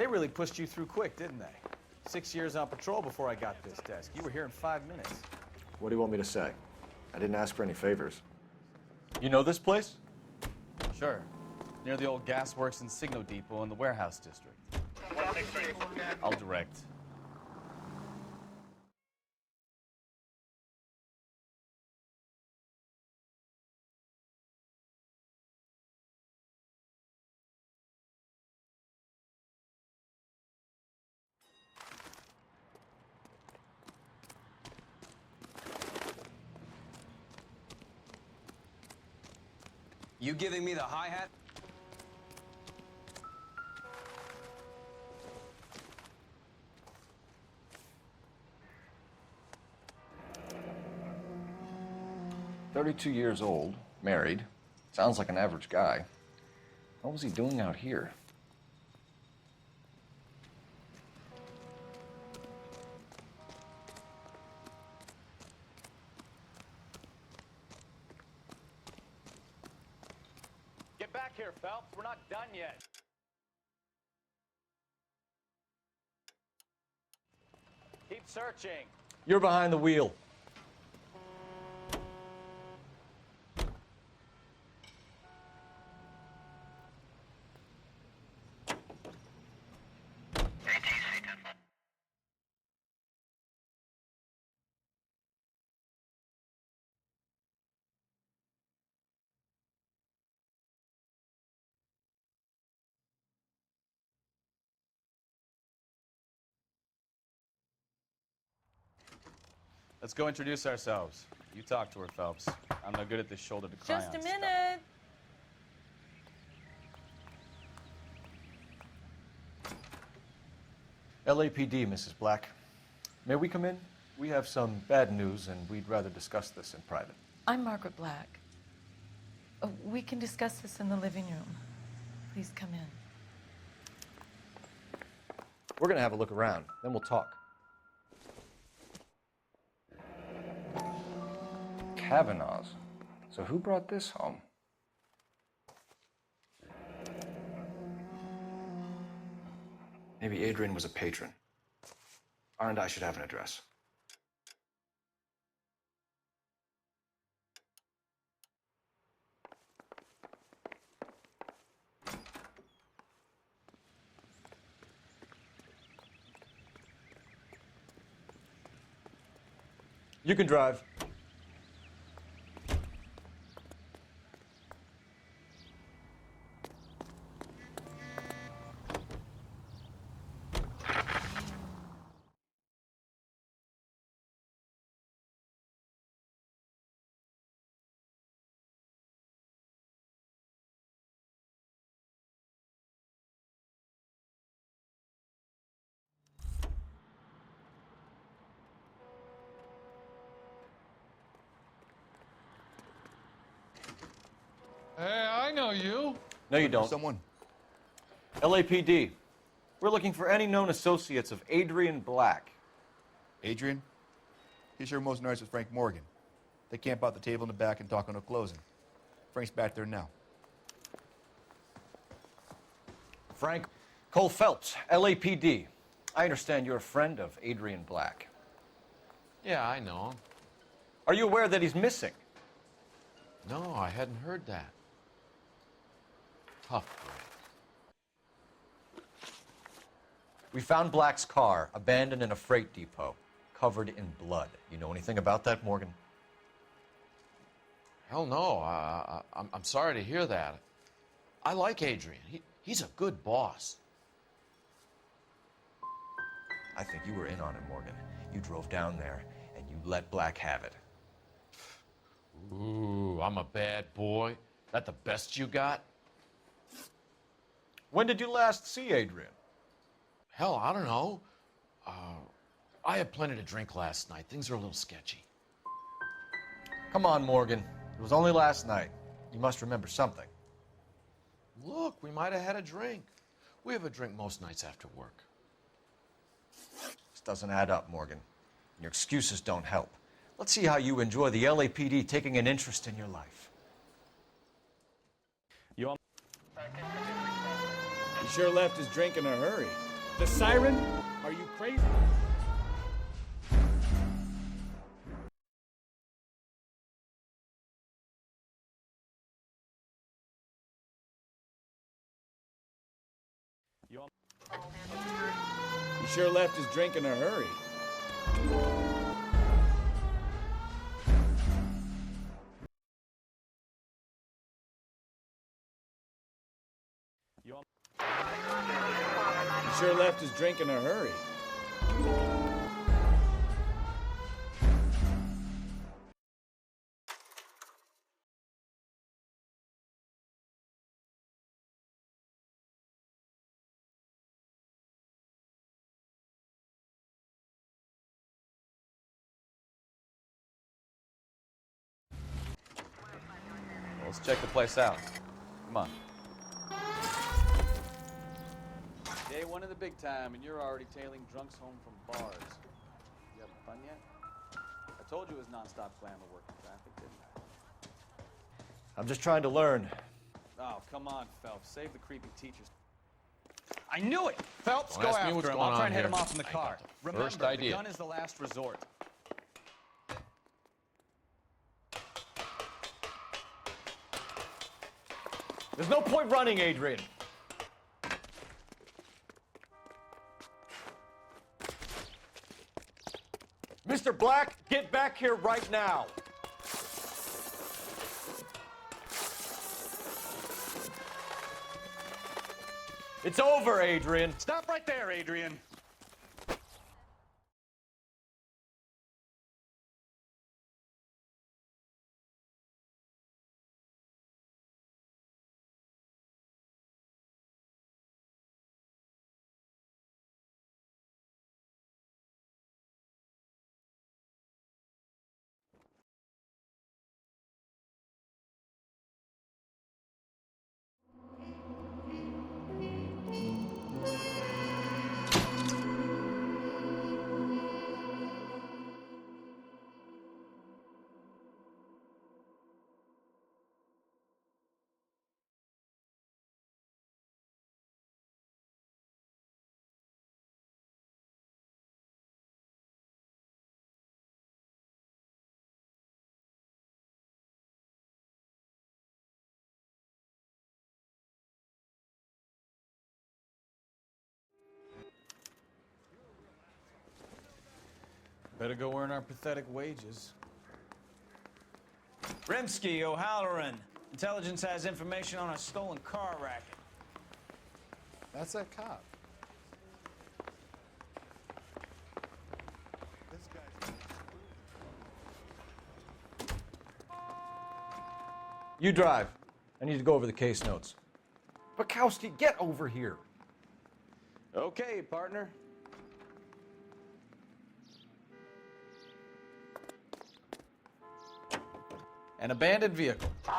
They really pushed you through quick, didn't they? 6 years on patrol before I got this desk. You were here in 5 minutes. What do you want me to say? I didn't ask for any favors. You know this place? Sure. Near the old gasworks and Signo Depot in the warehouse district. I'll direct. You giving me the hi-hat? "32 years old, married. Sounds like an average guy. What was he doing out here?" Get back here, Phelps. We're not done yet. Keep searching. You're behind the wheel. Let's go introduce ourselves. You talk to her, Phelps. I'm no good at this shoulder to cry on Just a stuff. minute. LAPD, Mrs. Black. May we come in? We have some bad news, and we'd rather discuss this in private. I'm Margaret Black. We can discuss this in the living room. Please come in. We're gonna have a look around, then we'll talk. Kavanaugh's. So who brought this home? Maybe Adrian was a patron. R&I should have an address. You can drive. Hey, I know you. No, you don't. Someone. LAPD. We're looking for any known associates of Adrian Black. Adrian? He's here most nights with Frank Morgan. They camp out the table in the back and talk on no closing. Frank's back there now. Frank. Cole Phelps, LAPD. I understand you're a friend of Adrian Black. Yeah, I know him. Are you aware that he's missing? No, I hadn't heard that. Tough break. We found Black's car abandoned in a freight depot, covered in blood. You know anything about that, Morgan? Hell no. I'm sorry to hear that. I like Adrian. He's a good boss. I think you were in on it, Morgan. You drove down there, and you let Black have it. Ooh, I'm a bad boy. That the best you got? When did you last see Adrian? Hell, I don't know. I had plenty to drink last night. Things are a little sketchy. Come on, Morgan. It was only last night. You must remember something. Look, we might have had a drink. We have a drink most nights after work. This doesn't add up, Morgan. Your excuses don't help. Let's see how you enjoy the LAPD taking an interest in your life. He sure left his drink in a hurry. The siren? Are you crazy? He sure left his drink in a hurry. He sure left his drink in a hurry. Let's check the place out. Come on. Day one of the big time, and you're already tailing drunks home from bars. You having fun yet? I told you it was nonstop glamour working traffic, didn't I? I'm just trying to learn. Oh, come on, Phelps. Save the creepy teachers. I knew it! Phelps, Don't go ask me after what's him. going I'll try on and hit here. him off in the I car. got the Remember, first idea. the gun is the last resort. There's no point running, Adrian. Mr. Black, get back here right now. It's over, Adrian. Stop right there, Adrian. Better go earn our pathetic wages. Rimsky, O'Halloran. Intelligence has information on a stolen car racket. That's that cop. This guy's... You drive. I need to go over the case notes. Bukowski, get over here. Okay, partner. An abandoned vehicle. You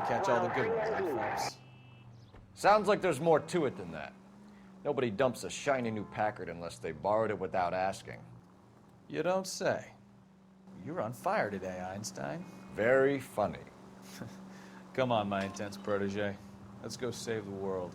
catch all the good ones, huh, Phelps? Sounds like there's more to it than that. Nobody dumps a shiny new Packard unless they borrowed it without asking. You don't say. You're on fire today, Einstein. Very funny. Come on, my intense protege. Let's go save the world.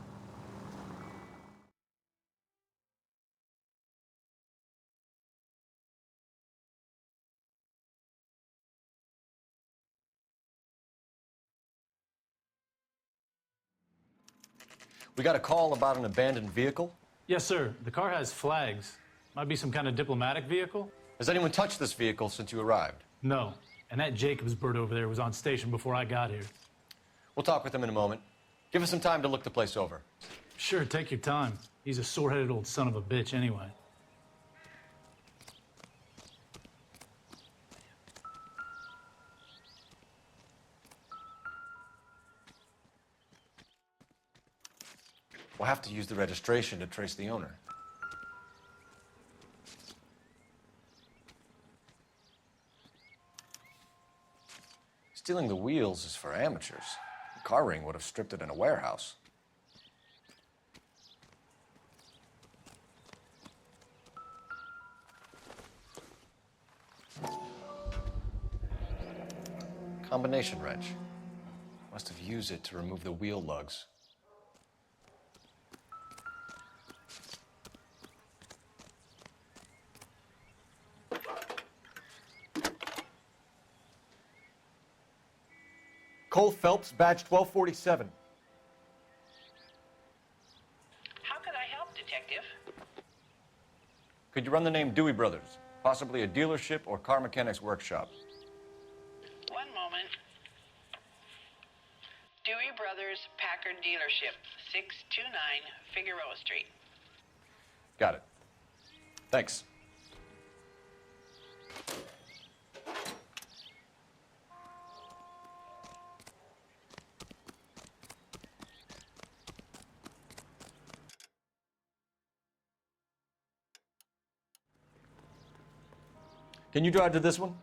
We got a call about an abandoned vehicle. Yes, sir. The car has flags. Might be some kind of diplomatic vehicle. Has anyone touched this vehicle since you arrived? No. And that Jacobs bird over there was on station before I got here. We'll talk with him in a moment. Give us some time to look the place over. Sure, take your time. He's a sore-headed old son of a bitch anyway. We'll have to use the registration to trace the owner. Stealing the wheels is for amateurs. The car ring would have stripped it in a warehouse. Combination wrench. Must have used it to remove the wheel lugs. Cole Phelps, badge 1247. How can I help, Detective? Could you run the name Dewey Brothers? Possibly a dealership or car mechanics workshop. One moment. Dewey Brothers Packard Dealership, 629 Figueroa Street. Got it. Thanks. Can you drive to this one?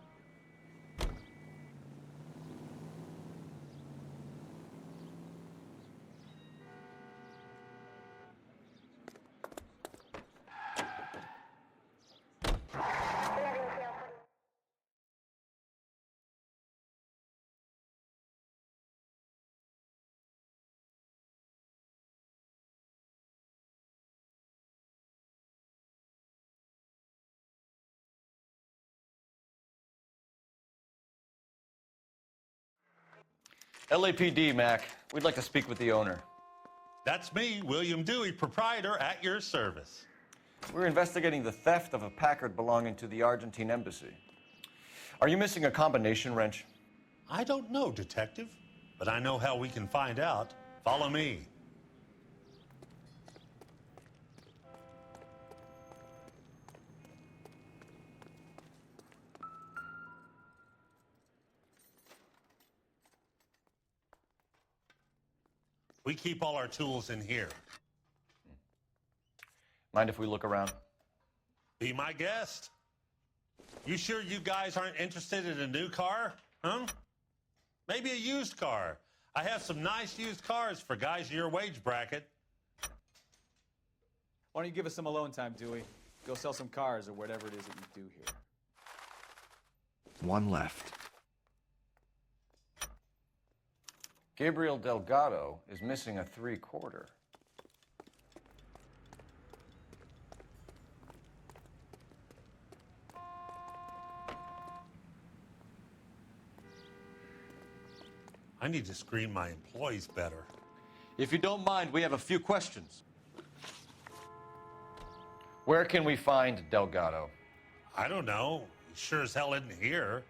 LAPD, Mac. We'd like to speak with the owner. That's me, William Dewey, proprietor, at your service. We're investigating the theft of a Packard belonging to the Argentine embassy. Are you missing a combination wrench? I don't know, Detective, but I know how we can find out. Follow me. We keep all our tools in here. Mind if we look around? Be my guest. You sure you guys aren't interested in a new car? Huh? Maybe a used car. I have some nice used cars for guys your wage bracket. Why don't you give us some alone time, Dewey? Go sell some cars or whatever it is that you do here. One left. Gabriel Delgado is missing a 3/4. I need to screen my employees better. If you don't mind, we have a few questions. Where can we find Delgado? I don't know. He sure as hell isn't here.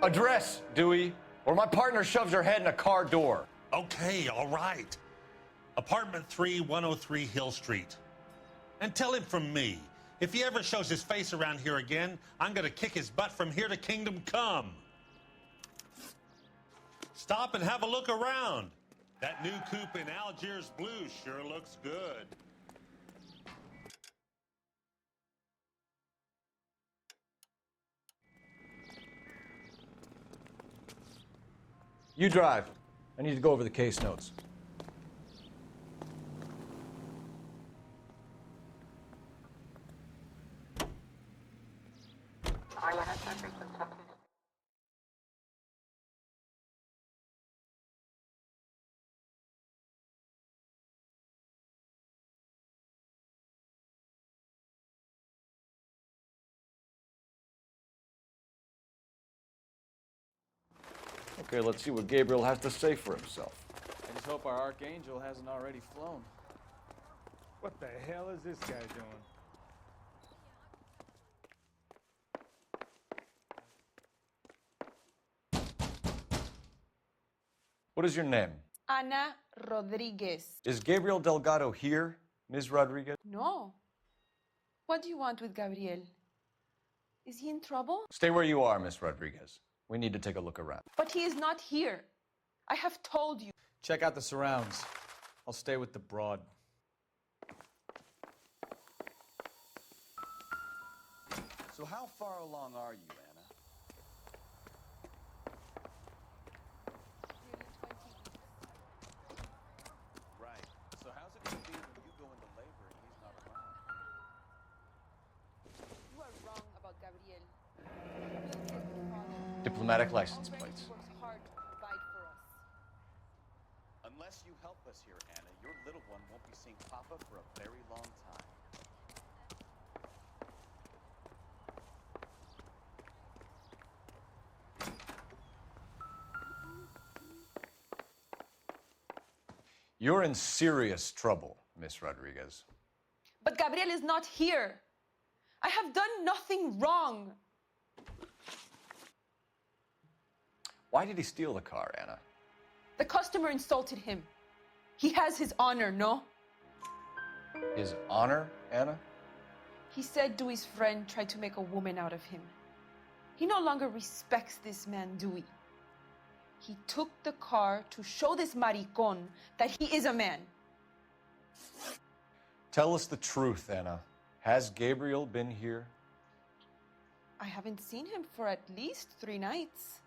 Address, Dewey, or my partner shoves her head in a car door. Okay, all right. Apartment 3, 103 Hill Street. And tell him from me, if he ever shows his face around here again, I'm gonna kick his butt from here to Kingdom Come. Stop and have a look around. That new coupe in Algiers blue sure looks good. You drive. I need to go over the case notes. Okay, let's see what Gabriel has to say for himself. I just hope our archangel hasn't already flown. What the hell is this guy doing? What is your name? Ana Rodriguez. Is Gabriel Delgado here, Ms. Rodriguez? No. What do you want with Gabriel? Is he in trouble? Stay where you are, Ms. Rodriguez. We need to take a look around. But he is not here. I have told you. Check out the surrounds. I'll stay with the broad. So how far along are you, Anna? Nearly 20 weeks. Right. So how's it going to be when you go into labor and he's not around? You are wrong about Gabriel. He is his father. Diplomatic license Already plates. works hard to provide for us. Unless you help us here, Anna, your little one won't be seeing Papa for a very long time. You're in serious trouble, Miss Rodriguez. But Gabriel is not here. I have done nothing wrong. Why did he steal the car, Anna? The customer insulted him. He has his honor, no? His honor, Anna? He said Dewey's friend tried to make a woman out of him. He no longer respects this man, Dewey. He took the car to show this maricon that he is a man. Tell us the truth, Anna. Has Gabriel been here? I haven't seen him for at least 3 nights.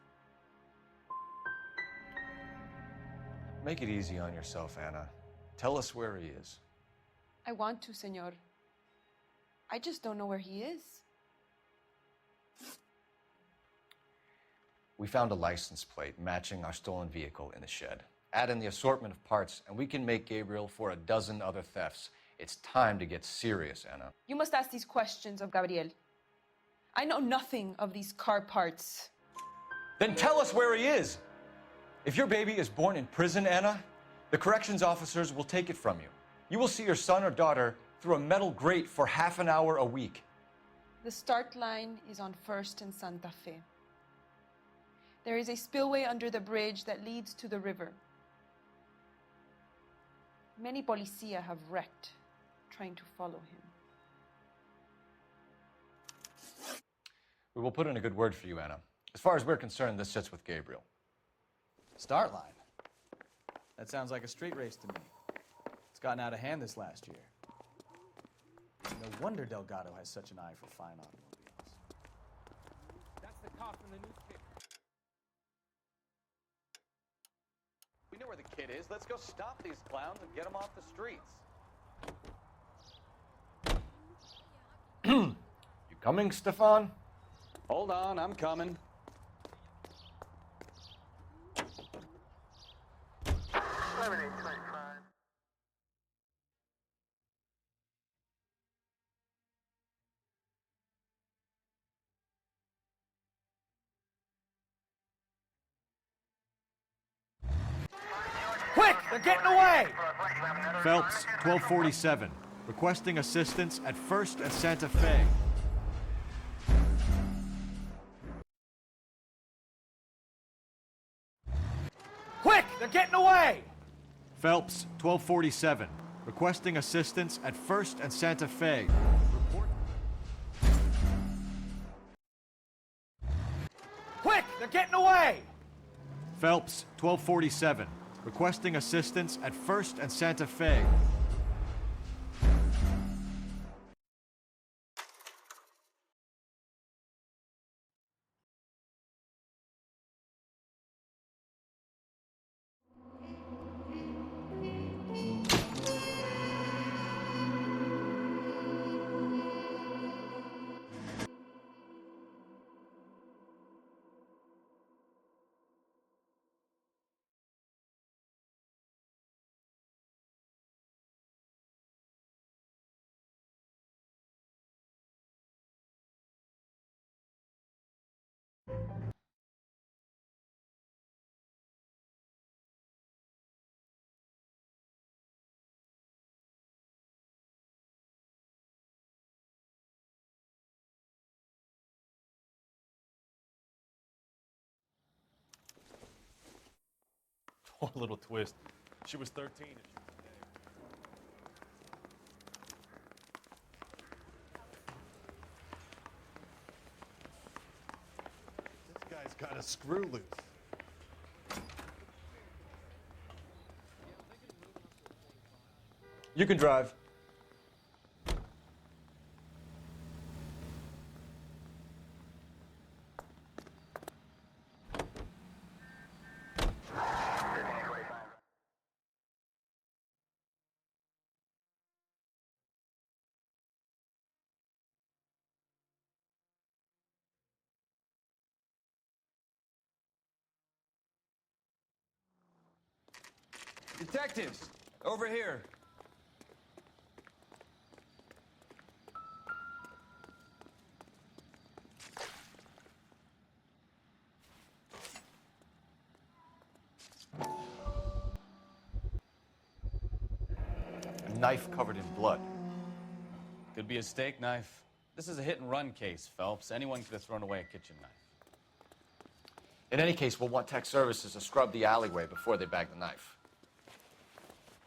Make it easy on yourself, Anna. Tell us where he is. I want to, senor. I just don't know where he is. We found a license plate matching our stolen vehicle in the shed. Add in the assortment of parts, and we can make Gabriel for a dozen other thefts. It's time to get serious, Anna. You must ask these questions of Gabriel. I know nothing of these car parts. Then tell us where he is! If your baby is born in prison, Anna, the corrections officers will take it from you. You will see your son or daughter through a metal grate for half an hour a week. The start line is on 1st and Santa Fe. There is a spillway under the bridge that leads to the river. Many policia have wrecked trying to follow him. We will put in a good word for you, Anna. As far as we're concerned, this sits with Gabriel. Start line. That sounds like a street race to me. It's gotten out of hand this last year. No wonder Delgado has such an eye for fine automobiles. That's the car from the newspaper. We know where the kid is. Let's go stop these clowns and get them off the streets. You coming, Stefan? Hold on, I'm coming. Quick! They're getting away! Phelps, 1247. Requesting assistance at 1st and Santa Fe. Quick! They're getting away! Phelps, 1247. Requesting assistance at 1st and Santa Fe. Quick! They're getting away! Phelps, 1247. Requesting assistance at 1st and Santa Fe. Poor little twist. She was 13 and she was dead. This guy's got a screw loose. You can drive. Detectives, over here. knife covered in blood. Could be a steak knife. This is a hit-and-run case, Phelps. Anyone could have thrown away a kitchen knife. In any case, we'll want tech services to scrub the alleyway before they bag the knife.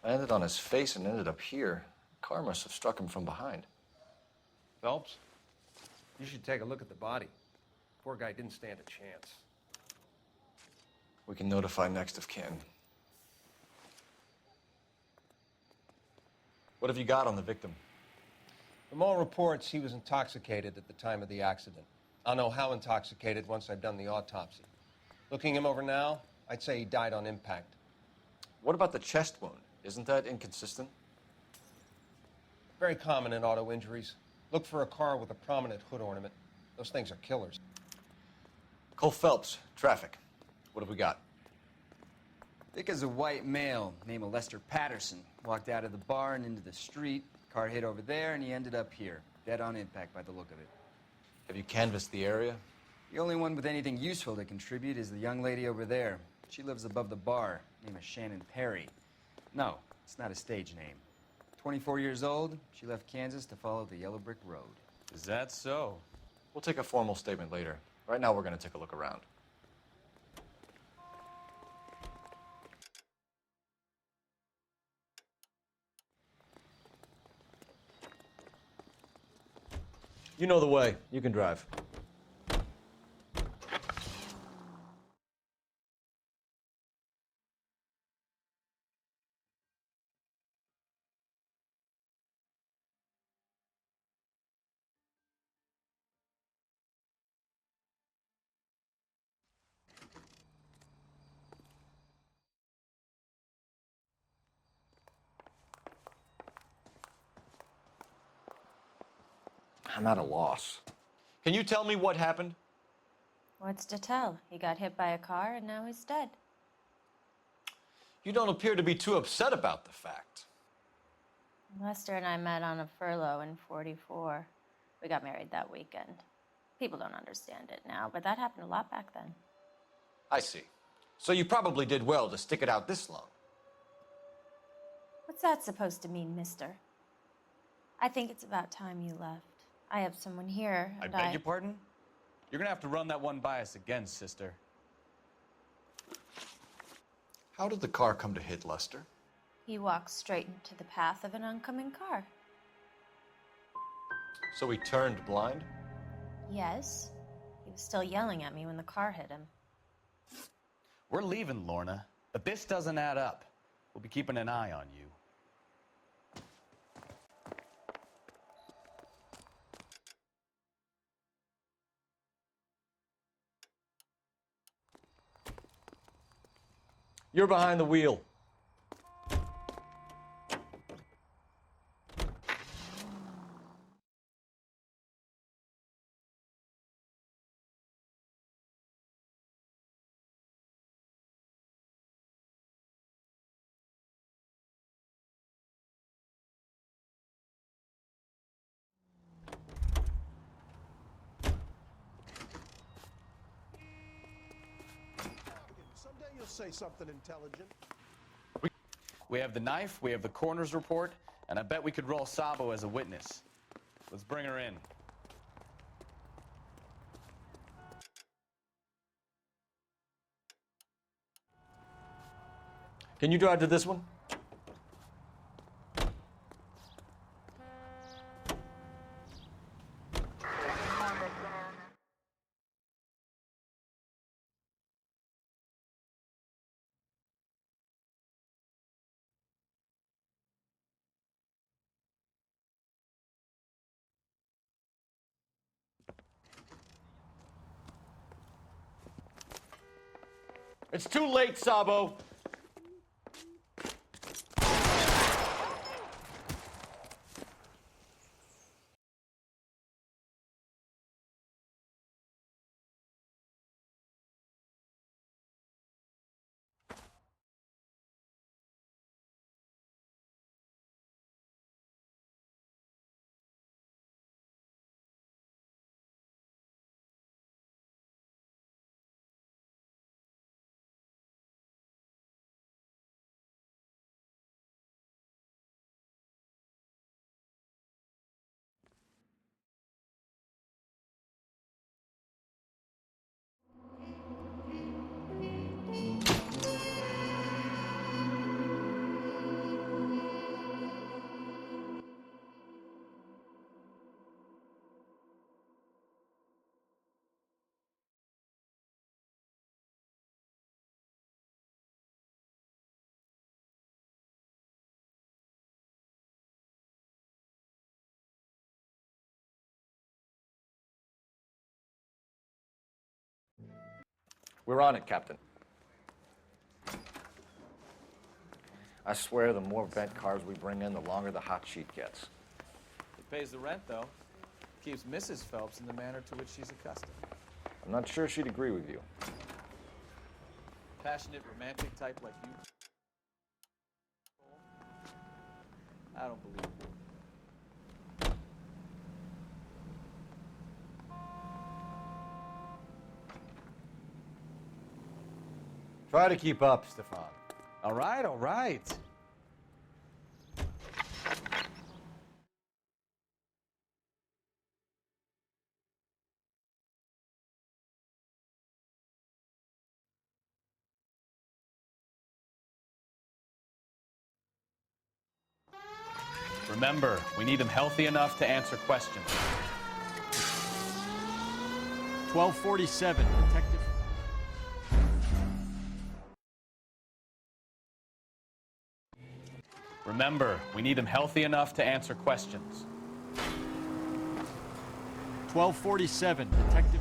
Landed on his face and ended up here. Car must have struck him from behind. Phelps, you should take a look at the body. Poor guy didn't stand a chance. We can notify next of kin. What have you got on the victim? From all reports, he was intoxicated at the time of the accident. I'll know how intoxicated once I've done the autopsy. Looking him over now, I'd say he died on impact. What about the chest wound? Isn't that inconsistent? Very common in auto injuries. Look for a car with a prominent hood ornament. Those things are killers. Cole Phelps, traffic. What have we got? Dick is a white male named Lester Patterson. Walked out of the bar and into the street. Car hit over there, and he ended up here. Dead on impact by the look of it. Have you canvassed the area? The only one with anything useful to contribute is the young lady over there. She lives above the bar. Name is Shannon Perry. No, it's not a stage name. 24 years old, she left Kansas to follow the yellow brick road. Is that so? We'll take a formal statement later. Right now, we're going to take a look around. You know the way. You can drive. I'm at a loss. Can you tell me what happened? What's to tell? He got hit by a car and now he's dead. You don't appear to be too upset about the fact. Lester and I met on a furlough in '44. We got married that weekend. People don't understand it now, but that happened a lot back then. I see. So you probably did well to stick it out this long. What's that supposed to mean, mister? I think it's about time you left. I have someone here, I and beg your pardon? You're gonna have to run that one by us again, sister. How did the car come to hit Lester? He walked straight into the path of an oncoming car. So he turned blind? Yes. He was still yelling at me when the car hit him. We're leaving, Lorna, but this doesn't add up. We'll be keeping an eye on you. You're behind the wheel. Someday you'll say something intelligent. We have the knife, we have the coroner's report, and I bet we could roll Sabo as a witness. Let's bring her in. Can you drive to this one? It's too late, Sabo. We're on it, Captain. I swear the more vent cars we bring in, the longer the hot sheet gets. It pays the rent, though. Keeps Mrs. Phelps in the manner to which she's accustomed. I'm not sure she'd agree with you. Passionate, romantic type like you. I don't believe it. Try to keep up, Stefan. All right, all right. Remember, we need him healthy enough to answer questions. 1247, Detective. Remember, we need him healthy enough to answer questions. 1247, Detective.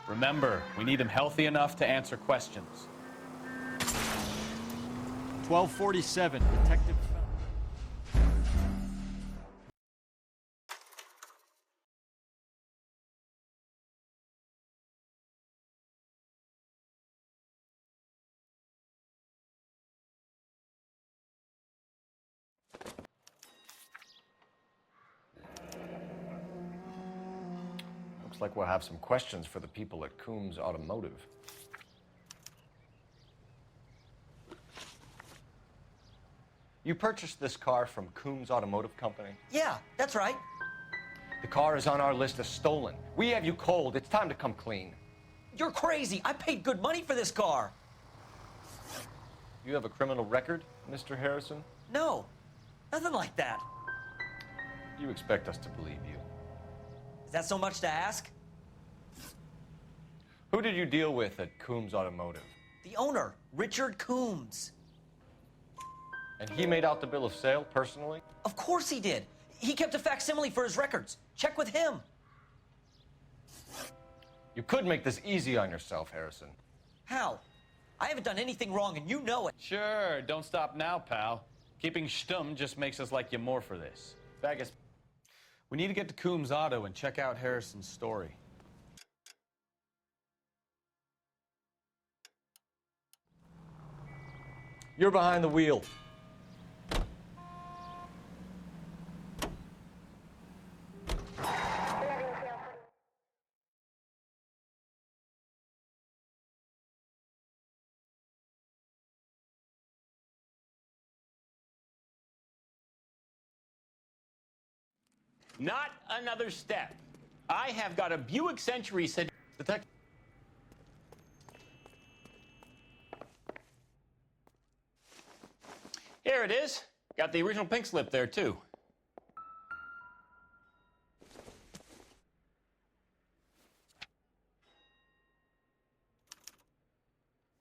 Remember, we need him healthy enough to answer questions. 1247, Detective. Looks like we'll have some questions for the people at Coombs Automotive. You purchased this car from Coombs Automotive Company? Yeah, that's right. The car is on our list as stolen. We have you cold. It's time to come clean. You're crazy. I paid good money for this car. You have a criminal record, Mr. Harrison? No, nothing like that. You expect us to believe you. Is that so much to ask? Who did you deal with at Coombs Automotive? The owner, Richard Coombs. And he made out the bill of sale personally? Of course he did. He kept a facsimile for his records. Check with him. You could make this easy on yourself, Harrison. How? I haven't done anything wrong, and you know it. Sure, don't stop now, pal. Keeping stum just makes us like you more for this. Vegas. We need to get to Coombs Auto and check out Harrison's story. You're behind the wheel. Not another step. I have got a Buick Century said. Detective. Here it is. Got the original pink slip there, too.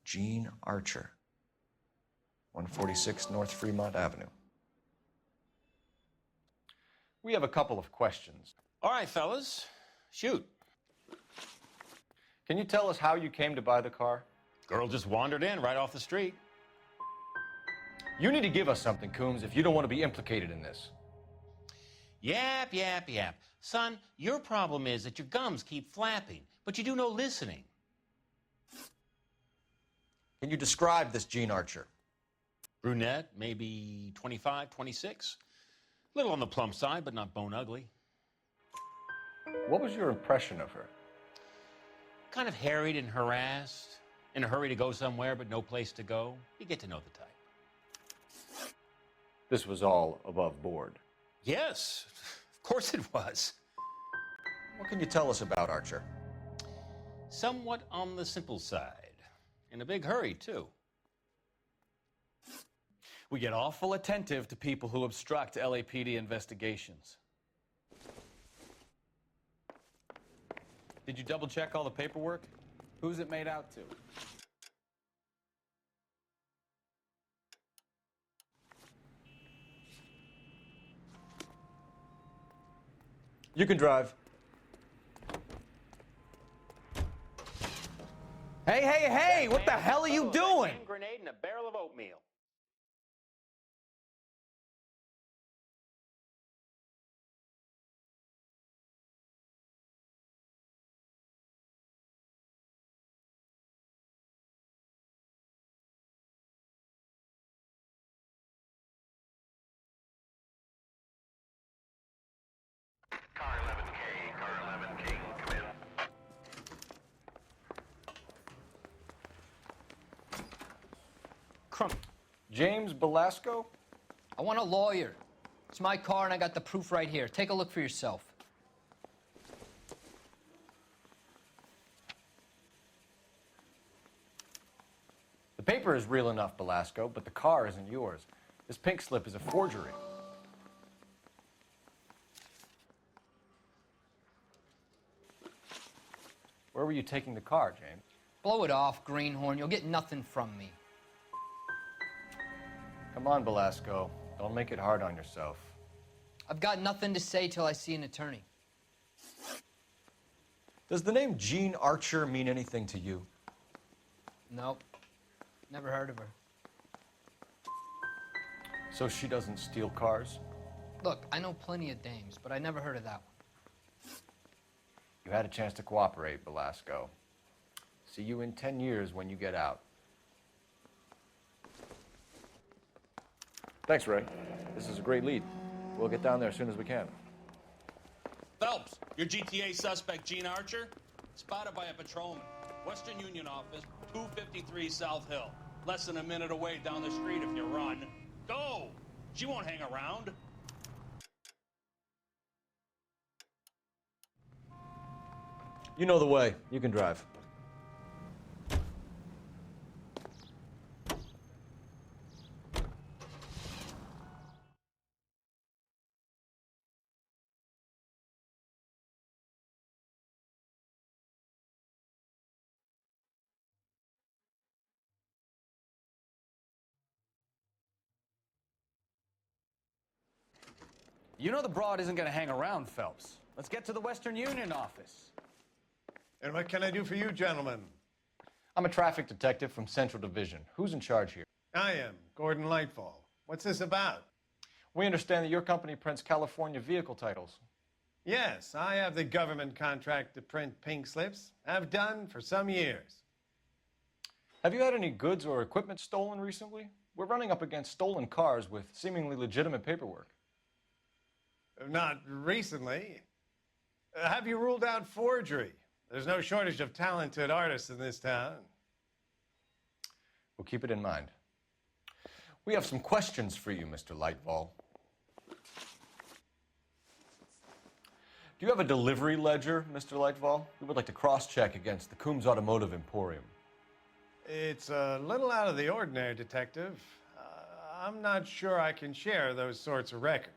Gene Archer, 146 North Fremont Avenue. We have a couple of questions. All right, fellas. Shoot. Can you tell us how you came to buy the car? Girl just wandered in right off the street. You need to give us something, Coombs, if you don't want to be implicated in this. Yap, yap, yap. Son, your problem is that your gums keep flapping, but you do no listening. Can you describe this Gene Archer? Brunette, maybe 25, 26. Little on the plump side, but not bone ugly. What was your impression of her? Kind of harried and harassed. In a hurry to go somewhere, but no place to go. You get to know the type. This was all above board. Yes, of course it was. What can you tell us about Archer? Somewhat on the simple side. In a big hurry, too. We get awful attentive to people who obstruct LAPD investigations. Did you double check all the paperwork? Who's it made out to? You can drive. Hey, hey, hey! What the hell are you doing? Hand grenade and a barrel of oatmeal. Crump. James Belasco? I want a lawyer. It's my car and I got the proof right here. Take a look for yourself. The paper is real enough, Belasco, but the car isn't yours. This pink slip is a forgery. Where were you taking the car, James? Blow it off, greenhorn. You'll get nothing from me. Come on, Belasco. Don't make it hard on yourself. I've got nothing to say till I see an attorney. Does the name Jean Archer mean anything to you? Nope. Never heard of her. So she doesn't steal cars? Look, I know plenty of dames, but I never heard of that one. You had a chance to cooperate, Belasco. See you in 10 years when you get out. Thanks, Ray. This is a great lead. We'll get down there as soon as we can. Phelps, your GTA suspect, Gene Archer, spotted by a patrolman. Western Union office, 253 South Hill. Less than a minute away down the street if you run. Go! She won't hang around. You know the way. You can drive. You know the broad isn't gonna hang around, Phelps. Let's get to the Western Union office. And what can I do for you, gentlemen? I'm a traffic detective from Central Division. Who's in charge here? I am, Gordon Lightfall. What's this about? We understand that your company prints California vehicle titles. Yes, I have the government contract to print pink slips. I've done for some years. Have you had any goods or equipment stolen recently? We're running up against stolen cars with seemingly legitimate paperwork. Not recently. Have you ruled out forgery? There's no shortage of talented artists in this town. We'll keep it in mind. We have some questions for you, Mr. Lightfall. Do you have a delivery ledger, Mr. Lightfall? We would like to cross-check against the Coombs Automotive Emporium. It's a little out of the ordinary, Detective. I'm not sure I can share those sorts of records.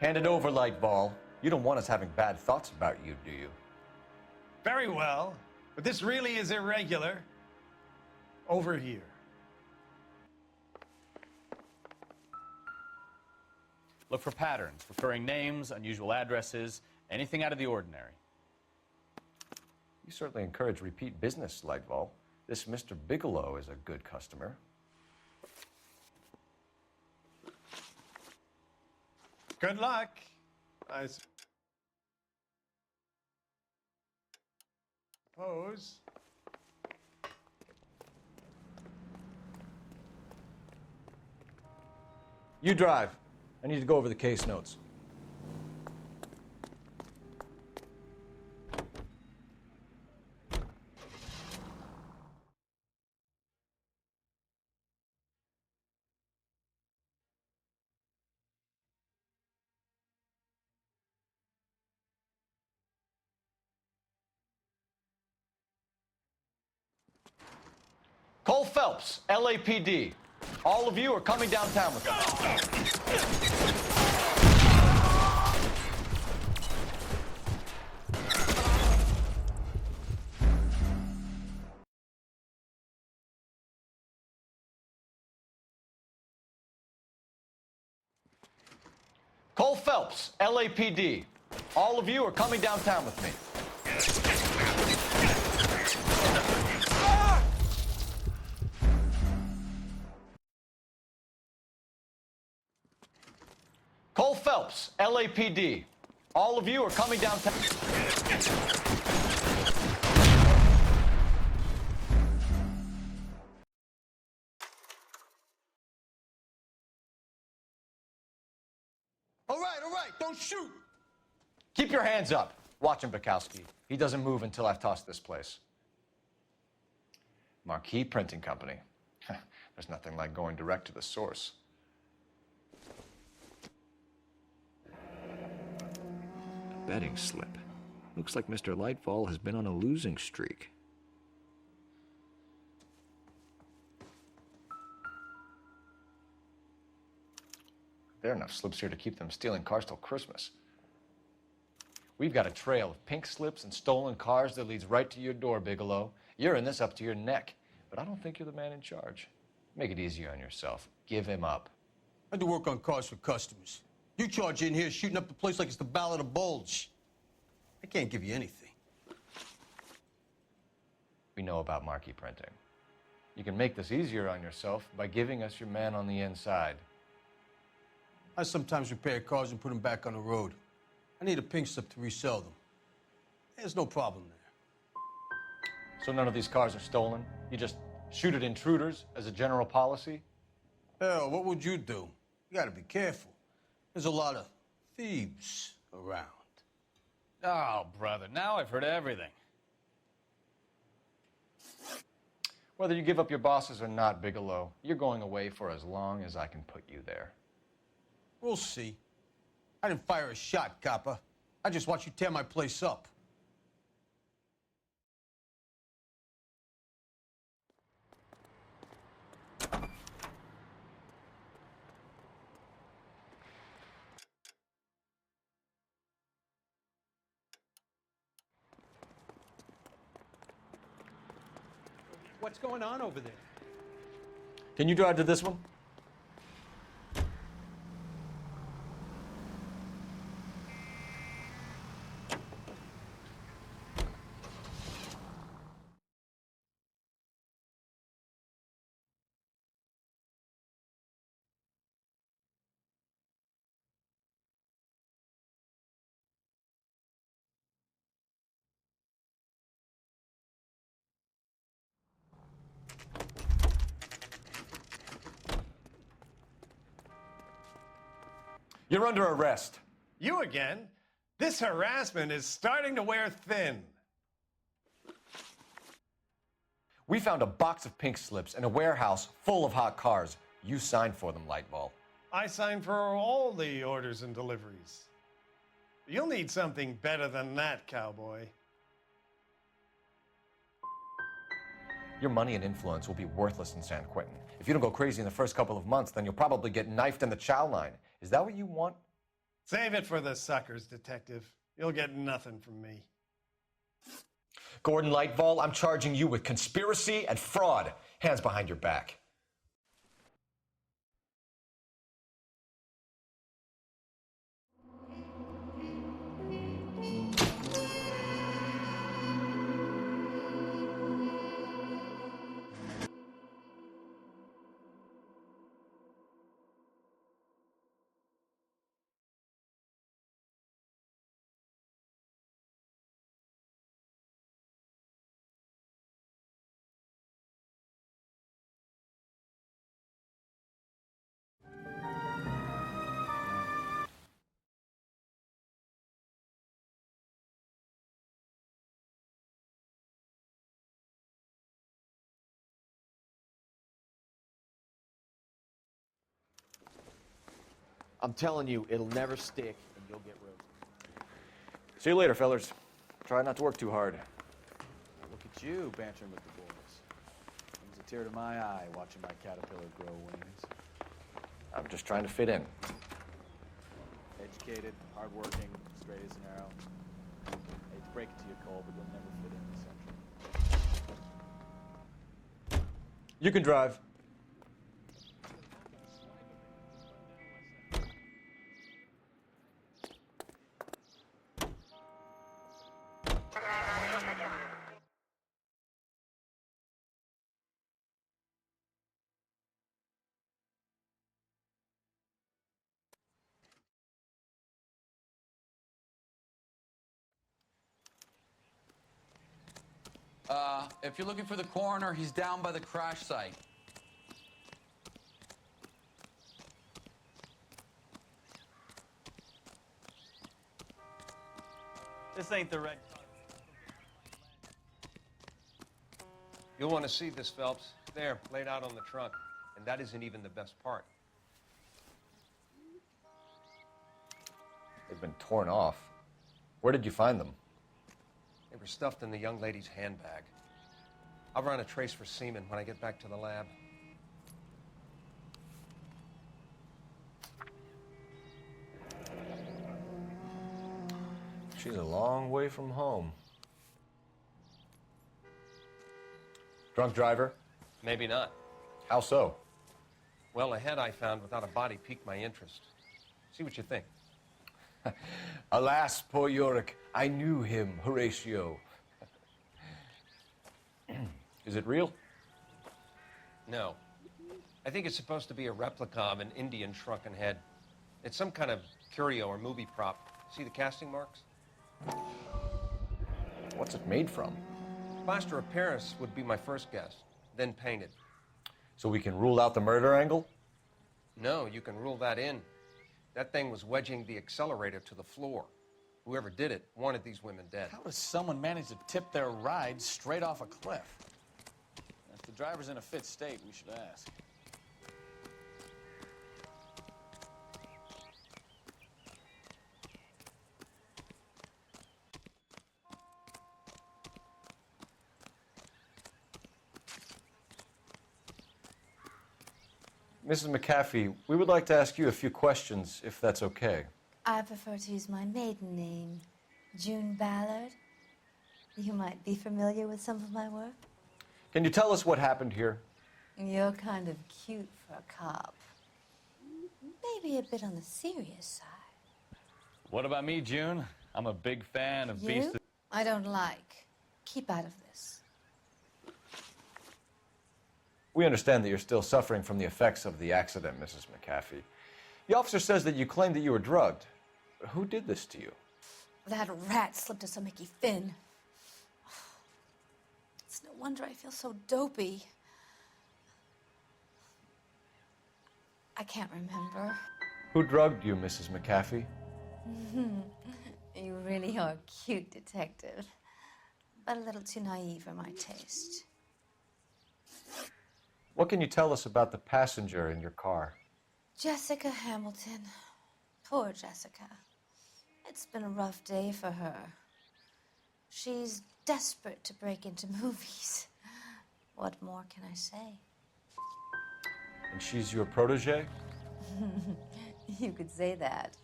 Hand it over, Lightfall. You don't want us having bad thoughts about you, do you? Very well, but this really is irregular. Over here. Look for patterns, recurring names, unusual addresses, anything out of the ordinary. You certainly encourage repeat business, Lightfall. This Mr. Bigelow is a good customer. Good luck. Suppose. You drive. I need to go over the case notes. Cole Phelps, LAPD. All of you are coming downtown with us. Cole Phelps, LAPD. All of you are coming downtown with me. Cole Phelps, LAPD. All of you are coming downtown. All right, don't shoot. Keep your hands up. Watch him, Bukowski. He doesn't move until I've tossed this place. Marquee Printing Company. There's nothing like going direct to the source. Betting slip. Looks like Mr. Lightfall has been on a losing streak. There are enough slips here to keep them stealing cars till Christmas. We've got a trail of pink slips and stolen cars that leads right to your door, Bigelow. You're in this up to your neck, but I don't think you're the man in charge. Make it easier on yourself. Give him up. I do work on cars for customers. You charge in here shooting up the place like it's the Ballad of Bulge. I can't give you anything. We know about marquee printing. You can make this easier on yourself by giving us your man on the inside. I sometimes repair cars and put them back on the road. I need a pink slip to resell them. There's no problem there. So none of these cars are stolen? You just shoot at intruders as a general policy? Hell, what would you do? You gotta be careful. There's a lot of thieves around. Oh, brother, now I've heard everything. Whether you give up your bosses or not, Bigelow, you're going away for as long as I can put you there. We'll see. I didn't fire a shot, copper. I just watched you tear my place up. What's going on over there? Can you drive to this one? You're under arrest. You again? This harassment is starting to wear thin. We found a box of pink slips in a warehouse full of hot cars. You signed for them, Lightball. I signed for all the orders and deliveries. You'll need something better than that, cowboy. Your money and influence will be worthless in San Quentin. If you don't go crazy in the first couple of months, then you'll probably get knifed in the chow line. Is that what you want? Save it for the suckers, detective. You'll get nothing from me. Gordon Lightball, I'm charging you with conspiracy and fraud. Hands behind your back. I'm telling you, it'll never stick, and you'll get roasted. See you later, fellers. Try not to work too hard. Look at you bantering with the boys. Brings a tear to my eye watching my caterpillar grow wings. I'm just trying to fit in. Educated, hardworking, straight as an arrow. Hate to break it to you, Cole, but you'll never fit in this century. You can drive. If you're looking for the coroner, he's down by the crash site. This ain't the red car. You'll want to see this, Phelps. There, laid out on the trunk. And that isn't even the best part. They've been torn off. Where did you find them? They were stuffed in the young lady's handbag. I'll run a trace for semen when I get back to the lab. She's a long way from home. Drunk driver? Maybe not. How so? Well, a head I found without a body piqued my interest. See what you think. Alas, poor Yorick, I knew him, Horatio. Is it real? No. I think it's supposed to be a replica of an Indian shrunken head. It's some kind of curio or movie prop. See the casting marks? What's it made from? Plaster of Paris would be my first guess, then painted. So we can rule out the murder angle? No, you can rule that in. That thing was wedging the accelerator to the floor. Whoever did it wanted these women dead. How does someone manage to tip their ride straight off a cliff? If the driver's in a fit state, we should ask. Mrs. McAfee, we would like to ask you a few questions, if that's okay. I prefer to use my maiden name, June Ballard. You might be familiar with some of my work. Can you tell us what happened here? You're kind of cute for a cop. Maybe a bit on the serious side. What about me, June? I'm a big fan of You? I don't like. Keep out of this. We understand that you're still suffering from the effects of the accident, Mrs. McAfee. The officer says that you claimed that you were drugged. Who did this to you? That rat slipped us a Mickey Finn. It's no wonder I feel so dopey. I can't remember. Who drugged you, Mrs. McAfee? You really are a cute detective, but a little too naive for my taste. What can you tell us about the passenger in your car? Jessica Hamilton. Poor Jessica. It's been a rough day for her. She's desperate to break into movies. What more can I say? And she's your protege? You could say that.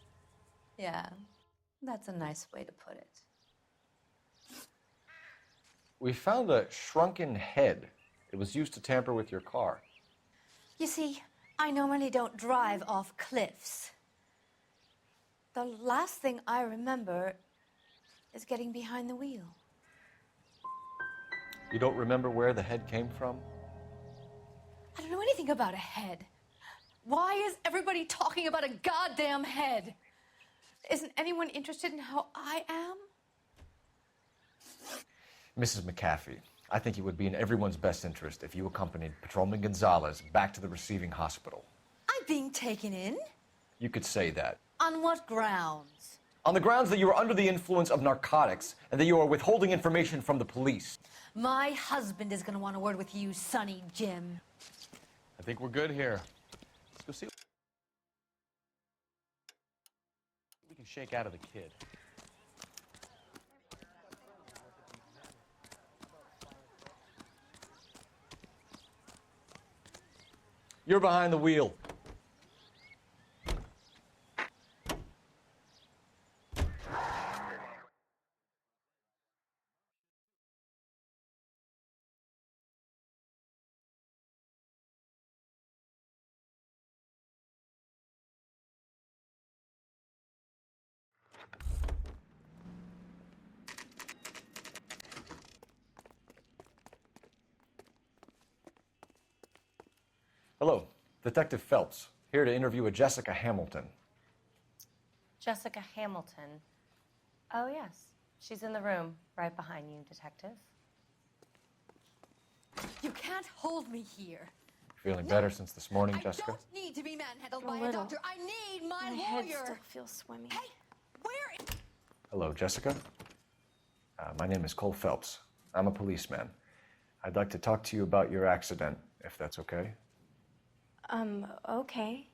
Yeah, that's a nice way to put it. We found a shrunken head. It was used to tamper with your car. You see, I normally don't drive off cliffs. The last thing I remember is getting behind the wheel. You don't remember where the head came from? I don't know anything about a head. Why is everybody talking about a goddamn head? Isn't anyone interested in how I am? Mrs. McAfee, I think it would be in everyone's best interest if you accompanied Patrolman Gonzalez back to the receiving hospital. I'm being taken in? You could say that. On what grounds? On the grounds that you are under the influence of narcotics and that you are withholding information from the police. My husband is going to want a word with you, Sonny Jim. I think we're good here. Let's go see what we can shake out of the kid. You're behind the wheel. Hello, Detective Phelps, here to interview a Jessica Hamilton. Jessica Hamilton. Oh, yes. She's in the room right behind you, Detective. You can't hold me here. Feeling better since this morning, Jessica? I don't need to be manhandled A by a little. doctor. I need my My head lawyer. still feels swimmy. Hey, where? Hello, Jessica. My name is Cole Phelps. I'm a policeman. I'd like to talk to you about your accident, if that's okay. Okay.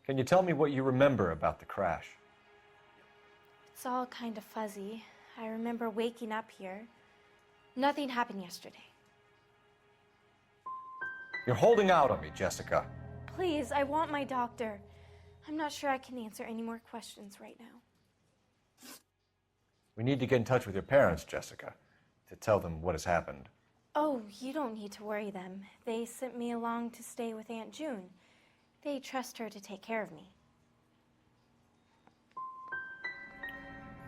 Can you tell me what you remember about the crash? It's all kind of fuzzy. I remember waking up here. Nothing happened yesterday. You're holding out on me, Jessica. Please, I want my doctor. I'm not sure I can answer any more questions right now. We need to get in touch with your parents, Jessica, to tell them what has happened. Oh, you don't need to worry them. They sent me along to stay with Aunt June. They trust her to take care of me.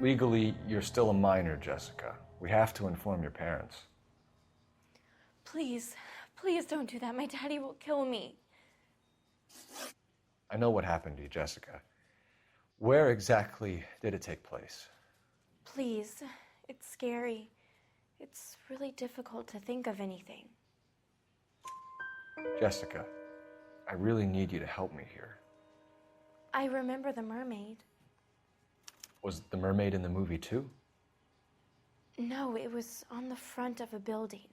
Legally, you're still a minor, Jessica. We have to inform your parents. Please, please don't do that. My daddy will kill me. I know what happened to you, Jessica. Where exactly did it take place? Please, it's scary. It's really difficult to think of anything. Jessica, I really need you to help me here. I remember the mermaid. Was the mermaid in the movie too? No, it was on the front of a building.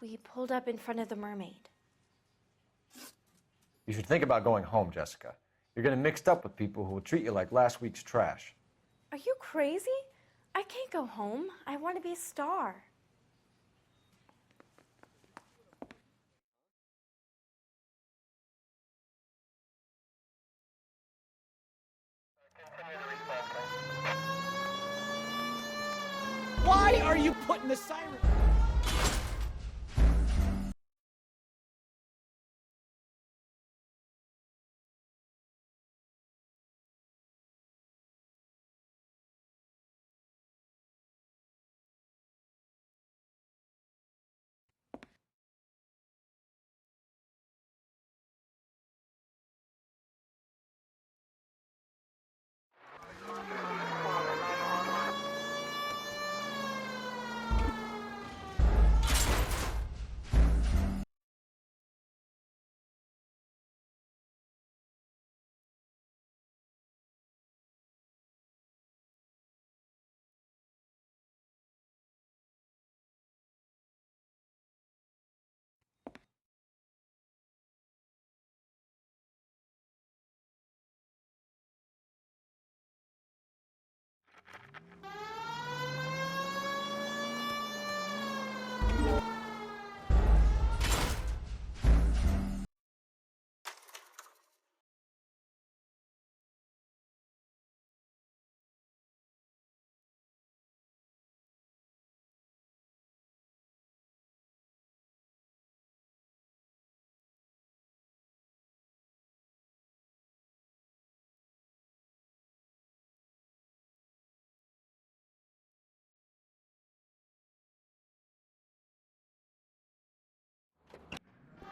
We pulled up in front of the mermaid. You should think about going home, Jessica. You're getting mixed up with people who will treat you like last week's trash. Are you crazy? I can't go home. I want to be a star. Why are you putting the siren?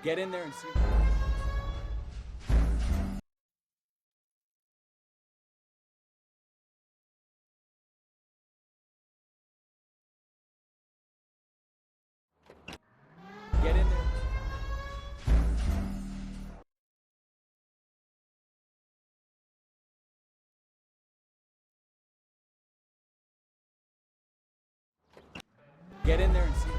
Get in there and see. Get in there. Get in there and see.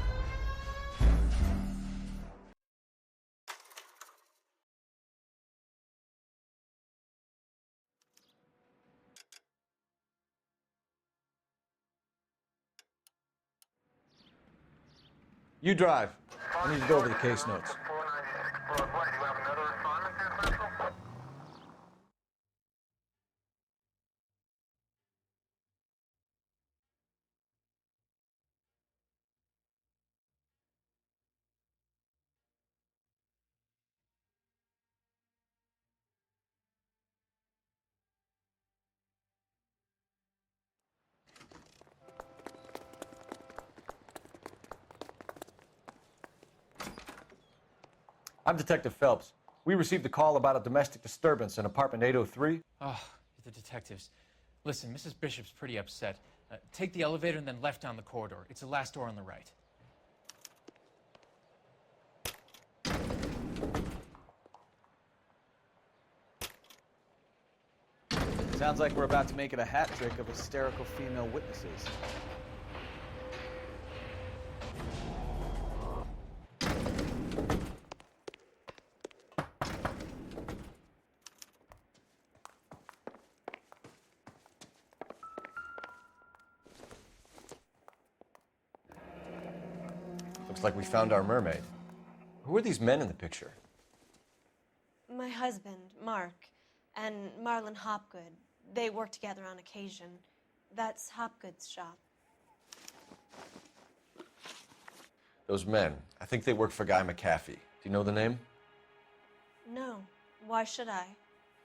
You drive. I need to go over the case notes. I'm Detective Phelps. We received a call about a domestic disturbance in apartment 803. Oh, the detectives. Listen, Mrs. Bishop's pretty upset. Take the elevator and then left down the corridor. It's the last door on the right. Sounds like we're about to make it a hat trick of hysterical female witnesses. Looks like we found our mermaid. Who are these men in the picture? My husband, Mark, and Marlon Hopgood. They work together on occasion. That's Hopgood's shop. Those men, I think they work for Guy McAfee. Do you know the name? No. Why should I?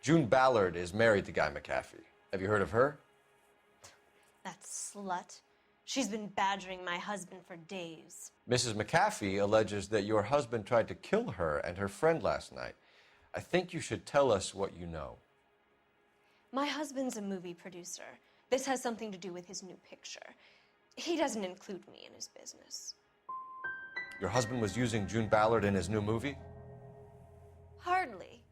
June Ballard is married to Guy McAfee. Have you heard of her? That slut. She's been badgering my husband for days. Mrs. McAfee alleges that your husband tried to kill her and her friend last night. I think you should tell us what you know. My husband's a movie producer. This has something to do with his new picture. He doesn't include me in his business. Your husband was using June Ballard in his new movie? Hardly.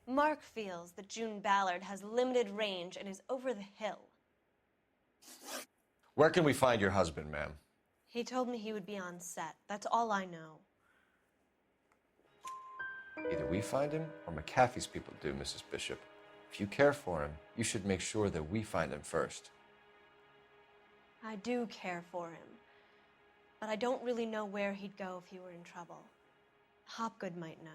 Mark feels that June Ballard has limited range and is over the hill. Where can we find your husband, ma'am? He told me he would be on set. That's all I know. Either we find him or McAfee's people do, Mrs. Bishop. If you care for him, you should make sure that we find him first. I do care for him, but I don't really know where he'd go if he were in trouble. Hopgood might know.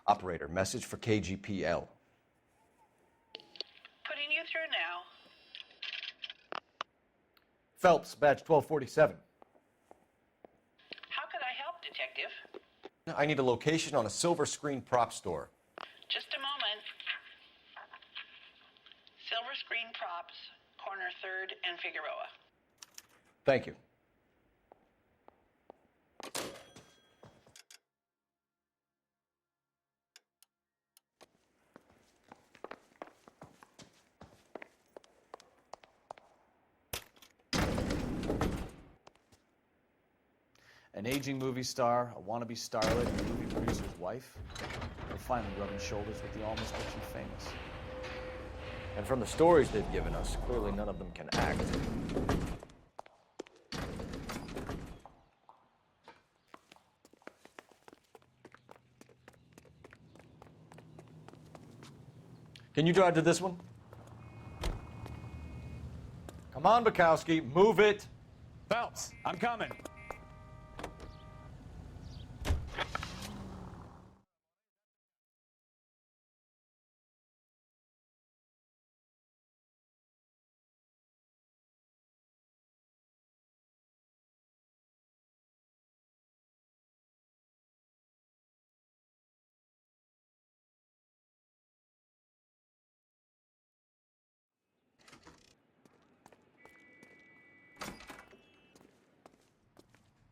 Operator, message for KGPL. Putting you through now. Phelps, badge 1247. How could I help, Detective? I need a location on a silver screen prop store. Just a moment. Silver Screen Props, corner 3rd and Figueroa. Thank you. An aging movie star, a wannabe starlet, a movie producer's wife. They're finally rubbing shoulders with the almost rich and famous. And from the stories they've given us, clearly none of them can act. Can you drive to this one? Come on, Bukowski, move it. Phelps, I'm coming.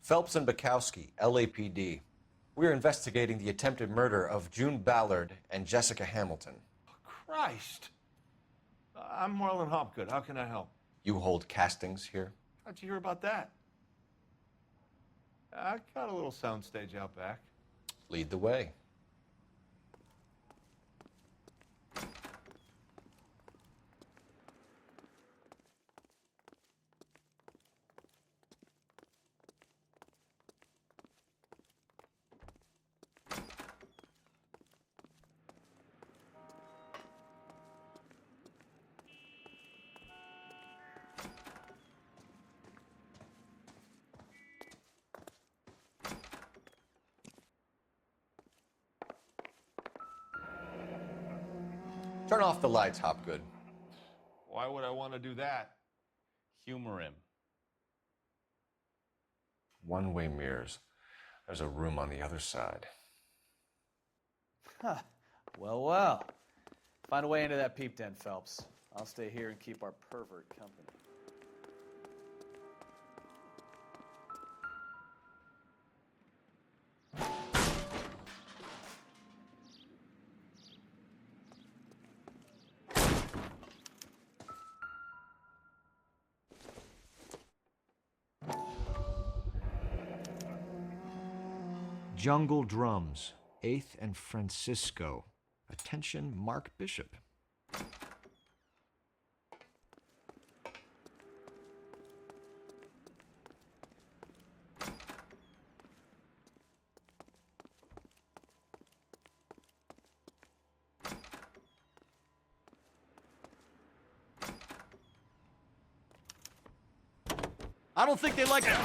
Phelps and Bukowski, LAPD. We're investigating the attempted murder of June Ballard and Jessica Hamilton. Christ. I'm Marlon Hopgood. How can I help? You hold castings here? How'd you hear about that? I got a little soundstage out back. Lead the way. Turn off the lights, Hopgood. Why would I want to do that? Humor him. One-way mirrors. There's a room on the other side. Huh. Well, well. Find a way into that peep den, Phelps. I'll stay here and keep our pervert company. Jungle Drums, 8th and Francisco. Attention, Mark Bishop. I don't think they like it.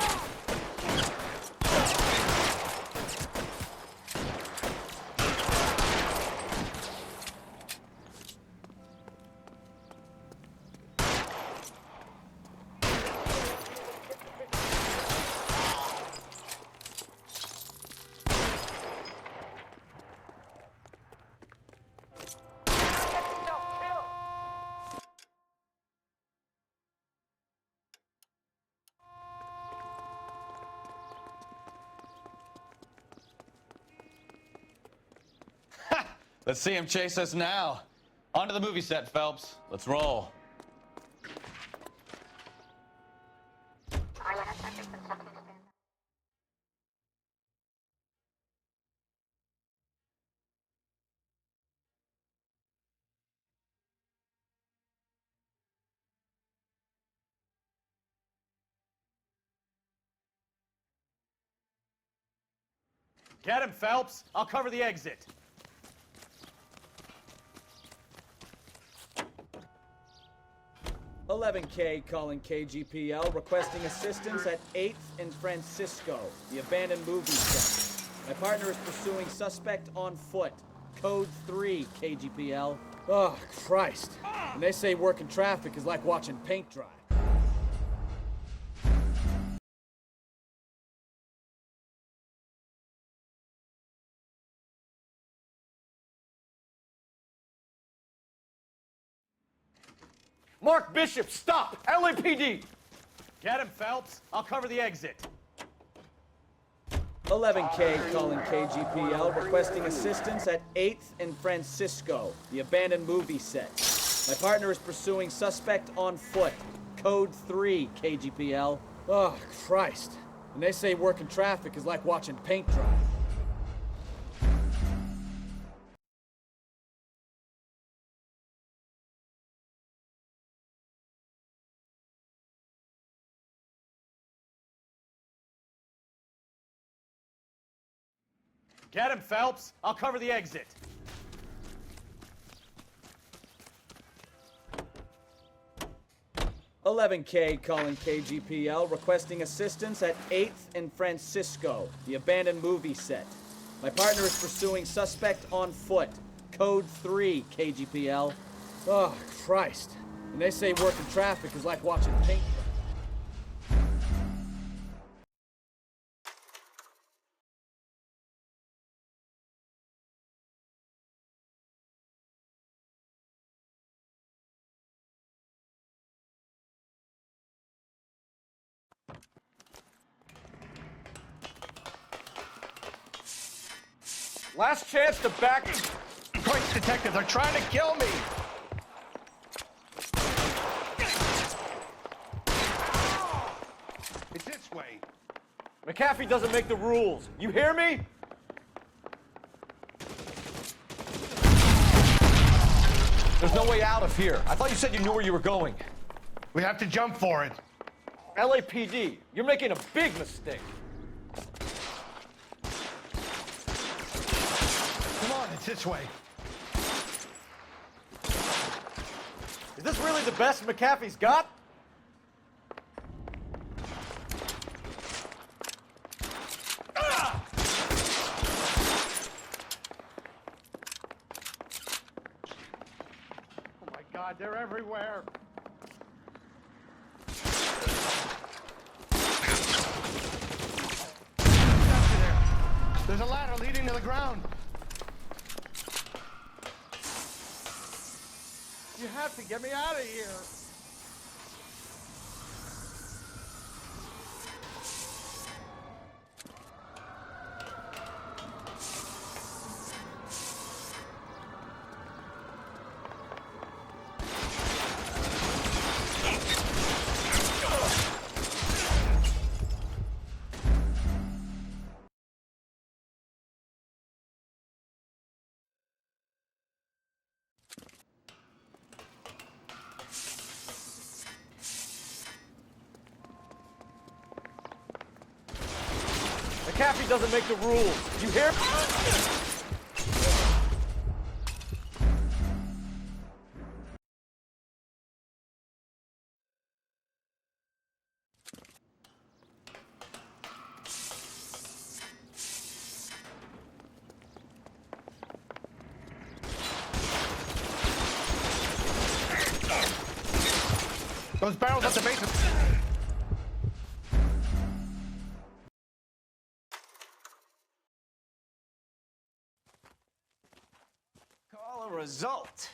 Let's see him chase us now. Onto the movie set, Phelps. Let's roll. Get him, Phelps. I'll cover the exit. $11K calling KGPL, requesting assistance at 8th and Francisco, the abandoned movie set. My partner is pursuing suspect on foot. Code 3, KGPL. Oh, Christ. And they say working traffic is like watching paint dry. Mark Bishop, stop! LAPD! Get him, Phelps. I'll cover the exit. 11K calling KGPL, requesting assistance at 8th and Francisco, the abandoned movie set. My partner is pursuing suspect on foot. Code 3, KGPL. Oh, Christ. And they say working traffic is like watching paint dry. Get him, Phelps. I'll cover the exit. $11K calling KGPL, requesting assistance at 8th and Francisco, the abandoned movie set. My partner is pursuing suspect on foot. Code 3, KGPL. Oh, Christ. And they say working traffic is like watching paint dry. Last chance to back. Quick, detective, they're trying to kill me. It's this way. McAfee doesn't make the rules. You hear me? There's no way out of here. I thought you said you knew where you were going. We have to jump for it. LAPD, you're making a big mistake. Come on, it's this way. Is this really the best McAfee's got? Oh my God, they're everywhere. There's a ladder leading to the ground. You have to get me out of here. McAfee doesn't make the rules. You hear? Those barrels at the base of... Call a result.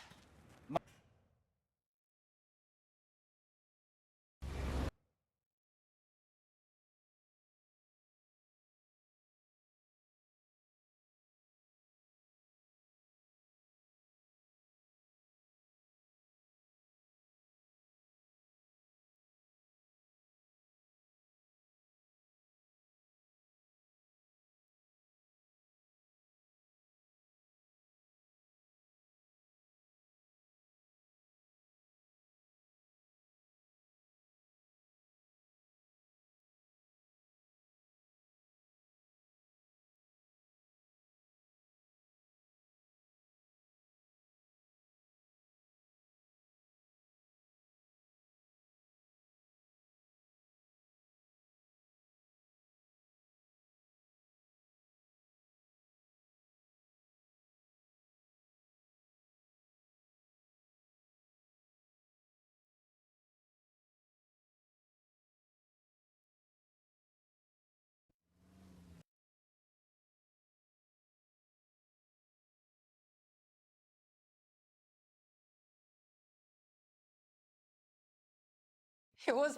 It was.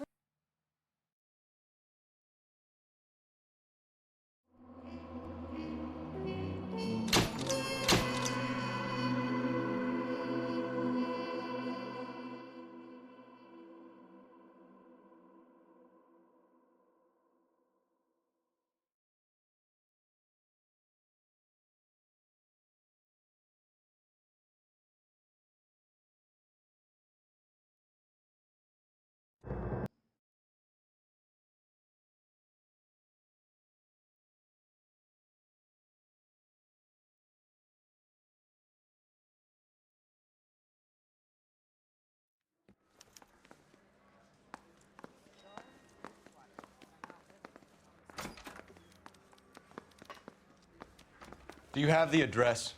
Do you have the address?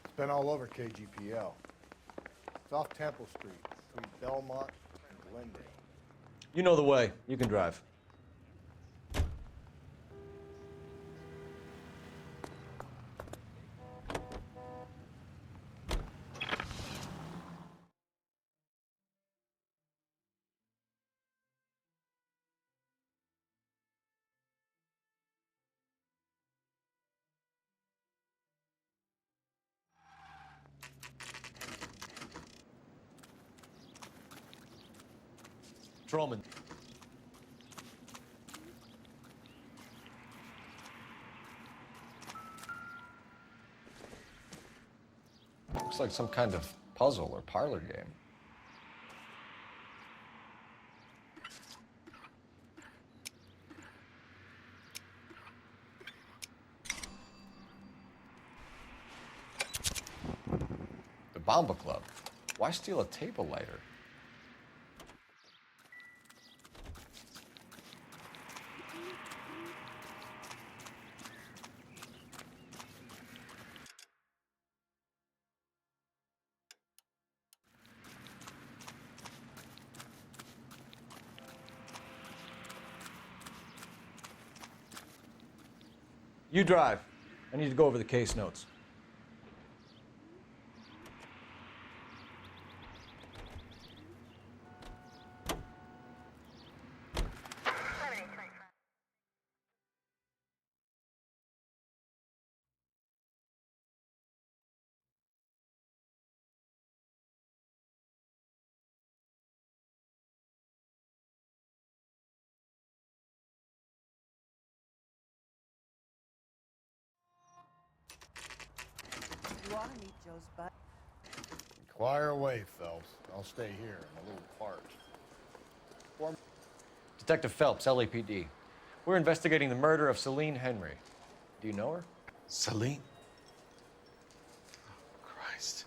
It's been all over KGPL. It's off Temple Street, between Belmont and Glendale. You know the way. You can drive. Patrolman. Looks like some kind of puzzle or parlor game. The Bomba Club. Why steal a table lighter? You drive. I need to go over the case notes. You ought to meet Joe's butt. Inquire away, Phelps. I'll stay here. I'm a little parched. Detective Phelps, LAPD. We're investigating the murder of Celine Henry. Do you know her? Celine? Oh, Christ.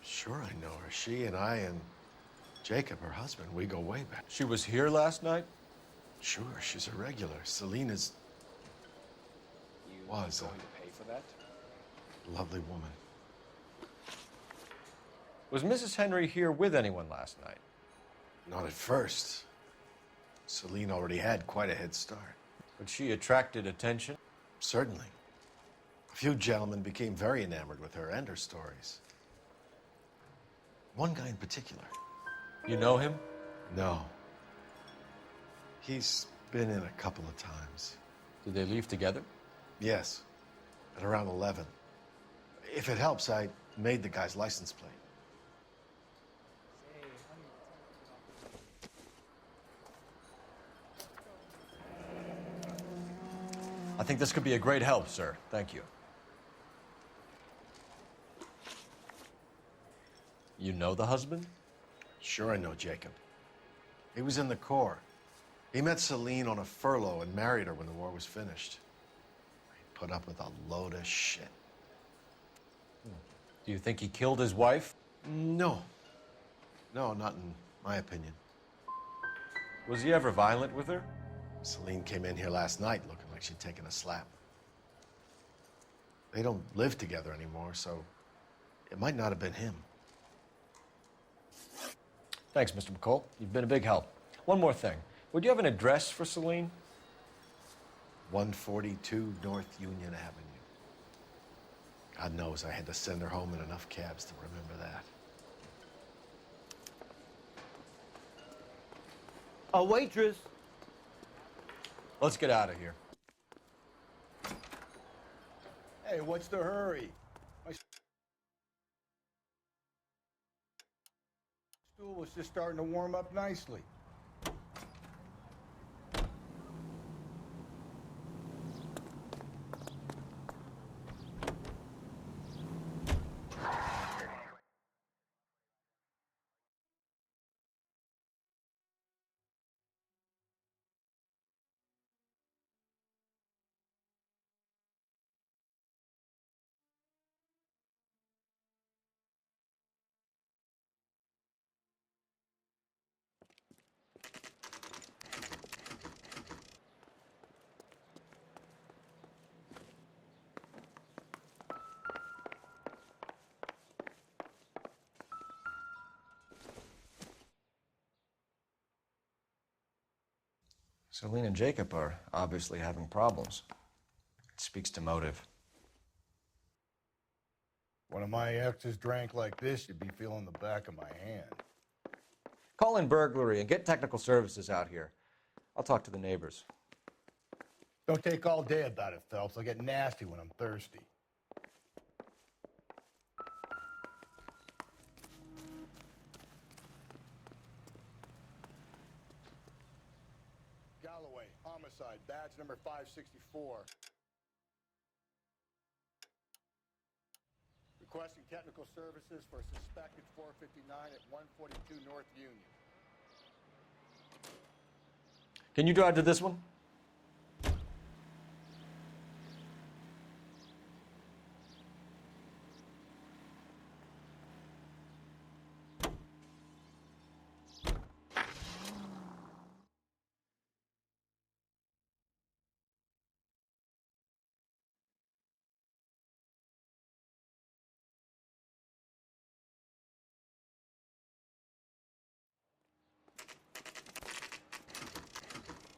Sure I know her. She and I and Jacob, her husband, we go way back. She was here last night? Sure, she's a regular. Celine is... was going to pay for that? a lovely woman. Was Mrs. Henry here with anyone last night? Not at first. Celine already had quite a head start. But she attracted attention? Certainly. A few gentlemen became very enamored with her and her stories. One guy in particular. You know him? No. He's been in a couple of times. Did they leave together? Yes. At around 11. If it helps, I made the guy's license plate. I think this could be a great help, sir. Thank you. You know the husband? Sure I know Jacob. He was in the Corps. He met Celine on a furlough and married her when the war was finished. He put up with a load of shit. Do you think he killed his wife? No. No, not in my opinion. Was he ever violent with her? Celine came in here last night looking like she'd taken a slap. They don't live together anymore, so it might not have been him. Thanks, Mr. McCall. You've been a big help. One more thing. Would you have an address for Celine? 142 North Union Avenue. God knows I had to send her home in enough cabs to remember that. A waitress. Let's get out of here. Hey, what's the hurry? My stool was just starting to warm up nicely. Celine and Jacob are obviously having problems. It speaks to motive. One of my exes drank like this, you'd be feeling the back of my hand. Call in burglary and get technical services out here. I'll talk to the neighbors. Don't take all day about it, Phelps. I'll get nasty when I'm thirsty. Galloway, homicide, badge number 564. Requesting technical services for suspected 459 at 142 North Union. Can you drive to this one?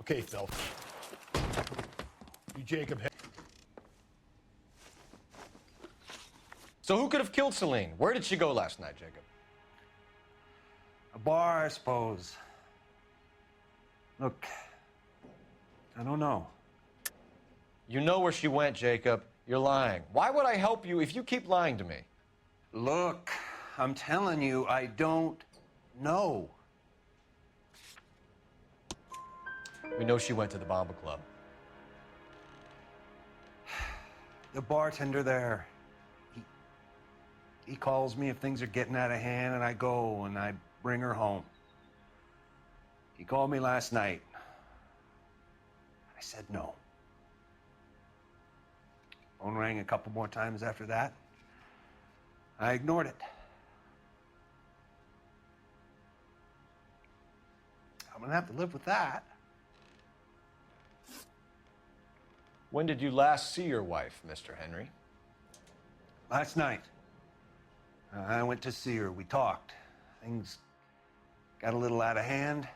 Okay, Phelps. You, Jacob. So who could have killed Celine? Where did she go last night, Jacob? A bar, I suppose. Look, I don't know. You know where she went, Jacob. You're lying. Why would I help you if you keep lying to me? Look, I'm telling you, I don't know. We know she went to the Bomba Club. The bartender there, he calls me if things are getting out of hand, and I go and I bring her home. He called me last night. I said no. Phone rang a couple more times after that. I ignored it. I'm gonna have to live with that. When did you last see your wife, Mr. Henry? Last night. I went to see her. We talked. Things got a little out of hand.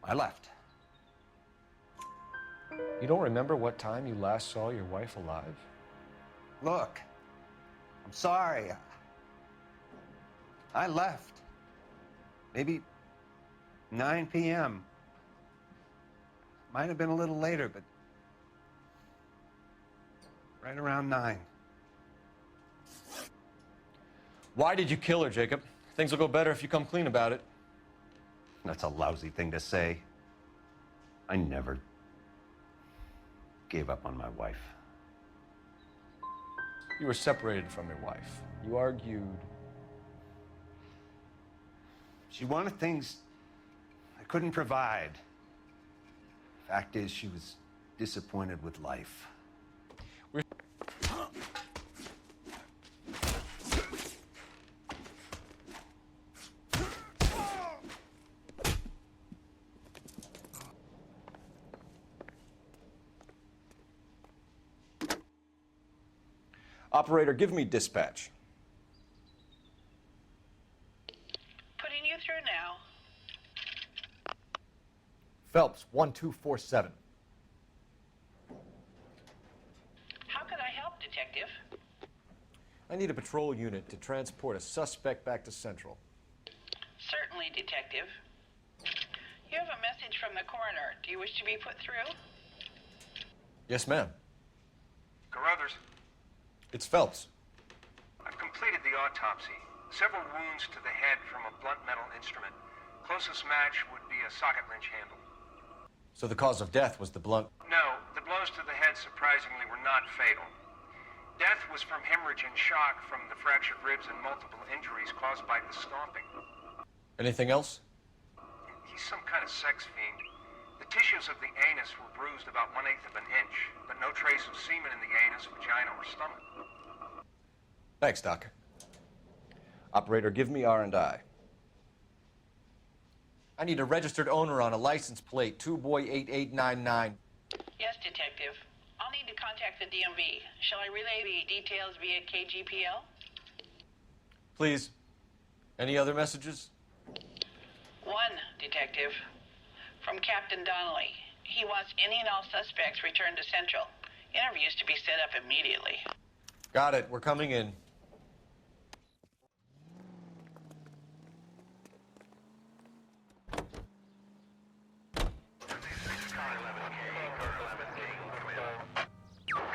I left. You don't remember what time you last saw your wife alive? Look, I'm sorry. I left. Maybe 9 p.m. Might have been a little later, but right around 9. Why did you kill her, Jacob? Things will go better if you come clean about it. That's a lousy thing to say. I never gave up on my wife. You were separated from your wife. You argued. She wanted things I couldn't provide. Fact is, she was disappointed with life. Operator, give me dispatch. Putting you through now. Phelps, 1247. How can I help, Detective? I need a patrol unit to transport a suspect back to Central. Certainly, Detective. You have a message from the coroner. Do you wish to be put through? Yes, ma'am. Carruthers, It's Phelps. I've completed the autopsy. Several wounds to the head from a blunt metal instrument. Closest match would be a socket wrench handle. So the cause of death was the blunt. No, the blows to the head surprisingly were not fatal. Death was from hemorrhage and shock from the fractured ribs and multiple injuries caused by the stomping. Anything else? He's some kind of sex fiend. The tissues of the anus were bruised about 1/8 of an inch, but no trace of semen in the anus, vagina, or stomach. Thanks, Doc. Operator, give me R&I. I need a registered owner on a license plate, 2boy8899. Yes, Detective. I'll need to contact the DMV. Shall I relay the details via KGPL? Please. Any other messages? One, Detective. From Captain Donnelly. He wants any and all suspects returned to Central. Interviews to be set up immediately. Got it. We're coming in.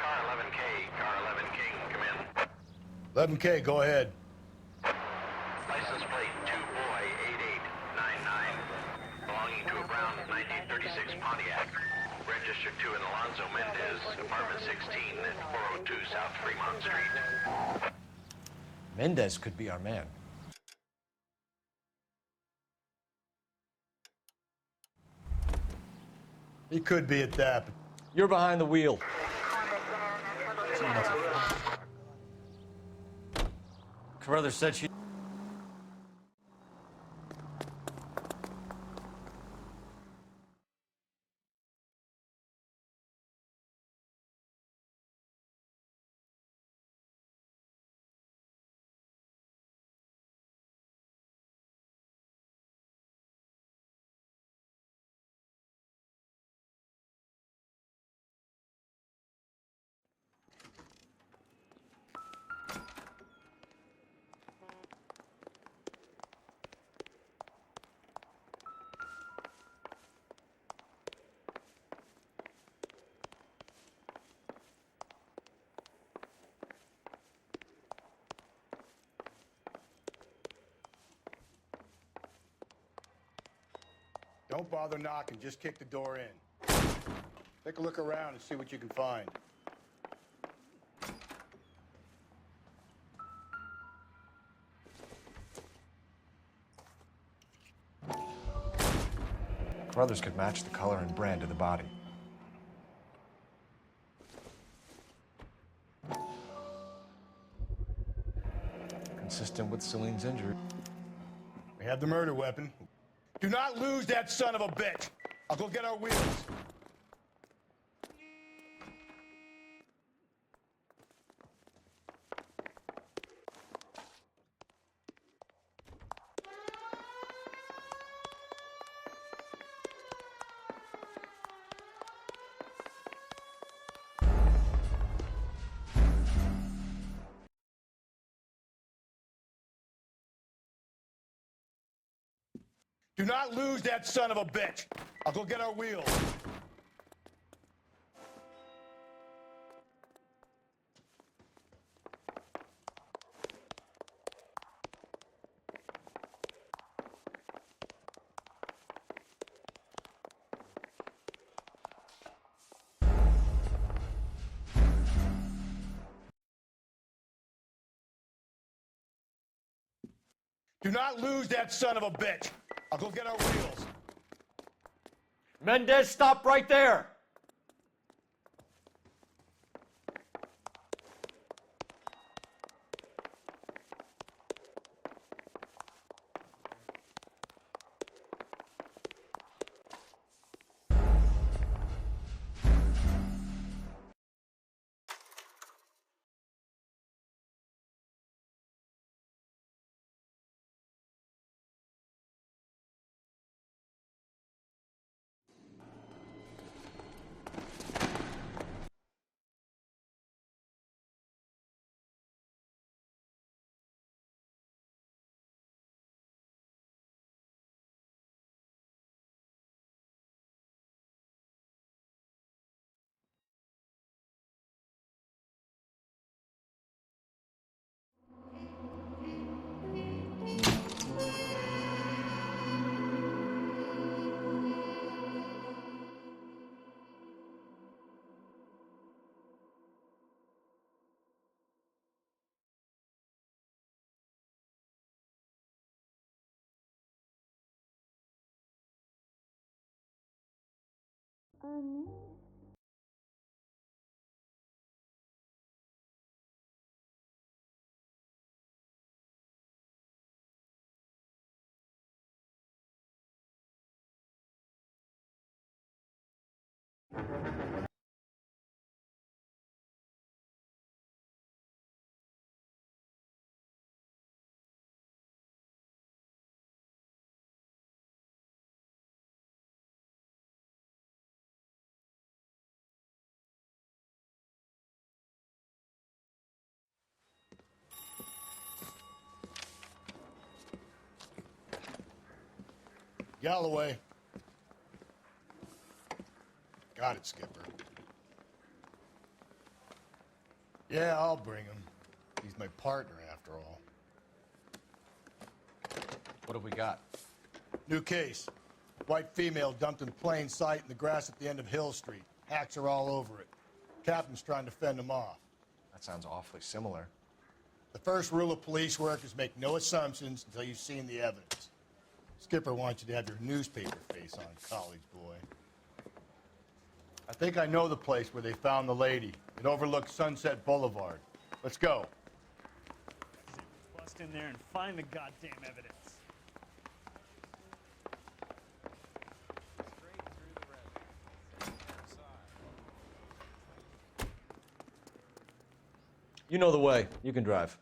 Car 11K, Car 11 King, come in. 11K, go ahead. License plate 2boy8899. Belonging to a brown 1936 Pontiac. Registered to an Alonzo Mendez, apartment 16 at 402 South Fremont Street. Mendez could be our man. He could be at that, but You're behind the wheel. Carruthers said she... don't bother knocking. Just kick the door in. Take a look around and see what you can find. Carruthers could match the color and brand of the body. assist him with Celine's injury. We have the murder weapon. Do not lose that son of a bitch. I'll go get our wheels. Do not lose that son of a bitch. I'll go get our wheels. Do not lose that son of a bitch. I'll go get our wheels. Mendez, stop right there! Galloway. Got it, Skipper. Yeah, I'll bring him. He's my partner, after all. What have we got? New case. White female dumped in plain sight in the grass at the end of Hill Street. Hacks are all over it. Captain's trying to fend them off. That sounds awfully similar. The first rule of police work is make no assumptions until you've seen the evidence. Skipper wants you to have your newspaper face on, college boy. I think I know the place where they found the lady. It overlooks Sunset Boulevard. Let's go. Bust in there and find the goddamn evidence. You know the way. You can drive.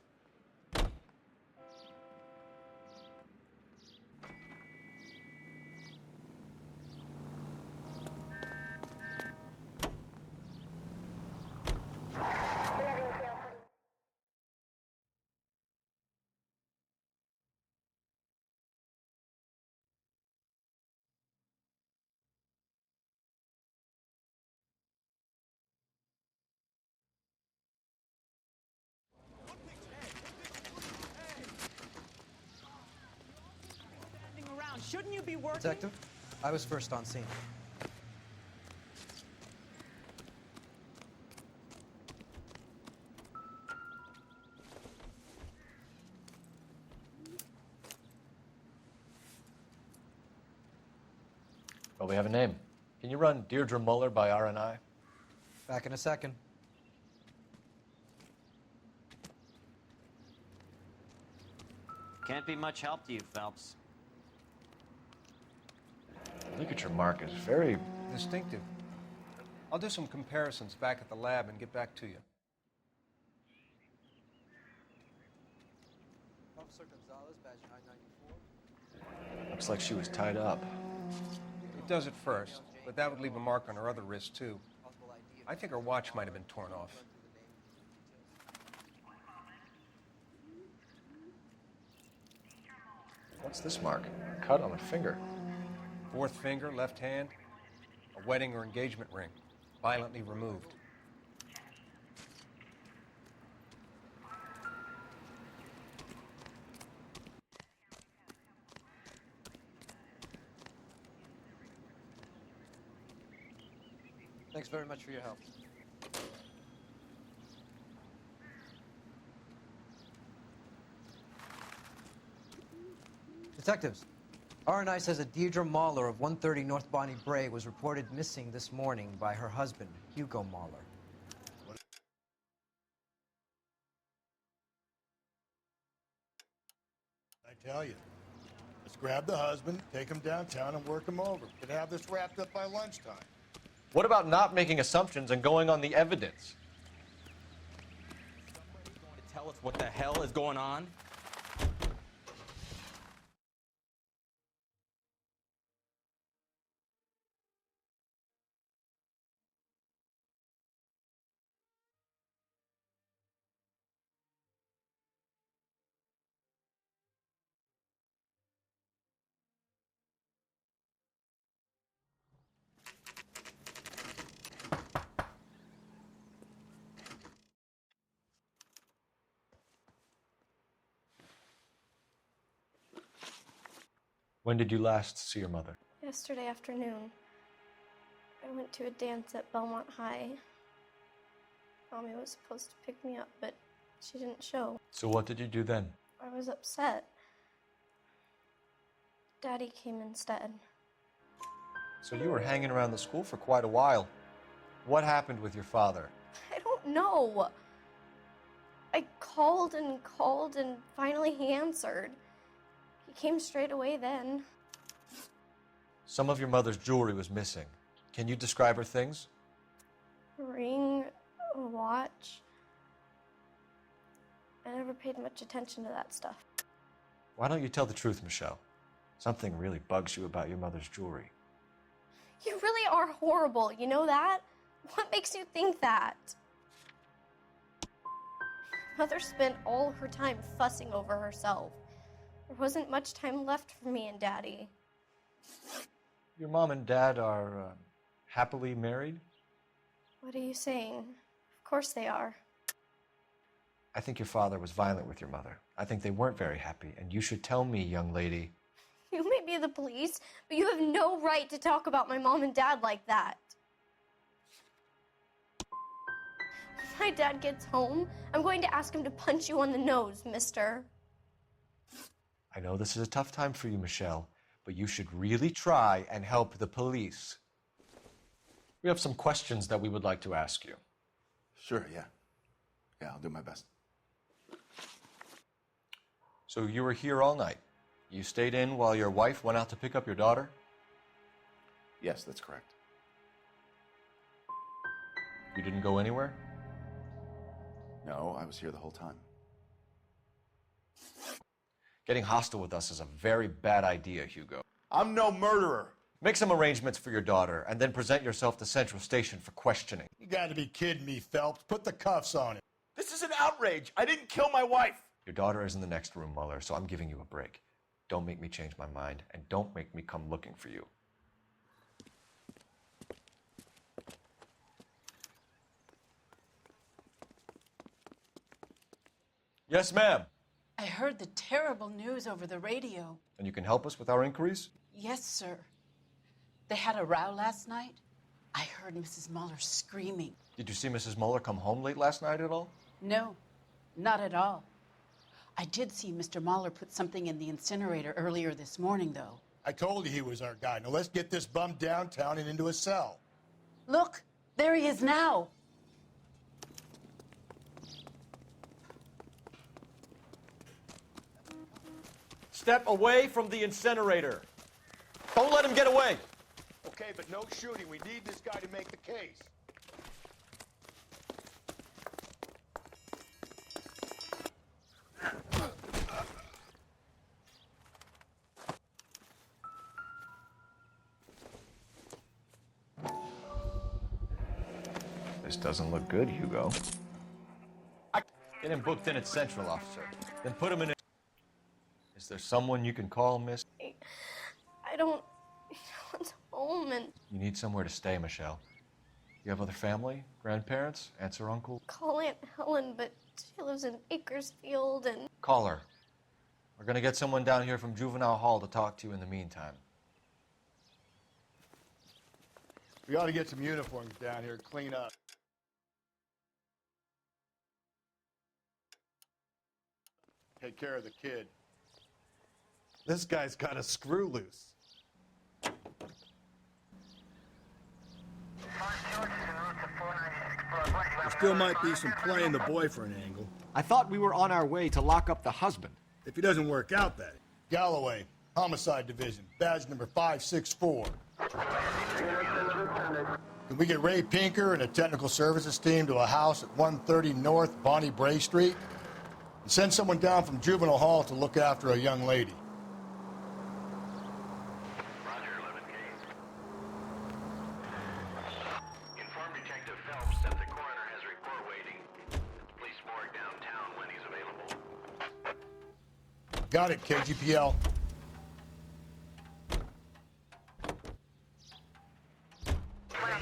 Shouldn't you be working? Detective, I was first on scene. Well, we have a name. Can you run Deirdre Muller by RNI? Back in a second. Can't be much help to you, Phelps. Ligature mark is very distinctive. I'll do some comparisons back at the lab and get back to you. Officer Gonzalez, badge 994. Looks like she was tied up. It does at first, but that would leave a mark on her other wrist, too. I think her watch might have been torn off. What's this mark? Cut on a finger. Fourth finger, left hand, a wedding or engagement ring, violently removed. Thanks very much for your help. Detectives, RNI says that Deirdre Mahler of 130 North Bonnie Bray was reported missing this morning by her husband, Hugo Mahler. I tell you, let's grab the husband, take him downtown, and work him over. We could have this wrapped up by lunchtime. What about not making assumptions and going on the evidence? Somebody's going to tell us what the hell is going on? When did you last see your mother? Yesterday afternoon, I went to a dance at Belmont High. Mommy was supposed to pick me up, but she didn't show. So what did you do then? I was upset. Daddy came instead. So you were hanging around the school for quite a while. What happened with your father? I don't know. I called and finally he answered. He came straight away then. Some of your mother's jewelry was missing. Can you describe her things? A ring, a watch. I never paid much attention to that stuff. Why don't you tell the truth, Michelle? Something really bugs you about your mother's jewelry. You really are horrible, you know that? What makes you think that? Mother spent all her time fussing over herself. There wasn't much time left for me and Daddy. Your mom and dad are happily married? What are you saying? Of course they are. I think your father was violent with your mother. I think they weren't very happy, and you should tell me, young lady. You may be the police, but you have no right to talk about my mom and dad like that. When my dad gets home, I'm going to ask him to punch you on the nose, mister. I know this is a tough time for you, Michelle, but you should really try and help the police. We have some questions that we would like to ask you. Sure, yeah. Yeah, I'll do my best. So you were here all night. You stayed in while your wife went out to pick up your daughter? Yes, that's correct. You didn't go anywhere? No, I was here the whole time. Getting hostile with us is a very bad idea, Hugo. I'm no murderer. Make some arrangements for your daughter, and then present yourself to Central Station for questioning. You gotta be kidding me, Phelps. Put the cuffs on him. This is an outrage. I didn't kill my wife. Your daughter is in the next room, Mueller, so I'm giving you a break. Don't make me change my mind, and don't make me come looking for you. Yes, ma'am. I heard the terrible news over the radio. And you can help us with our inquiries? Yes, sir. They had a row last night. I heard Mrs. Mueller screaming. Did you see Mrs. Mueller come home late last night at all? No, not at all. I did see Mr. Mueller put something in the incinerator earlier this morning, though. I told you he was our guy. Now let's get this bum downtown and into a cell. Look, there he is now. Step away from the incinerator. Don't let him get away. Okay, but no shooting. We need this guy to make the case. This doesn't look good, Hugo. Get him booked in at Central, officer. Then put him in. Is there someone you can call, miss? I don't know home and You need somewhere to stay, Michelle. You have other family? Grandparents? Aunts or uncle? call Aunt Helen, but she lives in Bakersfield and Call her. We're gonna get someone down here from Juvenile Hall to talk to you in the meantime. We ought to get some uniforms down here, clean up. Take care of the kid. This guy's got a screw loose. There still might be some playing the boyfriend angle. I thought we were on our way to lock up the husband. If he doesn't work out, that. Galloway, Homicide Division, badge number 564. Can we get Ray Pinker and a technical services team to a house at 130 North Bonnie Bray Street? And send someone down from Juvenile Hall to look after a young lady. Roger, 11K. Inform Detective Phelps that the coroner has a report waiting at the police morgue downtown when he's available. Got it, KGPL.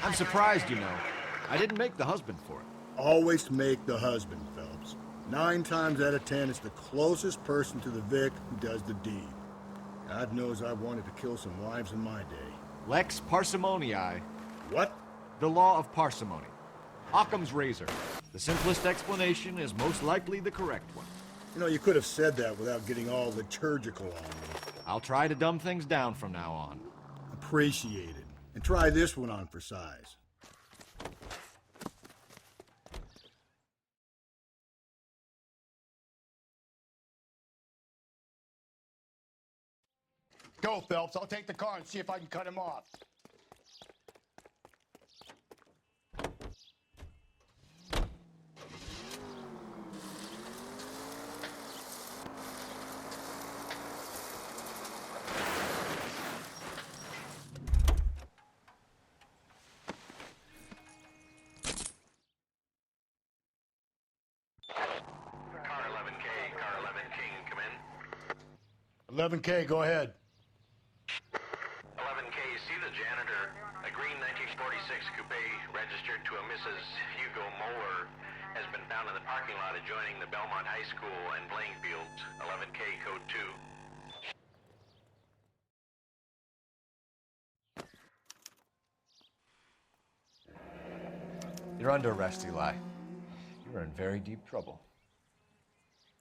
I'm surprised, you know. I didn't make the husband for it. Always make the husband, Phelps. 9 times out of 10, it's the closest person to the Vic who does the deed. God knows I wanted to kill some wives in my day. Lex parsimoniae. What? The law of parsimony. Occam's razor. The simplest explanation is most likely the correct one. You know, you could have said that without getting all liturgical on me. I'll try to dumb things down from now on. Appreciate it. And try this one on for size. Go, Phelps. I'll take the car and see if I can cut him off. Car 11K, car 11 King, come in. 11K, go ahead. 11K, see the janitor. A green 1946 coupe registered to a Mrs. Hugo Moeller has been found in the parking lot adjoining the Belmont High School and playing fields. 11K, code 2. You're under arrest, Eli. You're in very deep trouble.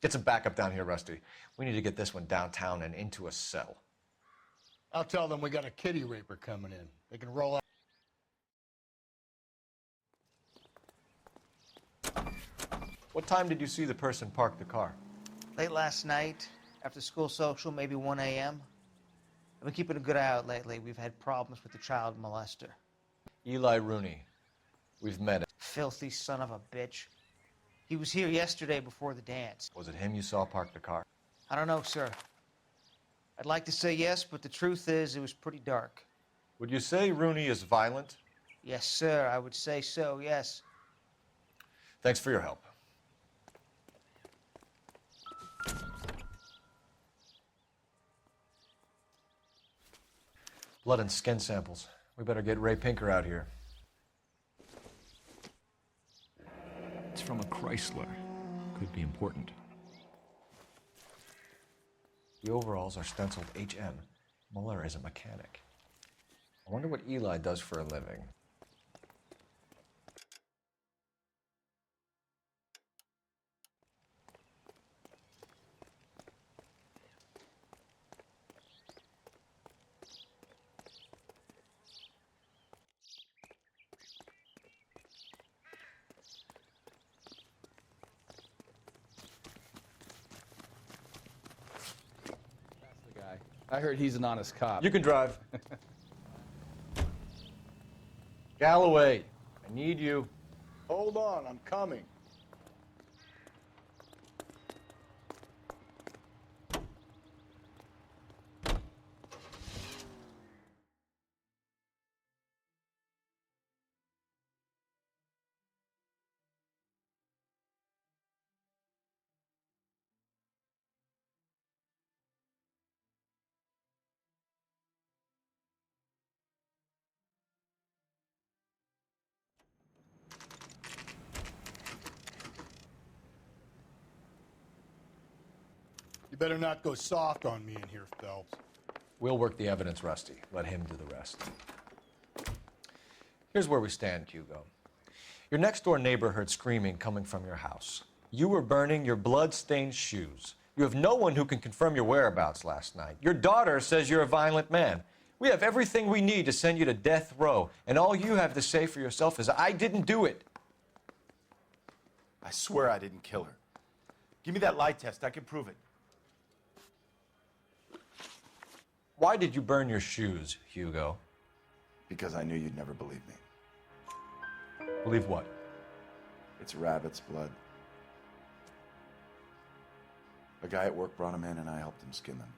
Get some backup down here, Rusty. We need to get this one downtown and into a cell. I'll tell them we got a kitty raper coming in. They can roll out. What time did you see the person park the car? Late last night, after school social, maybe 1 a.m. I've been keeping a good eye out lately. We've had problems with the child molester. Eli Rooney. We've met him. Filthy son of a bitch. He was here yesterday before the dance. Was it him you saw park the car? I don't know, sir. I'd like to say yes, but the truth is it was pretty dark. Would you say Rooney is violent? Yes, sir. I would say so, yes. Thanks for your help. Blood and skin samples. We better get Ray Pinker out here. It's from a Chrysler. Could be important. The overalls are stenciled HM. Muller is a mechanic. I wonder what Eli does for a living. I heard he's an honest cop. You can drive. Galloway, I need you. Hold on, I'm coming. You better not go soft on me in here, Phelps. We'll work the evidence, Rusty. Let him do the rest. Here's where we stand, Hugo. Your next-door neighbor heard screaming coming from your house. You were burning your blood-stained shoes. You have no one who can confirm your whereabouts last night. Your daughter says you're a violent man. We have everything we need to send you to death row, and all you have to say for yourself is, I didn't do it. I swear I didn't kill her. Give me that lie test. I can prove it. Why did you burn your shoes, Hugo? Because I knew you'd never believe me. Believe what? It's rabbit's blood. A guy at work brought him in and I helped him skin them.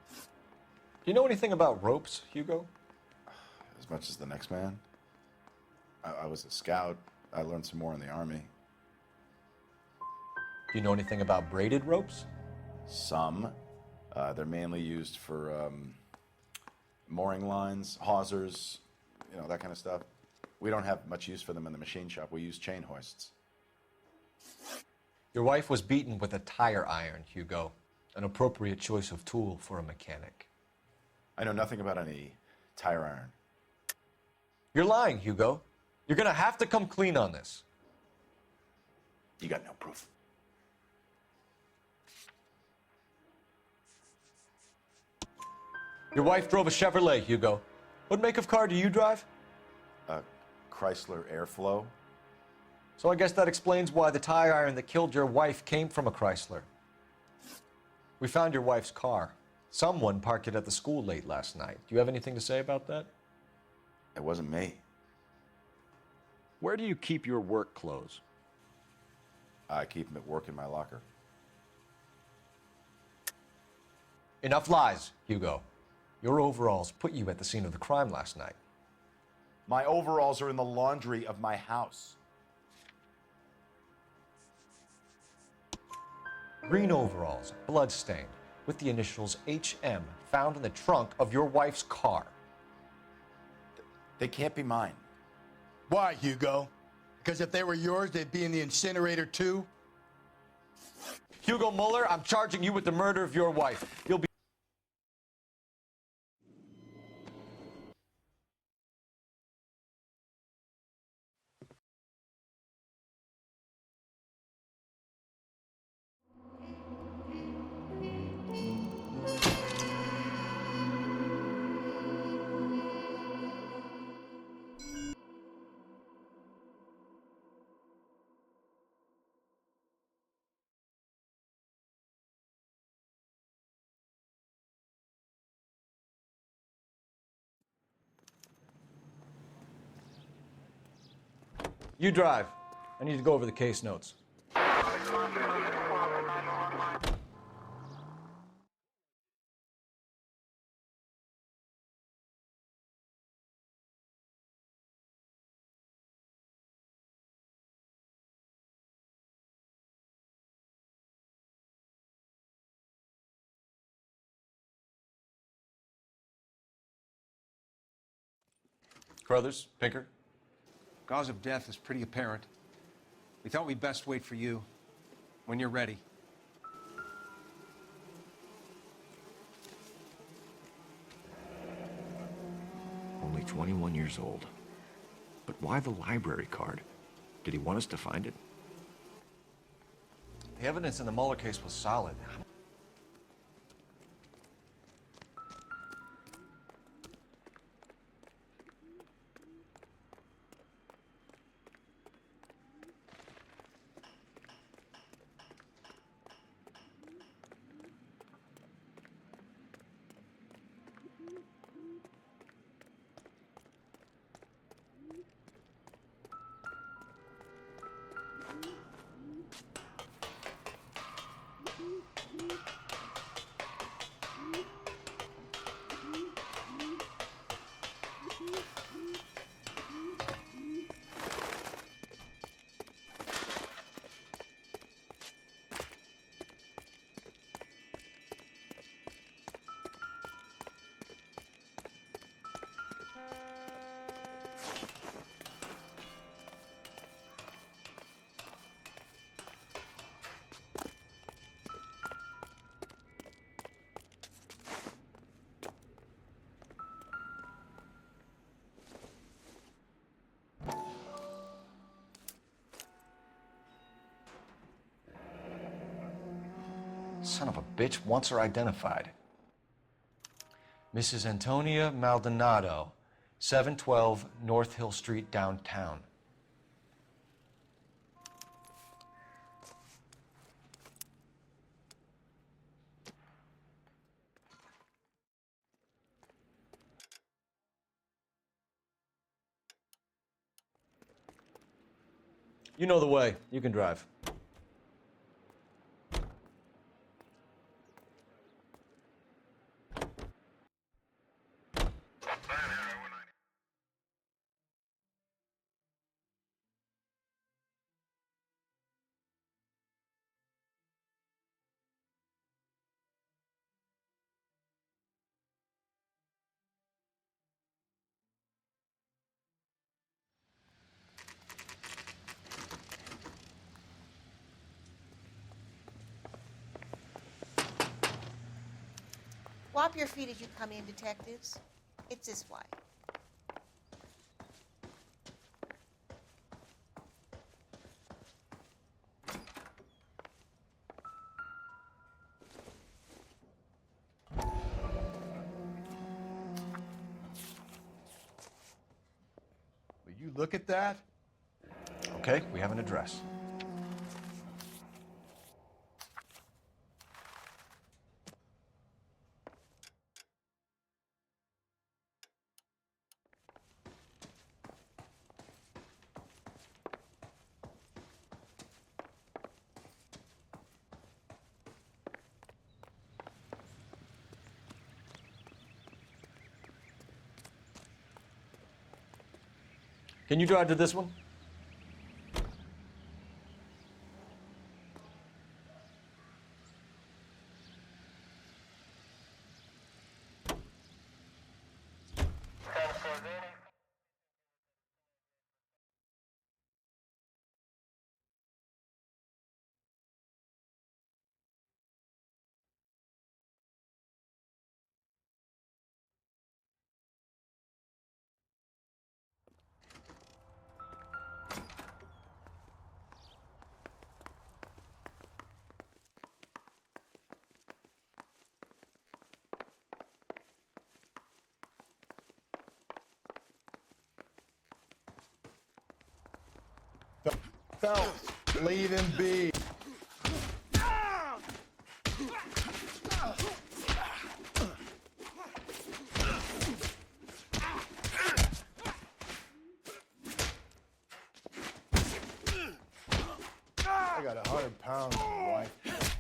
Do you know anything about ropes, Hugo? As much as the next man. I was a scout. I learned some more in the Army. Do you know anything about braided ropes? Some. They're mainly used for mooring lines, hawsers, you know, that kind of stuff. We don't have much use for them in the machine shop. We use chain hoists. Your wife was beaten with a tire iron, Hugo. An appropriate choice of tool for a mechanic. I know nothing about any tire iron. You're lying, Hugo. You're gonna have to come clean on this. You got no proof. Your wife drove a Chevrolet, Hugo. What make of car do you drive? A Chrysler Airflow. So I guess that explains why the tire iron that killed your wife came from a Chrysler. We found your wife's car. Someone parked it at the school late last night. Do you have anything to say about that? It wasn't me. Where do you keep your work clothes? I keep them at work in my locker. Enough lies, Hugo. Your overalls put you at the scene of the crime last night. My overalls are in the laundry of my house. Green overalls, blood-stained, with the initials HM found in the trunk of your wife's car. They can't be mine. Why, Hugo? Because if they were yours, they'd be in the incinerator too? Hugo Muller, I'm charging you with the murder of your wife. You'll be... You drive. I need to go over the case notes. Carruthers, Pinker. Cause of death is pretty apparent. We thought we'd best wait for you. When you're ready. Only 21 years old. But why the library card? Did he want us to find it? The evidence in the Mueller case was solid. Son of a bitch wants her identified. Mrs. Antonia Maldonado, 712 North Hill Street, downtown. You know the way. You can drive. Swap your feet as you come in, detectives. It's this way. Will you look at that? Okay, we have an address. Can you drive to this one? Phelps, leave him be. I got 100 pounds, wife.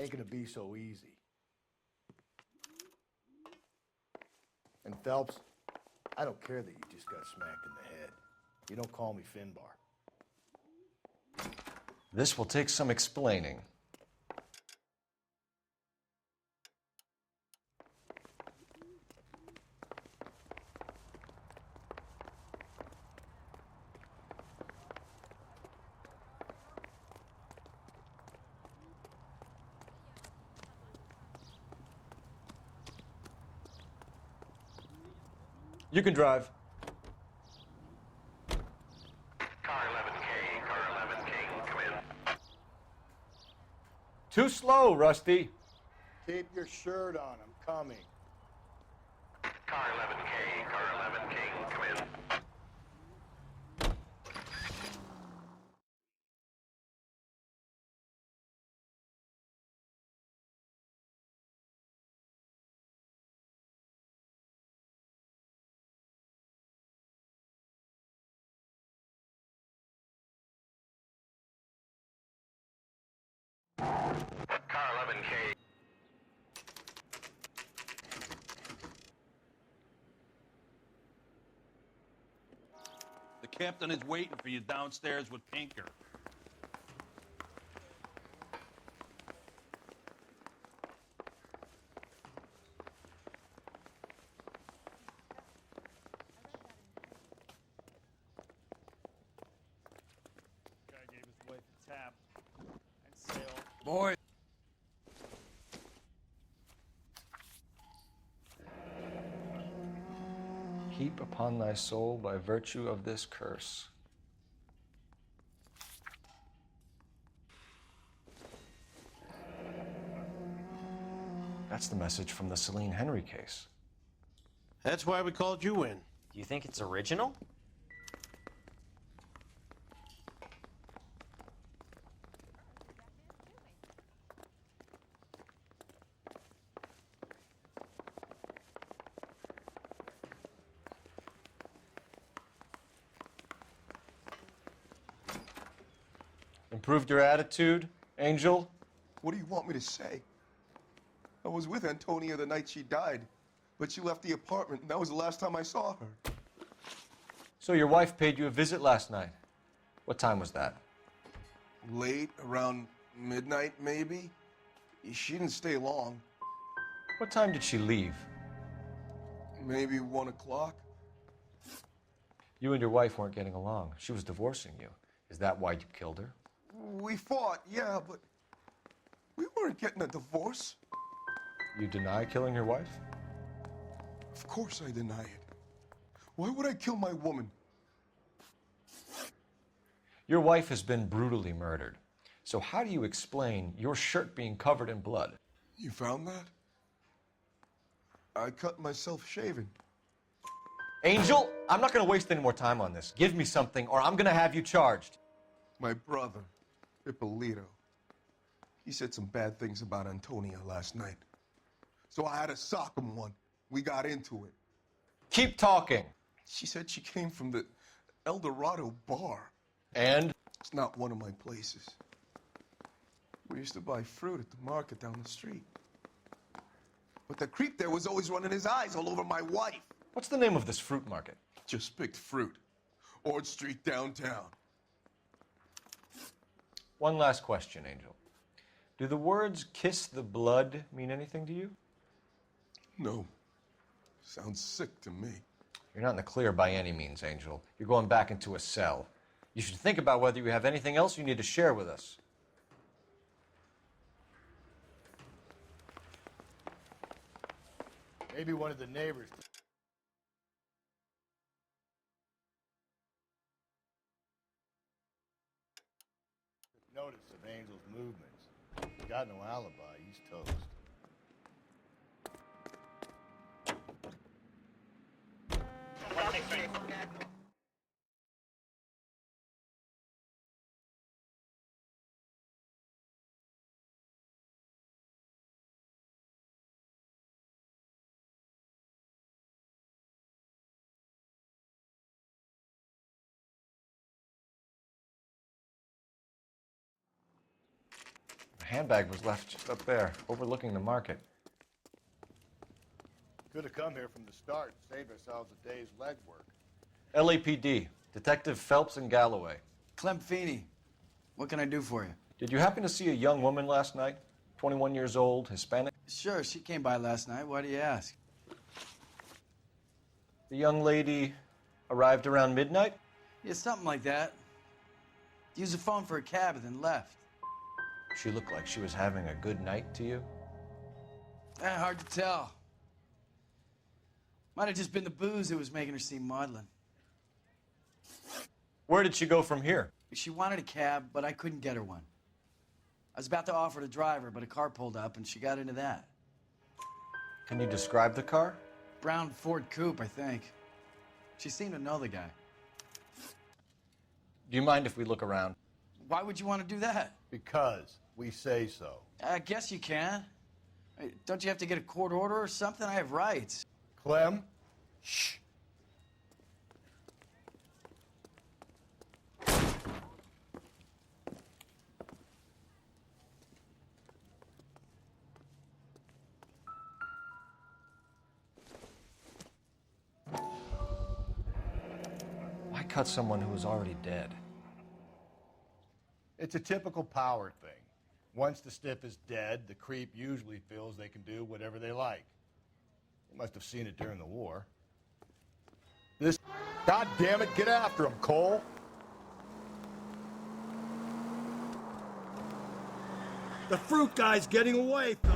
Ain't gonna be so easy. And Phelps, I don't care that you just got smacked in the head. You don't call me Finbar. This will take some explaining. You can drive. Car 11K, come in. Too slow, Rusty. Keep your shirt on, I'm coming. Car 11K, come in. Car 11K. The captain is waiting for you downstairs with Pinker. Guy gave his wife a tap and sailed. Boy. Heap upon thy soul by virtue of this curse. That's the message from the Celine Henry case. That's why we called you in. Do you think it's original? Improved your attitude, Angel? What do you want me to say? I was with Antonia the night she died, but she left the apartment, and that was the last time I saw her. So your wife paid you a visit last night. What time was that? Late, around midnight, maybe? She didn't stay long. What time did she leave? Maybe 1 o'clock. You and your wife weren't getting along. She was divorcing you. Is that why you killed her? We fought, yeah, but we weren't getting a divorce. You deny killing your wife? Of course I deny it. Why would I kill my woman? Your wife has been brutally murdered. So how do you explain your shirt being covered in blood? You found that? I cut myself shaving. Angel, I'm not going to waste any more time on this. Give me something or I'm going to have you charged. My brother, Ippolito, he said some bad things about Antonia last night. So I had to sock him one. We got into it. Keep talking. She said she came from the El Dorado bar. And? It's not one of my places. We used to buy fruit at the market down the street. But the creep there was always running his eyes all over my wife. What's the name of this fruit market? Just picked fruit. Ord Street downtown. One last question, Angel. Do the words kiss the blood mean anything to you? No. Sounds sick to me. You're not in the clear by any means, Angel. You're going back into a cell. You should think about whether you have anything else you need to share with us. Maybe one of the neighbors. Notice of Angel's movements. He's got no alibi. He's toast. The handbag was left just up there, overlooking the market. Could have come here from the start and saved ourselves a day's legwork. LAPD, Detective Phelps and Galloway. Clem Feeney, what can I do for you? Did you happen to see a young woman last night? 21 years old, Hispanic? Sure, she came by last night. Why do you ask? The young lady arrived around midnight? Yeah, something like that. Used the phone for a cab and then left. She looked like she was having a good night to you? Hard to tell. Might have just been the booze that was making her seem maudlin. Where did she go from here? She wanted a cab, but I couldn't get her one. I was about to offer to drive her, but a car pulled up and she got into that. Can you describe the car? Brown Ford Coupe, I think. She seemed to know the guy. Do you mind if we look around? Why would you want to do that? Because we say so. I guess you can. Don't you have to get a court order or something? I have rights. Clem? Shh. cut someone who was already dead? It's a typical power thing. Once the stiff is dead, the creep usually feels they can do whatever they like. You must have seen it during the war. This... God damn it, get after him, Cole! The fruit guy's getting away, Phil.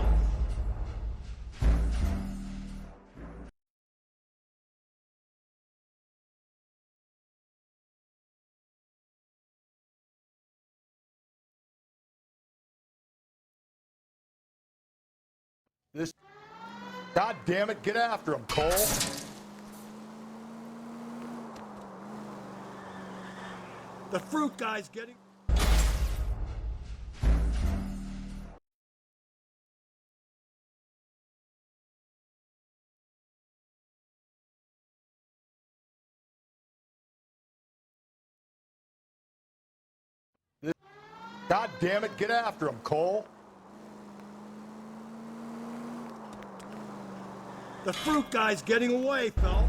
This... God damn it, get after him, Cole! The fruit guy's getting... This... God damn it, get after him, Cole! The fruit guy's getting away, Phil.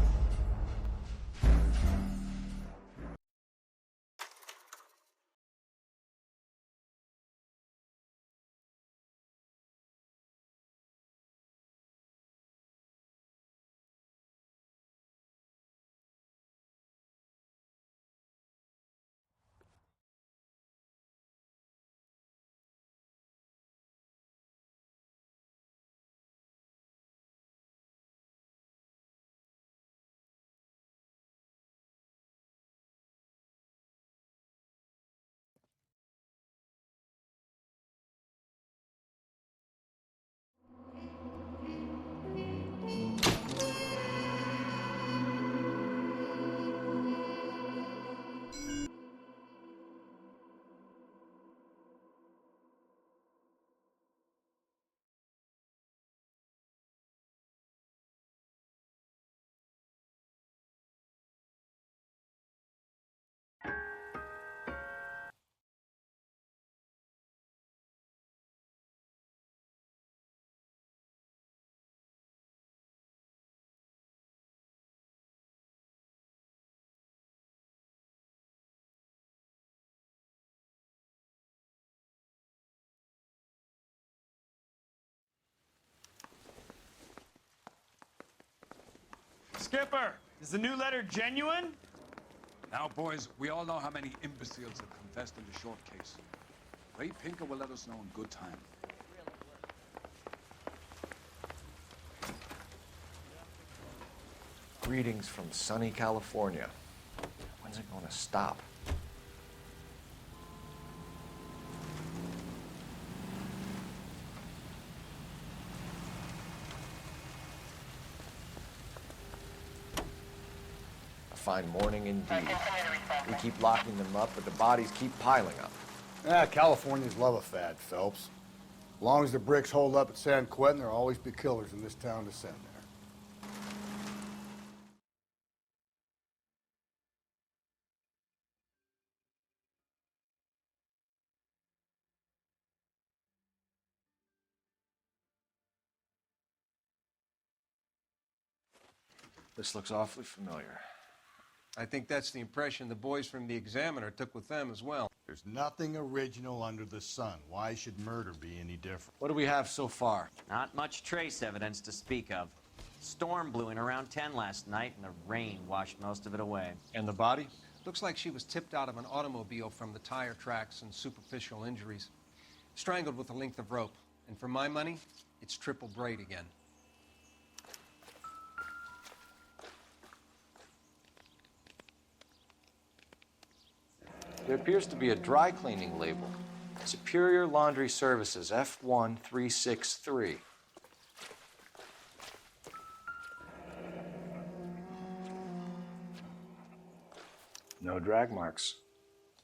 Skipper, is the new letter genuine? Now, boys, we all know how many imbeciles have confessed in the short case. Ray Pinker will let us know in good time. Greetings from sunny California. When's it going to stop? A fine morning indeed. We keep locking them up, but the bodies keep piling up. Yeah, Californians love a fad, Phelps. As long as the bricks hold up at San Quentin, there'll always be killers in this town to send there. This looks awfully familiar. I think that's the impression the boys from the Examiner took with them as well. There's nothing original under the sun. Why should murder be any different? What do we have so far? Not much trace evidence to speak of. Storm blew in around 10 last night, and the rain washed most of it away. And the body? Looks like she was tipped out of an automobile from the tire tracks and superficial injuries. Strangled with a length of rope. And for my money, it's triple braid again. There appears to be a dry cleaning label. Superior Laundry Services, F1363. No drag marks.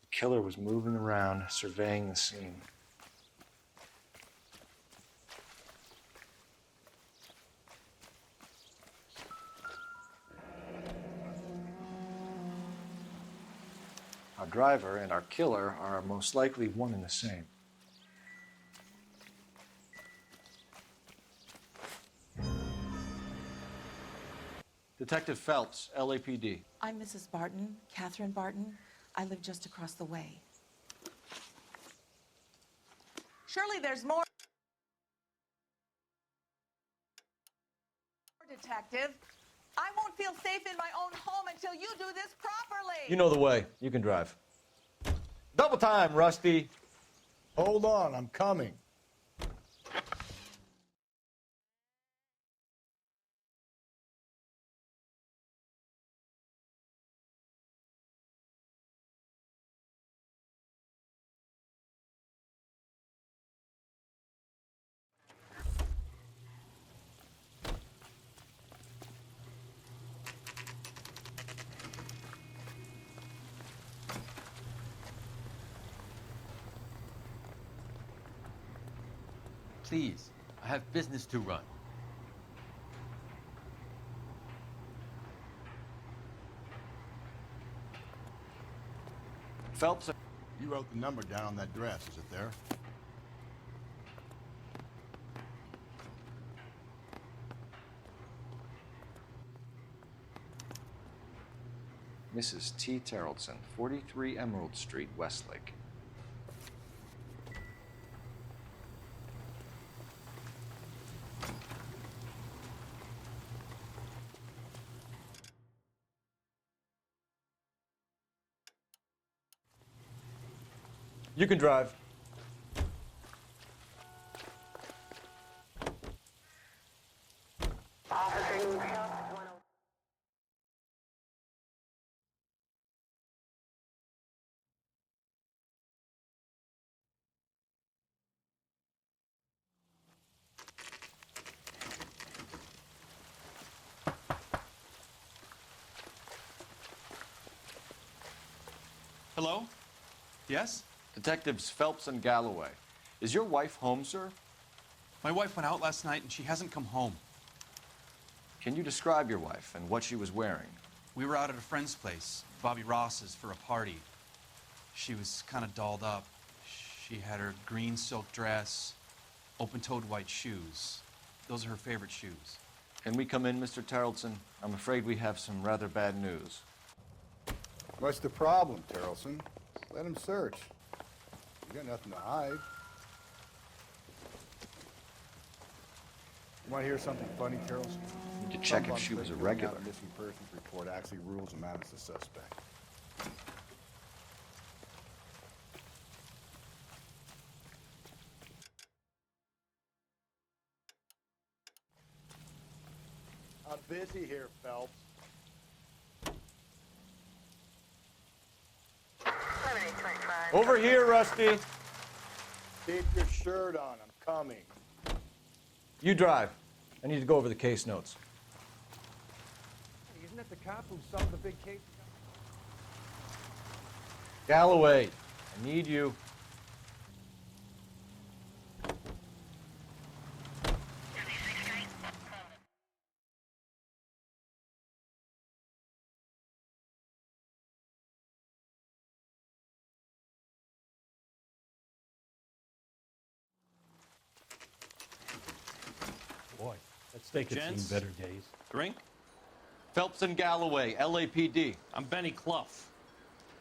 The killer was moving around, surveying the scene. Our driver and our killer are most likely one and the same. Did Detective Phelps, LAPD. I'm Mrs. Barton, Catherine Barton. I live just across the way. Surely there's more. Detective, I won't feel safe in my own home until you do this properly. You know the way. You can drive. Double time, Rusty. Hold on, I'm coming. Please, I have business to run. Phelps. You wrote the number down on that dress, is it there? Mrs. T. Terrellson, 43 Emerald Street, Westlake. You can drive. Hello? Yes? Detectives Phelps and Galloway. Is your wife home, sir? My wife went out last night and she hasn't come home. Can you describe your wife and what she was wearing? We were out at a friend's place, Bobby Ross's, for a party. She was kind of dolled up. She had her green silk dress, open-toed white shoes. Those are her favorite shoes. Can we come in, Mr. Terrellson? I'm afraid we have some rather bad news. What's the problem, Terrellson? Let him search. You got nothing to hide. You want to hear something funny, Terrellson? Need to check if she was a regular. A missing persons report actually rules him out as a suspect. I'm busy here, Phelps. Over here, Rusty. Keep your shirt on. I'm coming. You drive. I need to go over the case notes. Hey, isn't that the cop who solved the big case? Galloway, I need you. Boy, that steak had Gents? seen better days. Drink? Phelps and Galloway, LAPD. I'm Benny Clough.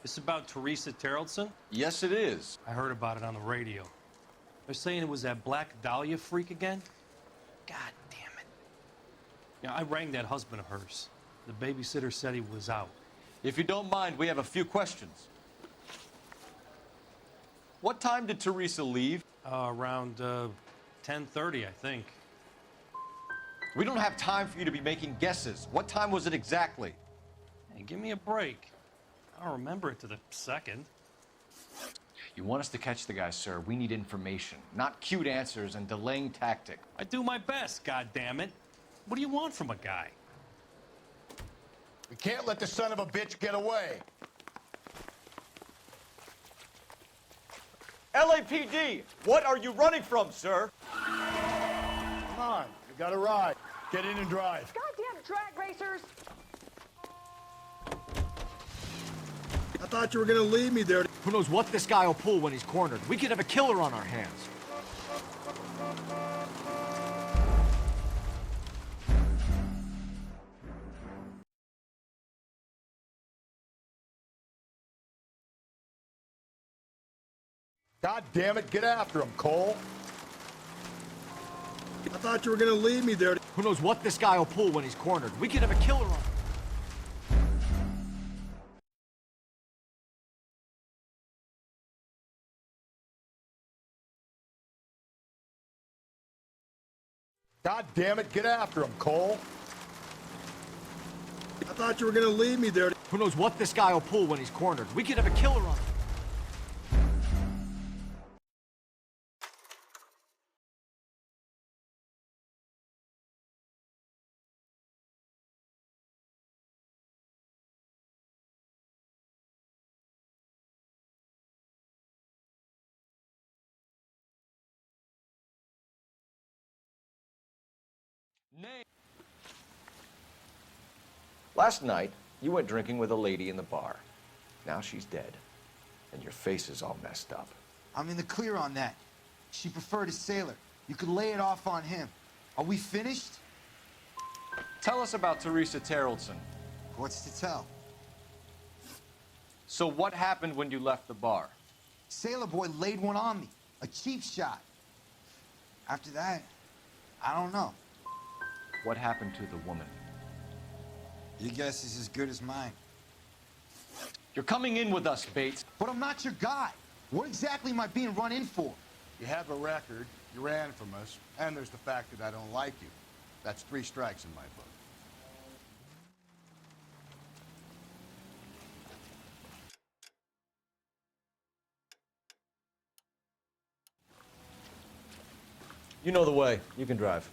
This about Teresa Terrellson? Yes, it is. I heard about it on the radio. They're saying it was that Black Dahlia freak again? God damn it. Yeah, I rang that husband of hers. The babysitter said he was out. If you don't mind, we have a few questions. What time did Teresa leave? Around 10:30, I think. We don't have time for you to be making guesses. What time was it exactly? Hey, give me a break. I don't remember it to the second. You want us to catch the guy, sir. We need information, not cute answers and delaying tactic. I do my best, goddammit. What do you want from a guy? We can't let the son of a bitch get away. LAPD, what are you running from, sir? Come on, you got a ride. Get in and drive. Goddamn drag racers! I thought you were gonna leave me there. Who knows what this guy will pull when he's cornered? We could have a killer on our hands. God damn it, get after him, Cole. I thought you were gonna leave me there. Who knows what this guy will pull when he's cornered? We could have a killer on him. God damn it, get after him, Cole. I thought you were gonna leave me there. Who knows what this guy will pull when he's cornered? We could have a killer on him. Last night, you went drinking with a lady in the bar. Now she's dead, and your face is all messed up. I'm in the clear on that. She preferred a sailor. You could lay it off on him. Are we finished? Tell us about Teresa Terrellson. What's to tell? So what happened when you left the bar? Sailor boy laid one on me. A cheap shot. After that, I don't know. What happened to the woman? Your guess is as good as mine. You're coming in with us, Bates. But I'm not your guy. What exactly am I being run in for? You have a record, you ran from us, and there's the fact that I don't like you. That's 3 strikes in my book. You know the way. You can drive.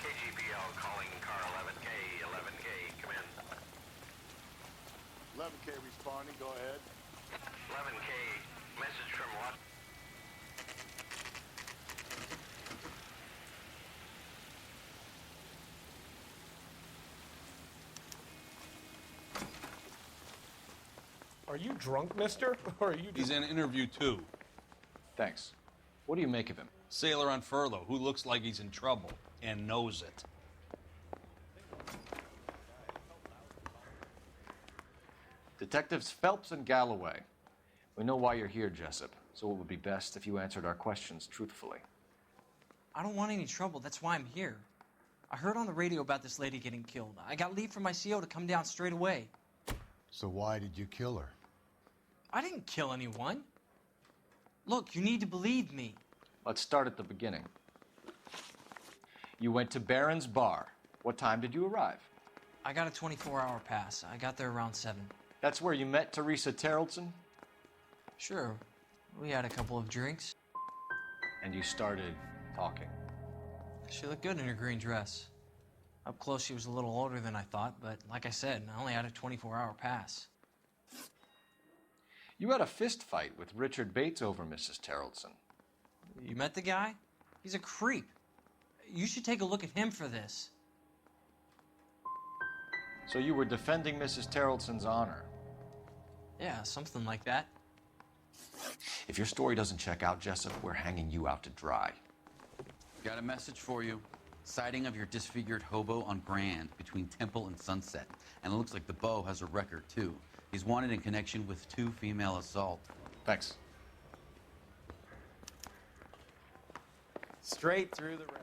KGPL calling car 11K, 11K, come in. 11K responding, go ahead. 11K, message from what? Are you drunk, mister? Or are you He's in interview 2. Thanks. What do you make of him? Sailor on furlough who looks like he's in trouble and knows it. Detectives Phelps and Galloway. We know why you're here, Jessup, so it would be best if you answered our questions truthfully. I don't want any trouble. That's why I'm here. I heard on the radio about this lady getting killed. I got leave from my CO to come down straight away. So why did you kill her? I didn't kill anyone. Look, you need to believe me. Let's start at the beginning. You went to Barron's Bar. What time did you arrive? I got a 24-hour pass. I got there around 7. That's where you met Teresa Terrellson? Sure. We had a couple of drinks. And you started talking. She looked good in her green dress. Up close, she was a little older than I thought, but like I said, I only had a 24-hour pass. You had a fist fight with Richard Bates over Mrs. Terrellson. You met the guy? He's a creep. You should take a look at him for this. So you were defending Mrs. Terrellson's honor? Yeah, something like that. If your story doesn't check out, Jessup, we're hanging you out to dry. Got a message for you. Sighting of your disfigured hobo on Grand between Temple and Sunset. And it looks like the Beau has a record, too. He's wanted in connection with 2 female assault. Thanks. Straight through the red.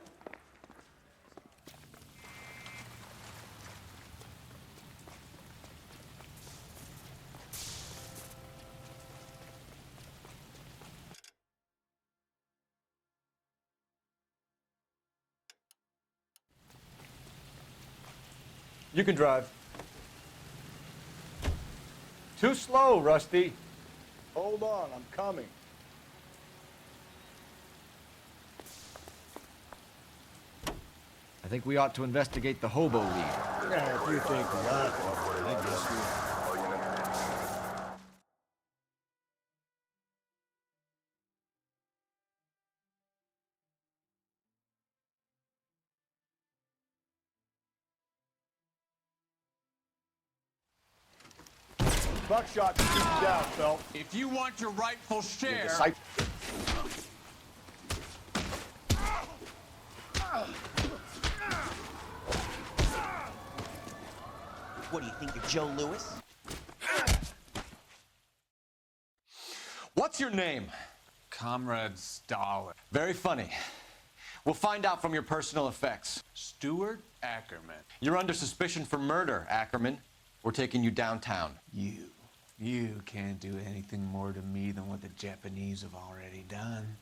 You can drive. Too slow, Rusty. Hold on, I'm coming. I think we ought to investigate the hobo lead. Yeah, if you think we ought to, I guess we... Buckshot to keep you down, Phelps. If you want your rightful share... What do you think, you're Joe Louis? What's your name? Comrade Stalin. Very funny. We'll find out from your personal effects. Stuart Ackerman. You're under suspicion for murder, Ackerman. We're taking you downtown. You can't do anything more to me than what the Japanese have already done.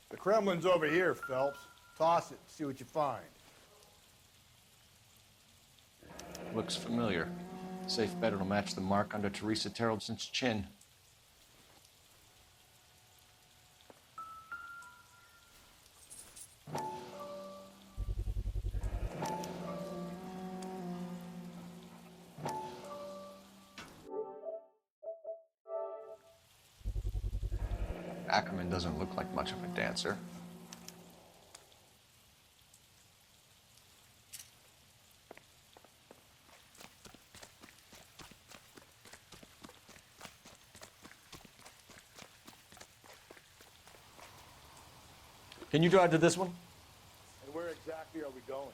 The Kremlin's over here, Phelps. Toss it, see what you find. Looks familiar. Safe bet it'll match the mark under Teresa Terrelson's chin. Ackerman doesn't look like much of a dancer. Can you drive to this one? And where exactly are we going?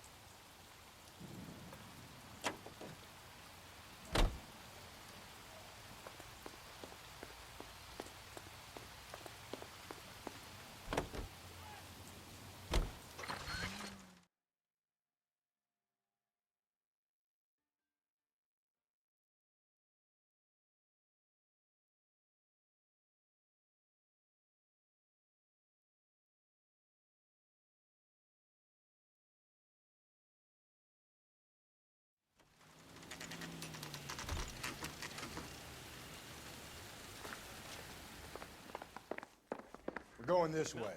We're going this way.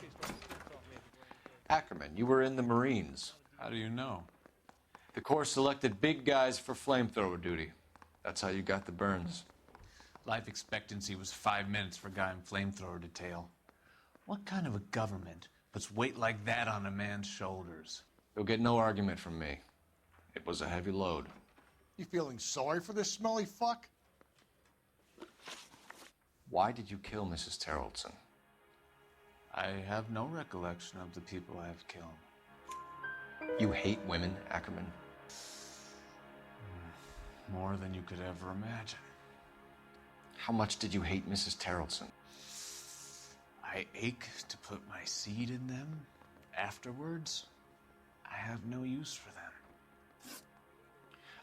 Ackerman, you were in the Marines. How do you know? The Corps selected big guys for flamethrower duty. That's how you got the burns. Life expectancy was 5 minutes for a guy in flamethrower detail. What kind of a government puts weight like that on a man's shoulders? You'll get no argument from me. It was a heavy load. You feeling sorry for this smelly fuck? Why did you kill Mrs. Terrelson? I have no recollection of the people I have killed. You hate women, Ackerman? More than you could ever imagine. How much did you hate Mrs. Terrelson? I ache to put my seed in them. Afterwards, I have no use for them.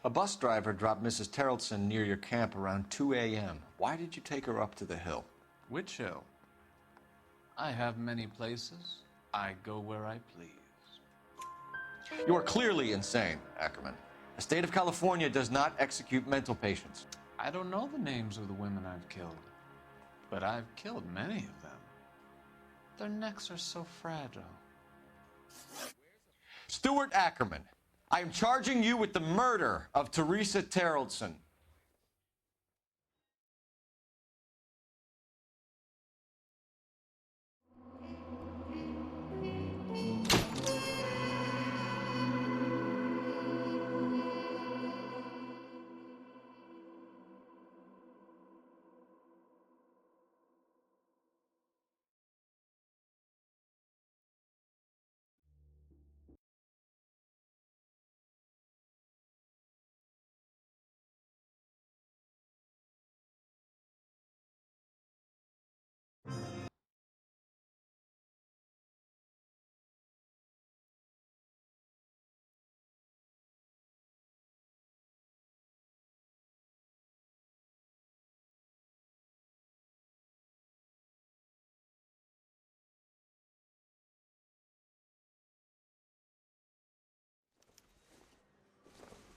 A bus driver dropped Mrs. Terrelson near your camp around 2 a.m. Why did you take her up to the hill? Which hill? I have many places. I go where I please. You are clearly insane, Ackerman. The state of California does not execute mental patients. I don't know the names of the women I've killed, but I've killed many of them. Their necks are so fragile. Stuart Ackerman, I am charging you with the murder of Teresa Terrelson.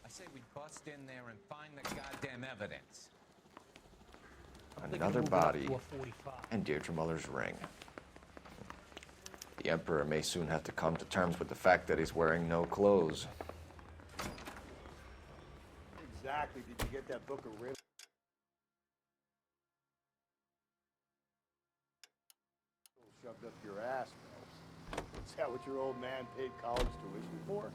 I say we bust in there and find the goddamn evidence. Another body and Deirdre Muller's ring. The Emperor may soon have to come to terms with the fact that he's wearing no clothes. Exactly. Did you get that book of riddles? Shoved up your ass, Phelps. It's that what your old man paid college tuition for?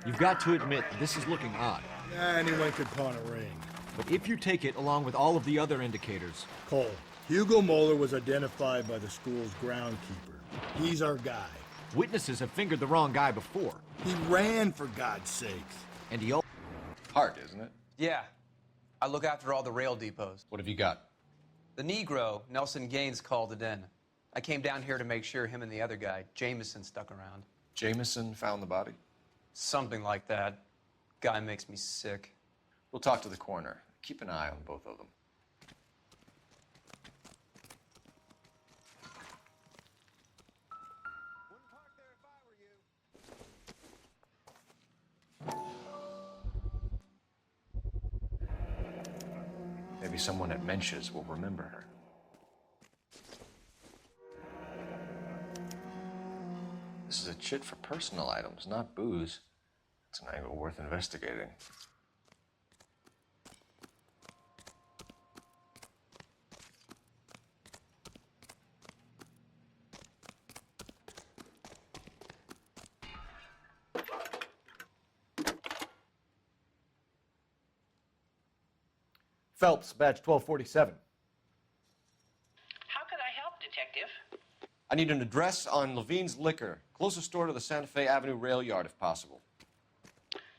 You've got to admit, this is looking odd. Anyone could pawn a ring. But if you take it along with all of the other indicators... Cole, Hugo Moeller was identified by the school's groundkeeper. He's our guy. Witnesses have fingered the wrong guy before. He ran, for God's sakes. And he... Hard, isn't it? Yeah. I look after all the rail depots. What have you got? The Negro, Nelson Gaines, called it in. I came down here to make sure him and the other guy, Jameson, stuck around. Jameson found the body? Something like that. Guy makes me sick. We'll talk to the coroner. Keep an eye on both of them. Maybe someone at Mensch's will remember her. This is a chit for personal items, not booze. It's an angle worth investigating. Phelps, badge 1247. How could I help, Detective? I need an address on Levine's Liquor, closest store to the Santa Fe Avenue rail yard, if possible.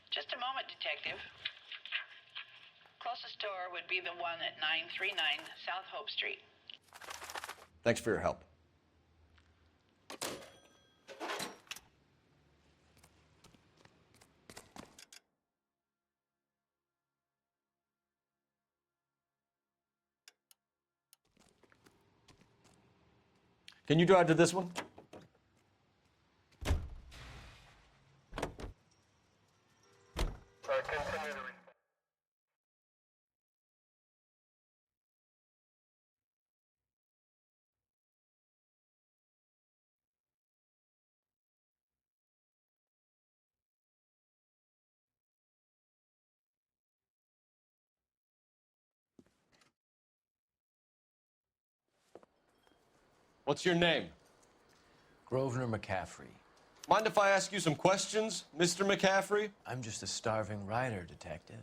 Just a moment, Detective. Closest store would be the one at 939 South Hope Street. Thanks for your help. Can you drive to this one? What's your name? Grosvenor McCaffrey. Mind if I ask you some questions, Mr. McCaffrey? I'm just a starving writer, Detective.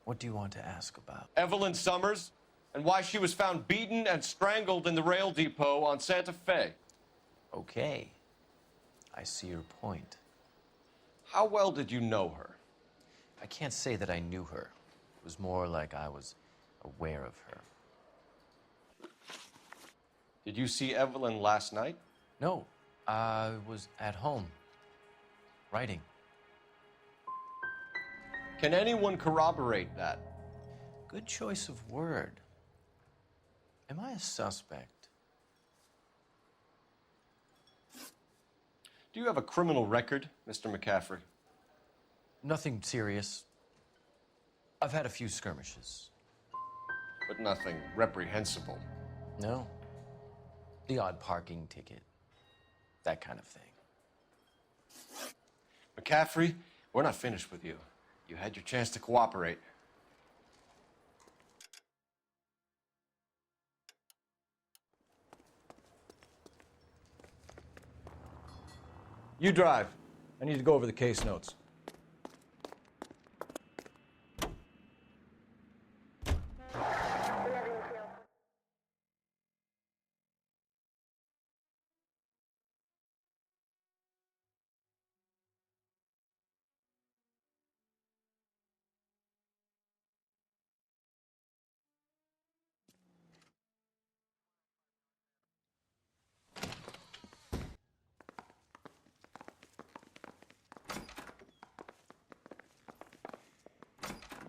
What do you want to ask about? Evelyn Summers, and why she was found beaten and strangled in the rail depot on Santa Fe. Okay. I see your point. How well did you know her? I can't say that I knew her. It was more like I was aware of her. Did you see Evelyn last night? No, I was at home, writing. Can anyone corroborate that? Good choice of word. Am I a suspect? Do you have a criminal record, Mr. McCaffrey? Nothing serious. I've had a few skirmishes. But nothing reprehensible. No. The odd parking ticket. That kind of thing. McCaffrey, we're not finished with you. You had your chance to cooperate. You drive. I need to go over the case notes.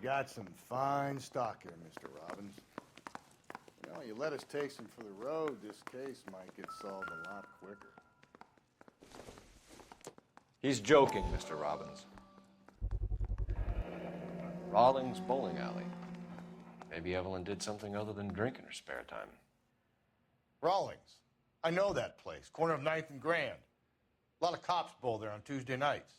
You got some fine stock here, Mr. Robbins. You know, you let us take some for the road, this case might get solved a lot quicker. He's joking, Mr. Robbins. Rawlings Bowling Alley. Maybe Evelyn did something other than drink in her spare time. Rawlings. I know that place. Corner of 9th and Grand. A lot of cops bowl there on Tuesday nights.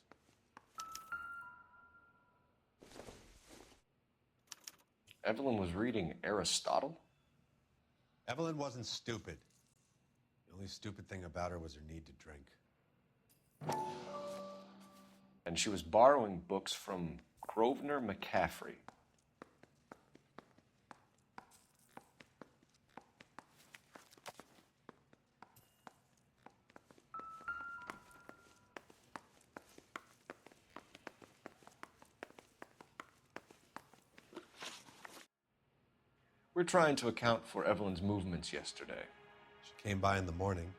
Evelyn was reading Aristotle? Evelyn wasn't stupid. The only stupid thing about her was her need to drink. And she was borrowing books from Grosvenor McCaffrey. We're trying to account for Evelyn's movements yesterday. She came by in the morning.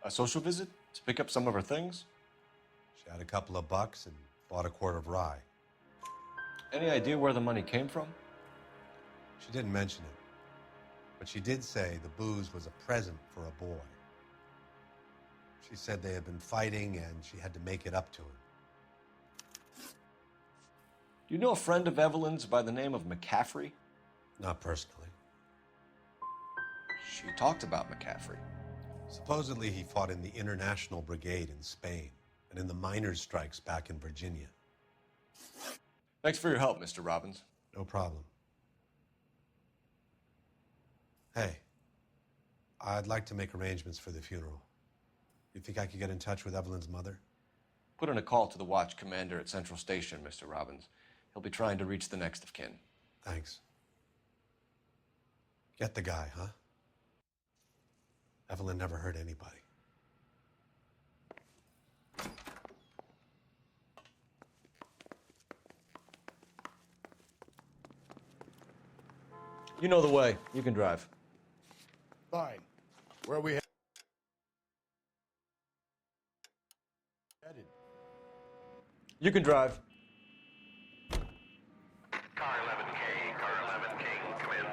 A social visit? To pick up some of her things? She had a couple of bucks and bought a quart of rye. Any idea where the money came from? She didn't mention it, but she did say the booze was a present for a boy. She said they had been fighting and she had to make it up to him. Do you know a friend of Evelyn's by the name of McCaffrey? Not personally. She talked about McCaffrey. Supposedly he fought in the International Brigade in Spain and in the miners' strikes back in Virginia. Thanks for your help, Mr. Robbins. No problem. Hey, I'd like to make arrangements for the funeral. You think I could get in touch with Evelyn's mother? Put in a call to the watch commander at Central Station, Mr. Robbins. He'll be trying to reach the next of kin. Thanks. Get the guy, huh? Evelyn never hurt anybody. You know the way. You can drive. Fine. Where are we headed? You can drive. Car 11K, car 11 King, come in.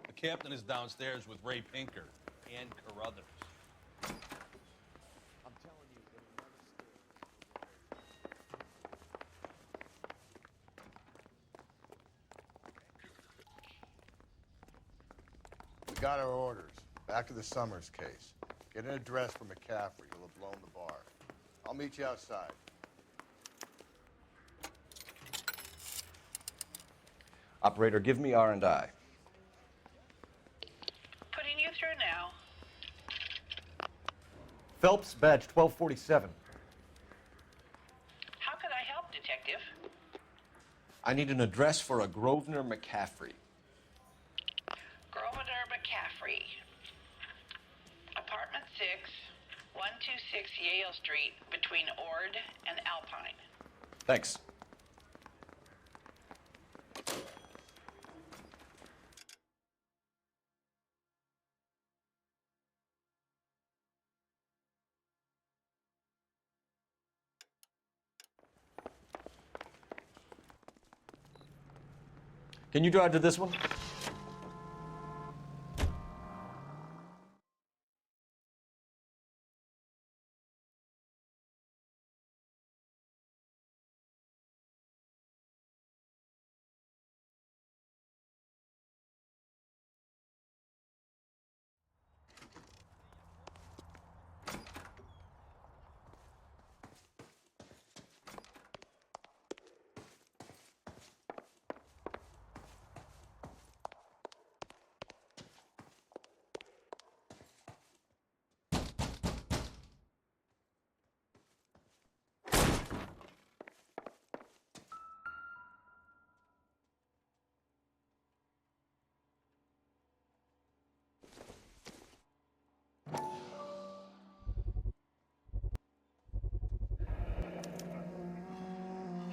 The captain is downstairs with Ray Pinker and Carruthers. I'm telling you, it'll never We got our orders. Back to the Summers case. Get an address for McCaffrey. He'll have blown the bar. I'll meet you outside. Operator, give me R&I. Putting you through now. Phelps, badge 1247. How could I help, Detective? I need an address for a Grosvenor McCaffrey. Grosvenor McCaffrey. Apartment 6, 126 Yale Street, between Ord and Alpine. Thanks. Can you drive to this one?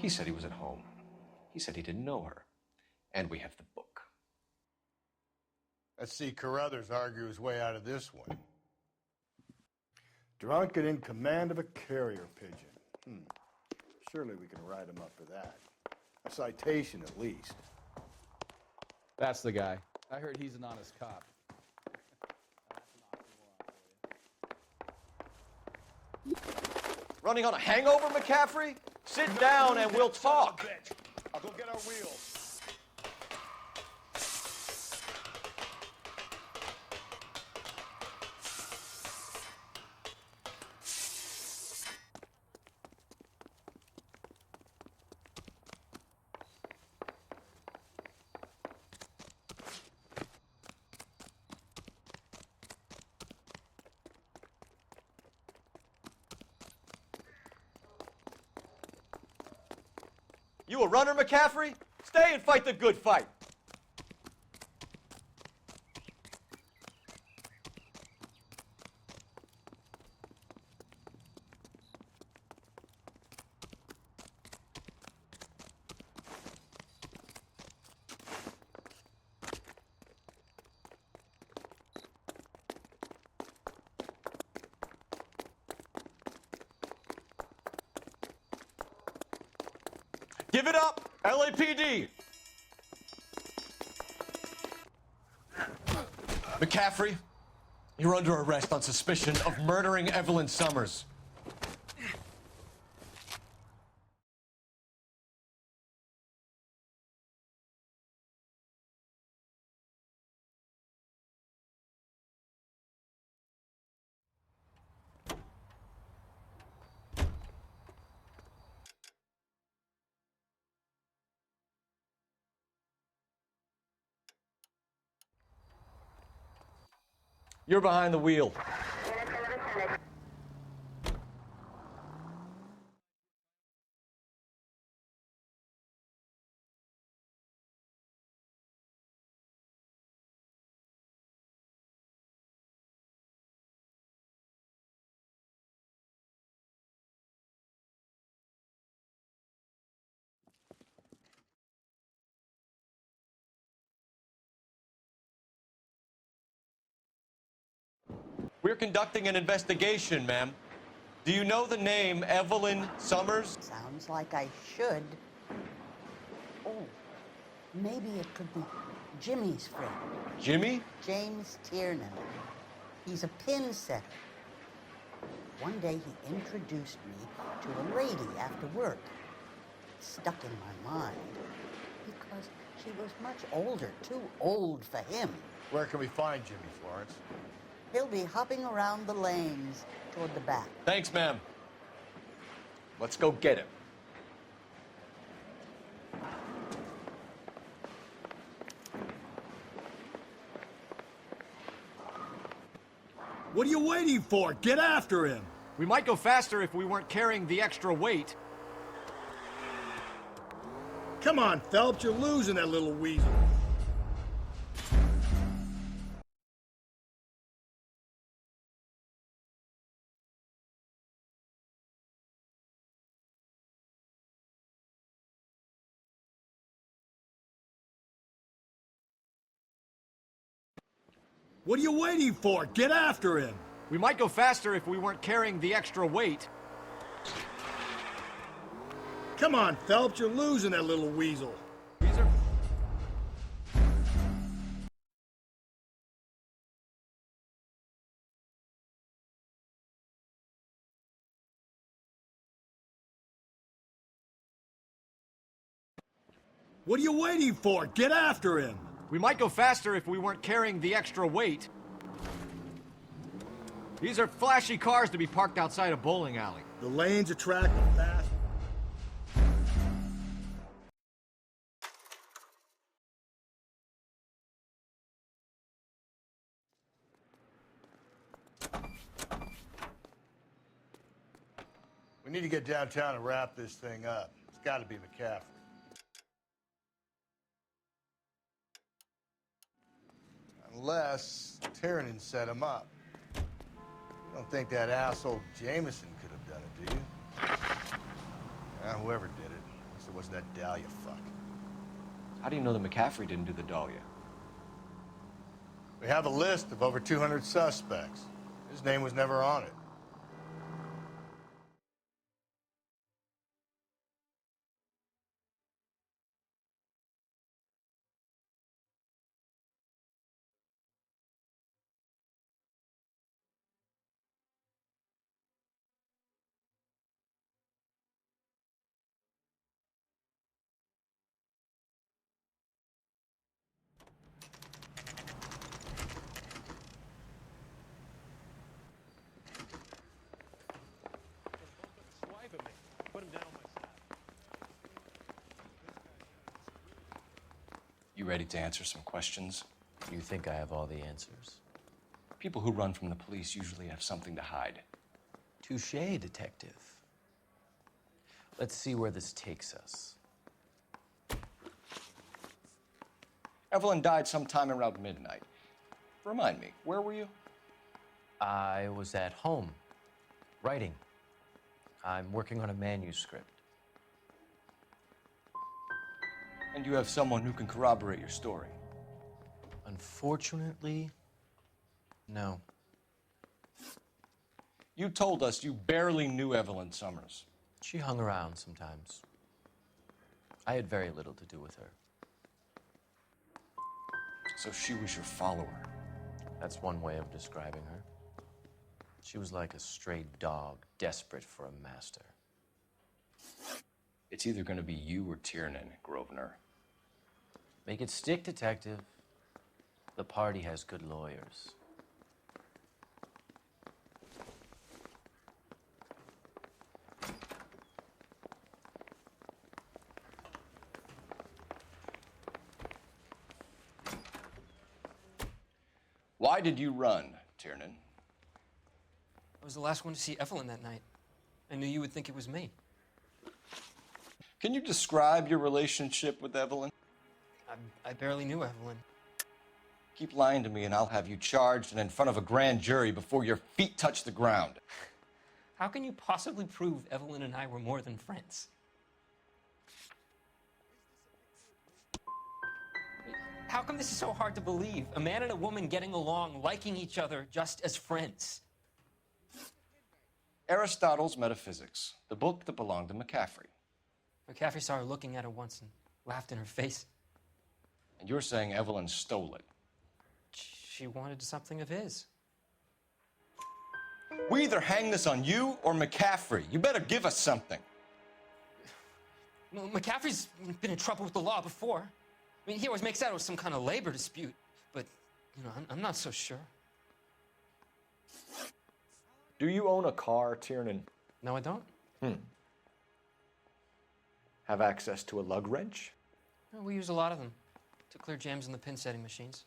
He said he was at home. He said he didn't know her. And we have the book. Let's see Carruthers argue his way out of this one. Drunk and in command of a carrier pigeon. Surely we can write him up for that. A citation at least. That's the guy. I heard he's an honest cop. Running on a hangover, McCaffrey? Sit down and we'll talk. I'll go get our wheels. You a runner, McCaffrey? Stay and fight the good fight. Give it up, LAPD! McCaffrey, you're under arrest on suspicion of murdering Evelyn Summers. You're behind the wheel. We're conducting an investigation, ma'am. Do you know the name Evelyn Summers? Sounds like I should. Oh, maybe it could be Jimmy's friend. Jimmy? James Tiernan. He's a pin setter. One day he introduced me to a lady after work. It stuck in my mind because she was much older, too old for him. Where can we find Jimmy, Florence? He'll be hopping around the lanes toward the back. Thanks, ma'am. Let's go get him. What are you waiting for? Get after him! We might go faster if we weren't carrying the extra weight. Come on, Phelps, you're losing that little weasel. What are you waiting for? Get after him! We might go faster if we weren't carrying the extra weight. Come on, Phelps, you're losing that little weasel. What are you waiting for? Get after him! We might go faster if we weren't carrying the extra weight. These are flashy cars to be parked outside a bowling alley. The lanes attract the fast. We need to get downtown and wrap this thing up. It's got to be McCaffrey. Unless Tiernan set him up. You don't think that asshole Jameson could have done it, do you? Whoever did it, was that Dahlia fuck. How do you know that McCaffrey didn't do the Dahlia? We have a list of over 200 suspects. His name was never on it. You ready to answer some questions? You think I have all the answers? People who run from the police usually have something to hide. Touché, detective. Let's see where this takes us. Evelyn died sometime around midnight. Remind me, where were you? I was at home, writing. I'm working on a manuscript. And you have someone who can corroborate your story? Unfortunately, no. You told us you barely knew Evelyn Summers. She hung around sometimes. I had very little to do with her. So she was your follower? That's one way of describing her. She was like a stray dog, desperate for a master. It's either going to be you or Tiernan, Grosvenor. Make it stick, detective. The party has good lawyers. Why did you run, Tiernan? I was the last one to see Evelyn that night. I knew you would think it was me. Can you describe your relationship with Evelyn? I barely knew Evelyn. Keep lying to me and I'll have you charged and in front of a grand jury before your feet touch the ground. How can you possibly prove Evelyn and I were more than friends? How come this is so hard to believe? A man and a woman getting along, liking each other just as friends. Aristotle's Metaphysics, the book that belonged to McCaffrey. McCaffrey saw her looking at her once and laughed in her face. And you're saying Evelyn stole it? She wanted something of his. We either hang this on you or McCaffrey. You better give us something. Well, McCaffrey's been in trouble with the law before. I mean, he always makes out it was some kind of labor dispute, but, you know, I'm not so sure. Do you own a car, Tiernan? No, I don't. Have access to a lug wrench? Well, we use a lot of them to clear jams in the pin setting machines.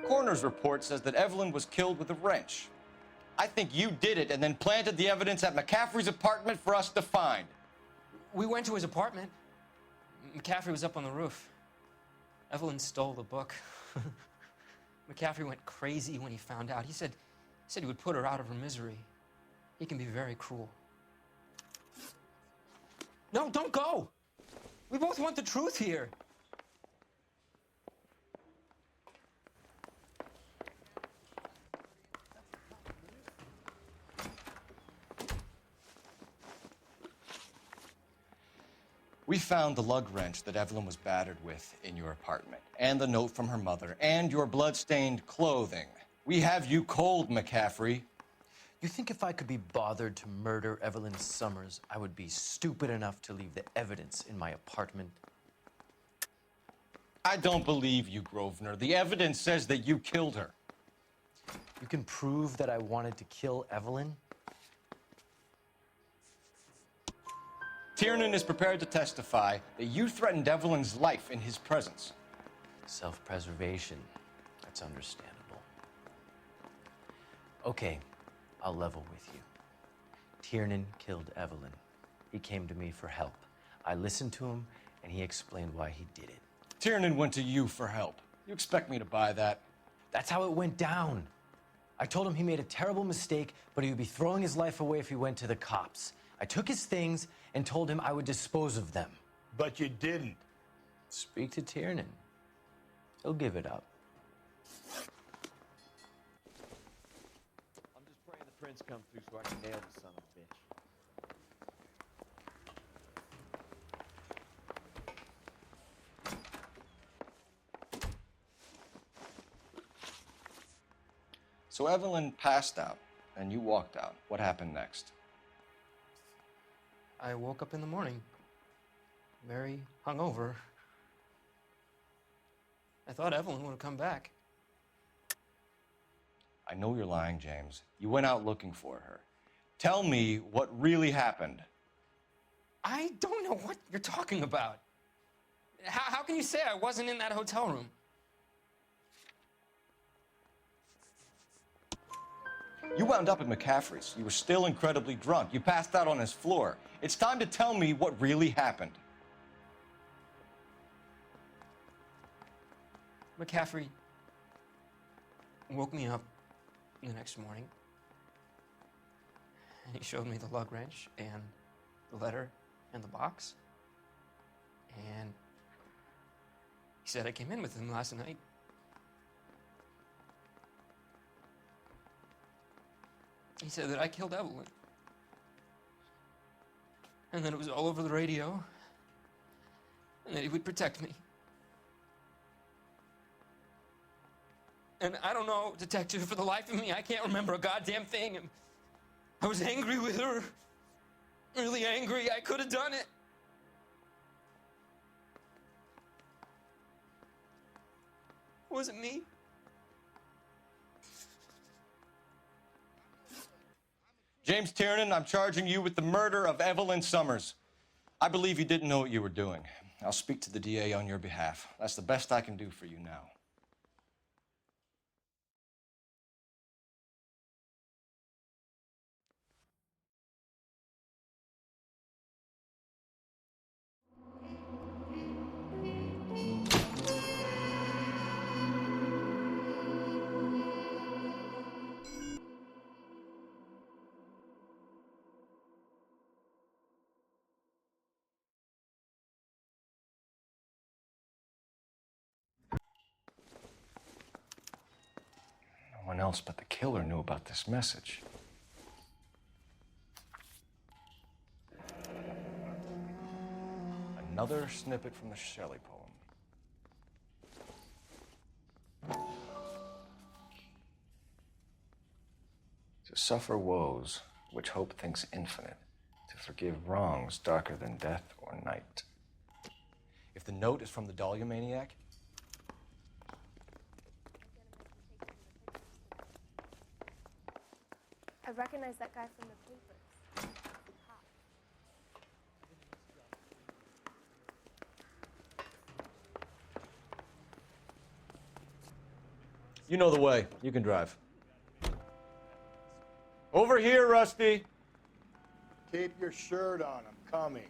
Coroner's report says that Evelyn was killed with a wrench. I think you did it and then planted the evidence at McCaffrey's apartment for us to find. We went to his apartment. McCaffrey was up on the roof. Evelyn stole the book. McCaffrey went crazy when he found out. He said he would put her out of her misery. He can be very cruel. No, don't go! We both want the truth here. We found the lug wrench that Evelyn was battered with in your apartment, and the note from her mother, and your blood-stained clothing. We have you cold, McCaffrey. You think if I could be bothered to murder Evelyn Summers, I would be stupid enough to leave the evidence in my apartment? I don't believe you, Grosvenor. The evidence says that you killed her. You can prove that I wanted to kill Evelyn? Tiernan is prepared to testify that you threatened Evelyn's life in his presence. Self-preservation. That's understandable. Okay, I'll level with you. Tiernan killed Evelyn. He came to me for help. I listened to him, and he explained why he did it. Tiernan went to you for help. You expect me to buy that? That's how it went down. I told him he made a terrible mistake, but he would be throwing his life away if he went to the cops. I took his things and told him I would dispose of them. But you didn't. Speak to Tiernan. He'll give it up. I'm just praying the prince comes through so I can nail the son of a bitch. So Evelyn passed out, and you walked out. What happened next? I woke up in the morning, very hungover. I thought Evelyn would have come back. I know you're lying, James. You went out looking for her. Tell me what really happened. I don't know what you're talking about. How can you say I wasn't in that hotel room? You wound up at McCaffrey's. You were still incredibly drunk. You passed out on his floor. It's time to tell me what really happened. McCaffrey woke me up the next morning, and he showed me the lug wrench and the letter and the box. And he said I came in with him last night. He said that I killed Evelyn. And that it was all over the radio. And that he would protect me. And I don't know, detective, for the life of me, I can't remember a goddamn thing. And I was angry with her. Really angry. I could have done it. Was it me? James Tiernan, I'm charging you with the murder of Evelyn Summers. I believe you didn't know what you were doing. I'll speak to the DA on your behalf. That's the best I can do for you now. No one else but the killer knew about this message. Another snippet from the Shelley poem. To suffer woes which hope thinks infinite, to forgive wrongs darker than death or night. If the note is from the Dahlia maniac, I recognize that guy from the papers. you know the way. You can drive. Over here, Rusty. Keep your shirt on. I'm coming.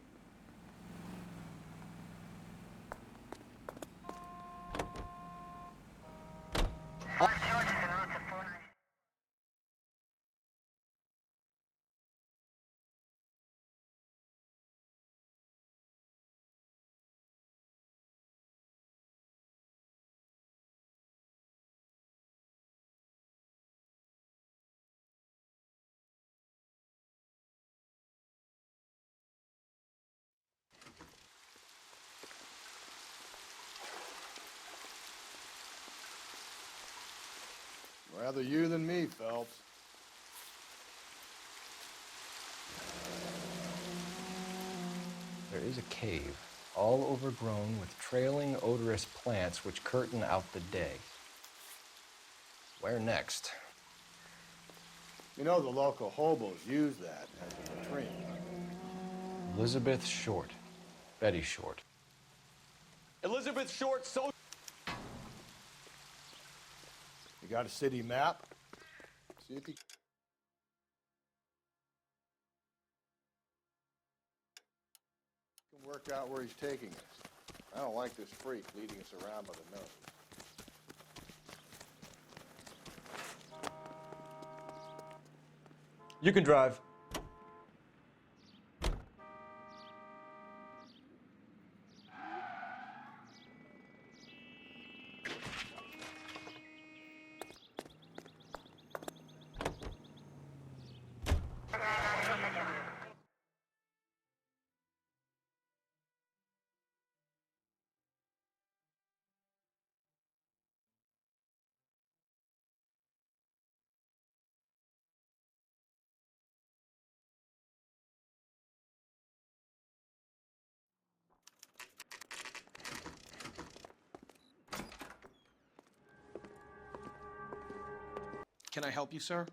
Rather you than me, Phelps. There is a cave, all overgrown with trailing, odorous plants which curtain out the day. Where next? You know the local hobos use that as a latrine. Elizabeth Short. Betty Short. Elizabeth Short, so... You got a city map? See if you... can work out where he's taking us. I don't like this freak leading us around by the nose. You can drive. Can I help you, sir?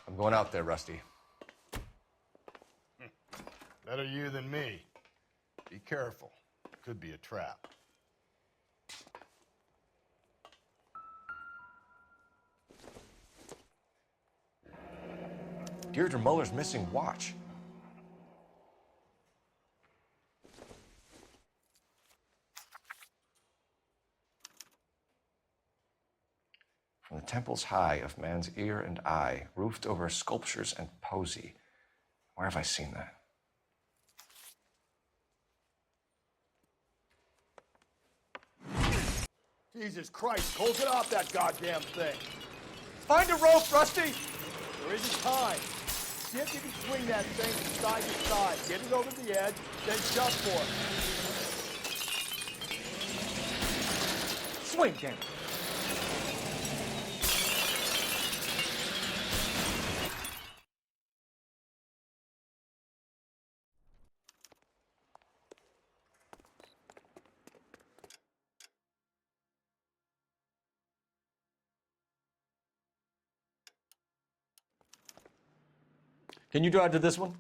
I'm going out there, Rusty. Better you than me. Be careful. Could be a trap. Deirdre Muller's missing watch. From the temples high of man's ear and eye, roofed over sculptures and poesy. Where have I seen that? Jesus Christ, close it off that goddamn thing. Find a rope, Rusty! There isn't time. See if you can swing that thing from side to side. Get it over the edge, then jump for it. Swing, damn it. Can you drive to this one?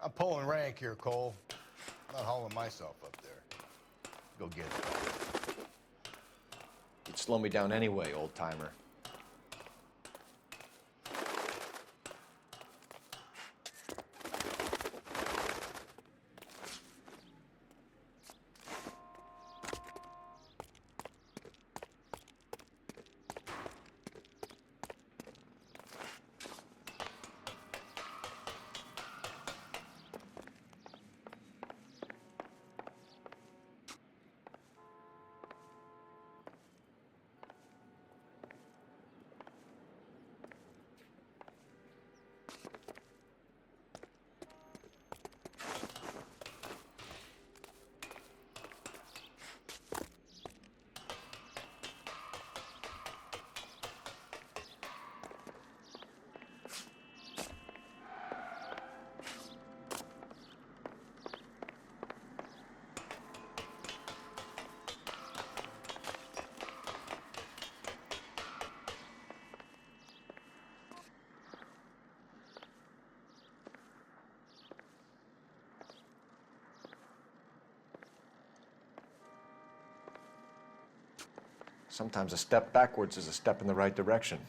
I'm pulling rank here, Cole. I'm not hauling myself up there. Go get it. You'd slow me down anyway, old-timer. Sometimes a step backwards is a step in the right direction.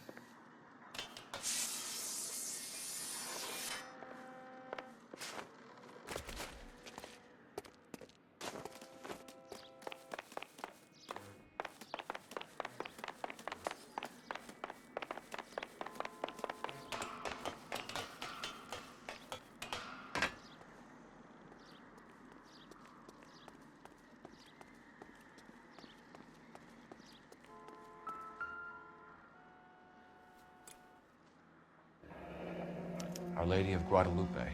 Our Lady of Guadalupe,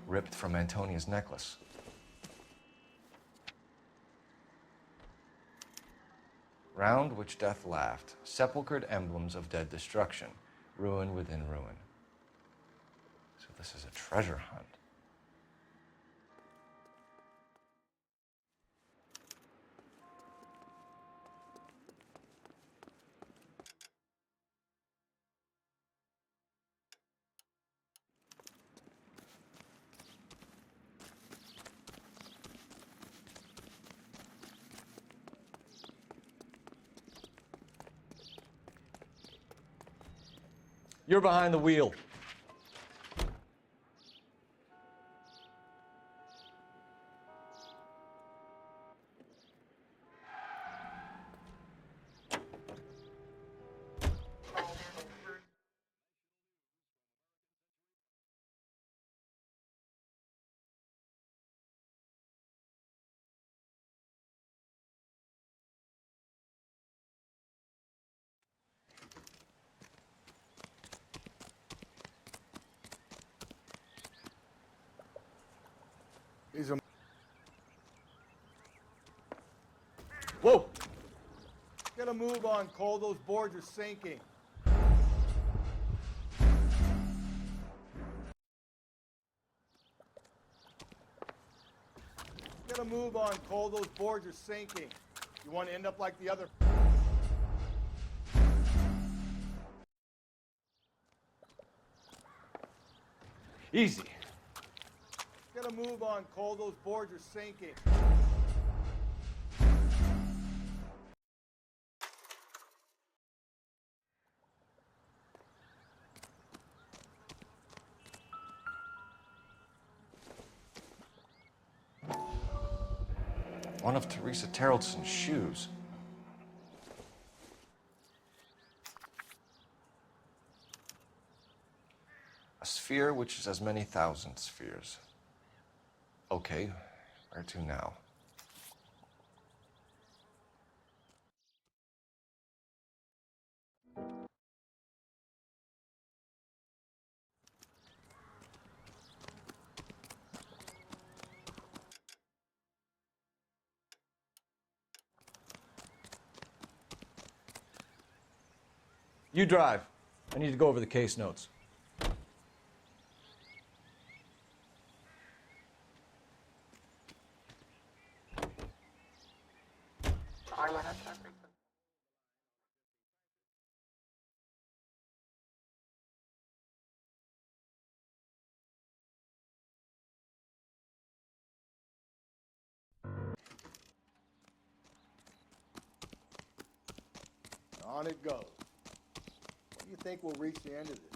ripped from Antonia's necklace. Round which death laughed, sepulchred emblems of dead destruction, ruin within ruin. So this is a treasure hunt. You're behind the wheel. These are... Whoa! Get a move on, Cole. Those boards are sinking. Get a move on, Cole. Those boards are sinking. You want to end up like the other... Easy. Get a move on, Cole. Those boards are sinking. One of Teresa Terrelson's shoes. A sphere which is as many thousand spheres. Okay, where to now? You drive. I need to go over the case notes. On it goes. When do you think we'll reach the end of this thing?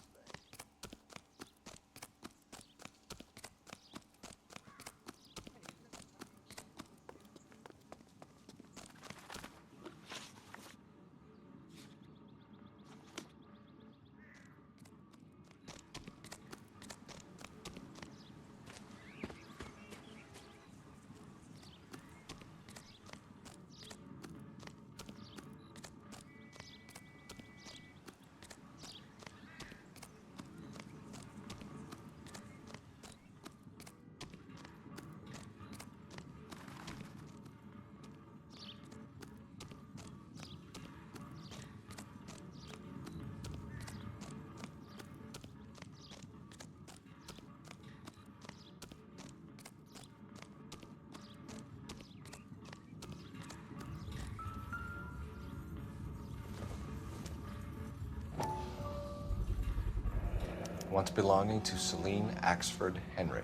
Once belonging to Celine Axford Henry.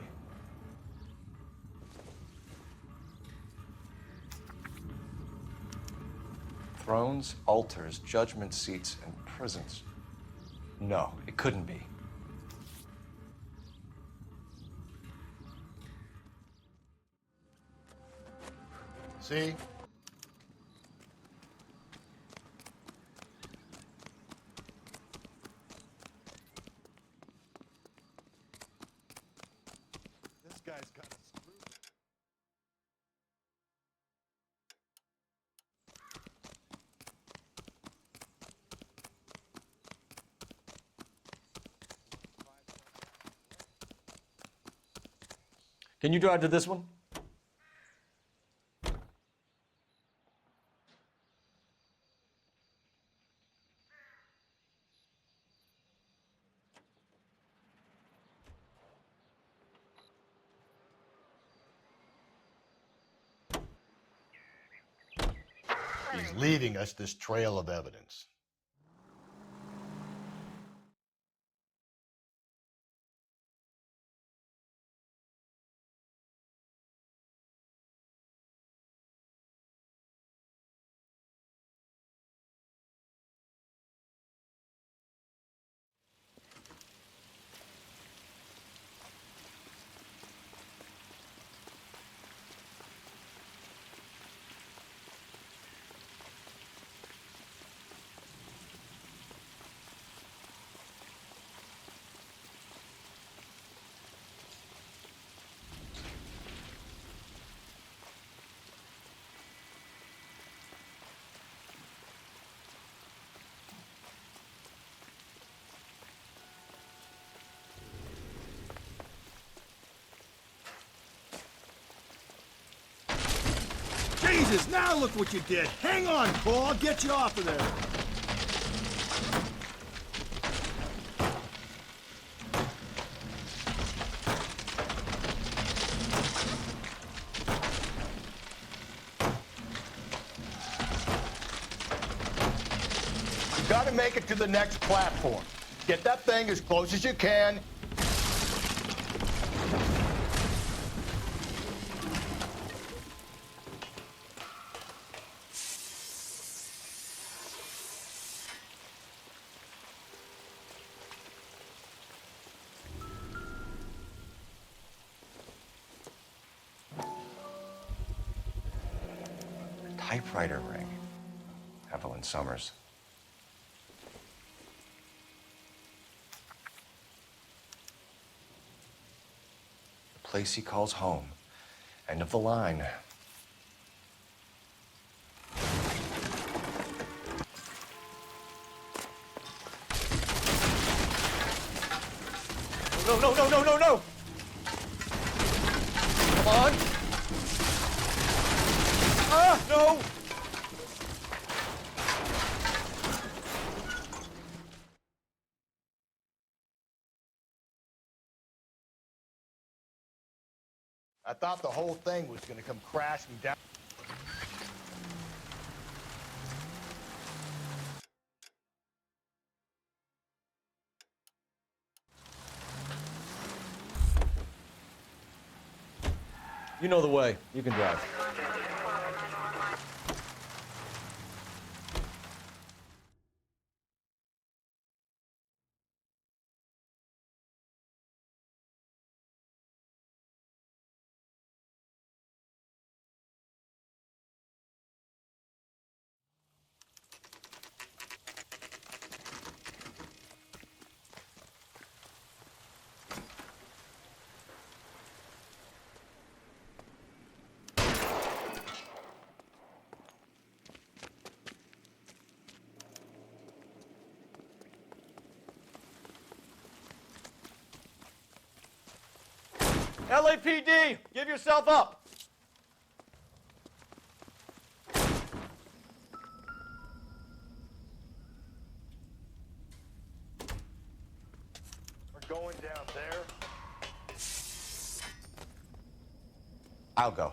Thrones, altars, judgment seats, and prisons. No, it couldn't be. See? This guy's got a screw. Can you drive to this one? He's leaving us this trail of evidence. Jesus, now look what you did. Hang on, Paul. I'll get you off of there. You gotta make it to the next platform. Get that thing as close as you can. Typewriter ring. Evelyn Summers. The place he calls home. End of the line. No, no, no, no, no, no! Come on! Ah, no! I thought the whole thing was gonna come crashing down. You know the way. You can drive. LAPD, give yourself up. We're going down there. I'll go.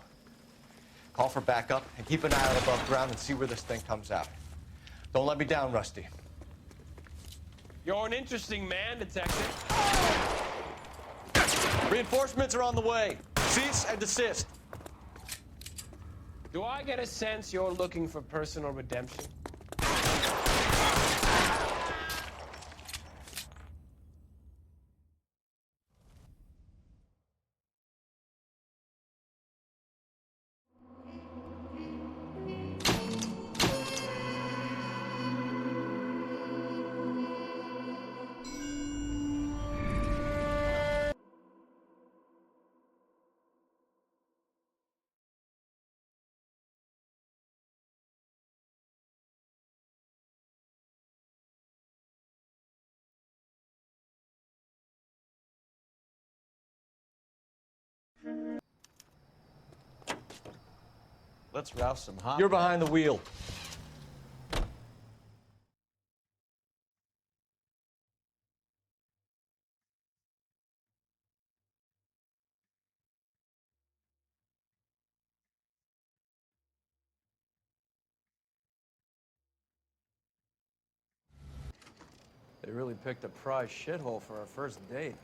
Call for backup and keep an eye out above ground and see where this thing comes out. Don't let me down, Rusty. You're an interesting man, Detective. Reinforcements are on the way. Cease and desist. Do I get a sense you're looking for personal redemption? Let's rouse some hot. You're behind the wheel. They really picked a prize shithole for our first date.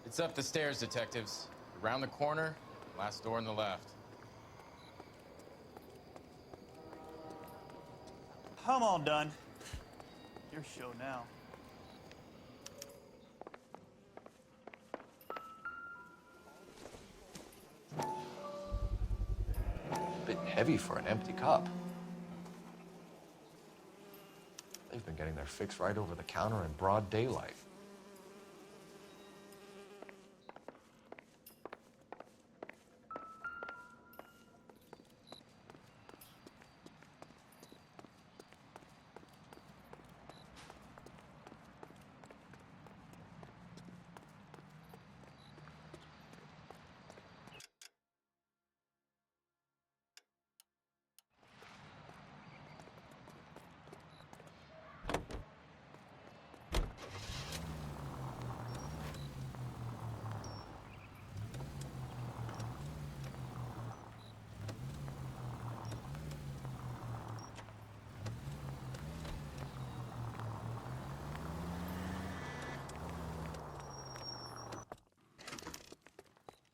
It's up the stairs, detectives. Around the corner, last door on the left. I'm all done. Your show now. A bit heavy for an empty cup. They've been getting their fix right over the counter in broad daylight.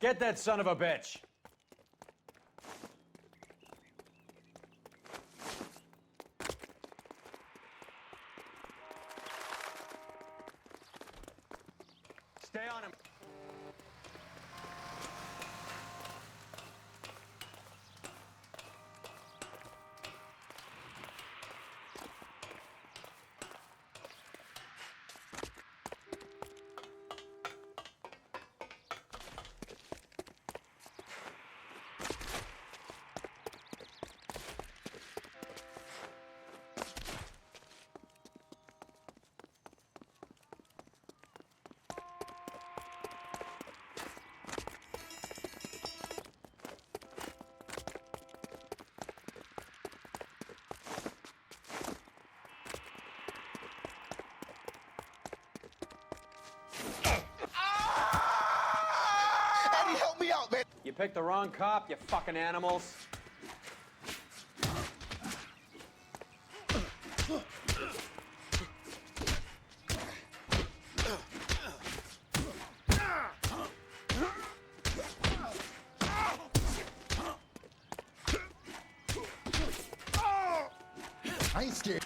Get that son of a bitch! Stay on him. Eddie, help me out, man. You picked the wrong cop, you fucking animals. I ain't scared.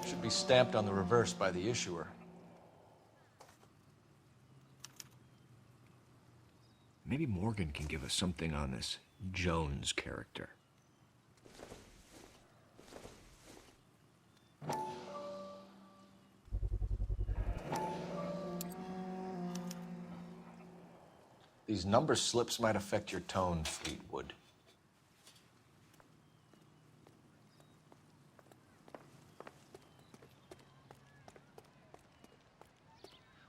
Should be stamped on the reverse by the issuer. Maybe Morgan can give us something on this Jones character. These number slips might affect your tone, Fleetwood.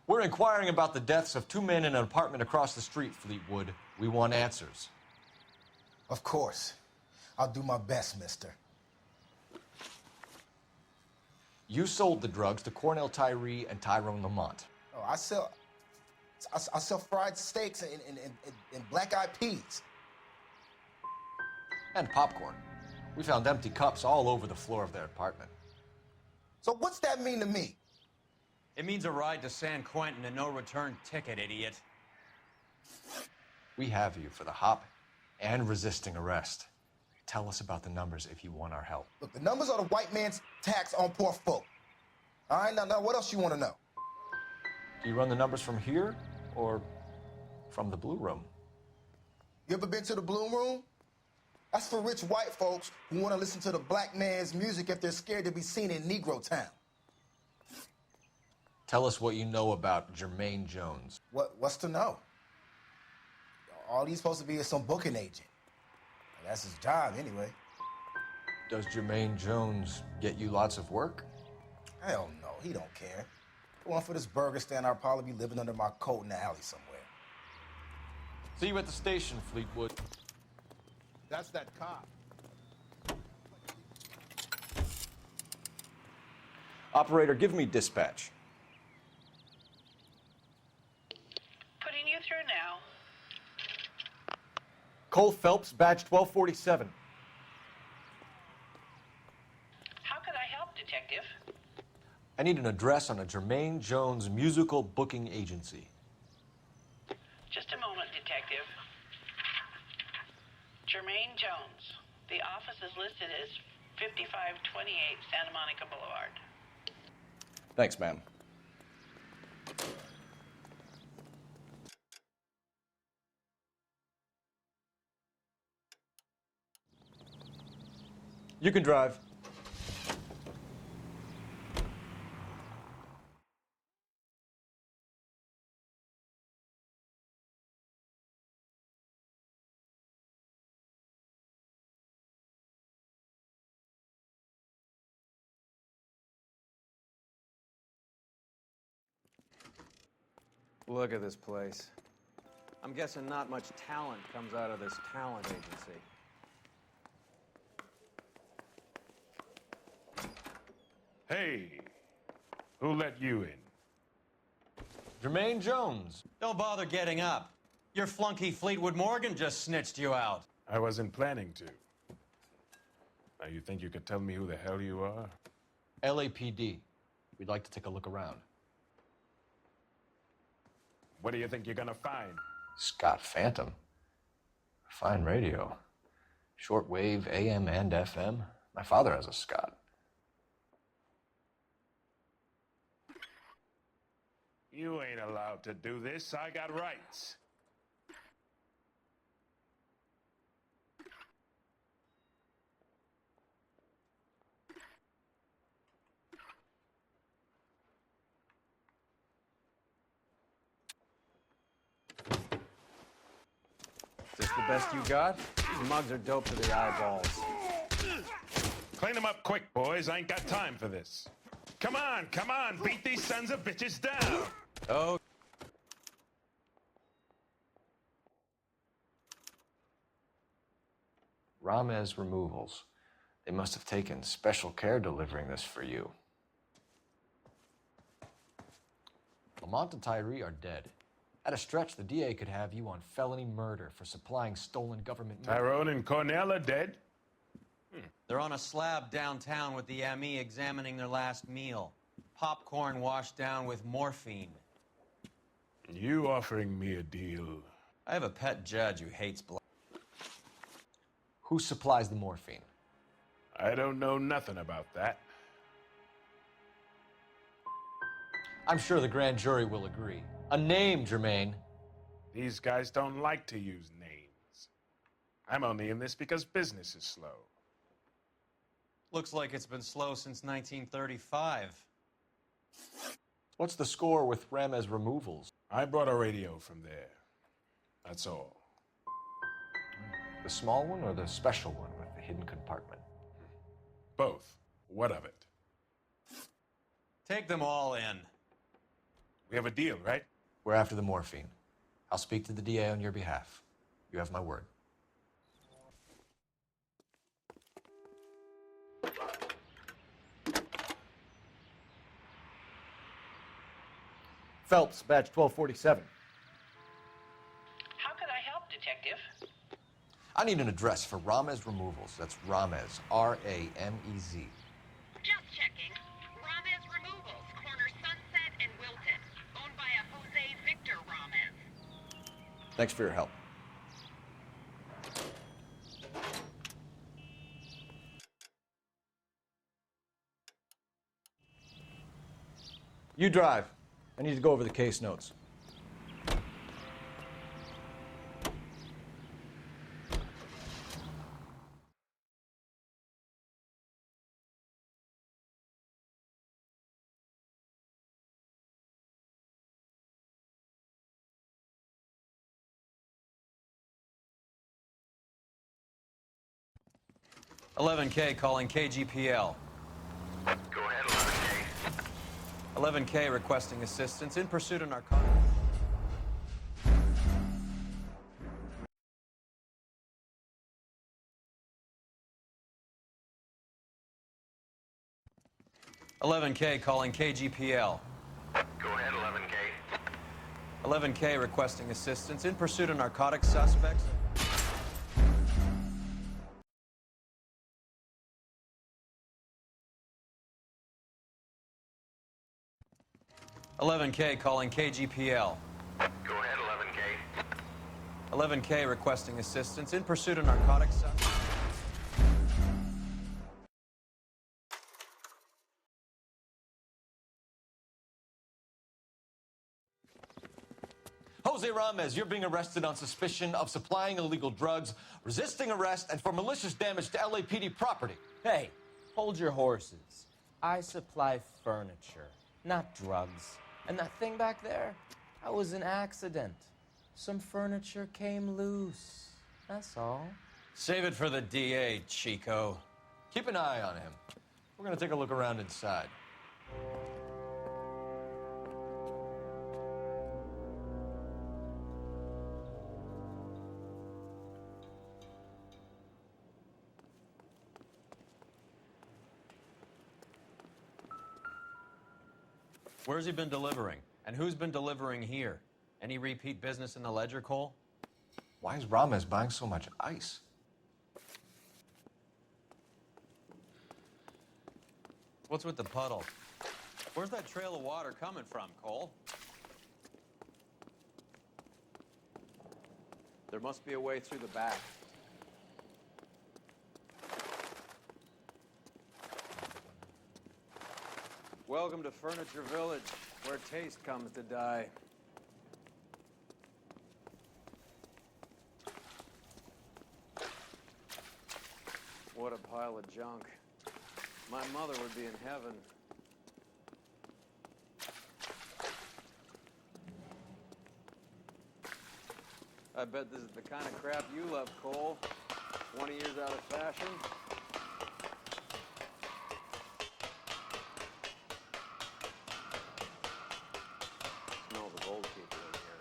We're inquiring about the deaths of 2 men in an apartment across the street, Fleetwood. We want answers. Of course. I'll do my best, mister. You sold the drugs to Cornell Tyree and Tyrone Lamont. Oh, I sell fried steaks and black-eyed peas. And popcorn. We found empty cups all over the floor of their apartment. So what's that mean to me? It means a ride to San Quentin and no return ticket, idiot. We have you for the hop and resisting arrest. Tell us about the numbers if you want our help. Look, the numbers are the white man's tax on poor folk. All right, now what else you want to know? Do you run the numbers from here or from the Blue Room? You ever been to the Blue Room? That's for rich white folks who want to listen to the black man's music if they're scared to be seen in Negro Town. Tell us what you know about Jermaine Jones. What's to know? All he's supposed to be is some booking agent. That's his job anyway. Does Jermaine Jones get you lots of work? Hell no, he don't care. If it weren't for this burger stand, I'd probably be living under my coat in the alley somewhere. See you at the station, Fleetwood. That's that cop. Operator, give me dispatch. Putting you through now. Cole Phelps, badge 1247. How could I help, Detective? I need an address on a Jermaine Jones musical booking agency. Just a moment, Detective. Jermaine Jones. The office is listed as 5528 Santa Monica Boulevard. Thanks, ma'am. You can drive. Look at this place. I'm guessing not much talent comes out of this talent agency. Hey, who let you in? Jermaine Jones. Don't bother getting up. Your flunky Fleetwood Morgan just snitched you out. I wasn't planning to. Now, you think you could tell me who the hell you are? LAPD. We'd like to take a look around. What do you think you're gonna find? Scott Phantom. Fine radio. Shortwave, AM and FM. My father has a Scott. You ain't allowed to do this. I got rights. Is this the best you got? These mugs are dope to the eyeballs. Clean them up quick, boys. I ain't got time for this. Come on, beat these sons of bitches down. Oh. Ramez Removals. They must have taken special care delivering this for you. Lamont and Tyree are dead. At a stretch, the DA could have you on felony murder for supplying stolen government money. Tyrone and Cornell are dead? They're on a slab downtown with the ME examining their last meal. Popcorn washed down with morphine. You offering me a deal? I have a pet judge who hates blood. Who supplies the morphine? I don't know nothing about that. I'm sure the grand jury will agree. A name, Jermaine. These guys don't like to use names. I'm only in this because business is slow. Looks like it's been slow since 1935. What's the score with Ramez Removals? I brought a radio from there. That's all. The small one or the special one with the hidden compartment? Both. What of it? Take them all in. We have a deal, right? We're after the morphine. I'll speak to the DA on your behalf. You have my word. Phelps, badge 1247. How could I help, Detective? I need an address for Ramez Removals. That's Ramez, R-A-M-E-Z. Just checking. Ramez Removals, corner Sunset and Wilton. Owned by a Jose Victor Ramez. Thanks for your help. You drive. I need to go over the case notes. $11K calling KGPL. Go ahead, 11K. 11K requesting assistance in pursuit of narcotics. $11K calling KGPL. Go ahead, 11K. 11K requesting assistance in pursuit of narcotics suspects. $11K calling KGPL. Go ahead, 11K. 11K requesting assistance in pursuit of narcotics suspects. Jose Ramez, you're being arrested on suspicion of supplying illegal drugs, resisting arrest, and for malicious damage to LAPD property. Hey, hold your horses. I supply furniture, not drugs. And that thing back there, that was an accident. Some furniture came loose. That's all. Save it for the DA, Chico. Keep an eye on him. We're gonna take a look around inside. Where's he been delivering? And who's been delivering here? Any repeat business in the ledger, Cole? Why is Ramez buying so much ice? What's with the puddle? Where's that trail of water coming from, Cole? There must be a way through the back. Welcome to Furniture Village, where taste comes to die. What a pile of junk. My mother would be in heaven. I bet this is the kind of crap you love, Cole. 20 years out of fashion. Smell the gold keeper in here.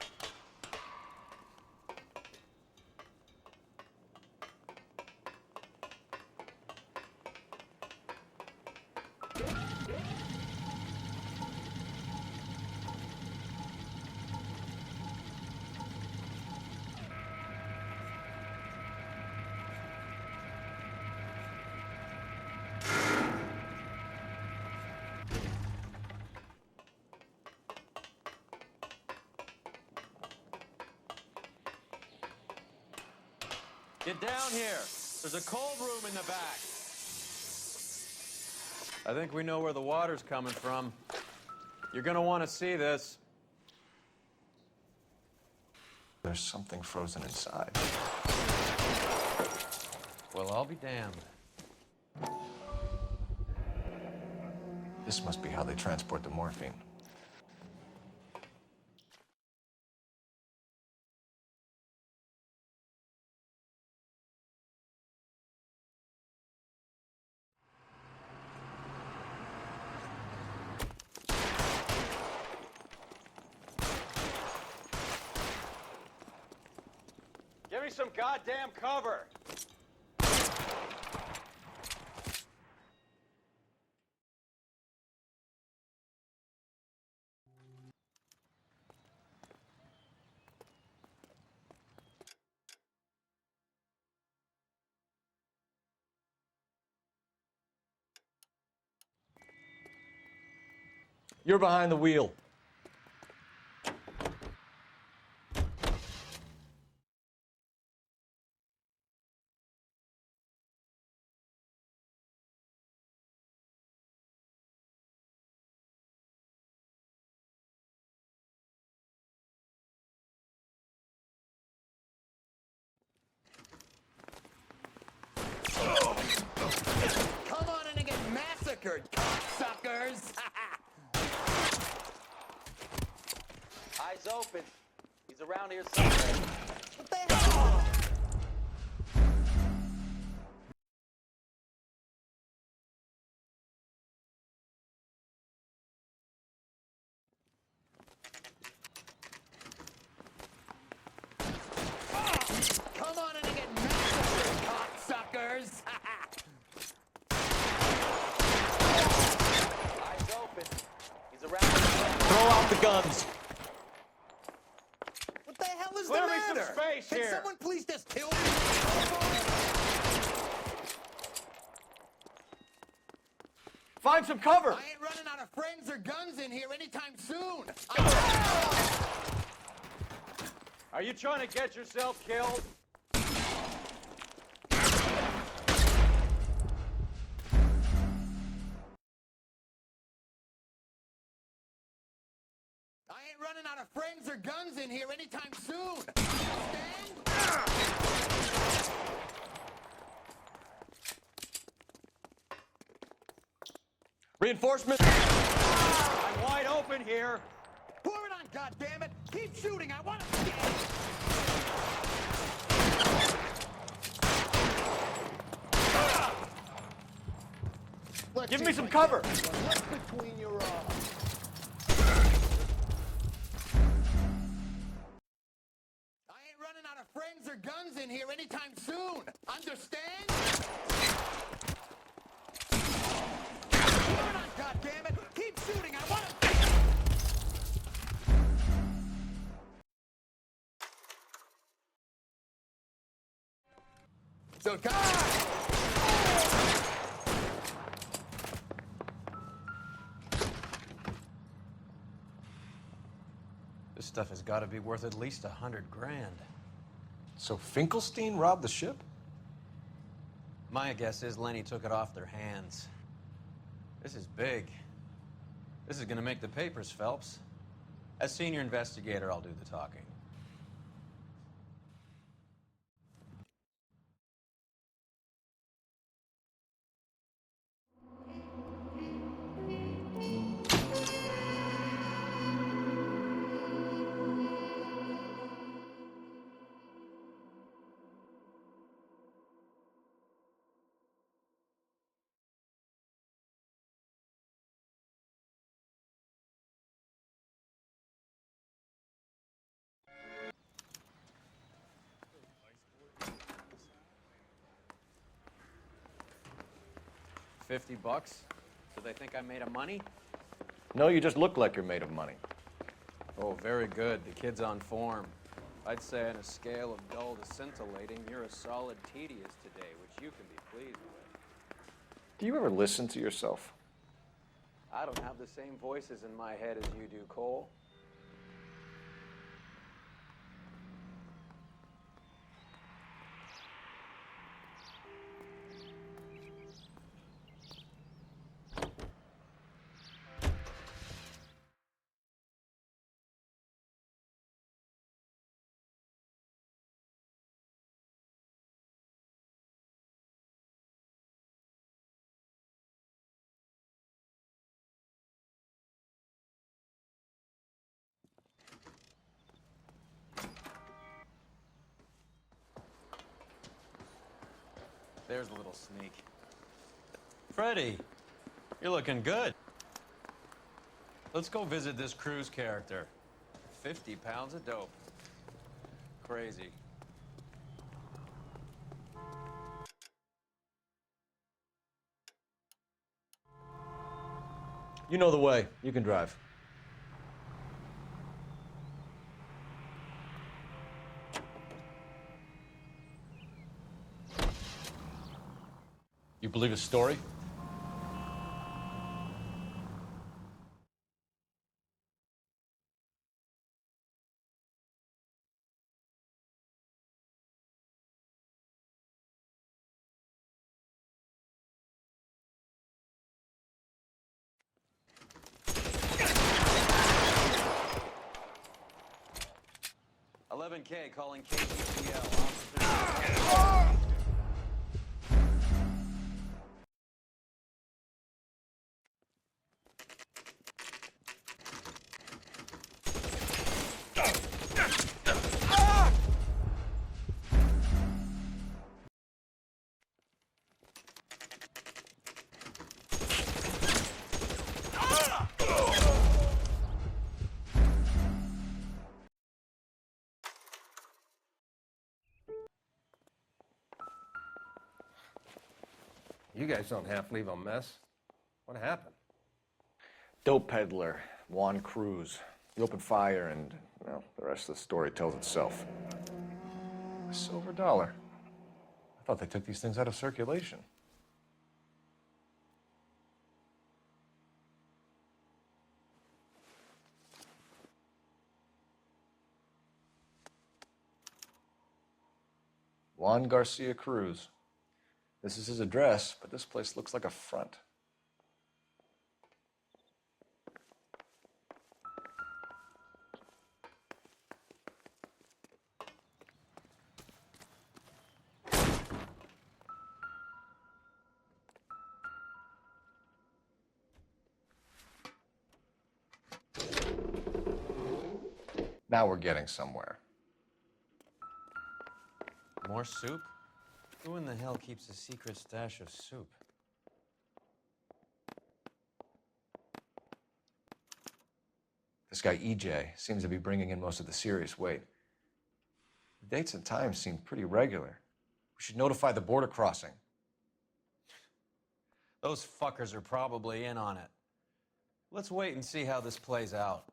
Get down here. There's a cold room in the back. I think we know where the water's coming from. You're gonna want to see this. There's something frozen inside. Well, I'll be damned. This must be how they transport the morphine. Give me some goddamn cover. You're behind the wheel. Come on in and get massacred, cocksuckers! Eyes open. He's around here somewhere. What the hell? Come on in and get massacred, cocksuckers! Eyes open. He's around here. Throw out the guns. What the hell is Clear the me some matter? space Can here. someone please just kill me? Find some cover. I ain't running out of friends or guns in here anytime soon. Are you trying to get yourself killed? I ain't running out of friends or guns in here anytime soon. Reinforcements. I'm wide open here. Pour it on, goddammit! Keep shooting. I want to. Give me some cover. What's between your I ain't running out of friends or guns in here anytime soon. Understand? Pour it on, goddammit! Keep shooting. I want to. So come This stuff has got to be worth at least 100 grand. So Finkelstein robbed the ship? My guess is Lenny took it off their hands. This is big. This is gonna make the papers, Phelps. As senior investigator, I'll do the talking. $50? Do they think I'm made of money? No, you just look like you're made of money. Oh, very good. The kid's on form. I'd say on a scale of dull to scintillating, you're a solid tedious today, which you can be pleased with. Do you ever listen to yourself? I don't have the same voices in my head as you do, Cole. There's a little sneak. Freddie, you're looking good. Let's go visit this Cruz character. 50 pounds of dope. Crazy. You know the way. You can drive. You believe his story? $11K calling KCPL. Officer. You guys don't half leave a mess. What happened? Dope peddler, Juan Cruz. He opened fire and, well, the rest of the story tells itself. A silver dollar. I thought they took these things out of circulation. Juan Garcia Cruz. This is his address, but this place looks like a front. Now we're getting somewhere. More soup? Who in the hell keeps a secret stash of soup? This guy, EJ, seems to be bringing in most of the serious weight. The dates and times seem pretty regular. We should notify the border crossing. Those fuckers are probably in on it. Let's wait and see how this plays out.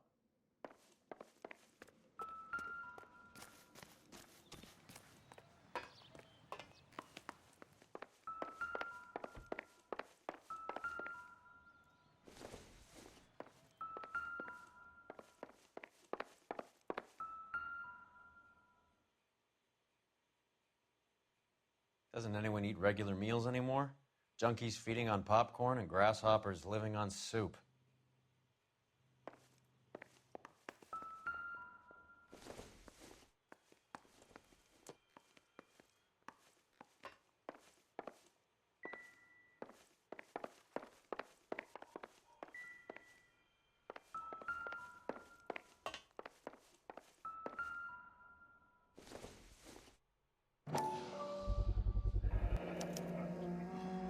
Doesn't anyone eat regular meals anymore? Junkies feeding on popcorn and grasshoppers living on soup.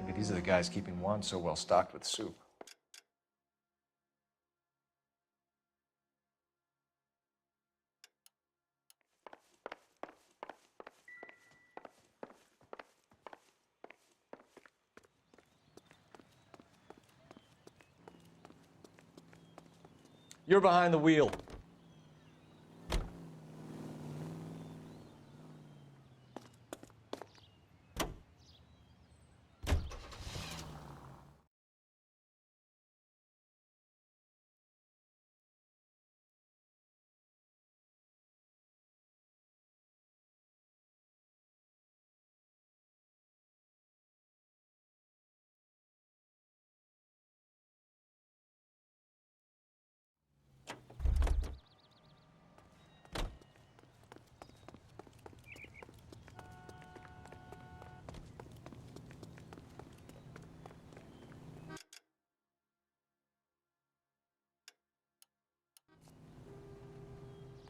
Maybe these are the guys keeping Juan so well stocked with soup. You're behind the wheel.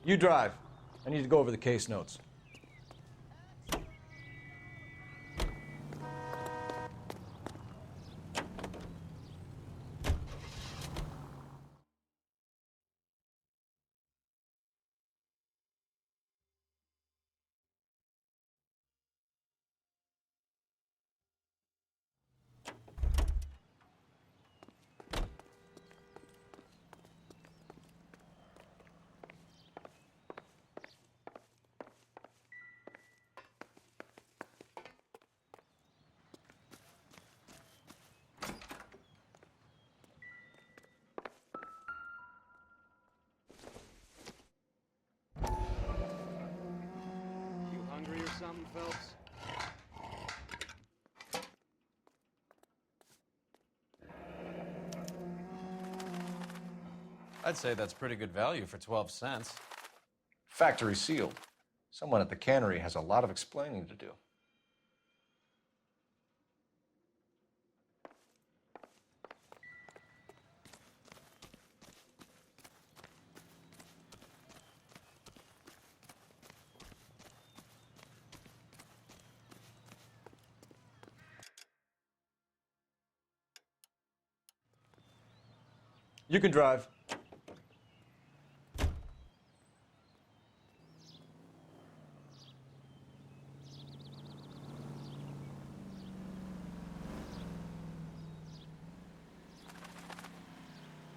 You drive. I need to go over the case notes. You hungry or something, Phelps? I'd say that's pretty good value for 12 cents. Factory sealed. Someone at the cannery has a lot of explaining to do. You can drive.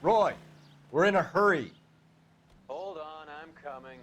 Roy, we're in a hurry. Hold on, I'm coming.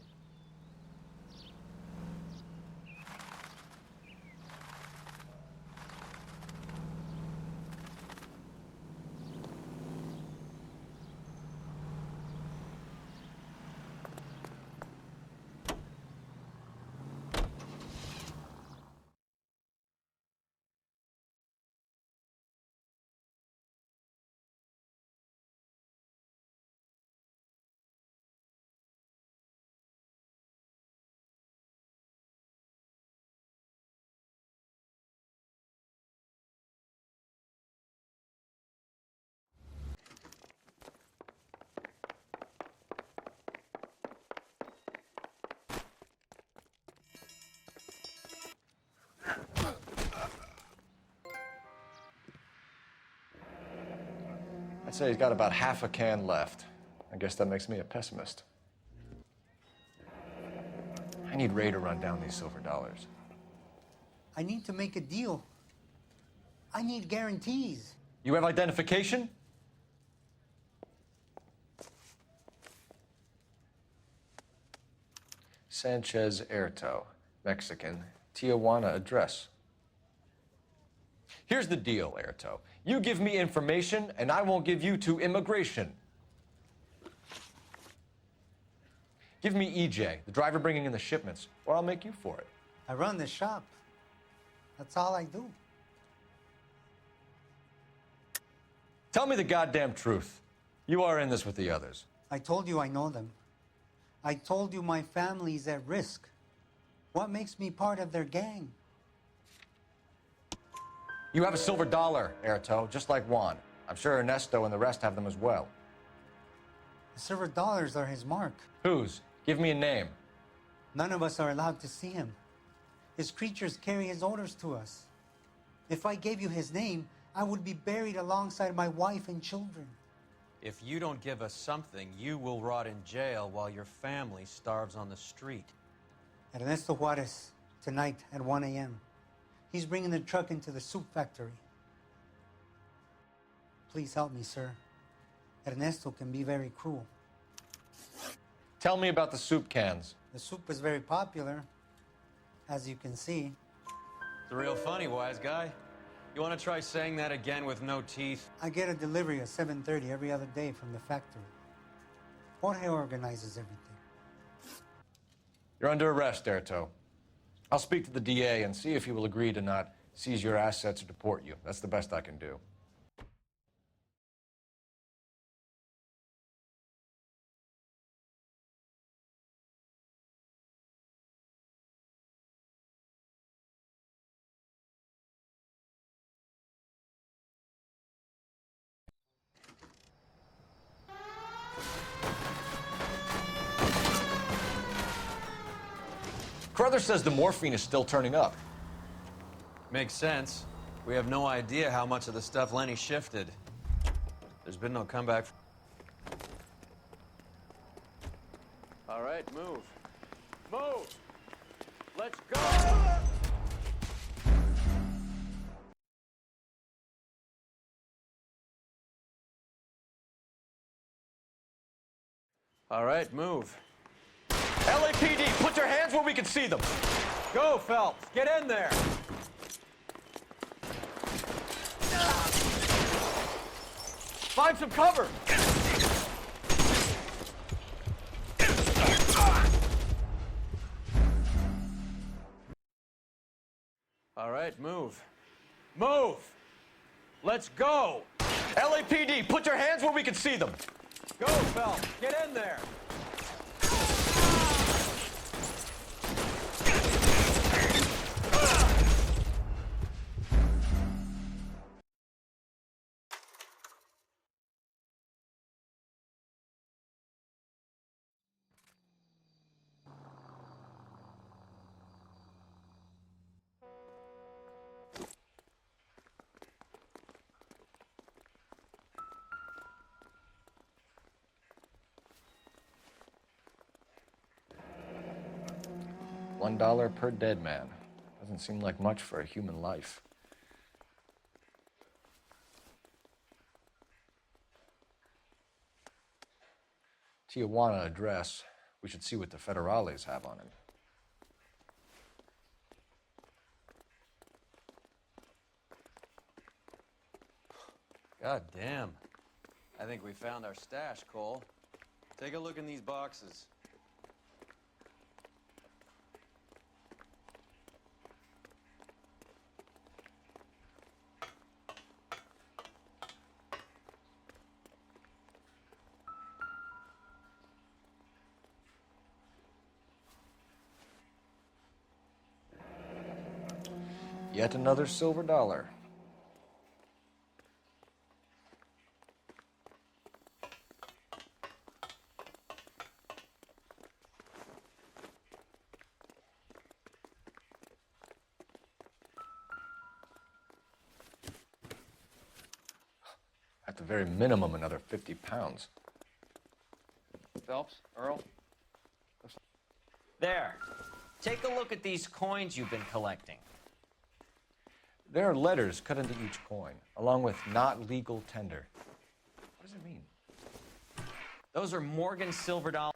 I'd say he's got about half a can left. I guess that makes me a pessimist. I need Ray to run down these silver dollars. I need to make a deal. I need guarantees. You have identification? Sanchez Erto, Mexican, Tijuana address. Here's the deal, Erto. You give me information, and I won't give you to immigration. Give me EJ, the driver bringing in the shipments, or I'll make you for it. I run the shop. That's all I do. Tell me the goddamn truth. You are in this with the others. I told you I know them. I told you my family's at risk. What makes me part of their gang? You have a silver dollar, Erto, just like Juan. I'm sure Ernesto and the rest have them as well. The silver dollars are his mark. Whose? Give me a name. None of us are allowed to see him. His creatures carry his orders to us. If I gave you his name, I would be buried alongside my wife and children. If you don't give us something, you will rot in jail while your family starves on the street. Ernesto Juarez, tonight at 1 a.m. He's bringing the truck into the soup factory. Please help me, sir. Ernesto can be very cruel. Tell me about the soup cans. The soup is very popular, as you can see. It's real funny, wise guy. You want to try saying that again with no teeth? I get a delivery at 7:30 every other day from the factory. Jorge organizes everything. You're under arrest, Erto. I'll speak to the DA and see if he will agree to not seize your assets or deport you. That's the best I can do. Carruthers says the morphine is still turning up. Makes sense. We have no idea how much of the stuff Lenny shifted. There's been no comeback. All right, move. Move! Let's go! All right, move. LAPD, put your hands where we can see them. Go, Phelps. Get in there. Find some cover. All right, move. Move! Let's go! LAPD, put your hands where we can see them. Go, Phelps. Get in there. $1 per dead man. Doesn't seem like much for a human life. Tijuana address. We should see what the federales have on it. God damn. I think we found our stash, Cole. Take a look in these boxes. Yet another silver dollar. At the very minimum, another 50 pounds. Phelps, Earl. There. Take a look at these coins you've been collecting. There are letters cut into each coin, along with not legal tender. What does it mean? Those are Morgan silver dollars.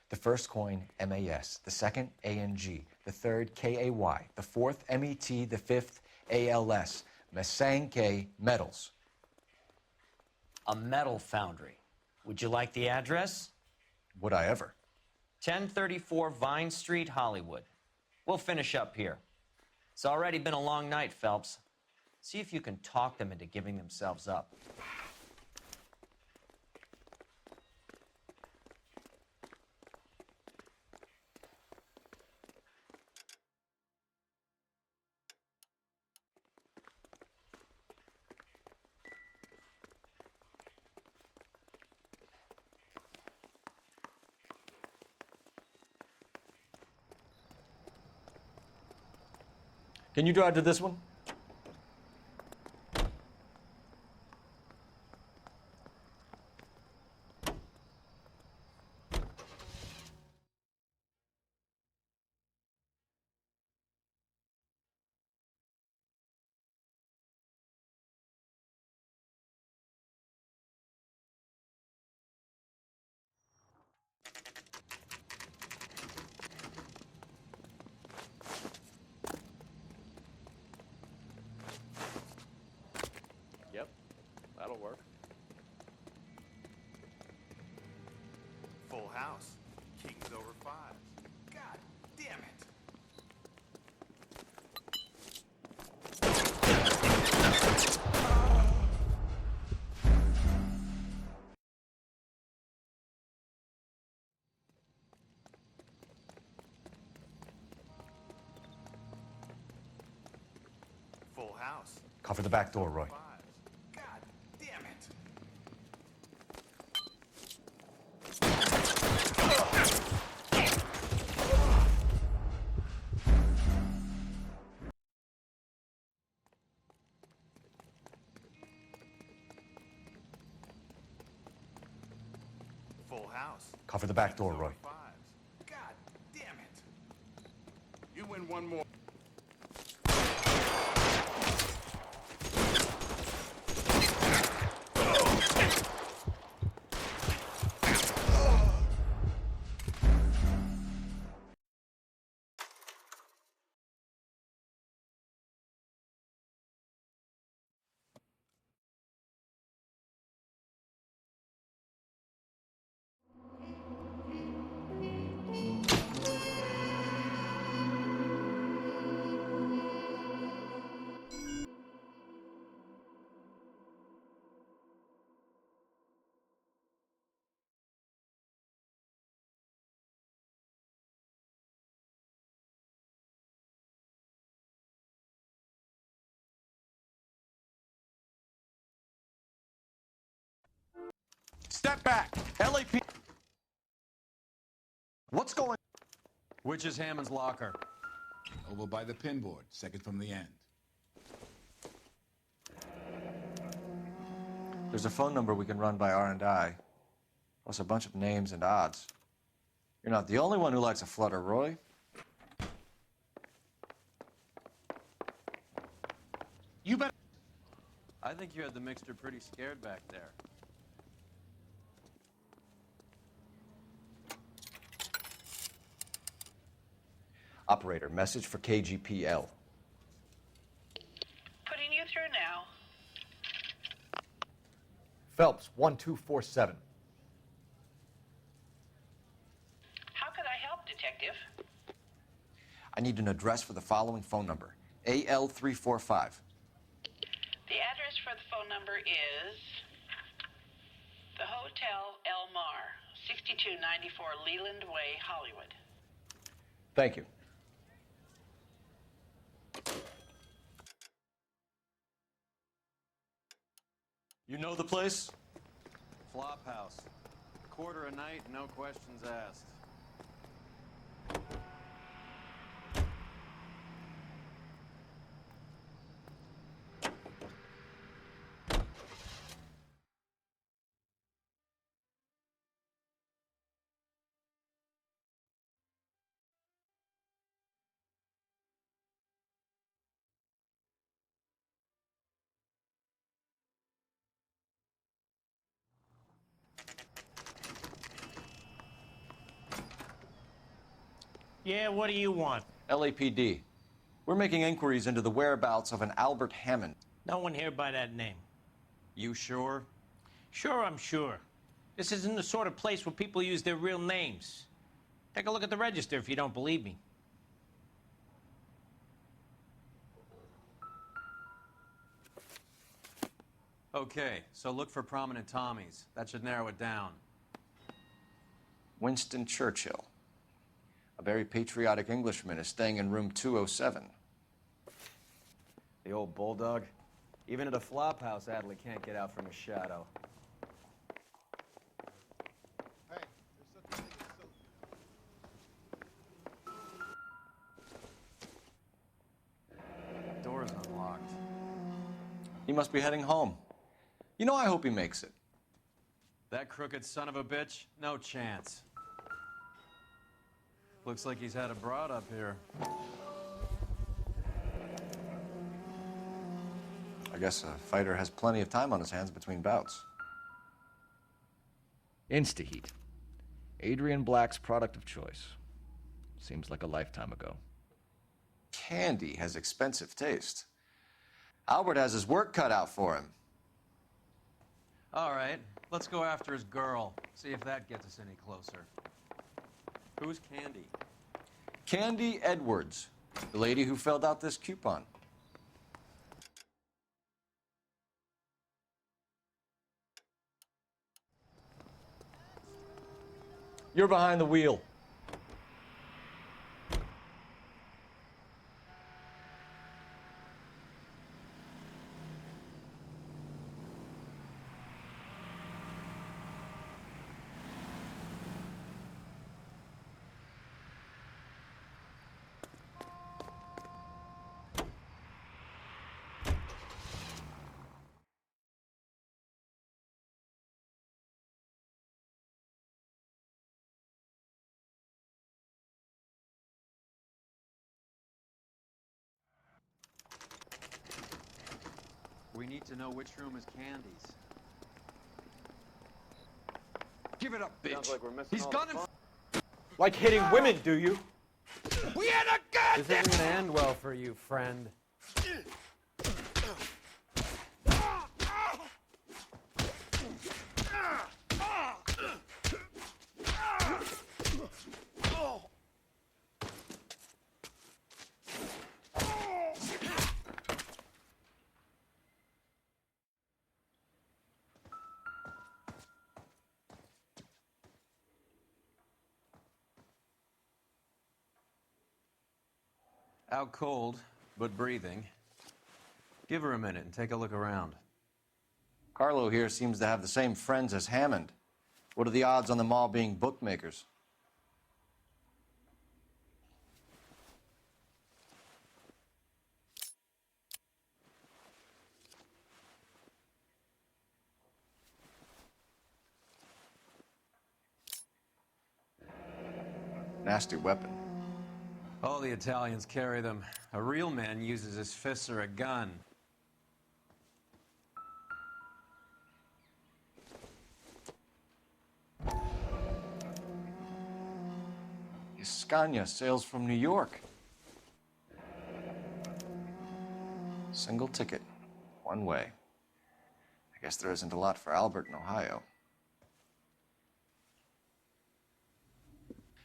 The first coin, MAS. The second, ANG. The third, KAY. The fourth, MET. The fifth, ALS. Masanke Metals. A metal foundry. Would you like the address? Would I ever? 1034 Vine Street, Hollywood. We'll finish up here. It's already been a long night, Phelps. See if you can talk them into giving themselves up. Can you drive to this one? Yep, that'll work. Full house. Kings over fives. God damn it. Full house. Cover the back door, Roy. God damn it. Full house. Cover the back door, Roy. Fives. God damn it. You win one more. Step back! LAP... What's going... Which is Hammond's locker? Over by the pinboard, second from the end. There's a phone number we can run by R&I, plus a bunch of names and odds. You're not the only one who likes a flutter, Roy. You bet... I think you had the mixer pretty scared back there. Operator, message for KGPL. Putting you through now. Phelps, 1247. How could I help, Detective? I need an address for the following phone number, AL345. The address for the phone number is the Hotel El Mar, 6294 Leland Way, Hollywood. Thank you. You know the place? Flop house. Quarter a night, no questions asked. Yeah, what do you want? LAPD. We're making inquiries into the whereabouts of an Albert Hammond. No one here by that name. You sure? Sure, I'm sure. This isn't the sort of place where people use their real names. Take a look at the register if you don't believe me. Okay, so look for prominent Tommies. That should narrow it down. Winston Churchill. A very patriotic Englishman is staying in room 207. The old bulldog. Even at a flop house, Adley can't get out from his shadow. Door's unlocked. He must be heading home. You know, I hope he makes it. That crooked son of a bitch? No chance. Looks like he's had a broad up here. I guess a fighter has plenty of time on his hands between bouts. Instaheat. Adrian Black's product of choice. Seems like a lifetime ago. Candy has expensive taste. Albert has his work cut out for him. All right, let's go after his girl. See if that gets us any closer. Who's Candy? Candy Edwards, the lady who filled out this coupon. You're behind the wheel. We need to know which room is Candy's. Give it up, bitch. Sounds like we're missing He's all gone the in. fun. Like hitting women, do you? We had a gun! This isn't gonna end well for you, friend. Out cold, but breathing. Give her a minute and take a look around. Carlo here seems to have the same friends as Hammond. What are the odds on them all being bookmakers? Nasty weapon. All the Italians carry them. A real man uses his fists or a gun. Scania sails from New York. Single ticket, one way. I guess there isn't a lot for Albert in Ohio.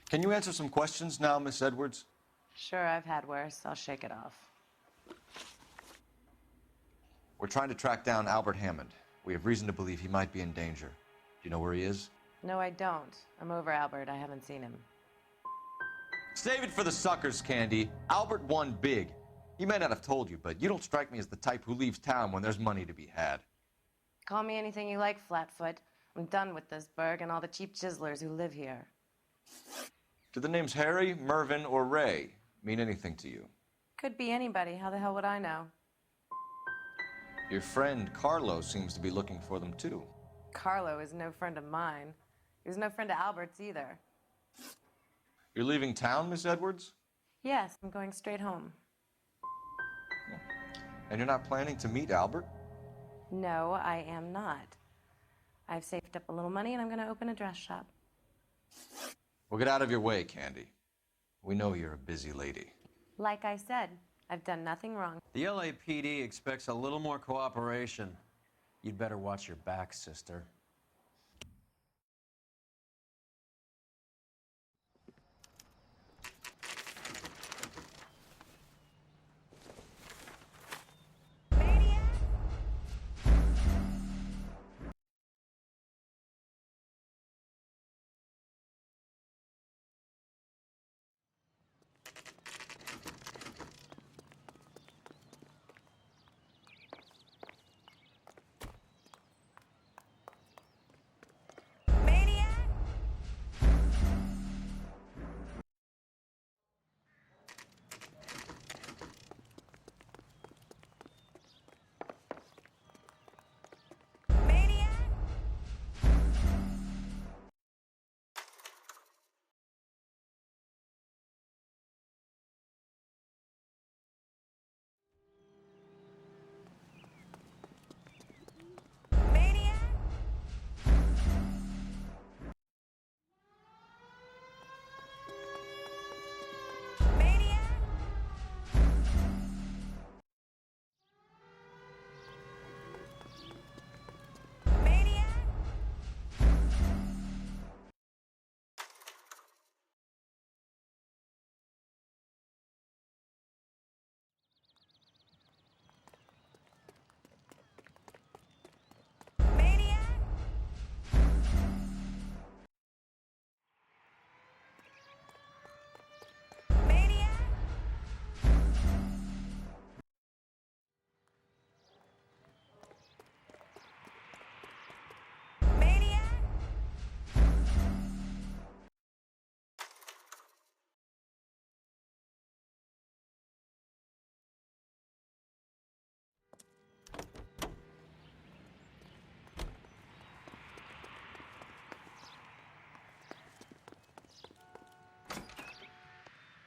Can you answer some questions now, Miss Edwards? Sure, I've had worse. I'll shake it off. We're trying to track down Albert Hammond. We have reason to believe he might be in danger. Do you know where he is? No, I don't. I'm over Albert. I haven't seen him. Save it for the suckers, Candy. Albert won big. He may not have told you, but you don't strike me as the type who leaves town when there's money to be had. Call me anything you like, Flatfoot. I'm done with this burg and all the cheap chiselers who live here. Do the names Harry, Mervyn, or Ray mean anything to you? Could be anybody. How the hell would I know? Your friend Carlo seems to be looking for them too. Carlo is no friend of mine. He was no friend of Albert's either. You're leaving town, Miss Edwards? Yes, I'm going straight home. And you're not planning to meet Albert? No, I am not. I've saved up a little money and I'm going to open a dress shop. Well, get out of your way, Candy. We know you're a busy lady. Like I said, I've done nothing wrong. The LAPD expects a little more cooperation. You'd better watch your back, sister.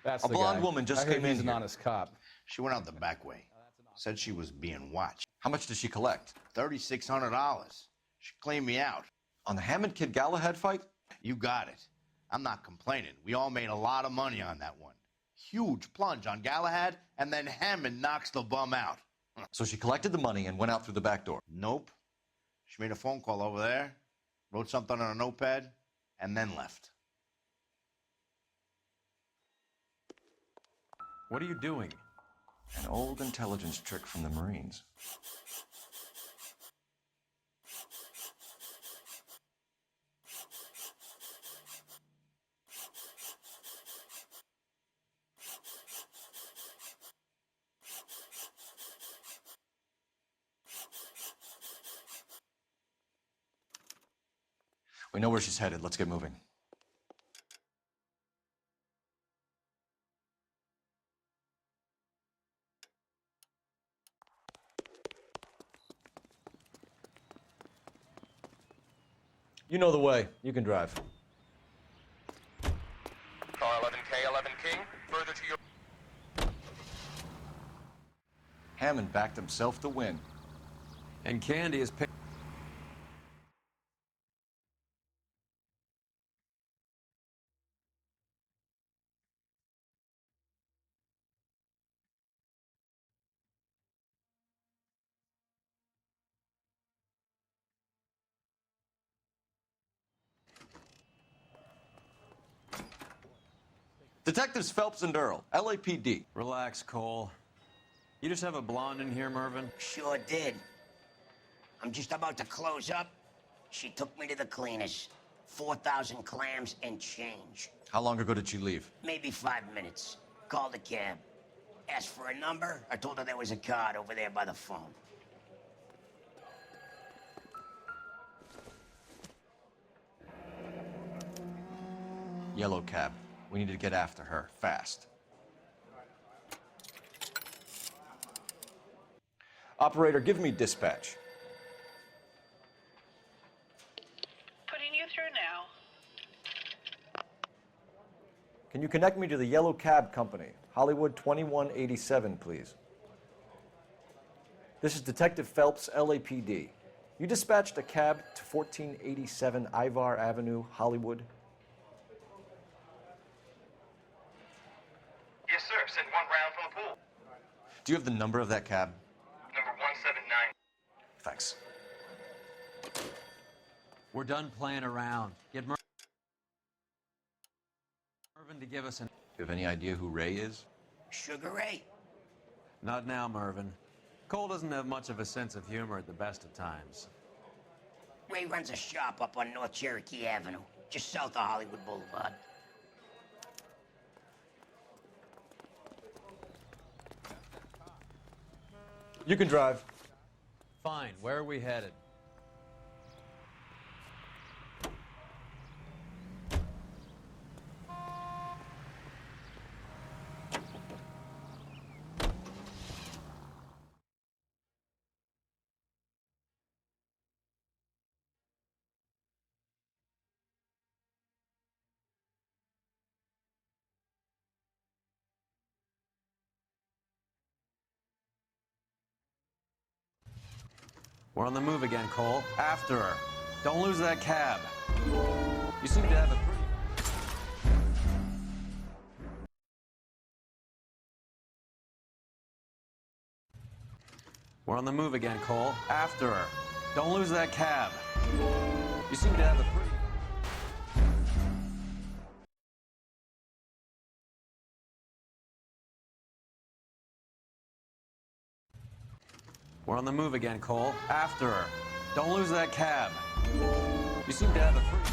That's A the blonde guy. woman just I heard came in he's an here. honest cop. She went out the back way. Said she was being watched. How much did she collect? $3,600. She cleaned me out. On the Hammond Kid Galahad fight? You got it. I'm not complaining. We all made a lot of money on that one. Huge plunge on Galahad, and then Hammond knocks the bum out. So she collected the money and went out through the back door? Nope. She made a phone call over there, wrote something on a notepad, and then left. What are you doing? An old intelligence trick from the Marines. We know where she's headed. Let's get moving. You know the way. You can drive. Car 11K, 11 King, further to your... Hammond backed himself to win. And Candy is paying. Detectives Phelps and Earl, LAPD. Relax, Cole. You just have a blonde in here, Mervyn? Sure did. I'm just about to close up. She took me to the cleaners. 4,000 clams and change. How long ago did she leave? Maybe 5 minutes. Called a cab. Asked for a number. I told her there was a card over there by the phone. Yellow cab. We need to get after her, fast. Operator, give me dispatch. Putting you through now. Can you connect me to the Yellow Cab Company, Hollywood 2187, please? This is Detective Phelps, LAPD. You dispatched a cab to 1487 Ivar Avenue, Hollywood? Yes, sir. Send one round from the pool. Do you have the number of that cab? Number 179. Thanks. We're done playing around. Get Mervyn to give us an... You have any idea who Ray is? Sugar Ray? Not now, Mervyn. Cole doesn't have much of a sense of humor at the best of times. Ray runs a shop up on North Cherokee Avenue, just south of Hollywood Boulevard. You can drive. Fine. Where are we headed? We're on the move again, Cole. After her. Don't lose that cab. You seem to have a pretty... We're on the move again, Cole. After her. Don't lose that cab. You seem to have a pretty... We're on the move again, Cole. After her. Don't lose that cab. You seem to have a pretty...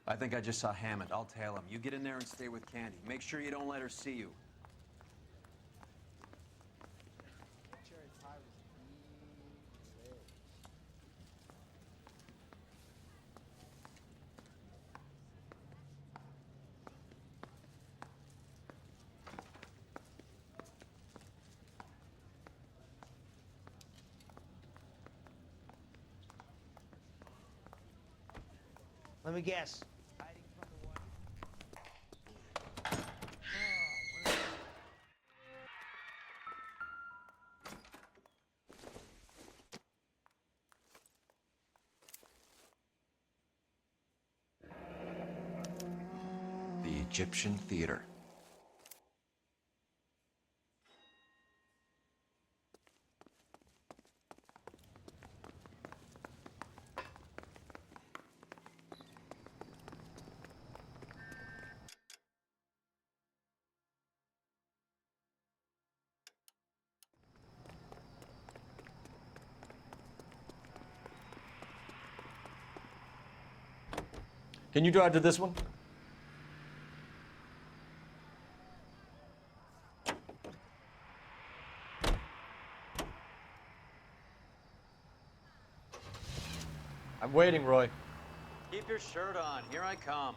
I think I just saw Hammond. I'll tail him. You get in there and stay with Candy. Make sure you don't let her see you. Let me guess. The Egyptian Theater. Can you drive to this one? I'm waiting, Roy. Keep your shirt on. Here I come.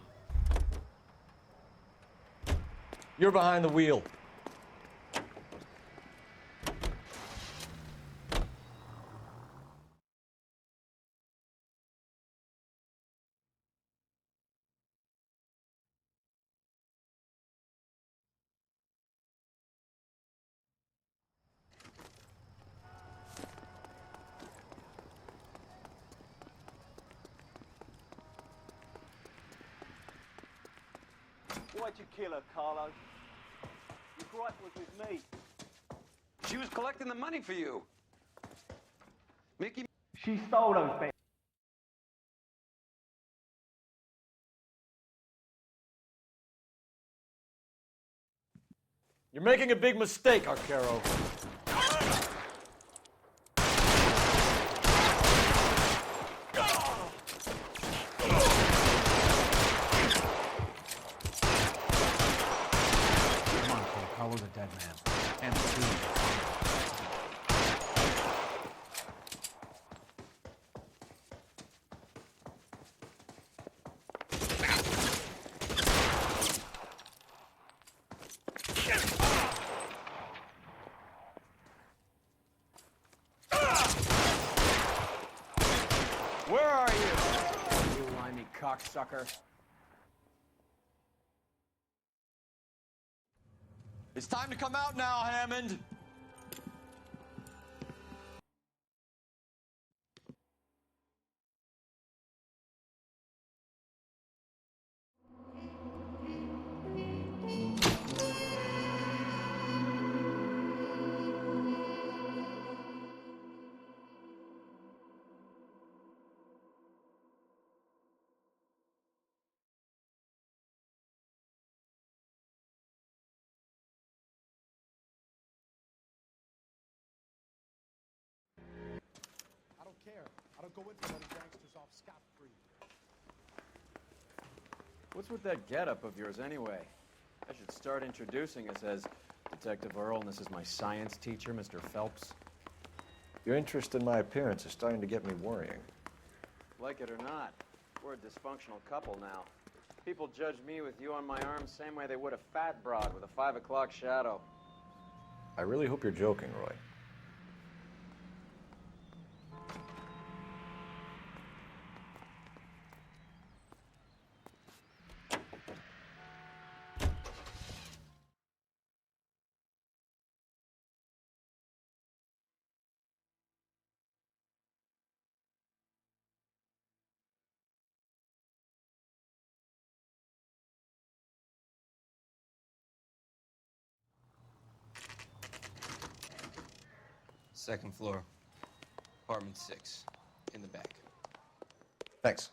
You're behind the wheel. Why'd you kill her, Carlo? Your gripe was with me. She was collecting the money for you. Mickey. She stole those bets. You're making a big mistake, Arcaro. Carlo's a dead man. And the two. Where are you? You limey cocksucker. It's time to come out now, Hammond. I don't go in for letting gangsters off scot-free. What's with that getup of yours anyway? I should start introducing us as Detective Earl, and this is my science teacher, Mr. Phelps. Your interest in my appearance is starting to get me worrying. Like it or not, we're a dysfunctional couple now. People judge me with you on my arm same way they would a fat broad with a 5 o'clock shadow. I really hope you're joking, Roy. Second floor, apartment 6, in the back. Thanks.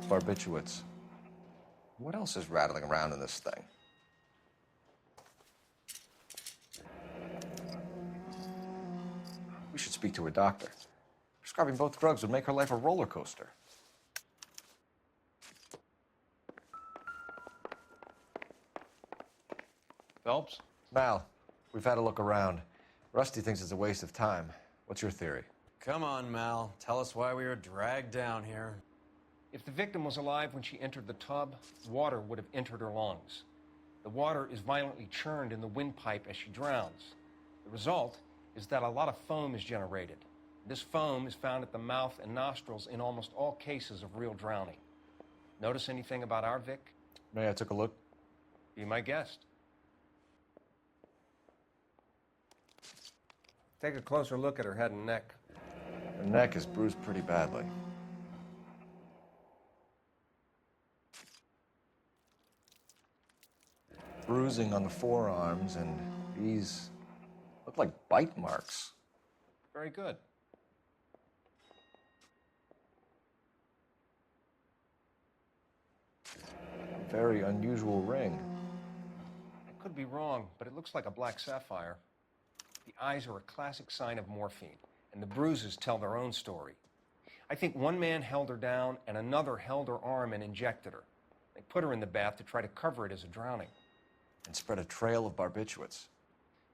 Barbiturates. What else is rattling around in this thing? We should speak to a doctor. Prescribing both drugs would make her life a roller coaster. Phelps? Mal, we've had a look around. Rusty thinks it's a waste of time. What's your theory? Come on, Mal. Tell us why we were dragged down here. If the victim was alive when she entered the tub, water would have entered her lungs. The water is violently churned in the windpipe as she drowns. The result is that a lot of foam is generated. This foam is found at the mouth and nostrils in almost all cases of real drowning. Notice anything about our Vic? May I took a look? Be my guest. Take a closer look at her head and neck. Her neck is bruised pretty badly. Bruising on the forearms, and these look like bite marks. Very good. A very unusual ring. I could be wrong, but it looks like a black sapphire. The eyes are a classic sign of morphine, and the bruises tell their own story. I think one man held her down and another held her arm and injected her. They put her in the bath to try to cover it as a drowning. And spread a trail of barbiturates.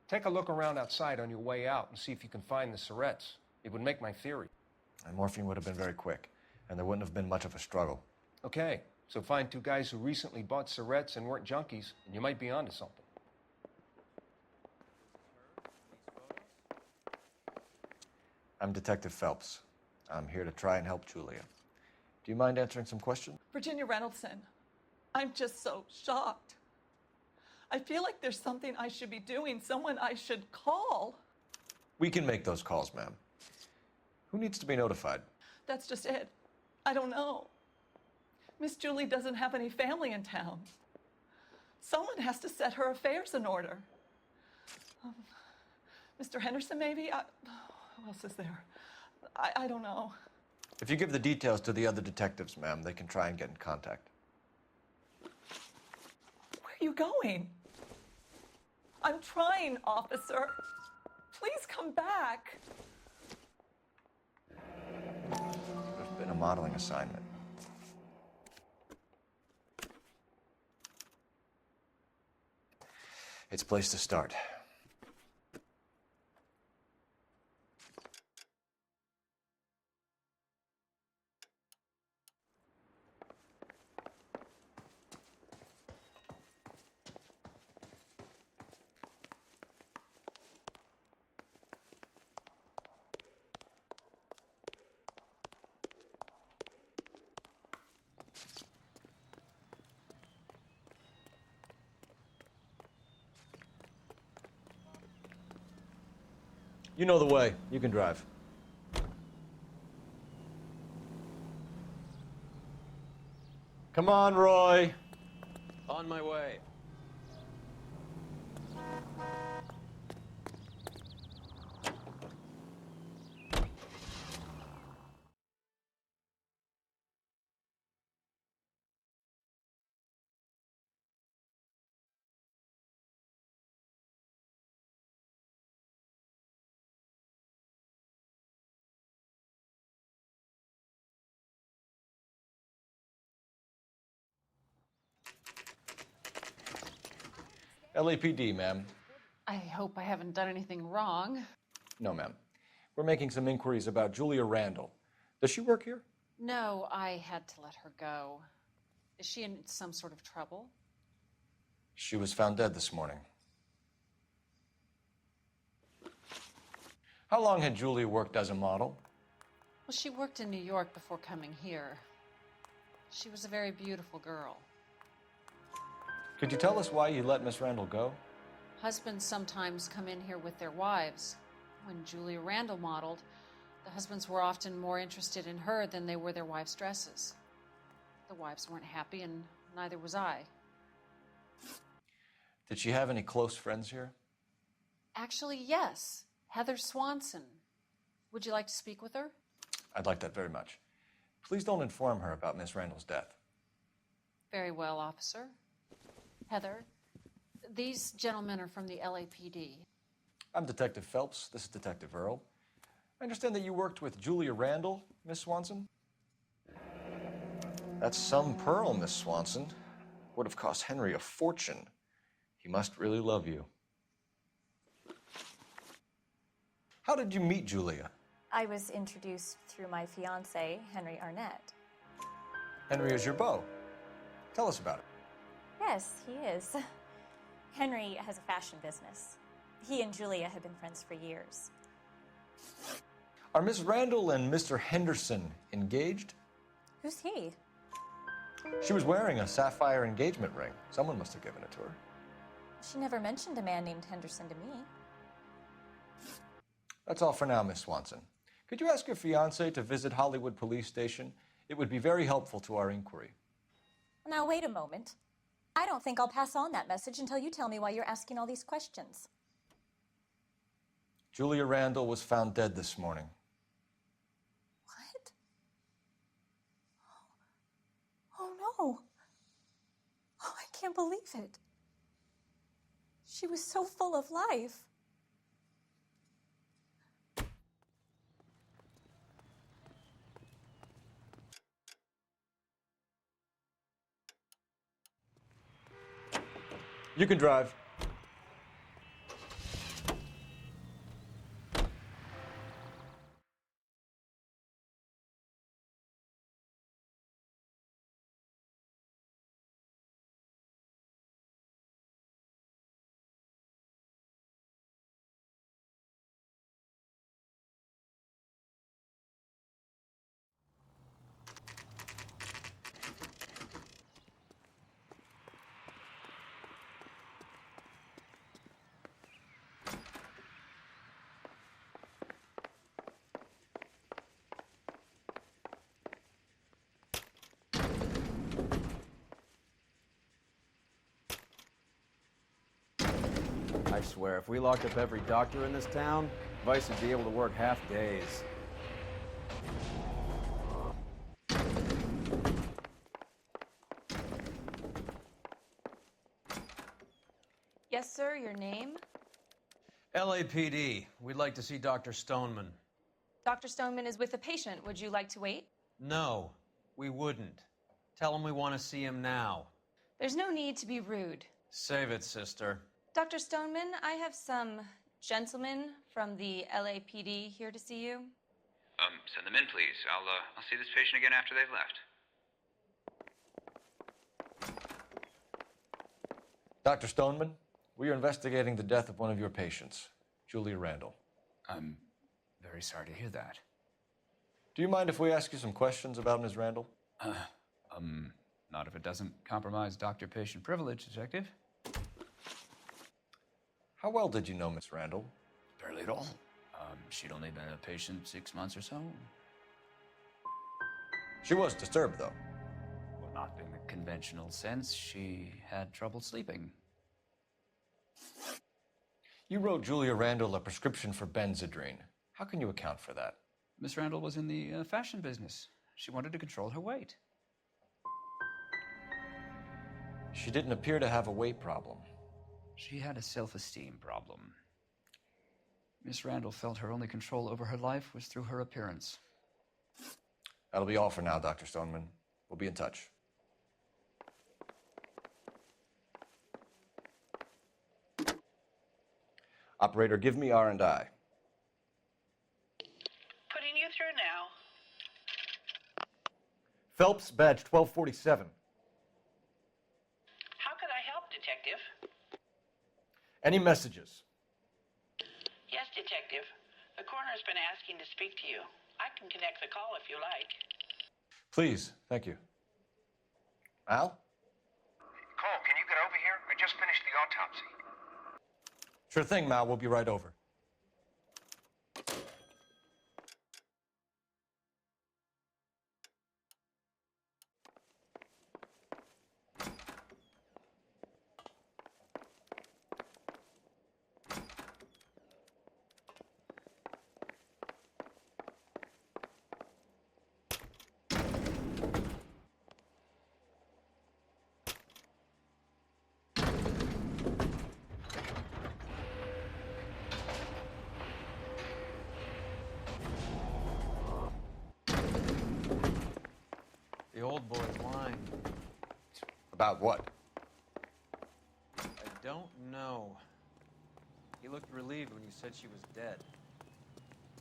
Take a look around outside on your way out and see if you can find the syrettes. It would make my theory. And morphine would have been very quick, and there wouldn't have been much of a struggle. Okay, so find two guys who recently bought syrettes and weren't junkies, and you might be onto something. I'm Detective Phelps. I'm here to try and help Julia. Do you mind answering some questions? Virginia Reynoldson, I'm just so shocked. I feel like there's something I should be doing, someone I should call. We can make those calls, ma'am. Who needs to be notified? That's just it. I don't know. Miss Julie doesn't have any family in town. Someone has to set her affairs in order. Mr. Henderson, maybe? Who else is there? I don't know. If you give the details to the other detectives, ma'am, they can try and get in contact. Where are you going? I'm trying, officer. Please come back. There's been a modeling assignment. It's a place to start. You know the way. You can drive. Come on, Roy. On my way. LAPD, ma'am. I hope I haven't done anything wrong. No, ma'am. We're making some inquiries about Julia Randall. Does she work here? No, I had to let her go. Is she in some sort of trouble? She was found dead this morning. How long had Julia worked as a model? Well, she worked in New York before coming here. She was a very beautiful girl. Could you tell us why you let Miss Randall go? Husbands sometimes come in here with their wives. When Julia Randall modeled, the husbands were often more interested in her than they were their wives' dresses. The wives weren't happy, and neither was I. Did she have any close friends here? Actually, yes. Heather Swanson. Would you like to speak with her? I'd like that very much. Please don't inform her about Miss Randall's death. Very well, officer. Heather, these gentlemen are from the LAPD. I'm Detective Phelps. This is Detective Earl. I understand that you worked with Julia Randall, Miss Swanson? That's some pearl, Miss Swanson. Would have cost Henry a fortune. He must really love you. How did you meet Julia? I was introduced through my fiance, Henry Arnett. Henry is your beau. Tell us about it. Yes, he is. Henry has a fashion business. He and Julia have been friends for years. Are Miss Randall and Mr. Henderson engaged? Who's he? She was wearing a sapphire engagement ring. Someone must have given it to her. She never mentioned a man named Henderson to me. That's all for now, Miss Swanson. Could you ask your fiancé to visit Hollywood Police Station? It would be very helpful to our inquiry. Now, wait a moment. I don't think I'll pass on that message until you tell me why you're asking all these questions. Julia Randall was found dead this morning. What? Oh, no. Oh, I can't believe it. She was so full of life. You can drive. I swear, if we locked up every doctor in this town, Vice would be able to work half days. Yes, sir, your name? LAPD. We'd like to see Dr. Stoneman. Dr. Stoneman is with a patient. Would you like to wait? No, we wouldn't. Tell him we want to see him now. There's no need to be rude. Save it, sister. Dr. Stoneman, I have some gentlemen from the LAPD here to see you. Send them in, please. I'll see this patient again after they've left. Dr. Stoneman, we are investigating the death of one of your patients, Julia Randall. I'm very sorry to hear that. Do you mind if we ask you some questions about Ms. Randall? Not if it doesn't compromise doctor-patient privilege, Detective. How well did you know Miss Randall? Barely at all. She'd only been a patient 6 months or so. She was disturbed, though. Well, not in the conventional sense. She had trouble sleeping. You wrote Julia Randall a prescription for Benzedrine. How can you account for that? Miss Randall was in the fashion business. She wanted to control her weight. She didn't appear to have a weight problem. She had a self-esteem problem. Miss Randall felt her only control over her life was through her appearance. That'll be all for now, Dr. Stoneman. We'll be in touch. Operator, give me R&I. Putting you through now. Phelps, badge 1247. How could I help, Detective? Any messages? Yes, Detective. The coroner's been asking to speak to you. I can connect the call if you like. Please, thank you. Al? Cole, can you get over here? I just finished the autopsy. Sure thing, Mal. We'll be right over. The old boy's lying. About what? I don't know. He looked relieved when you said she was dead.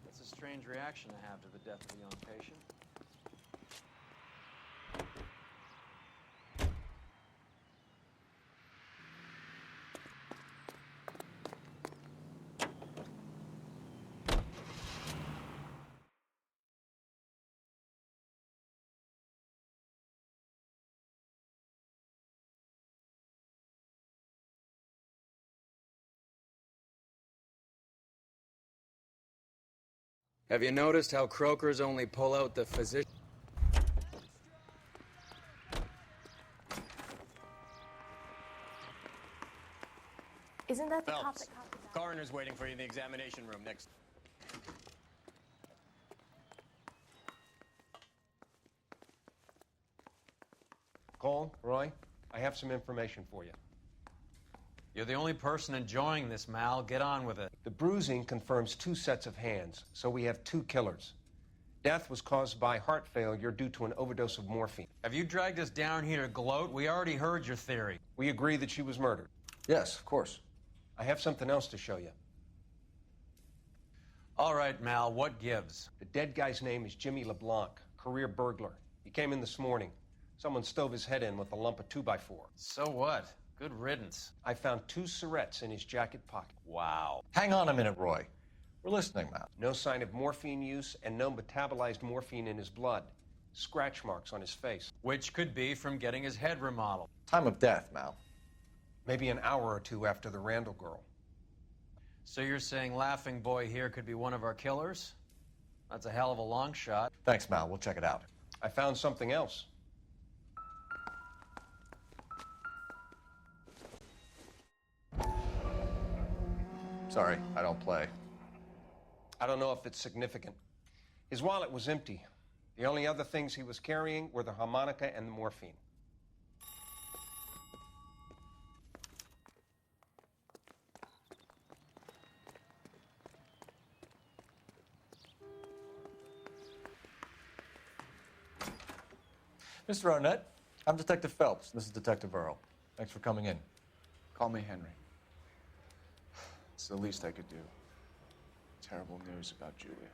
That's a strange reaction to have to the death of a young patient. Have you noticed how croakers only pull out the physician? Isn't that the cop Phelps, that caught the coroner's waiting for you in the examination room next. Cole, Roy, I have some information for you. You're the only person enjoying this, Mal. Get on with it. The bruising confirms 2 sets of hands, so we have 2 killers. Death was caused by heart failure due to an overdose of morphine. Have you dragged us down here to gloat? We already heard your theory. We agree that she was murdered. Yes, of course. I have something else to show you. All right, Mal, what gives? The dead guy's name is Jimmy LeBlanc, career burglar. He came in this morning. Someone stove his head in with a lump of 2x4. So what? Good riddance. I found 2 syrettes in his jacket pocket. Wow. Hang on a minute, Roy. We're listening, Mal. No sign of morphine use and no metabolized morphine in his blood. Scratch marks on his face. Which could be from getting his head remodeled. Time of death, Mal. Maybe an hour or 2 after the Randall girl. So you're saying Laughing Boy here could be one of our killers? That's a hell of a long shot. Thanks, Mal. We'll check it out. I found something else. Sorry, I don't play. I don't know if it's significant. His wallet was empty. The only other things he was carrying were the harmonica and the morphine. Mr. Arnett, I'm Detective Phelps. This is Detective Earl. Thanks for coming in. Call me Henry. It's the least I could do. Terrible news about Julia.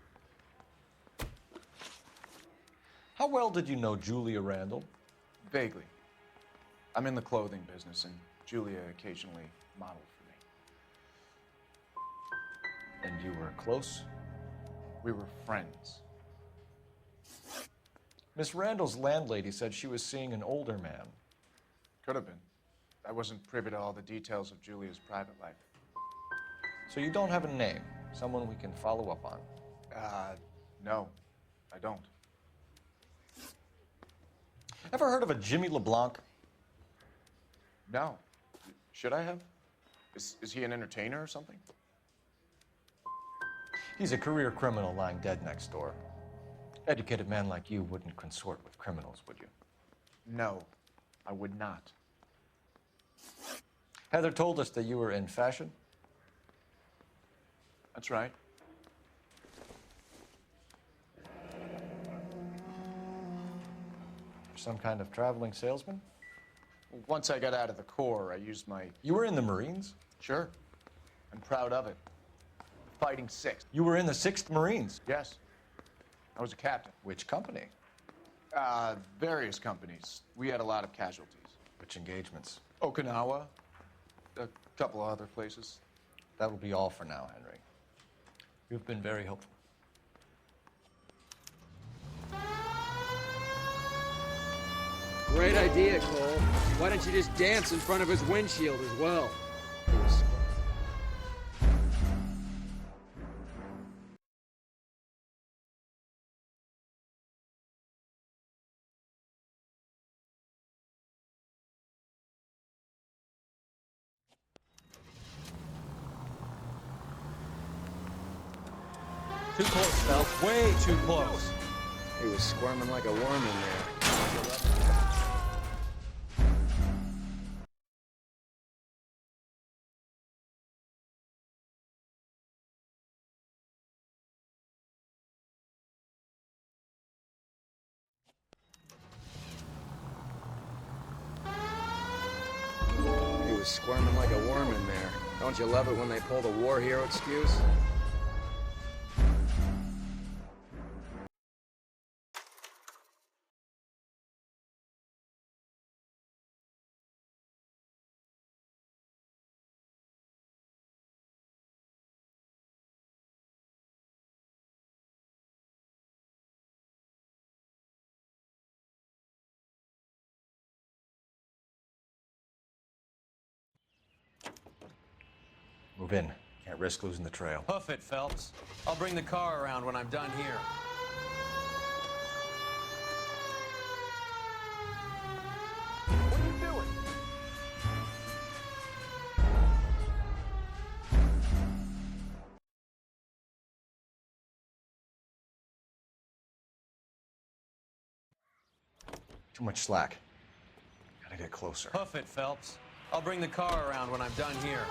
How well did you know Julia Randall? Vaguely. I'm in the clothing business, and Julia occasionally modeled for me. And you were close? We were friends. Miss Randall's landlady said she was seeing an older man. Could have been. I wasn't privy to all the details of Julia's private life. So you don't have a name? Someone we can follow up on? No, I don't. Ever heard of a Jimmy LeBlanc? No. Should I have? Is he an entertainer or something? He's a career criminal lying dead next door. Educated man like you wouldn't consort with criminals, would you? No, I would not. Heather told us that you were in fashion. That's right. Some kind of traveling salesman? Once I got out of the Corps, I used my... You were in the Marines? Sure. I'm proud of it. Fighting 6th. You were in the 6th Marines? Yes. I was a captain. Which company? Various companies. We had a lot of casualties. Which engagements? Okinawa. A couple of other places. That will be all for now, Henry. You've been very helpful. Great idea, Cole. Why don't you just dance in front of his windshield as well? Too close, Phelps. Way too close. He was squirming like a worm in there. He was squirming like a worm in there. Don't you love it when they pull the war hero excuse? Move in. Can't risk losing the trail. Hoof it, Phelps. I'll bring the car around when I'm done here. What are you doing? Too much slack. Gotta get closer. Hoof it, Phelps. I'll bring the car around when I'm done here.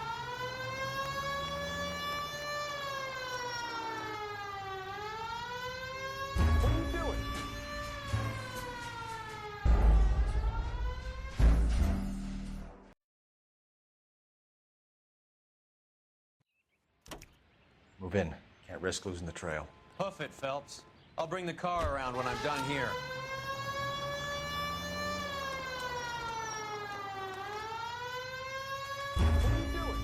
What are you doing? Move in. Can't risk losing the trail. Hoof it, Phelps. I'll bring the car around when I'm done here. What are you doing?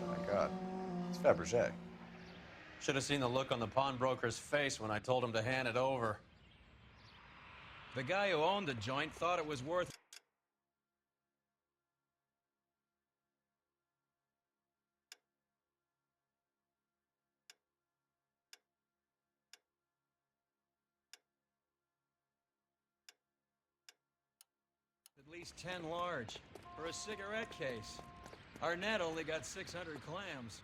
My God. It's Fabergé. Should have seen the look on the pawnbroker's face when I told him to hand it over. The guy who owned the joint thought it was worth... At least 10 large. For a cigarette case. Arnett only got 600 clams.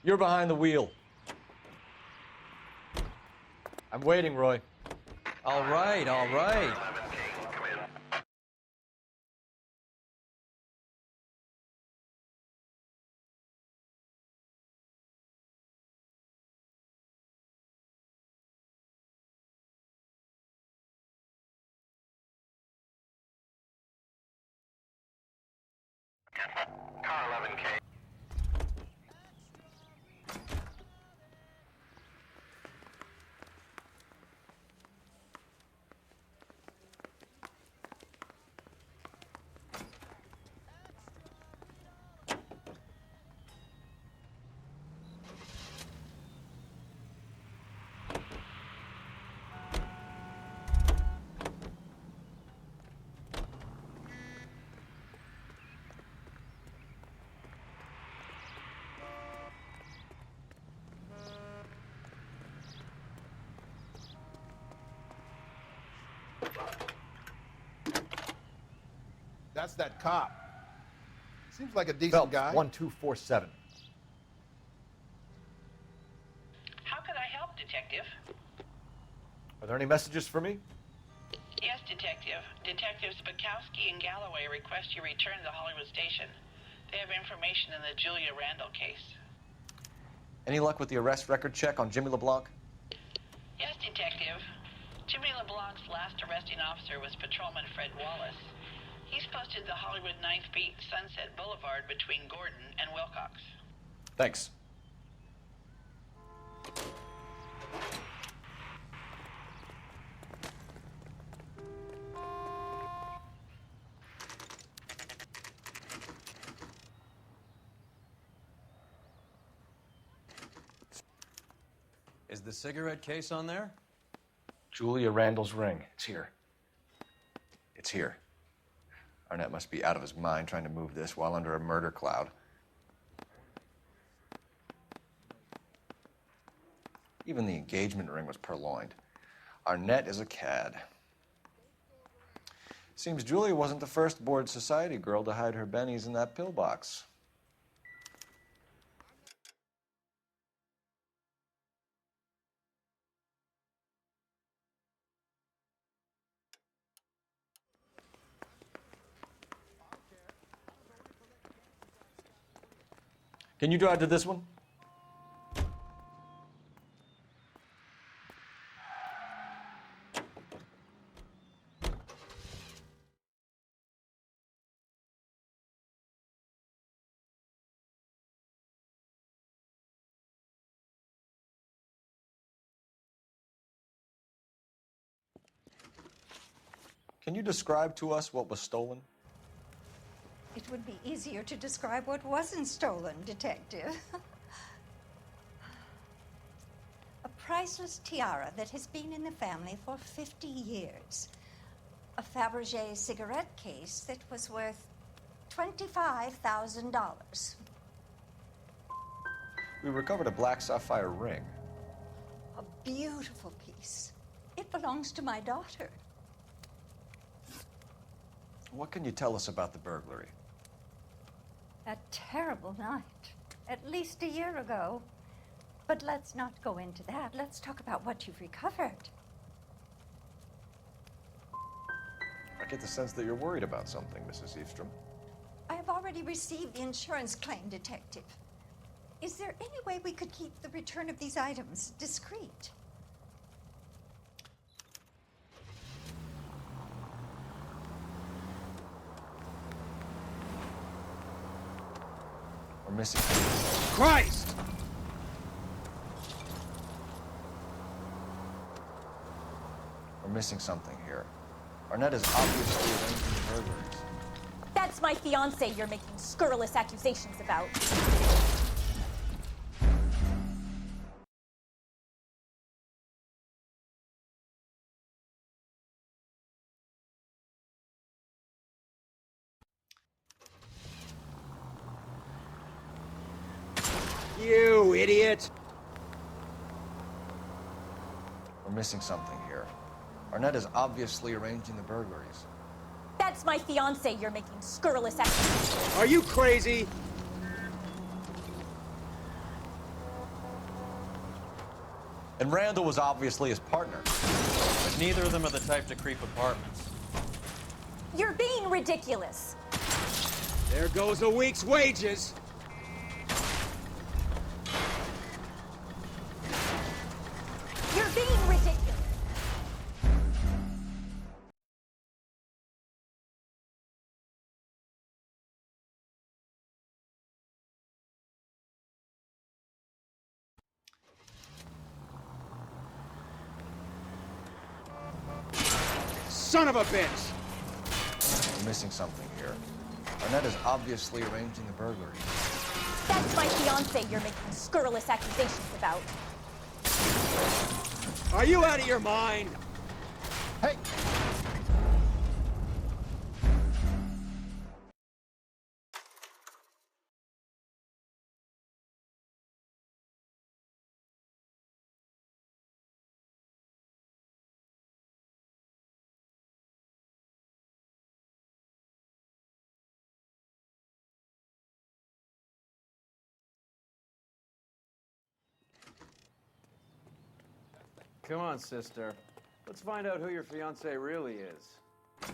You're behind the wheel. I'm waiting, Roy. All right, all right. Car 11K. That's that cop. Seems like a decent Phelps, guy. 1247. How could I help, Detective? Are there any messages for me? Yes, Detective. Detectives Bukowski and Galloway request you return to the Hollywood station. They have information in the Julia Randall case. Any luck with the arrest record check on Jimmy LeBlanc? Yes, Detective. Jimmy LeBlanc's last arresting officer was Patrolman Fred Wallace. He's posted the Hollywood 9th Beat Sunset Boulevard between Gordon and Wilcox. Thanks. Is the cigarette case on there? Julia Randall's ring. It's here. It's here. Arnett must be out of his mind trying to move this while under a murder cloud. Even the engagement ring was purloined. Arnett is a cad. Seems Julia wasn't the first bored society girl to hide her bennies in that pillbox. Can you drive to this one? Can you describe to us what was stolen? It would be easier to describe what wasn't stolen, Detective. A priceless tiara that has been in the family for 50 years. A Fabergé cigarette case that was worth $25,000. We recovered a black sapphire ring. A beautiful piece. It belongs to my daughter. What can you tell us about the burglary? A terrible night. At least a year ago. But let's not go into that. Let's talk about what you've recovered. I get the sense that you're worried about something, Mrs. Eastrom. I have already received the insurance claim, Detective. Is there any way we could keep the return of these items discreet? We're missing. Christ! We're missing something here. Arnett is obviously arranging the burglaries. That's my fiance you're making scurrilous accusations about. You idiot! We're missing something here. Arnett is obviously arranging the burglaries. That's my fiance you're making scurrilous accusations. Are you crazy? And Randall was obviously his partner. But neither of them are the type to creep apartments. You're being ridiculous. There goes a week's wages. You're being ridiculous. Son of a bitch! We're missing something here. Arnett is obviously arranging the burglaries. That's my fiance you're making scurrilous accusations about. Are you out of your mind? Hey! Come on, sister. Let's find out who your fiance really is.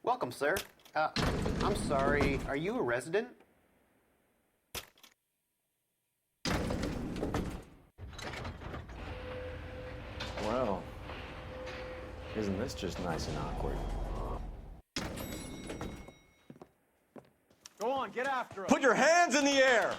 Welcome, sir. I'm sorry, are you a resident? Well, isn't this just nice and awkward? Go on, get after him. Put your hands in the air!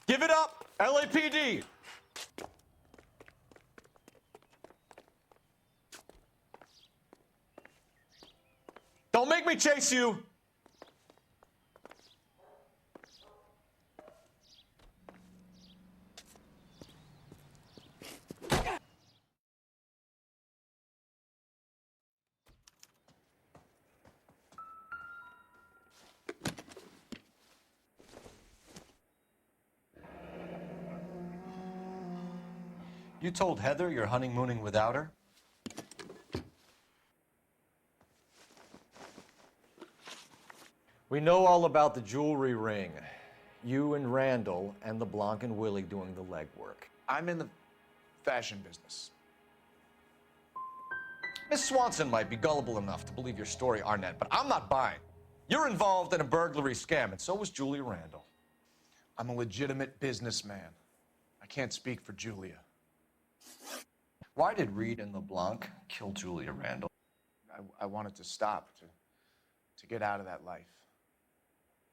Give it up, LAPD! Don't make me chase you! You told Heather you're honeymooning without her? We know all about the jewelry ring. You and Randall and LeBlanc and Willie doing the legwork. I'm in the fashion business. Miss Swanson might be gullible enough to believe your story, Arnett, but I'm not buying. You're involved in a burglary scam, and so was Julia Randall. I'm a legitimate businessman. I can't speak for Julia. Why did Reed and LeBlanc kill Julia Randall? I wanted to stop, to get out of that life.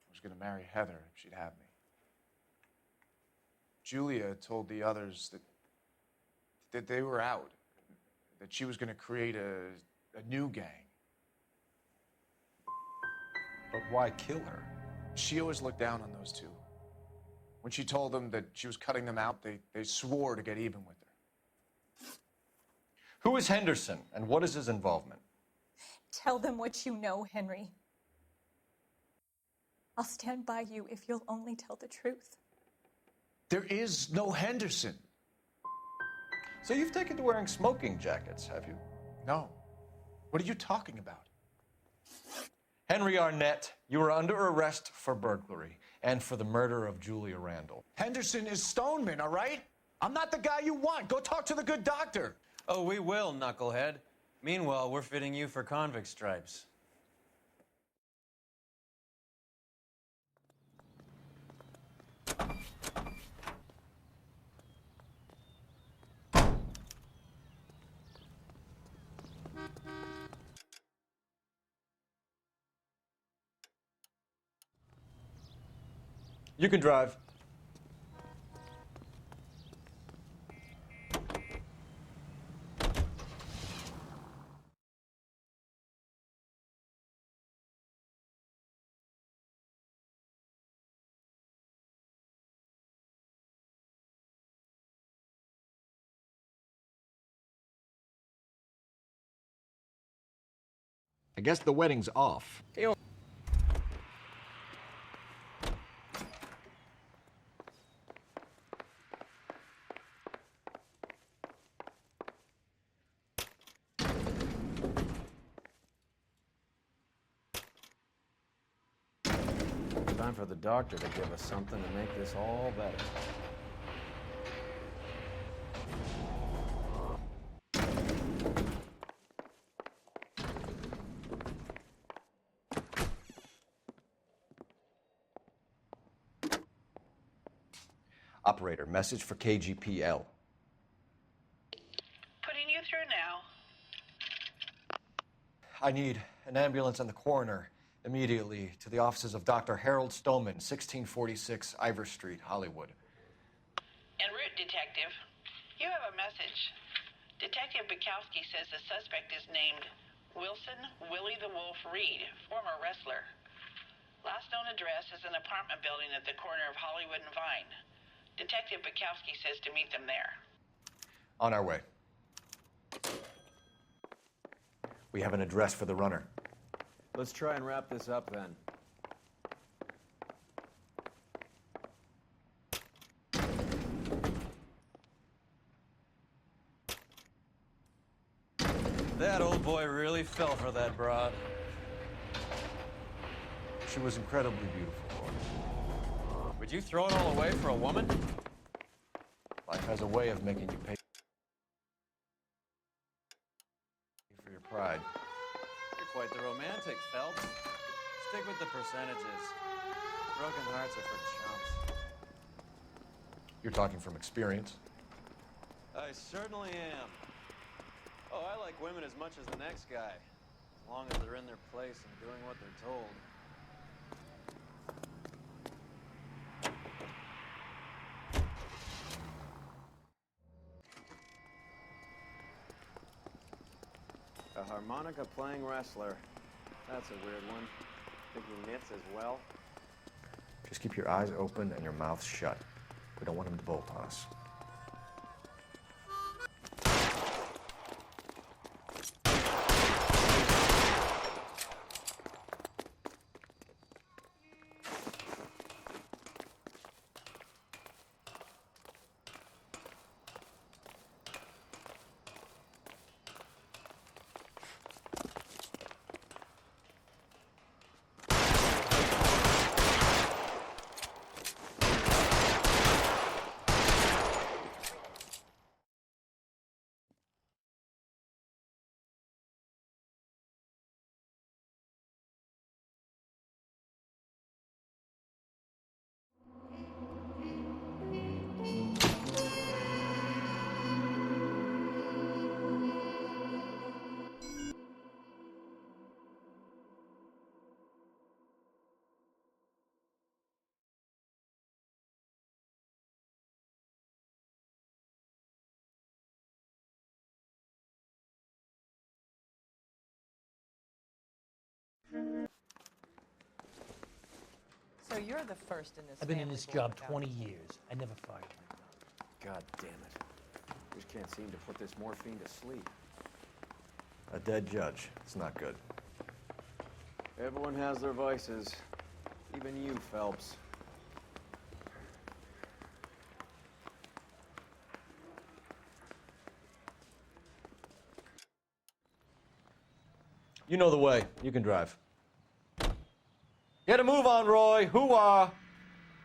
I was going to marry Heather if she'd have me. Julia told the others that they were out, that she was going to create a new gang. But why kill her? She always looked down on those two. When she told them that she was cutting them out, they swore to get even with her. Who is Henderson, and what is his involvement? Tell them what you know, Henry. I'll stand by you if you'll only tell the truth. There is no Henderson. So you've taken to wearing smoking jackets, have you? No. What are you talking about? Henry Arnett, you are under arrest for burglary and for the murder of Julia Randall. Henderson is Stoneman, all right? I'm not the guy you want. Go talk to the good doctor. Oh, we will, knucklehead. Meanwhile, we're fitting you for convict stripes. You can drive. I guess the wedding's off. Time for the doctor to give us something to make this all better. Operator, message for KGPL. Putting you through now. I need an ambulance and the coroner immediately to the offices of Dr. Harold Stoneman, 1646 Ivor Street, Hollywood. En route, Detective. You have a message. Detective Bukowski says the suspect is named Wilson Willie the Wolf Reed, former wrestler. Last known address is an apartment building at the corner of Hollywood and Vine. Detective Bukowski says to meet them there. On our way. We have an address for the runner. Let's try and wrap this up then. That old boy really fell for that broad. She was incredibly beautiful. Would you throw it all away for a woman? Life has a way of making you pay for your pride. You're quite the romantic, Phelps. Stick with the percentages. Broken hearts are for chumps. You're talking from experience. I certainly am. Oh, I like women as much as the next guy, as long as they're in their place and doing what they're told. A harmonica-playing wrestler. That's a weird one. Think he knits as well? Just keep your eyes open and your mouth shut. We don't want him to bolt on us. So you're the first in this I've been in family this to job walk out. 20 years. I never fired anyone. God damn it. Just can't seem to put this morphine to sleep. A dead judge. It's not good. Everyone has their vices. Even you, Phelps. You know the way. You can drive. Get a move on, Roy. Hoo-ah.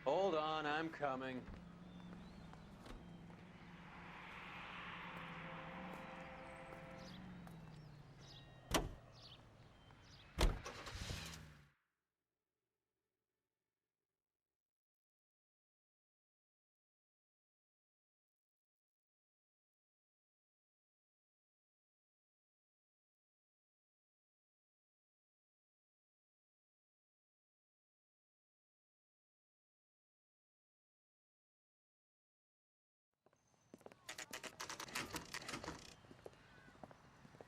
Hold on, I'm coming.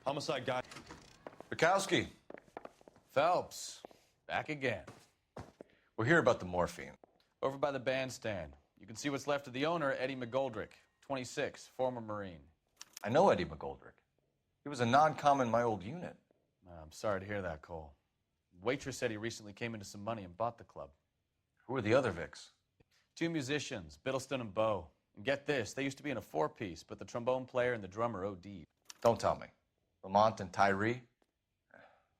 Homicide guy. Bukowski. Phelps. Back again. We're here about the morphine. Over by the bandstand. You can see what's left of the owner, Eddie McGoldrick, 26, former Marine. I know Eddie McGoldrick. He was a non-com in my old unit. I'm sorry to hear that, Cole. Waitress said he recently came into some money and bought the club. Who are the other Vics? 2 musicians, Biddleston and Bowe. And get this, they used to be in a 4-piece, but the trombone player and the drummer OD'd. Don't tell me. Lamont and Tyree?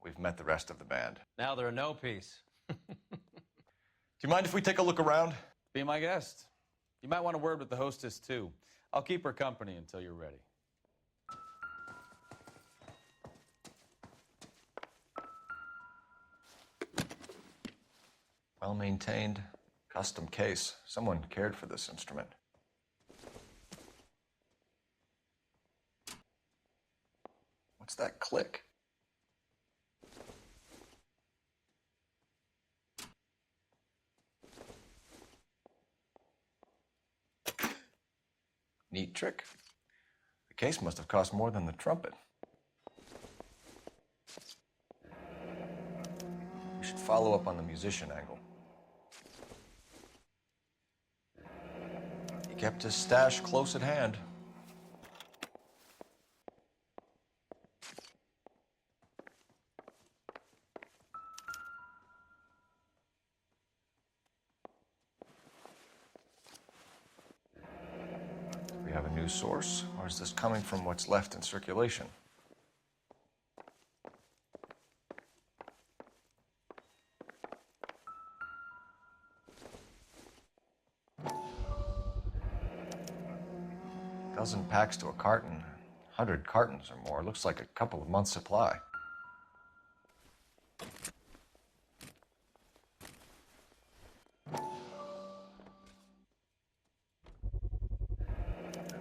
We've met the rest of the band. Now they're a no-piece. Do you mind if we take a look around? Be my guest. You might want a word with the hostess, too. I'll keep her company until you're ready. Well-maintained, custom case. Someone cared for this instrument. What's that click? Neat trick. The case must have cost more than the trumpet. We should follow up on the musician angle. He kept his stash close at hand. Do we have a new source, or is this coming from what's left in circulation? Dozen packs to a carton, 100 cartons or more. Looks like a couple of months' supply.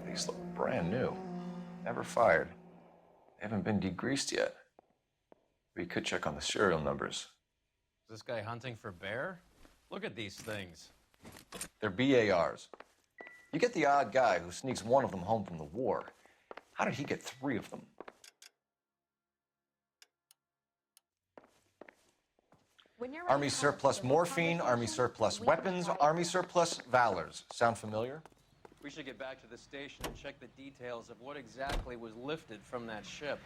These look brand new. Never fired. They haven't been degreased yet. We could check on the serial numbers. Is this guy hunting for bear? Look at these things. They're BARs. You get the odd guy who sneaks one of them home from the war. How did he get 3 of them? Army surplus morphine, Army surplus weapons, Army surplus valors. Sound familiar? We should get back to the station and check the details of what exactly was lifted from that ship.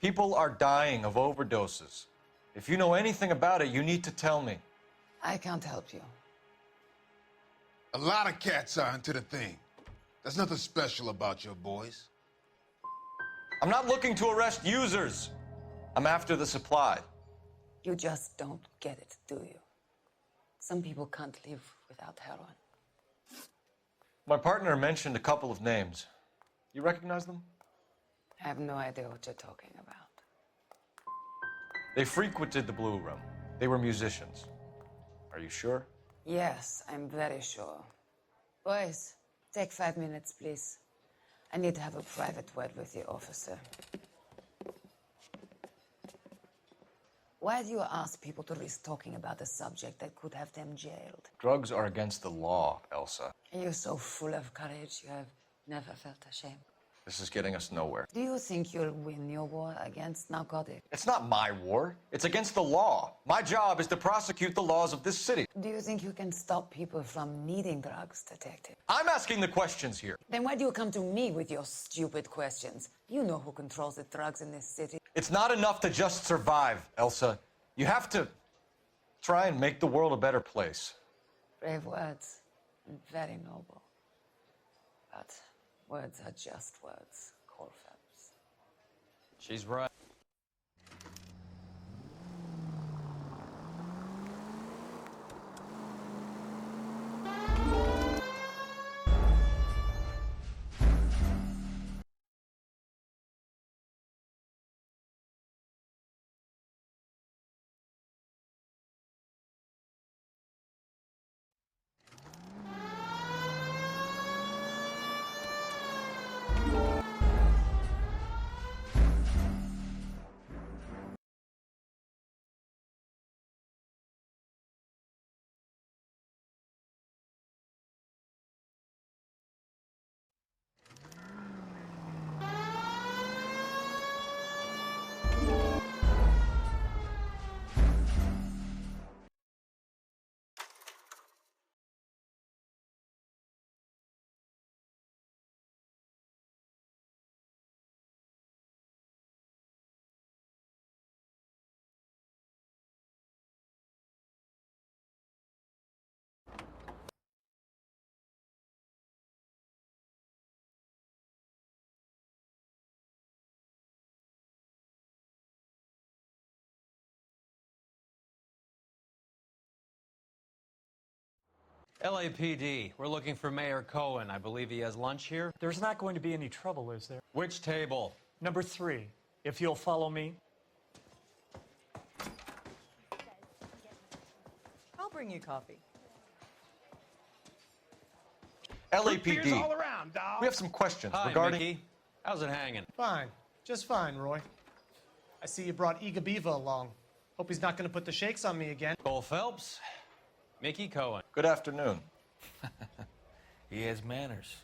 People are dying of overdoses. If you know anything about it, you need to tell me. I can't help you. A lot of cats are into the thing. There's nothing special about your boys. I'm not looking to arrest users. I'm after the supply. You just don't get it, do you? Some people can't live without heroin. My partner mentioned a couple of names. You recognize them? I have no idea what you're talking about. They frequented the Blue Room. They were musicians. Are you sure? Yes, I'm very sure. Boys, Take 5 minutes, please. I need to have a private word with the officer. Why do you ask people to risk talking about a subject that could have them jailed? Drugs are against the law, Elsa. You're so full of courage, you have never felt ashamed. This is getting us nowhere. Do you think you'll win your war against narcotics? It's not my war. It's against the law. My job is to prosecute the laws of this city. Do you think you can stop people from needing drugs, detective? I'm asking the questions here. Then why do you come to me with your stupid questions? You know who controls the drugs in this city. It's not enough to just survive, Elsa. You have to try and make the world a better place. Brave words, and very noble. But words are just words, Cole Phelps. She's right. LAPD, we're looking for Mayor Cohen. I believe he has lunch here. There's not going to be any trouble, is there? Which table? Number 3, if you'll follow me. I'll bring you coffee. LAPD. all around, dog. We have some questions Hi, regarding... Mickey. How's it hanging? Fine. Just fine, Roy. I see you brought Iga Beaver along. Hope he's not going to put the shakes on me again. Cole Phelps, Mickey Cohen. Good afternoon. He has manners.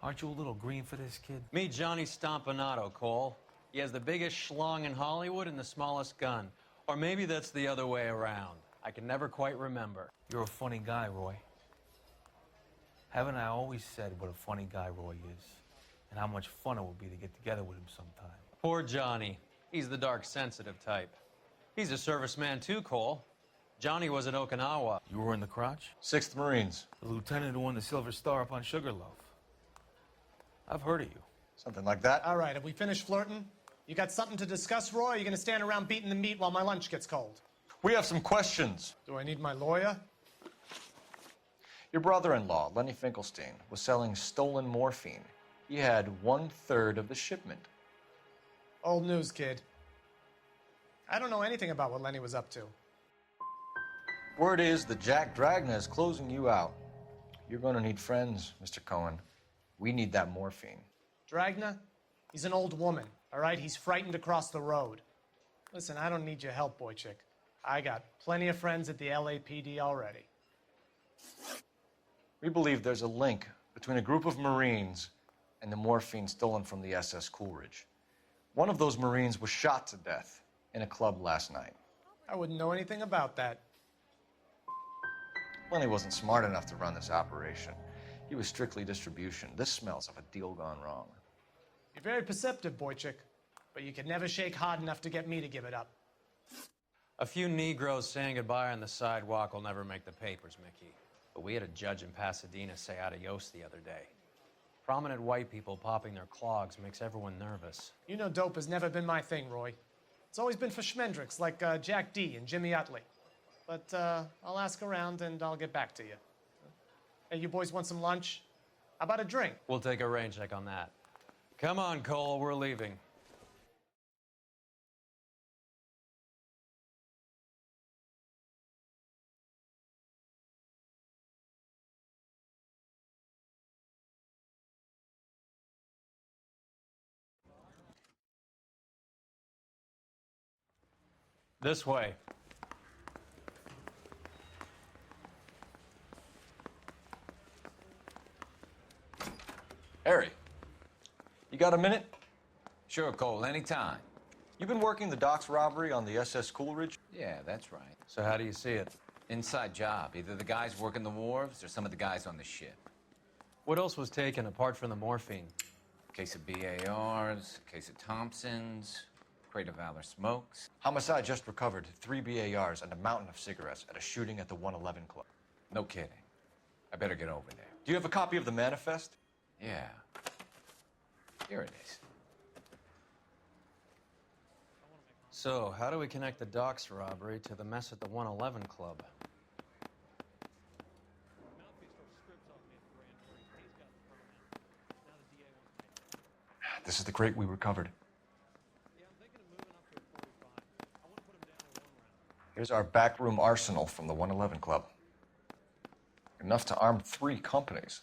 Aren't you a little green for this kid? Meet Johnny Stompanato, Cole. He has the biggest schlong in Hollywood and the smallest gun. Or maybe that's the other way around. I can never quite remember. You're a funny guy, Roy. Haven't I always said what a funny guy Roy is? And how much fun it would be to get together with him sometime. Poor Johnny. He's the dark, sensitive type. He's a serviceman too, Cole. Johnny was at Okinawa. You were in the crotch? 6th Marines. The lieutenant who won the Silver Star up on Sugarloaf. I've heard of you. Something like that. All right, have we finished flirting? You got something to discuss, Roy, or are you going to stand around beating the meat while my lunch gets cold? We have some questions. Do I need my lawyer? Your brother-in-law, Lenny Finkelstein, was selling stolen morphine. He had 1/3 of the shipment. Old news, kid. I don't know anything about what Lenny was up to. Word is that Jack Dragna is closing you out. You're going to need friends, Mr. Cohen. We need that morphine. Dragna? He's an old woman, all right? He's frightened to cross the road. Listen, I don't need your help, boy chick. I got plenty of friends at the LAPD already. We believe there's a link between a group of Marines and the morphine stolen from the SS Coolidge. One of those Marines was shot to death in a club last night. I wouldn't know anything about that. Lenny wasn't smart enough to run this operation. He was strictly distribution. This smells of a deal gone wrong. You're very perceptive, boy chick, but you could never shake hard enough to get me to give it up. A few Negroes saying goodbye on the sidewalk will never make the papers, Mickey. But we had a judge in Pasadena say adios the other day. Prominent white people popping their clogs makes everyone nervous. You know dope has never been my thing, Roy. It's always been for schmendricks like Jack D. and Jimmy Utley. But I'll ask around and I'll get back to you. Hey, you boys want some lunch? How about a drink? We'll take a rain check on that. Come on, Cole, we're leaving. This way. Harry, you got a minute? Sure, Cole, anytime. You've been working the docks robbery on the SS Coleridge? Yeah, that's right. So how do you see it? Inside job. Either the guys working the wharves or some of the guys on the ship. What else was taken apart from the morphine? Case of BARs, case of Thompsons, crate of Valor smokes. Homicide just recovered 3 BARs and a mountain of cigarettes at a shooting at the 111 Club. No kidding. I better get over there. Do you have a copy of the manifest? Yeah. Here it is. So, how do we connect the docks robbery to the mess at the 111 Club? This is the crate we recovered. Here's our backroom arsenal from the 111 Club. Enough to arm 3 companies.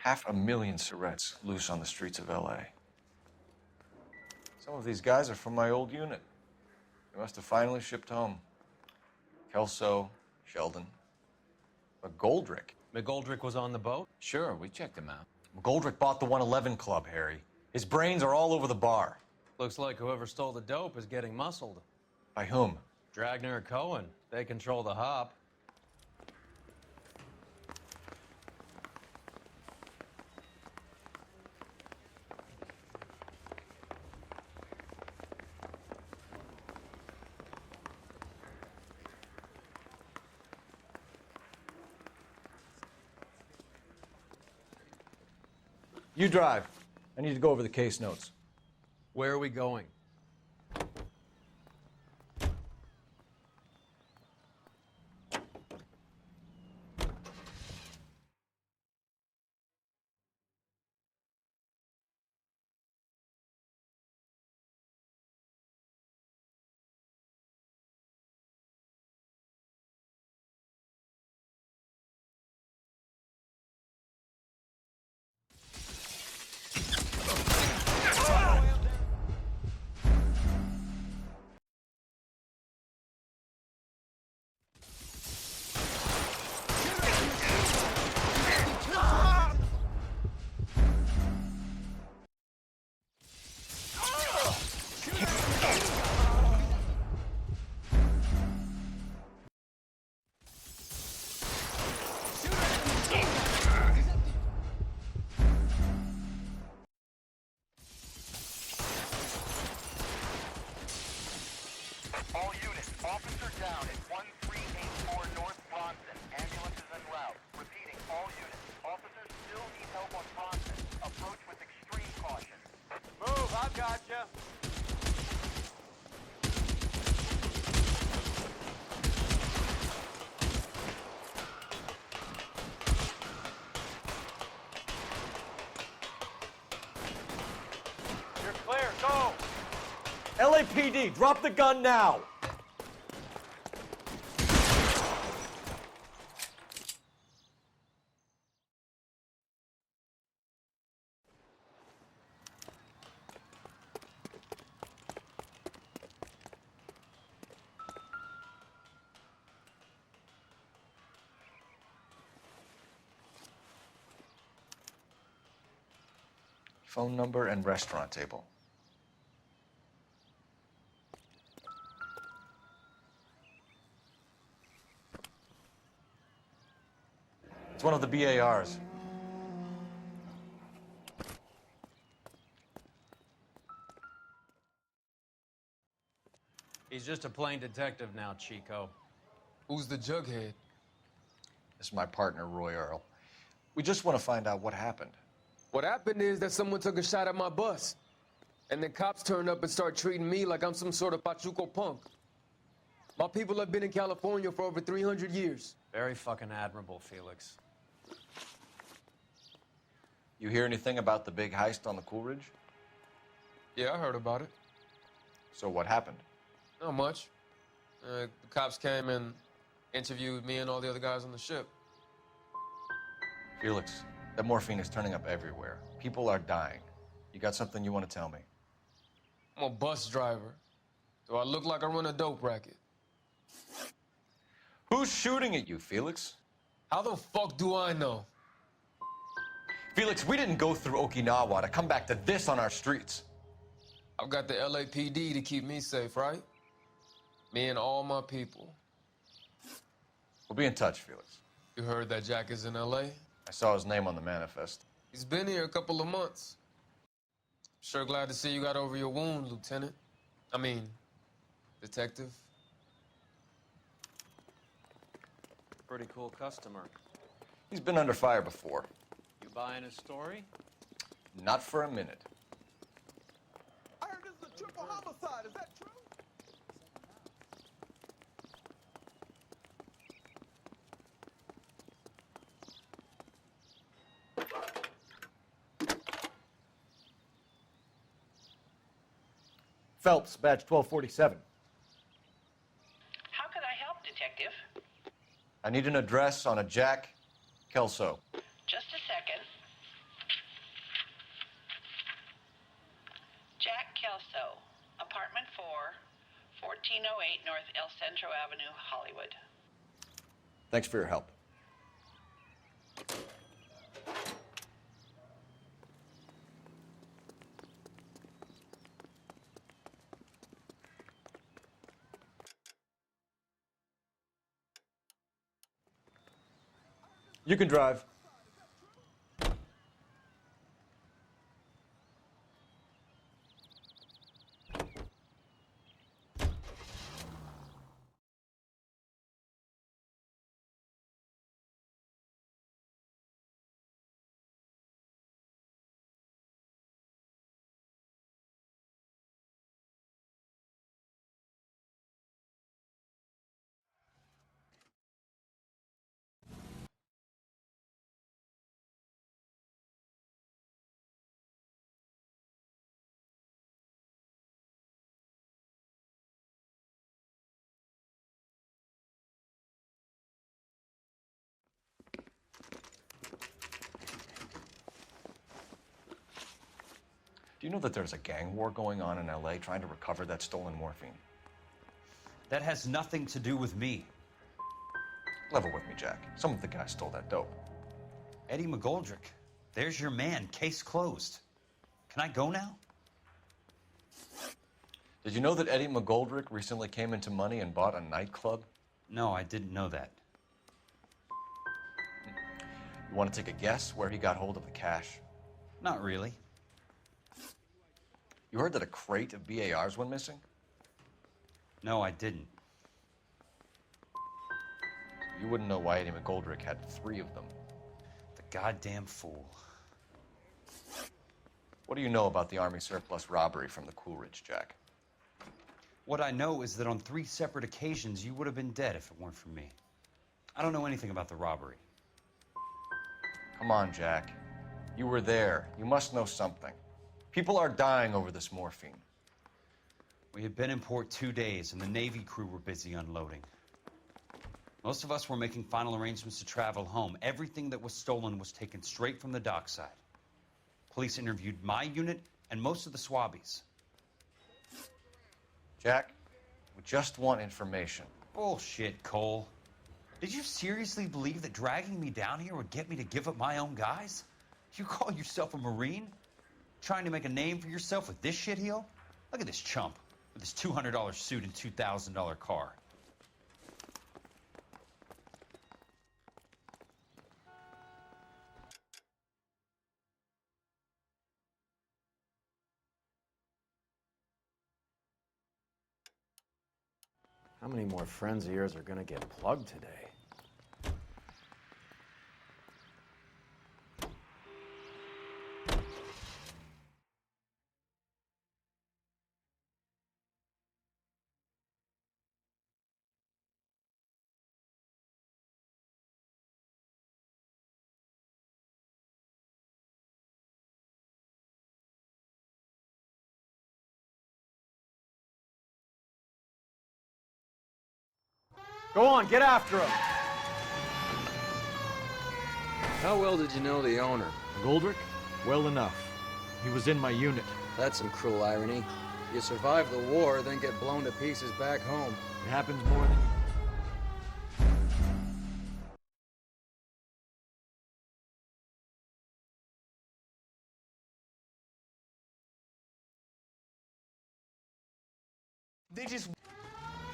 $500,000 cigarettes loose on the streets of LA. Some of these guys are from my old unit. They must have finally shipped home. Kelso, Sheldon, McGoldrick. McGoldrick was on the boat? Sure, we checked him out. McGoldrick bought the 111 Club, Harry. His brains are all over the bar. Looks like whoever stole the dope is getting muscled. By whom? Dragner or Cohen. They control the hop. You drive. I need to go over the case notes. Where are we going? All units, officer down at 1384 North Bronson. Ambulance is en route. Repeating, all units, officers still need help on Bronson. Approach with extreme caution. Move, I've got you. You're clear, go! LAPD, drop the gun now! Phone number and restaurant table. It's one of the BARs. He's just a plain detective now, Chico. Who's the jughead? This is my partner, Roy Earl. We just want to find out what happened. What happened is that someone took a shot at my bus. And then cops turned up and start treating me like I'm some sort of Pachuco punk. My people have been in California for over 300 years. Very fucking admirable, Felix. You hear anything about the big heist on the Coolidge? Yeah, I heard about it. So what happened? Not much. The cops came and interviewed me and all the other guys on the ship. Felix, that morphine is turning up everywhere. People are dying. You got something you want to tell me? I'm a bus driver. Do I look like I run a dope racket? Who's shooting at you, Felix? How the fuck do I know? Felix, we didn't go through Okinawa to come back to this on our streets. I've got the LAPD to keep me safe, right? Me and all my people. We'll be in touch, Felix. You heard that Jack is in LA? I saw his name on the manifest. He's been here a couple of months. Sure glad to see you got over your wound, Lieutenant. I mean, Detective. Pretty cool customer. He's been under fire before. You buying his story? Not for a minute. I heard this is a triple homicide. Is that true? Phelps, badge 1247. How could I help, Detective? I need an address on a Jack Kelso. Just a second. Jack Kelso, apartment 4, 1408 North El Centro Avenue, Hollywood. Thanks for your help. You can drive. Do you know that there's a gang war going on in LA trying to recover that stolen morphine? That has nothing to do with me. Level with me, Jack. Some of the guys stole that dope. Eddie McGoldrick. There's your man. Case closed. Can I go now? Did you know that Eddie McGoldrick recently came into money and bought a nightclub? No, I didn't know that. You want to take a guess where he got hold of the cash? Not really. You heard that a crate of BARs went missing? No, I didn't. You wouldn't know why Eddie McGoldrick had 3 of them. The goddamn fool. What do you know about the Army surplus robbery from the Coolidge, Jack? What I know is that on 3 separate occasions, you would have been dead if it weren't for me. I don't know anything about the robbery. Come on, Jack. You were there. You must know something. People are dying over this morphine. We had been in port 2 days, and the Navy crew were busy unloading. Most of us were making final arrangements to travel home. Everything that was stolen was taken straight from the dockside. Police interviewed my unit and most of the swabbies. Jack, we just want information. Bullshit, Cole. Did you seriously believe that dragging me down here would get me to give up my own guys? You call yourself a Marine? Trying to make a name for yourself with this shitheel? Look at this chump with his $200 suit and $2,000 car. How many more friends of yours are gonna get plugged today? Go on, get after him. How well did you know the owner? Goldrick? Well enough. He was in my unit. That's some cruel irony. You survive the war, then get blown to pieces back home. It happens more than They just...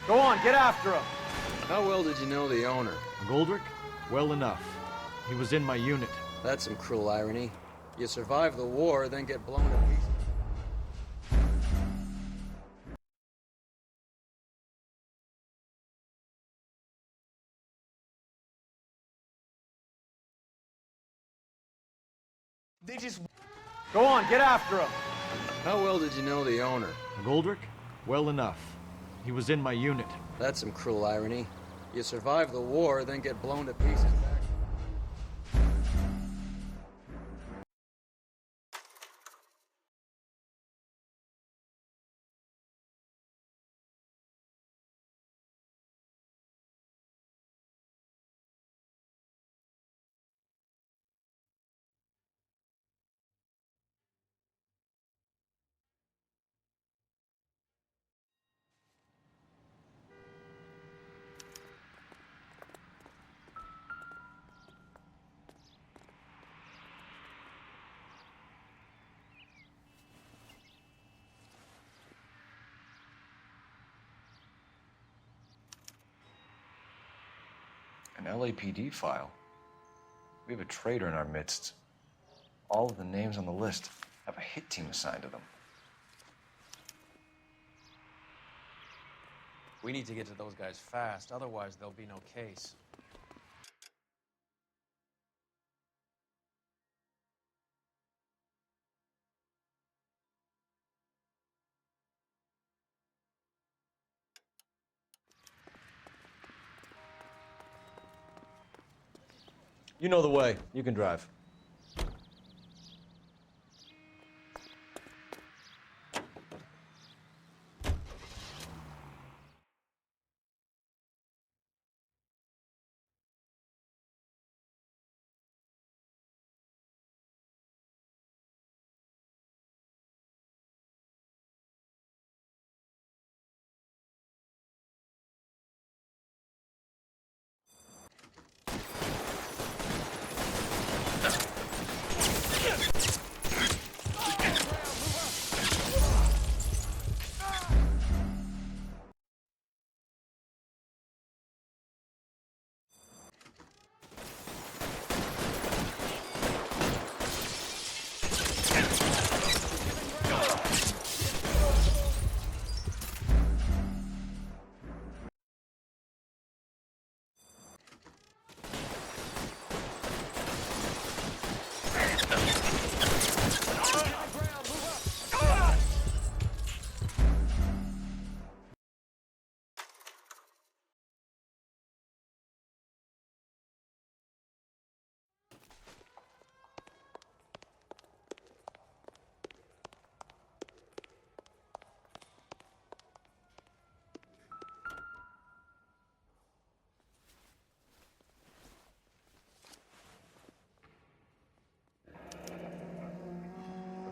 Go on, get after him. How well did you know the owner? Goldrick? Well enough. He was in my unit. That's some cruel irony. You survive the war, then get blown to pieces. They just... Go on, get after him. How well did you know the owner? Goldrick? Well enough. He was in my unit. That's some cruel irony. You survive the war, then get blown to pieces back. An LAPD file. We have a traitor in our midst. All of the names on the list have a hit team assigned to them. We need to get to those guys fast, otherwise there'll be no case. You know the way. You can drive.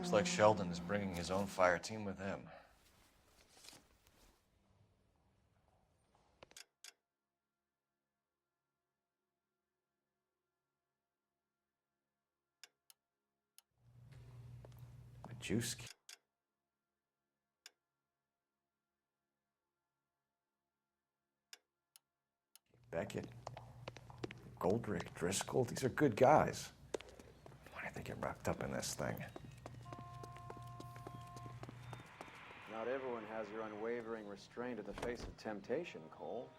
Looks like Sheldon is bringing his own fire team with him. A juice key. Beckett, Goldrick, Driscoll, these are good guys. Why did they get wrapped up in this thing? Not everyone has your unwavering restraint in the face of temptation, Cole.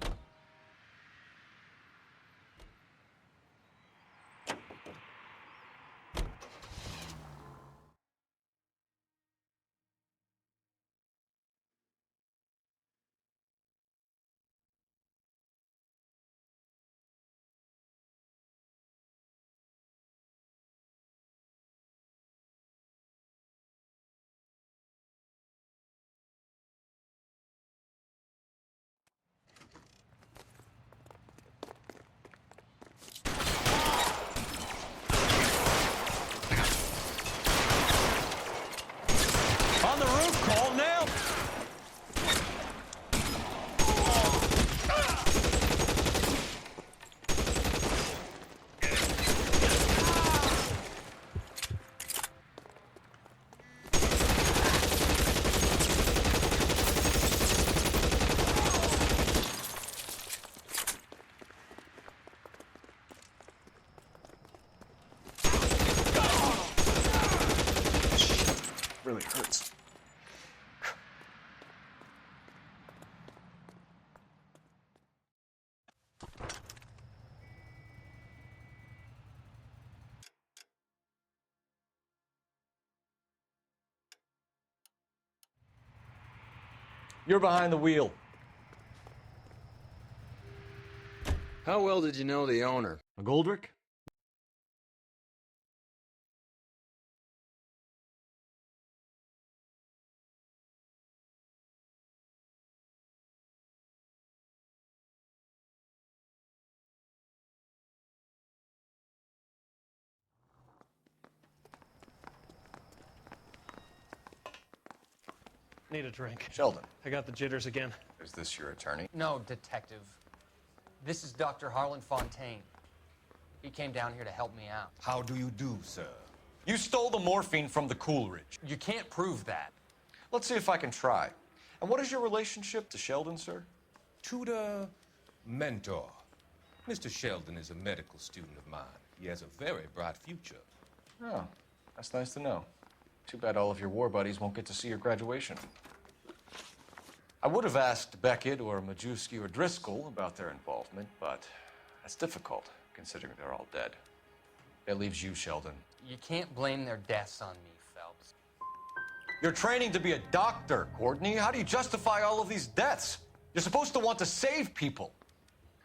You're behind the wheel. How well did you know the owner? McGoldrick? Need a drink. Sheldon. I got the jitters again. Is this your attorney? No, detective. This is Dr. Harlan Fontaine. He came down here to help me out. How do you do, sir? You stole the morphine from the Coolidge. You can't prove that. Let's see if I can try. And what is your relationship to Sheldon, sir? Tutor, mentor. Mr. Sheldon is a medical student of mine. He has a very bright future. Oh, that's nice to know. Too bad all of your war buddies won't get to see your graduation. I would have asked Beckett or Majewski or Driscoll about their involvement, but that's difficult, considering they're all dead. That leaves you, Sheldon. You can't blame their deaths on me, Phelps. You're training to be a doctor, Courtney. How do you justify all of these deaths? You're supposed to want to save people.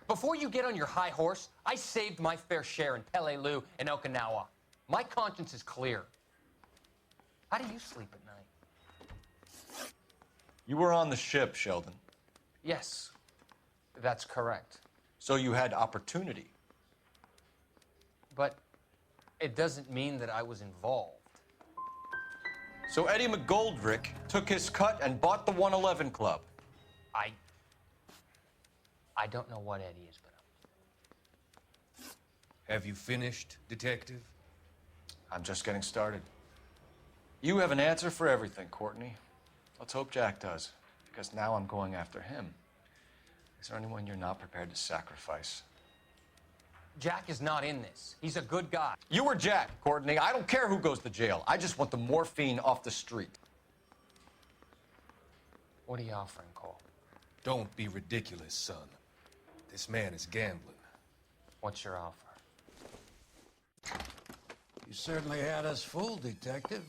Before you get on your high horse, I saved my fair share in Peleliu and Okinawa. My conscience is clear. How do you sleep at night? You were on the ship, Sheldon. Yes, that's correct. So you had opportunity. But it doesn't mean that I was involved. So Eddie McGoldrick took his cut and bought the 111 Club. I don't know what Eddie is, but Have you finished, detective? I'm just getting started. You have an answer for everything, Courtney. Let's hope Jack does, because now I'm going after him. Is there anyone you're not prepared to sacrifice? Jack is not in this. He's a good guy. You were Jack, Courtney. I don't care who goes to jail. I just want the morphine off the street. What are you offering, Cole? Don't be ridiculous, son. This man is gambling. What's your offer? You certainly had us fooled, detective.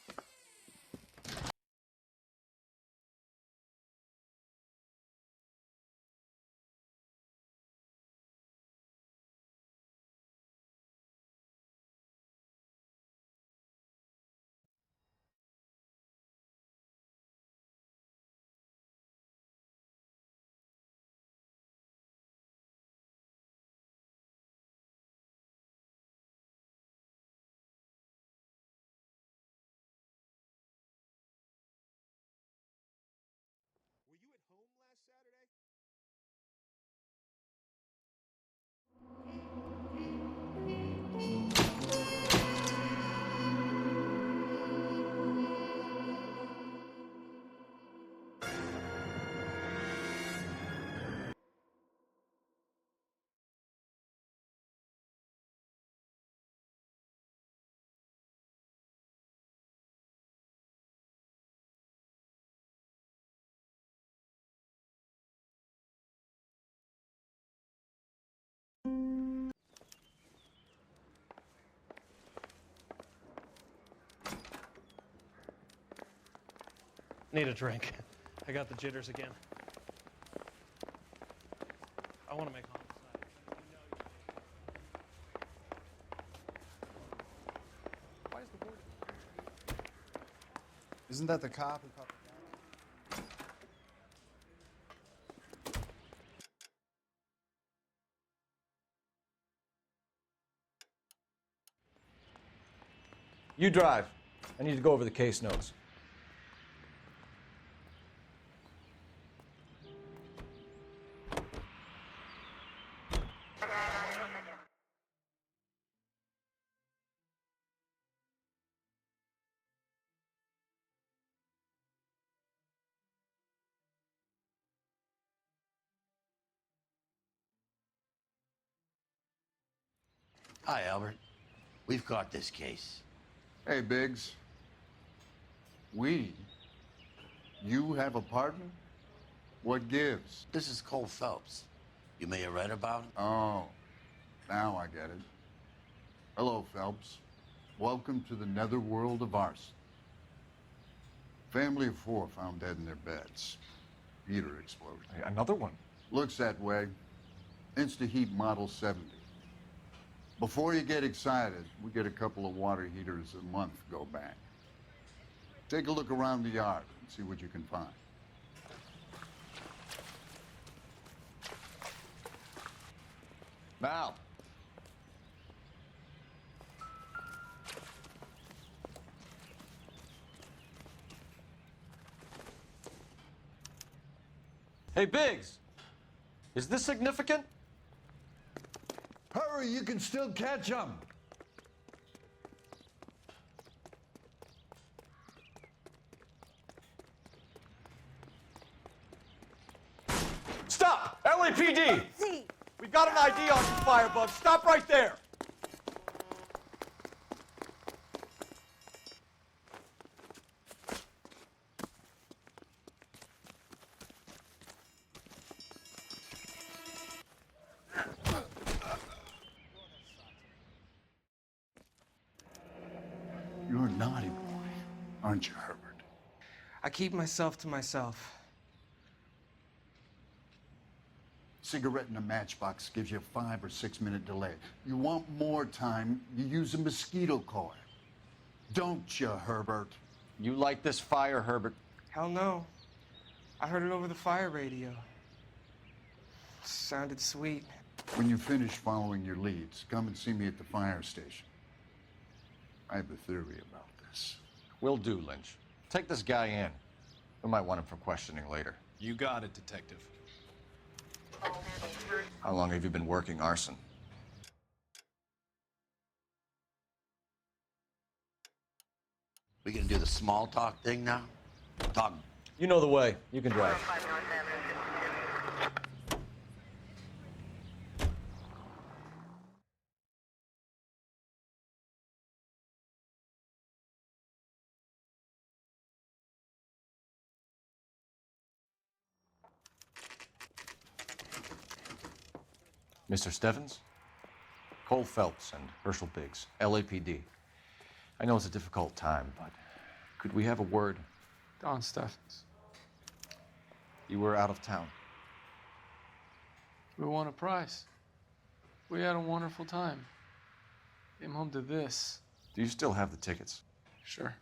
Need a drink. I got the jitters again. I want to make homicide. Why is the board? Isn't that the cop who caught the guy? You drive. I need to go over the case notes. Hi, Albert. We've caught this case. Hey, Biggs. We? You have a partner? What gives? This is Cole Phelps. You may have read about him. Oh, now I get it. Hello, Phelps. Welcome to the netherworld of arson. Family of 4 found dead in their beds. heater explosion. Another one? Looks that way. Insta-Heat Model 70. Before you get excited, we get a couple of water heaters a month go back. Take a look around the yard and see what you can find. Mal. Hey, Biggs! Is this significant? Hurry, you can still catch them. Stop! LAPD! We've got an ID on you, Firebug. Stop right there! You're a naughty boy, aren't you, Herbert? I keep myself to myself. Cigarette in a matchbox gives you a 5 or 6 minute delay. You want more time, you use a mosquito coil. Don't you, Herbert? You like this fire, Herbert? Hell no. I heard it over the fire radio. Sounded sweet. When you finish following your leads, come and see me at the fire station. I have a theory about this. Will do, Lynch. Take this guy in. We might want him for questioning later. You got it, Detective. How long have you been working arson? We gonna do the small talk thing now? Talk. You know the way. You can drive. Mr. Stevens? Cole Phelps and Herschel Biggs, LAPD. I know it's a difficult time, but could we have a word? Don Steffens. You were out of town. We won a prize. We had a wonderful time. Came home to this. Do you still have the tickets? Sure.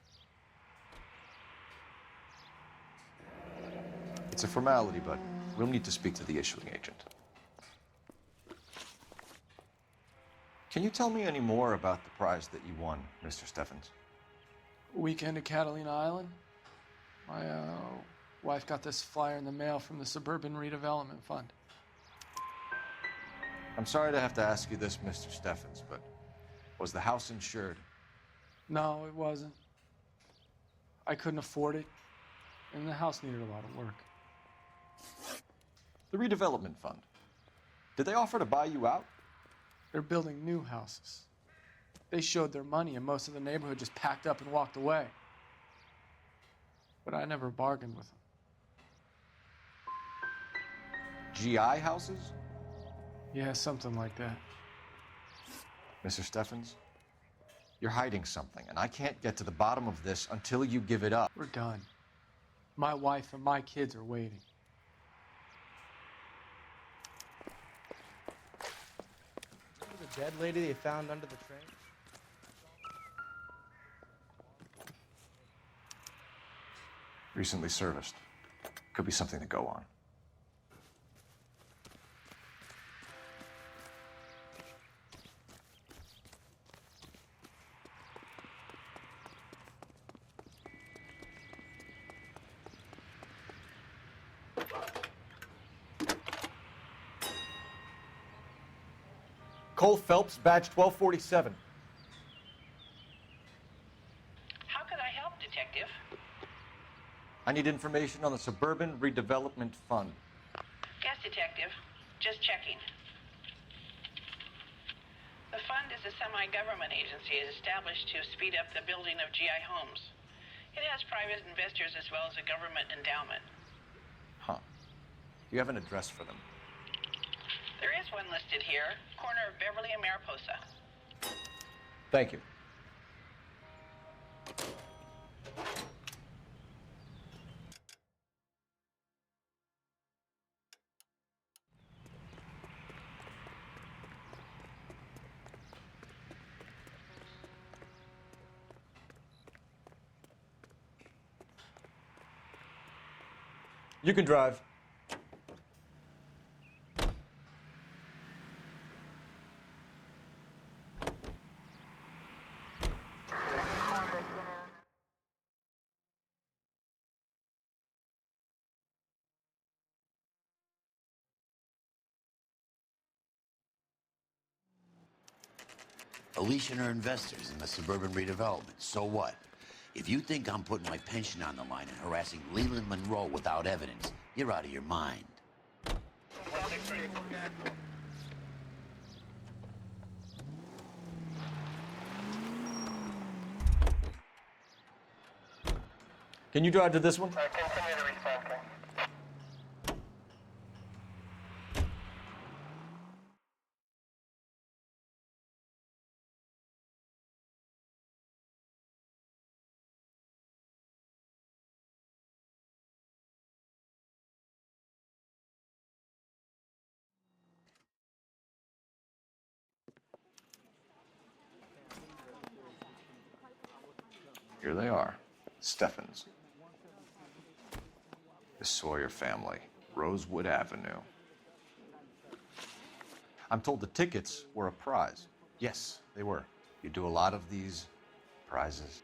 It's a formality, but we'll need to speak to the issuing agent. Can you tell me any more about the prize that you won, Mr. Steffens? Weekend at Catalina Island. My wife got this flyer in the mail from the Suburban Redevelopment Fund. I'm sorry to have to ask you this, Mr. Steffens, but was the house insured? No, it wasn't. I couldn't afford it, and the house needed a lot of work. The redevelopment fund. Did they offer to buy you out? They're building new houses. They showed their money, and most of the neighborhood just packed up and walked away. But I never bargained with them. GI houses? Yeah, something like that. Mr. Steffens, you're hiding something, and I can't get to the bottom of this until you give it up. We're done. My wife and my kids are waiting. The dead lady they found under the train? Recently serviced. Could be something to go on. Cole Phelps, badge 1247. How could I help, Detective? I need information on the Suburban Redevelopment Fund. Yes, Detective. Just checking. The fund is a semi-government agency established to speed up the building of GI homes. It has private investors as well as a government endowment. Huh. Do you have an address for them? There is one listed here, corner of Beverly and Mariposa. Thank you. You can drive. Alicia and her investors in the suburban redevelopment. So what? If you think I'm putting my pension on the line and harassing Leland Monroe without evidence, you're out of your mind. Can you drive to this one? Here they are. Steffens. The Sawyer family. Rosewood Avenue. I'm told the tickets were a prize. Yes, they were. You do a lot of these prizes.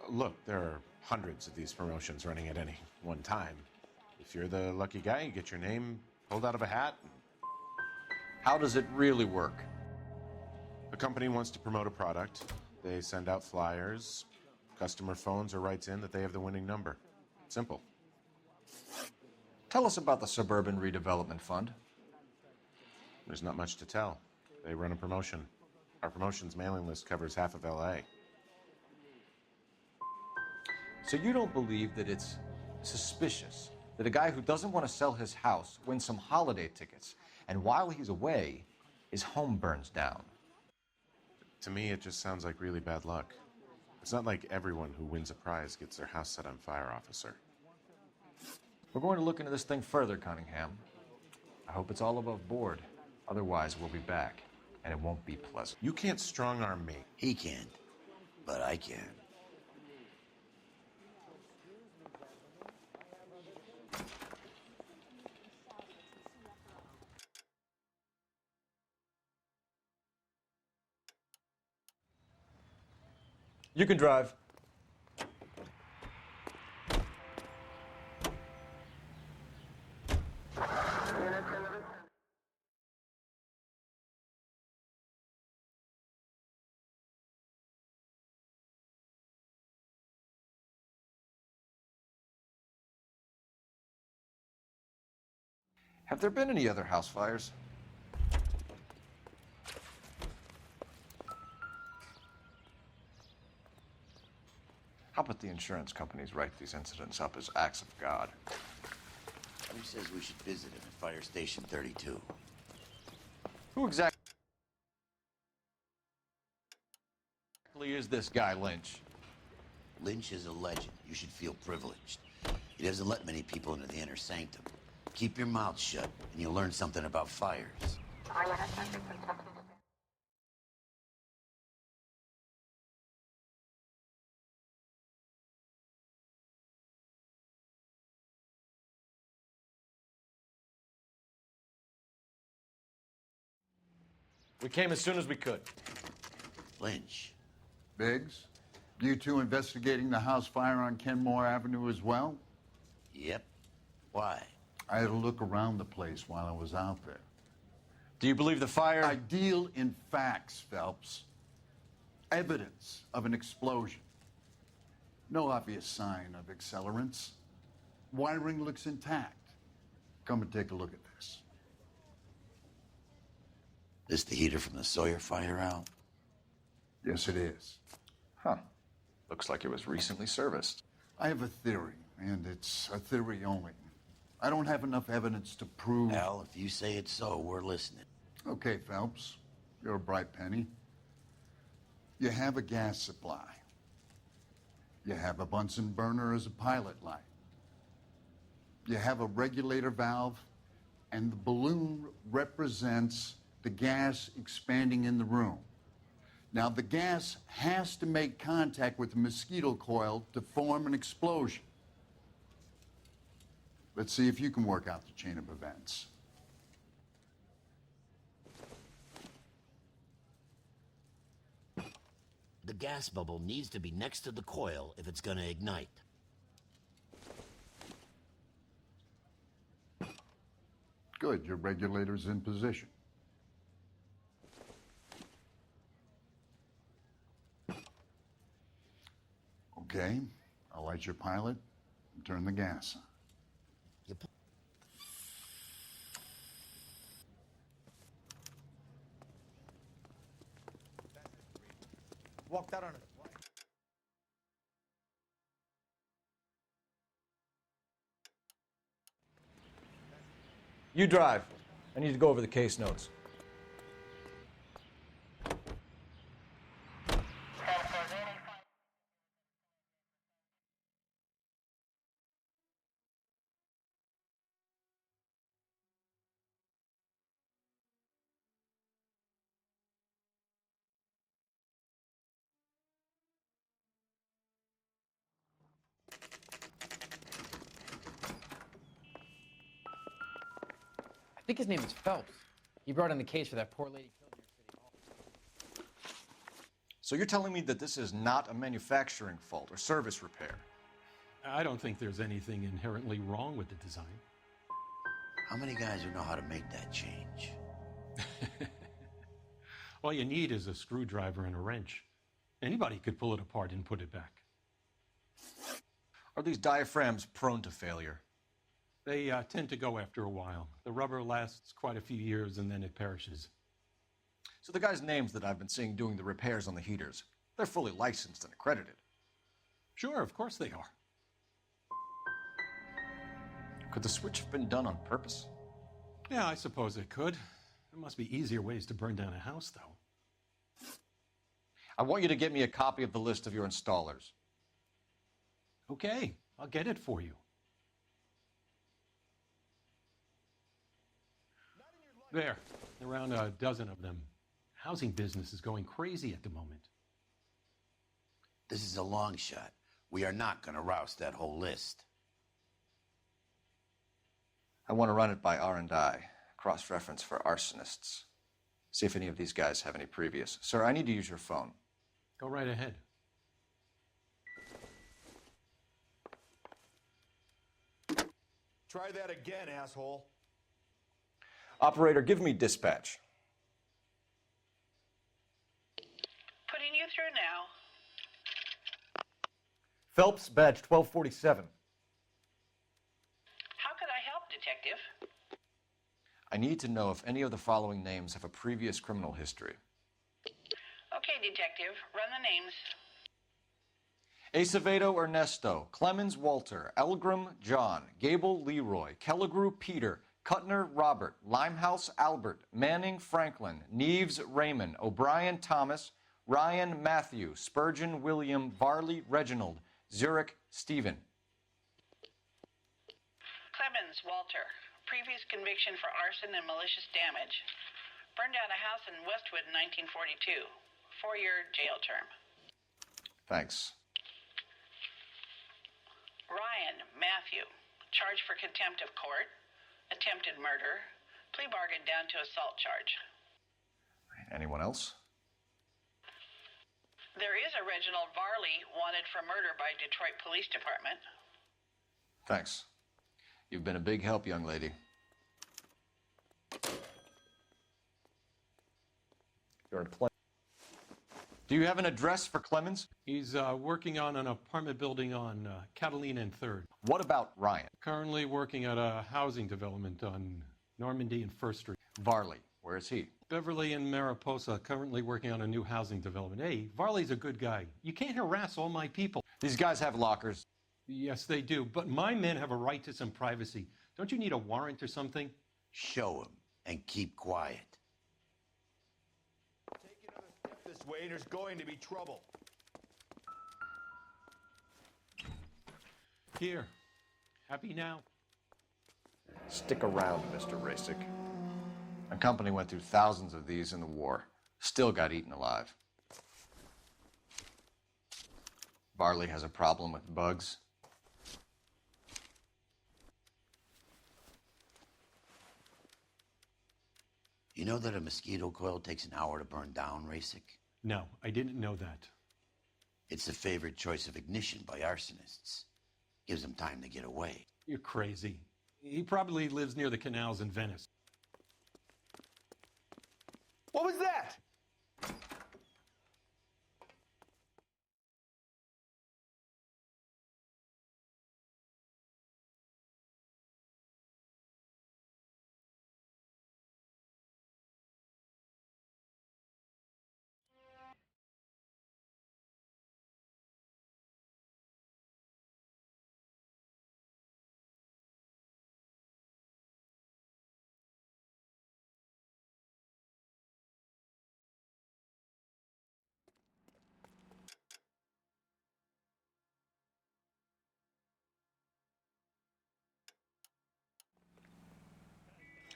Look, there are hundreds of these promotions running at any one time. If you're the lucky guy, you get your name pulled out of a hat. How does it really work? A company wants to promote a product. They send out flyers. Customer phones or writes in that they have the winning number. Simple. Tell us about the Suburban Redevelopment Fund. There's not much to tell. They run a promotion. Our promotions mailing list covers half of LA. So you don't believe that it's suspicious that a guy who doesn't want to sell his house wins some holiday tickets, and while he's away, his home burns down? To me, it just sounds like really bad luck. It's not like everyone who wins a prize gets their house set on fire, officer. We're going to look into this thing further, Cunningham. I hope it's all above board. Otherwise, we'll be back, and it won't be pleasant. You can't strong-arm me. He can't, but I can. You can drive. Have there been any other house fires? How about the insurance companies write these incidents up as acts of God? Who says we should visit him at Fire Station 32? Who exactly is this guy, Lynch? Lynch is a legend. You should feel privileged. He doesn't let many people into the inner sanctum. Keep your mouth shut, and you'll learn something about fires. We came as soon as we could. Lynch. Biggs, you two investigating the house fire on Kenmore Avenue as well? Yep. Why? I had a look around the place while I was out there. Do you believe the fire? I deal in facts, Phelps. Evidence of an explosion. No obvious sign of accelerants. Wiring looks intact. Come and take a look at this. This the heater from the Sawyer fire, Al? Yes, it is. Huh. Looks like it was recently serviced. I have a theory, and it's a theory only. I don't have enough evidence to prove... Al, if you say it's so, we're listening. Okay, Phelps. You're a bright penny. You have a gas supply. You have a Bunsen burner as a pilot light. You have a regulator valve, and the balloon represents the gas expanding in the room. Now, the gas has to make contact with the mosquito coil to form an explosion. Let's see if you can work out the chain of events. The gas bubble needs to be next to the coil if it's gonna ignite. Good, your regulator's in position. Okay, I'll light your pilot and turn the gas on. Walked out on it. You drive. I need to go over the case notes. I think his name is Phelps. He brought in the case for that poor lady killed near City Hall. So you're telling me that this is not a manufacturing fault or service repair? I don't think there's anything inherently wrong with the design. How many guys who know how to make that change? All you need is a screwdriver and a wrench. Anybody could pull it apart and put it back. Are these diaphragms prone to failure? They tend to go after a while. The rubber lasts quite a few years and then it perishes. So the guys' names that I've been seeing doing the repairs on the heaters, they're fully licensed and accredited. Sure, of course they are. Could the switch have been done on purpose? Yeah, I suppose it could. There must be easier ways to burn down a house, though. I want you to get me a copy of the list of your installers. Okay, I'll get it for you. There, around a dozen of them. Housing business is going crazy at the moment. This is a long shot. We are not gonna roust that whole list. I want to run it by R&I, cross-reference for arsonists. See if any of these guys have any previous. Sir, I need to use your phone. Go right ahead. Try that again, asshole. Operator, give me dispatch. Putting you through now. Phelps, badge 1247. How could I help, Detective? I need to know if any of the following names have a previous criminal history. Okay, Detective. Run the names. Acevedo Ernesto, Clemens Walter, Elgram John, Gable Leroy, Kelligrew Peter, Kuttner Robert, Limehouse Albert, Manning Franklin, Neves Raymond, O'Brien Thomas, Ryan Matthew, Spurgeon William, Varley Reginald, Zurich Stephen. Clemens Walter. Previous conviction for arson and malicious damage. Burned down a house in Westwood in 1942. 4-year jail term. Thanks. Ryan Matthew. Charged for contempt of court. Attempted murder. Plea bargain down to assault charge. Anyone else? There is a Reginald Varley wanted for murder by Detroit Police Department. Thanks. You've been a big help, young lady. You're in play. Do you have an address for Clemens? He's working on an apartment building on Catalina and 3rd. What about Ryan? Currently working at a housing development on Normandy and 1st Street. Varley, where is he? Beverly and Mariposa, currently working on a new housing development. Hey, Varley's a good guy. You can't harass all my people. These guys have lockers. Yes, they do, but my men have a right to some privacy. Don't you need a warrant or something? Show him and keep quiet. Take another step this way and there's going to be trouble. Here. Happy now? Stick around, Mr. Rasick. My company went through thousands of these in the war. Still got eaten alive. Varley has a problem with bugs. You know that a mosquito coil takes an hour to burn down, Rasik? No, I didn't know that. It's the favored choice of ignition by arsonists. Gives them time to get away. You're crazy. He probably lives near the canals in Venice. What was that?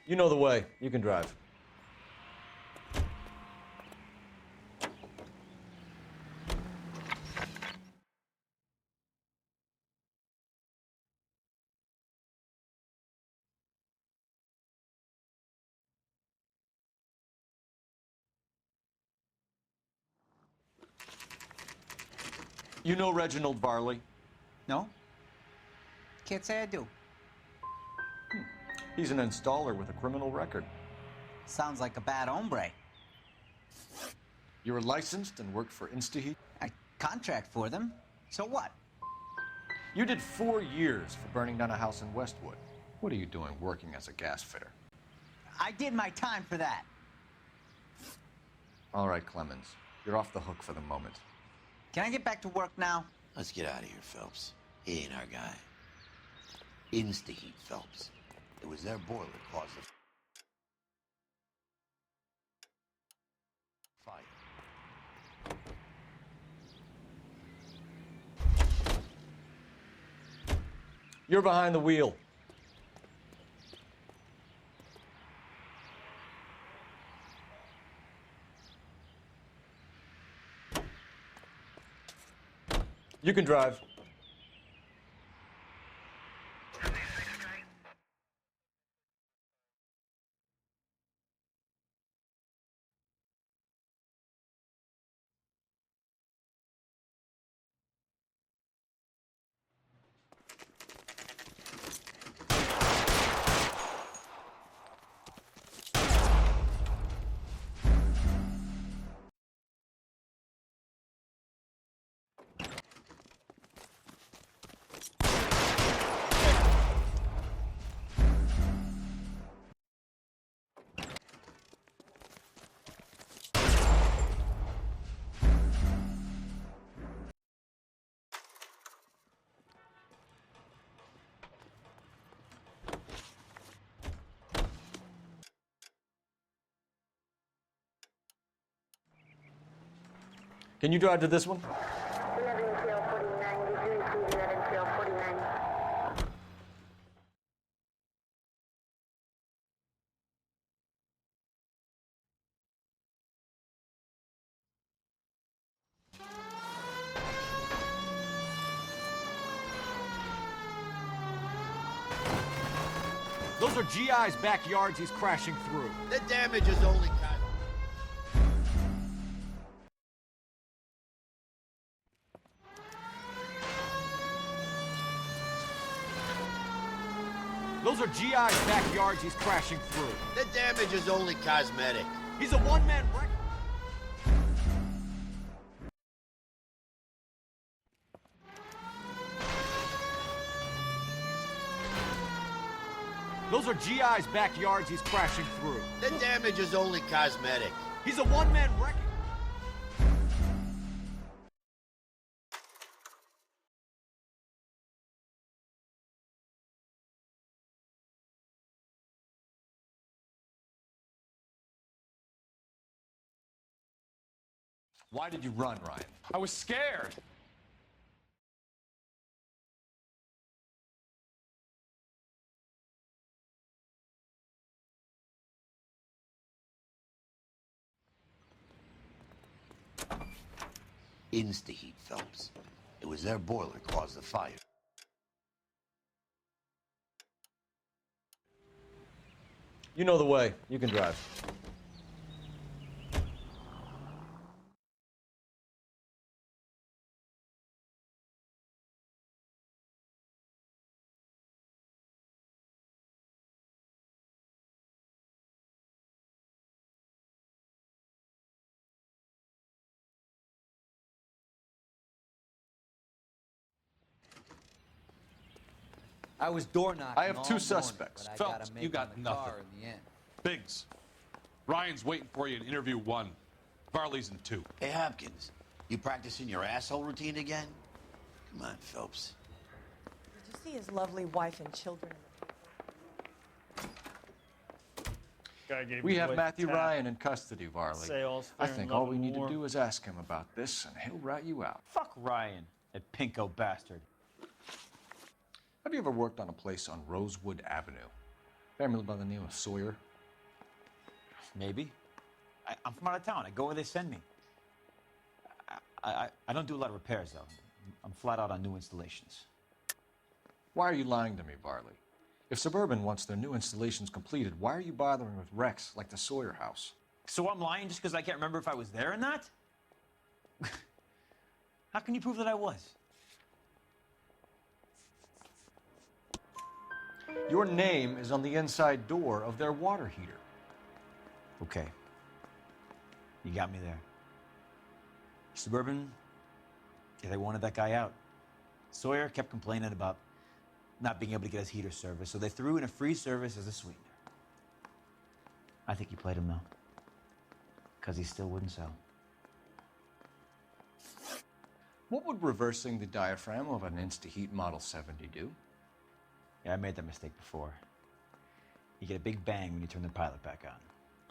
You know the way. You can drive. You know Reginald Varley? No? Can't say I do. He's an installer with a criminal record. Sounds like a bad hombre. You were licensed and worked for InstaHeat? I contract for them. So what? You did 4 years for burning down a house in Westwood. What are you doing working as a gas fitter? I did my time for that. All right, Clemens. You're off the hook for the moment. Can I get back to work now? Let's get out of here, Phelps. He ain't our guy. InstaHeat, Phelps. It was their boiler caused the fire. You're behind the wheel. You can drive. Can you drive to this one? Those are GI's backyards he's crashing through. The damage is only Those are GI's backyards he's crashing through. The damage is only cosmetic. He's a one-man wreck. Those are GI's backyards he's crashing through. The damage is only cosmetic. He's a one-man wreck. Why did you run, Ryan? I was scared. InstaHeat, Phelps. It was their boiler caused the fire. You know the way. You can drive. I was door knocking. I have all two morning, suspects. but I Phelps, gotta make you got on the nothing. car in the end. Biggs, Ryan's waiting for you in interview 1. Varley's in 2. Hey, Hopkins, you practicing your asshole routine again? Come on, Phelps. Did you see his lovely wife and children? We have Matthew Ryan in custody, Varley. Say all's I fair in think love all we and need to war. do is ask him about this, and he'll rat you out. Fuck Ryan, that pinko bastard. Have you ever worked on a place on Rosewood Avenue? Family by the name of Sawyer? Maybe. I'm from out of town. I go where they send me. I don't do a lot of repairs, though. I'm flat out on new installations. Why are you lying to me, Varley? If Suburban wants their new installations completed, why are you bothering with wrecks like the Sawyer house? So I'm lying just because I can't remember if I was there or not? How can you prove that I was? Your name is on the inside door of their water heater. Okay. You got me there. Suburban, yeah, they wanted that guy out. Sawyer kept complaining about not being able to get his heater service, so they threw in a free service as a sweetener. I think you played him, though, because he still wouldn't sell. What would reversing the diaphragm of an Insta-Heat Model 70 do? Yeah, I made that mistake before. You get a big bang when you turn the pilot back on.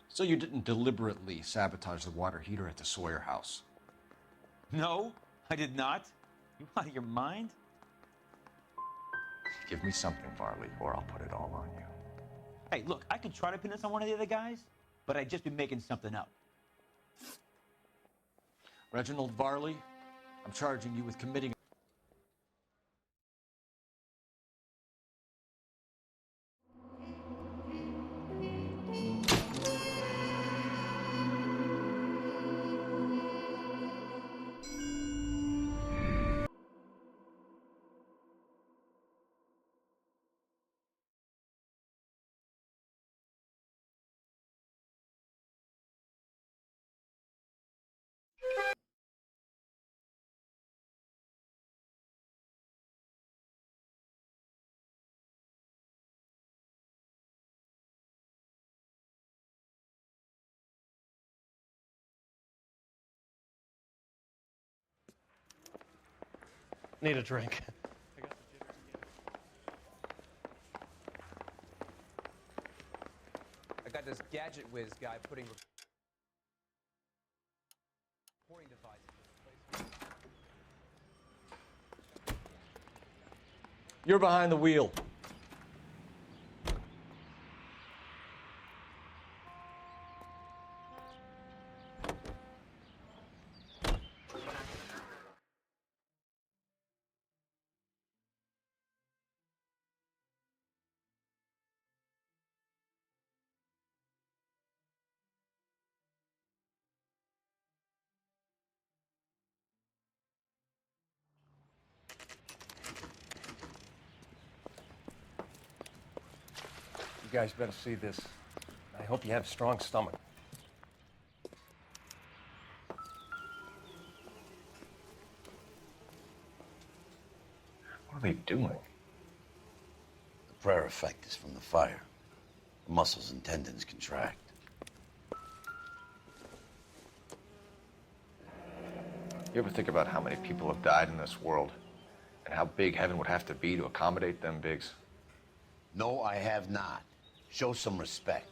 So you didn't deliberately sabotage the water heater at the Sawyer house? No, I did not. You out of your mind? Give me something, Varley, or I'll put it all on you. Hey, look, I could try to pin this on one of the other guys, but I'd just be making something up. Reginald Varley, I'm charging you with committing... Need a drink. I got this gadget whiz guy putting recording devices. You're behind the wheel. You guys better see this. I hope you have a strong stomach. What are they doing? The prayer effect is from the fire. The muscles and tendons contract. You ever think about how many people have died in this world? And how big heaven would have to be to accommodate them, Biggs? No, I have not. Show some respect.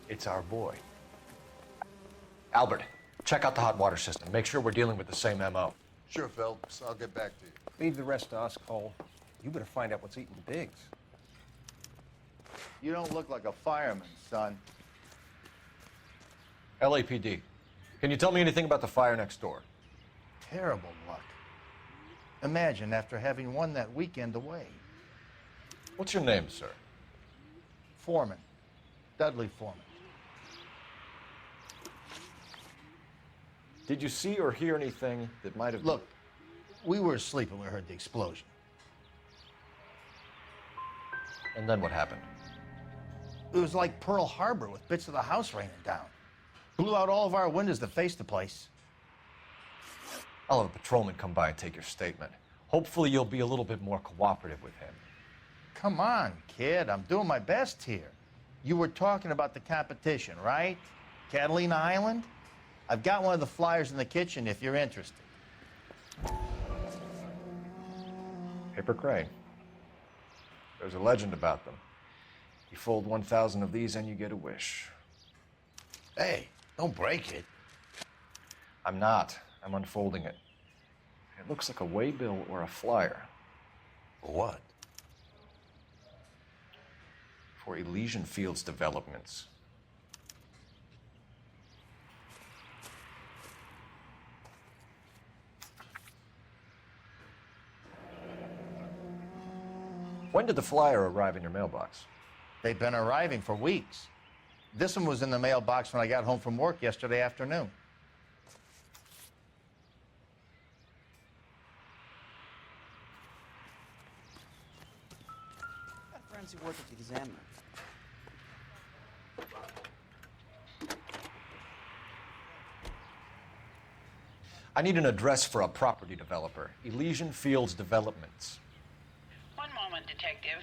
It's our boy. Albert, check out the hot water system. Make sure we're dealing with the same MO. Sure, Phelps. I'll get back to you. Leave the rest to us, Cole. You better find out what's eating Biggs. You don't look like a fireman, son. LAPD, can you tell me anything about the fire next door? Terrible luck. Imagine after having won that weekend away. What's your name, sir? Foreman. Dudley Foreman. Did you see or hear anything that might have... Look, we were asleep when we heard the explosion. And then what happened? It was like Pearl Harbor with bits of the house raining down. Blew out all of our windows that faced the place. I'll have a patrolman come by and take your statement. Hopefully you'll be a little bit more cooperative with him. Come on, kid. I'm doing my best here. You were talking about the competition, right? Catalina Island? I've got one of the flyers in the kitchen if you're interested. Paper crane. There's a legend about them. You fold 1,000 of these and you get a wish. Hey, don't break it. I'm not. I'm unfolding it. It looks like a waybill or a flyer. For what? For Elysian Fields developments. When did the flyer arrive in your mailbox? They've been arriving for weeks. This one was in the mailbox when I got home from work yesterday afternoon. Fancy work at the Examiner. I need an address for a property developer. Elysian Fields Developments. One moment, Detective.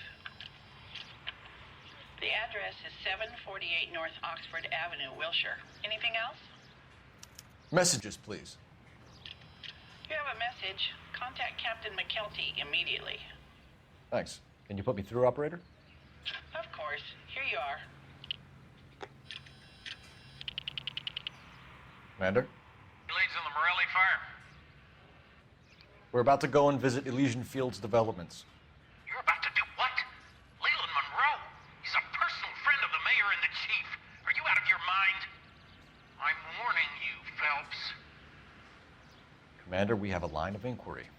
The address is 748 North Oxford Avenue, Wilshire. Anything else? Messages, please. You have a message. Contact Captain McKelty immediately. Thanks. Can you put me through, operator? Of course. Here you are. Commander? Leads in the Morelli fire. We're about to go and visit Elysian Fields Developments. You're about to do what? Leland Monroe. He's a personal friend of the mayor and the chief. Are you out of your mind? I'm warning you, Phelps. Commander, we have a line of inquiry.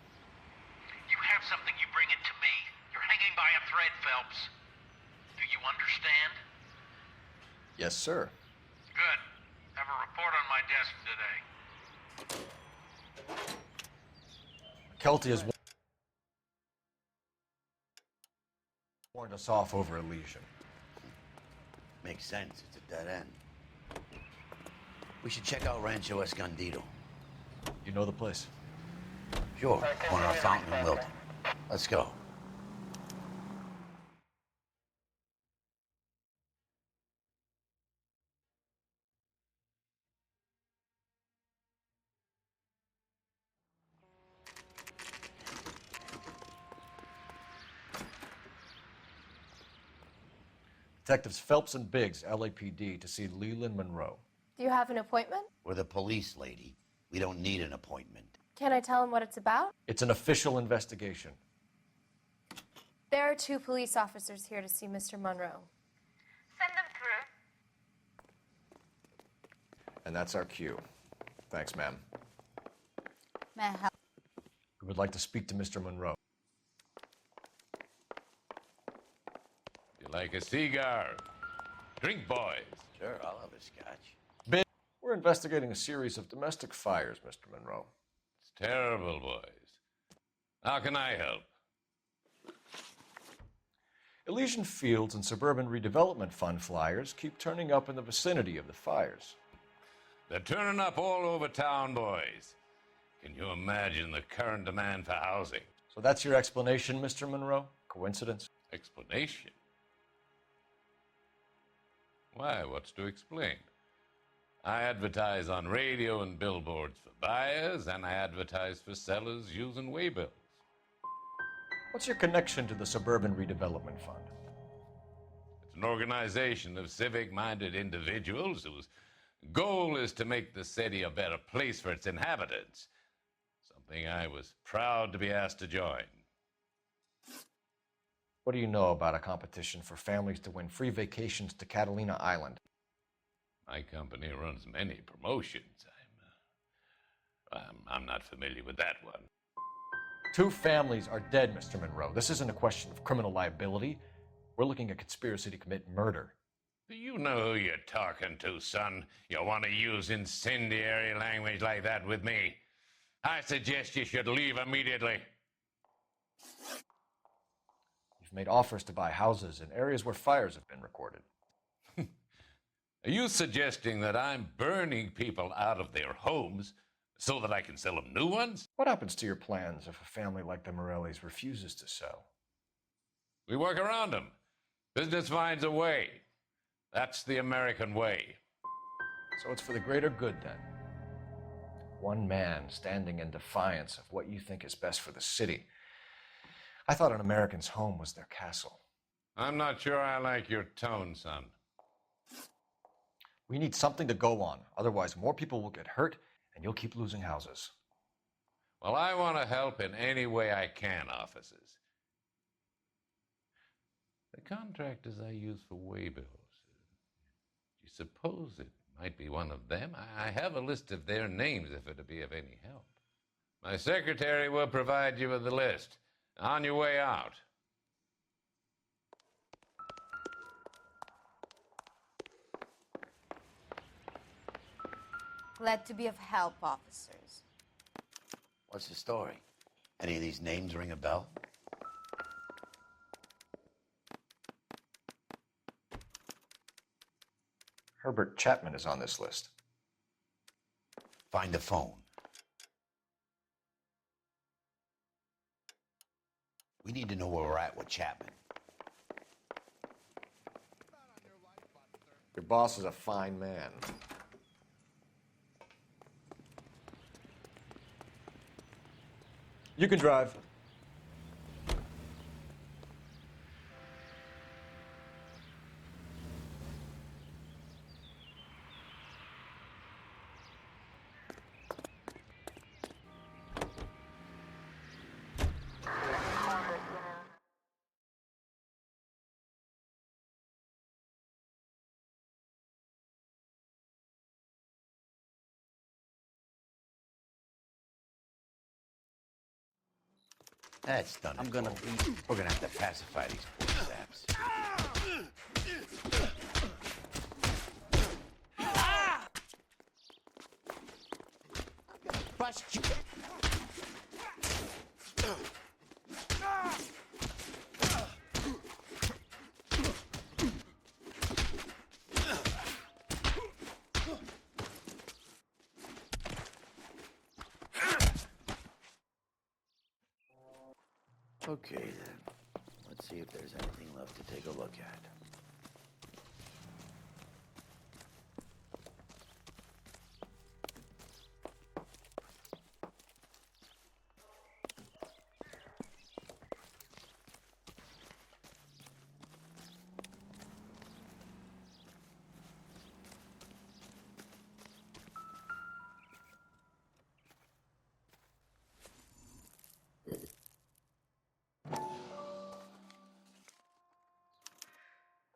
You have something, you bring it to me. You're hanging by a thread, Phelps. Do you understand? Yes, sir. Good. Have a report on my desk today. Kelty has warned us off over Elysian. Makes sense. It's a dead end. We should check out Rancho Escondido. You know the place? Sure. Corner of Fountain and Wilton. Let's go. Detectives Phelps and Biggs, LAPD, to see Leland Monroe. Do you have an appointment? We're the police, lady. We don't need an appointment. Can I tell him what it's about? It's an official investigation. There are 2 police officers here to see Mr. Monroe. Send them through. And that's our cue. Thanks, ma'am. May I help? We would like to speak to Mr. Monroe. You like a cigar? Drink, boys. Sure, I'll have a scotch. Biggs, we're investigating a series of domestic fires, Mr. Monroe. It's terrible, boys. How can I help? Elysian Fields and Suburban Redevelopment Fund flyers keep turning up in the vicinity of the fires. They're turning up all over town, boys. Can you imagine the current demand for housing? So that's your explanation, Mr. Monroe? Coincidence? Explanation? Why, what's to explain? I advertise on radio and billboards for buyers, and I advertise for sellers using waybills. What's your connection to the Suburban Redevelopment Fund? It's an organization of civic-minded individuals whose goal is to make the city a better place for its inhabitants. Something I was proud to be asked to join. What do you know about a competition for families to win free vacations to Catalina Island? My company runs many promotions. I'm not familiar with that one. 2 families are dead, Mr. Monroe. This isn't a question of criminal liability. We're looking at conspiracy to commit murder. Do you know who you're talking to, son? You want to use incendiary language like that with me? I suggest you should leave immediately. You've made offers to buy houses in areas where fires have been recorded. Are you suggesting that I'm burning people out of their homes, So that I can sell them new ones? What happens to your plans if a family like the Morellis refuses to sell? We work around them. Business finds a way. That's the American way. So it's for the greater good, then. One man standing in defiance of what you think is best for the city. I thought an American's home was their castle. I'm not sure I like your tone, son. We need something to go on. Otherwise, more people will get hurt, and you'll keep losing houses. Well, I want to help in any way I can, officers. The contractors I use for waybills. Do you suppose it might be one of them? I have a list of their names if it'd be of any help. My secretary will provide you with the list. On your way out. Glad to be of help, officers. What's the story? Any of these names ring a bell? Herbert Chapman is on this list. Find the phone. We need to know where we're at with Chapman. Your boss is a fine man. You can drive. That's done. We're gonna have to pacify these poor saps. Bust you. Okay, then. Let's see if there's anything left to take a look at.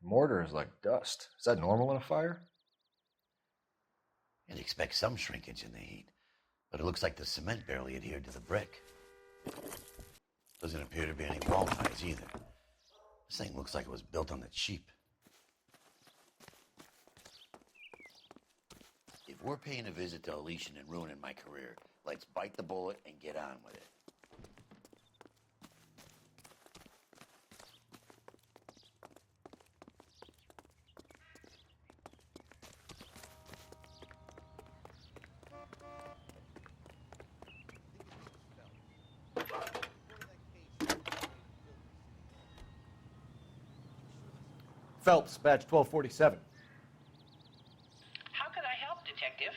Mortar is like dust. Is that normal in a fire? You'd expect some shrinkage in the heat, but it looks like the cement barely adhered to the brick. Doesn't appear to be any wall ties either. This thing looks like it was built on the cheap. If we're paying a visit to Elysian and ruining my career, let's bite the bullet and get on with it. Phelps, badge 1247. How could I help, Detective?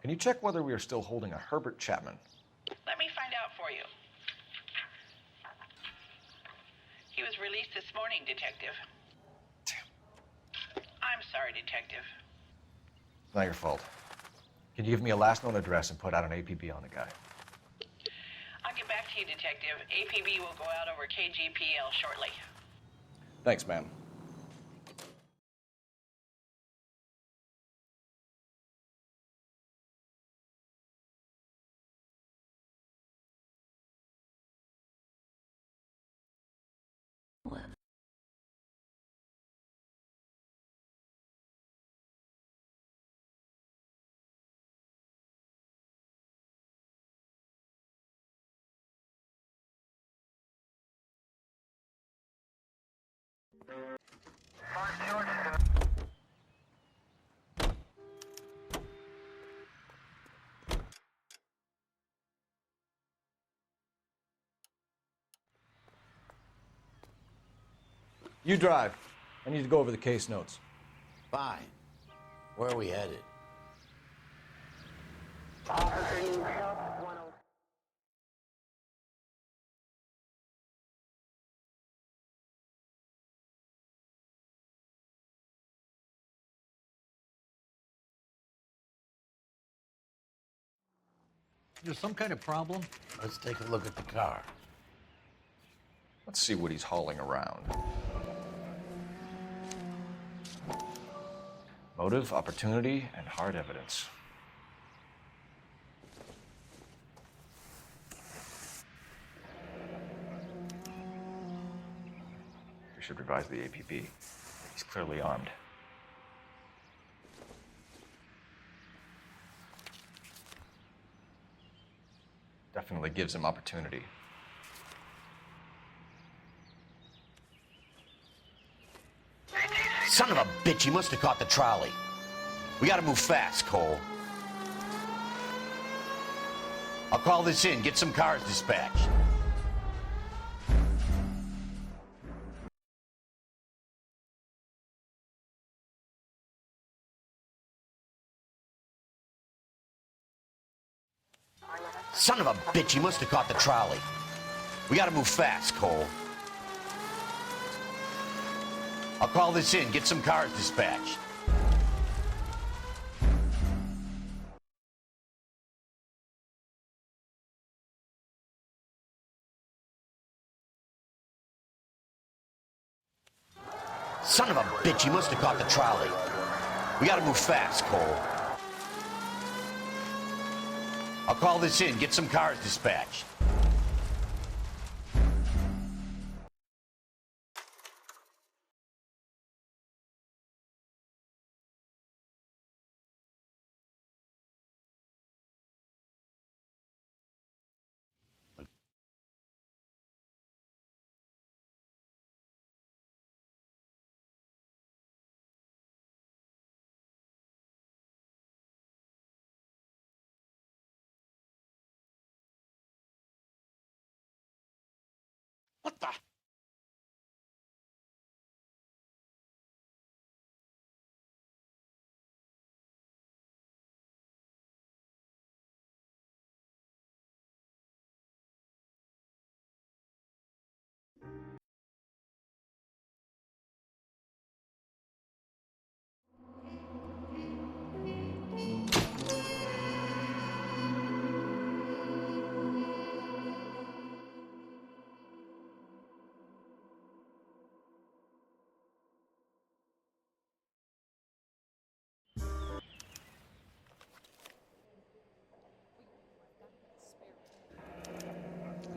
Can you check whether we are still holding a Herbert Chapman? Let me find out for you. He was released this morning, Detective. I'm sorry, Detective. It's not your fault. Can you give me a last known address and put out an APB on the guy? I'll get back to you, Detective. APB will go out over KGPL shortly. Thanks, man. You drive. I need to go over the case notes. Fine. Where are we headed? Is there some kind of problem? Let's take a look at the car. Let's see what he's hauling around. Motive, opportunity, and hard evidence. We should revise the APP. He's clearly armed. Definitely gives him opportunity. Son of a bitch, he must have caught the trolley. We gotta move fast, Cole. I'll call this in, get some cars dispatched. Son of a bitch, he must have caught the trolley. We gotta move fast, Cole. I'll call this in, get some cars dispatched. Son of a bitch, he must have caught the trolley. We gotta move fast, Cole. I'll call this in, get some cars dispatched. What the?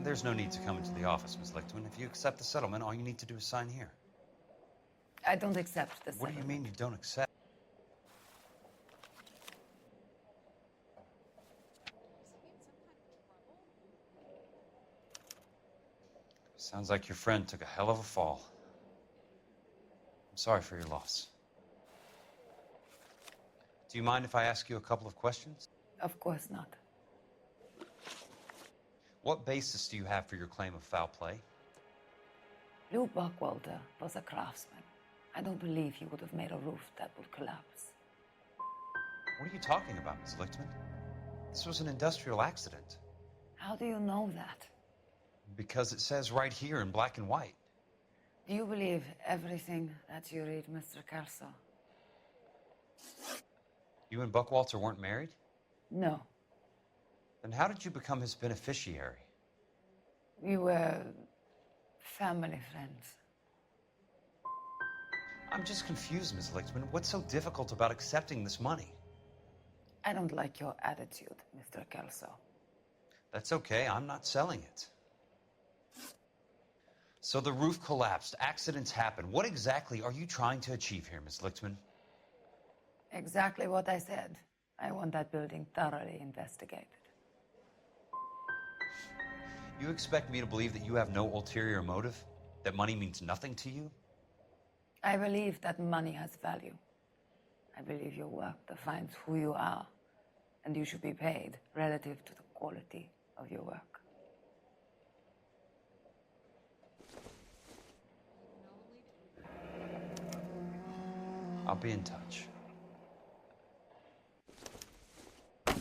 There's no need to come into the office, Ms. Lichtman. If you accept the settlement, all you need to do is sign here. I don't accept the What do you settlement. mean you don't accept? Sounds like your friend took a hell of a fall. I'm sorry for your loss. Do you mind if I ask you a couple of questions? Of course not. What basis do you have for your claim of foul play? Lou Buckwalter was a craftsman. I don't believe he would have made a roof that would collapse. What are you talking about, Ms. Lichtman? This was an industrial accident. How do you know that? Because it says right here in black and white. Do you believe everything that you read, Mr. Kelso? You and Buckwalter weren't married? No. Then how did you become his beneficiary? We were family friends. I'm just confused, Ms. Lichtman. What's so difficult about accepting this money? I don't like your attitude, Mr. Kelso. That's okay. I'm not selling it. So the roof collapsed. Accidents happen. What exactly are you trying to achieve here, Ms. Lichtman? Exactly what I said. I want that building thoroughly investigated. You expect me to believe that you have no ulterior motive? That money means nothing to you? I believe that money has value. I believe your work defines who you are, and you should be paid relative to the quality of your work. I'll be in touch. Come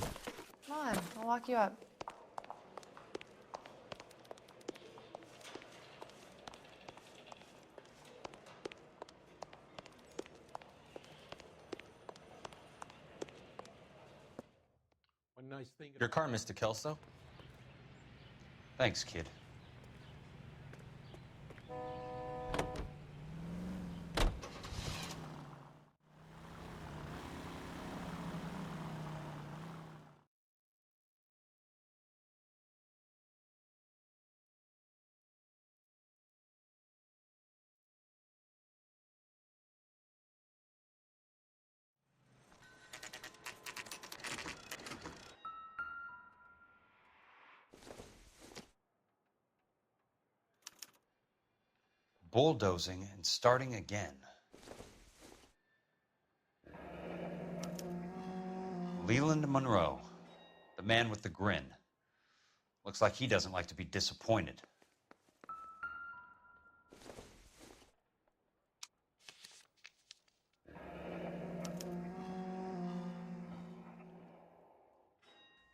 on, I'll walk you up. One nice thing. Your car, Mr. Kelso. Thanks, kid. Bulldozing and starting again. Leland Monroe, the man with the grin. Looks like he doesn't like to be disappointed.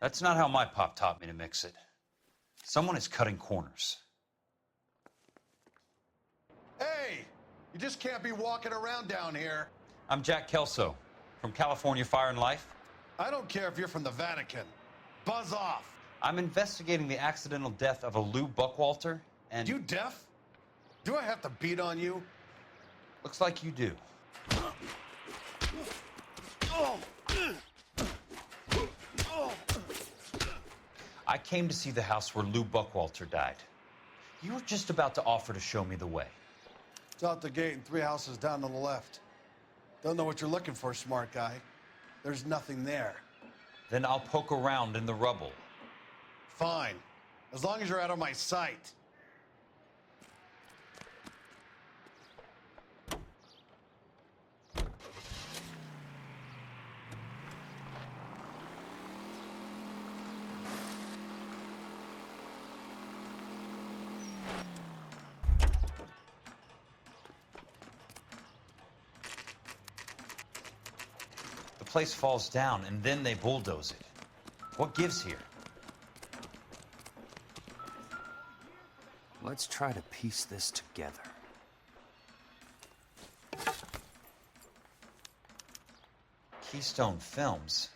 That's not how my pop taught me to mix it. Someone is cutting corners. Hey, you just can't be walking around down here. I'm Jack Kelso, from California Fire and Life. I don't care if you're from the Vatican. Buzz off. I'm investigating the accidental death of a Lou Buckwalter, and... You deaf? Do I have to beat on you? Looks like you do. I came to see the house where Lou Buckwalter died. You were just about to offer to show me the way. It's out the gate and 3 houses down on the left. Don't know what you're looking for, smart guy. There's nothing there. Then I'll poke around in the rubble. Fine. As long as you're out of my sight. The place falls down, and then they bulldoze it. What gives here? Let's try to piece this together. Keystone Films?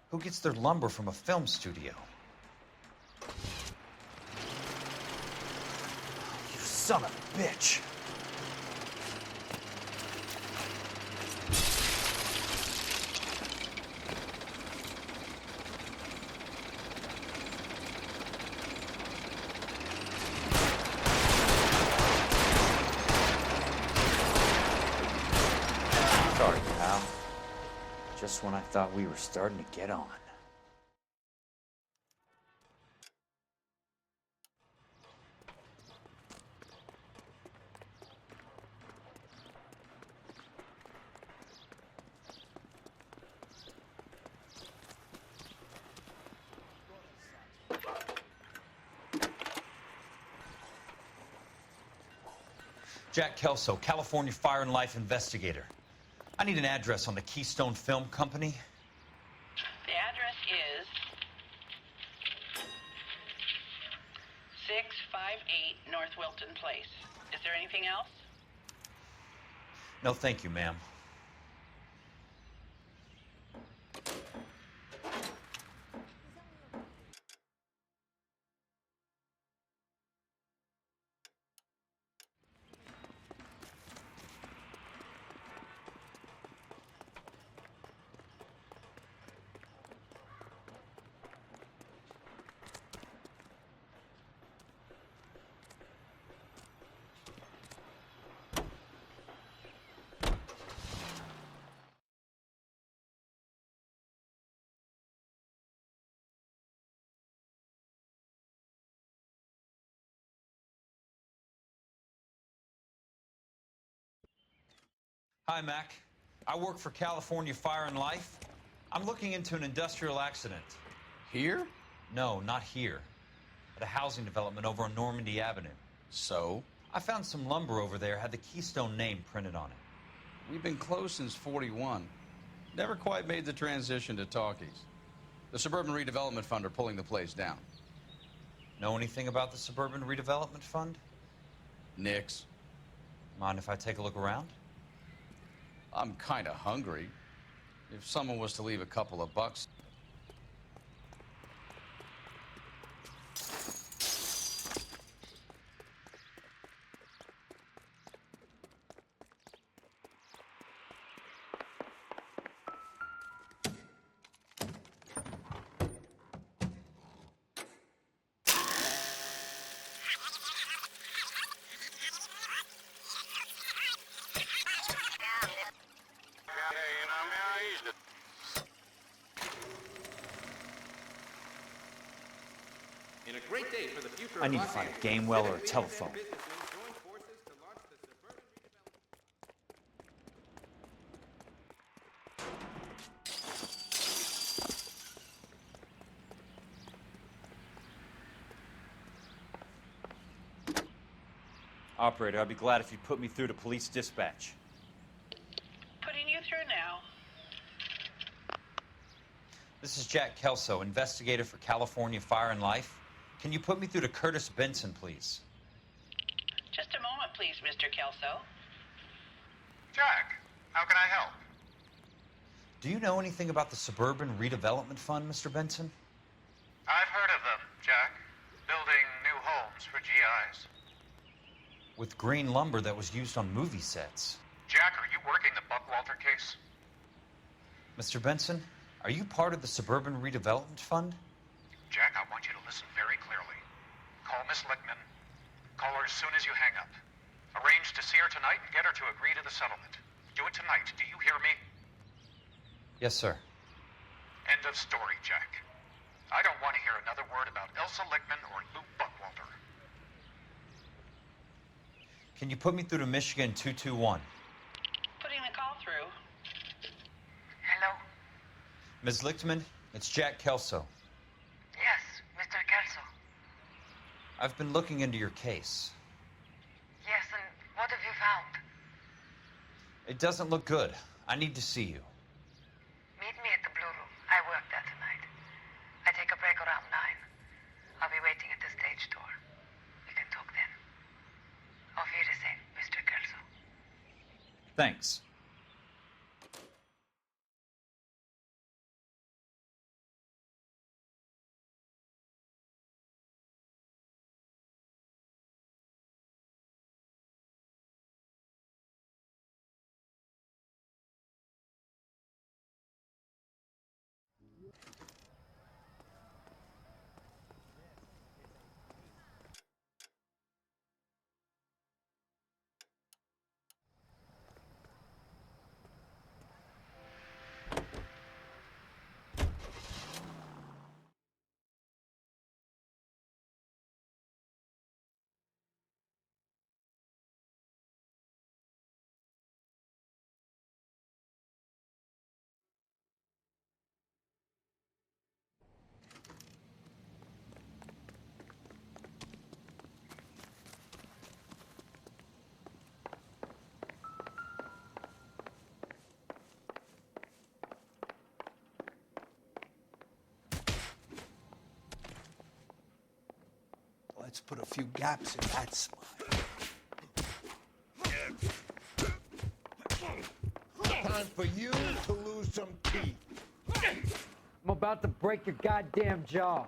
Who gets their lumber from a film studio? You son of a bitch! Sorry, pal. Just when I thought we were starting to get on. Jack Kelso, California Fire and Life investigator. I need an address on the Keystone Film Company. The address is 658 North Wilton Place. Is there anything else? No, thank you, ma'am. Hi, Mac. I work for California Fire and Life. I'm looking into an industrial accident. Here? No, not here. At a housing development over on Normandy Avenue. So? I found some lumber over there, had the Keystone name printed on it. We've been closed since 41. Never quite made the transition to talkies. The Suburban Redevelopment Fund are pulling the place down. Know anything about the Suburban Redevelopment Fund? Nix. Mind if I take a look around? I'm kind of hungry. If someone was to leave a couple of bucks. I need to find a game well or a telephone. Operator, I'd be glad if you'd put me through to police dispatch. Putting you through now. This is Jack Kelso, investigator for California Fire and Life. Can you put me through to Curtis Benson, please? Just a moment, please, Mr. Kelso. Jack, how can I help? Do you know anything about the Suburban Redevelopment Fund, Mr. Benson? I've heard of them, Jack. Building new homes for GIs. With green lumber that was used on movie sets. Jack, are you working the Buckwalter case? Mr. Benson, are you part of the Suburban Redevelopment Fund? Jack, I want you to listen very clearly. Call Miss Lickman. Call her as soon as you hang up. Arrange to see her tonight and get her to agree to the settlement. Do it tonight. Do you hear me? Yes, sir. End of story, Jack. I don't want to hear another word about Elsa Lickman or Lou Buckwalter. Can you put me through to Michigan 221? Putting the call through. Hello? Ms. Lichtman, it's Jack Kelso. Yes, Mr. Kelso. I've been looking into your case. Yes, and what have you found? It doesn't look good. I need to see you. Meet me at the Blue Room. I work there tonight. I take a break around 9. I'll be waiting at the stage door. We can talk then. Auf Wiedersehen, Mr. Kelso. Thanks. Let's put a few gaps in that smile. Time for you to lose some teeth. I'm about to break your goddamn jaw.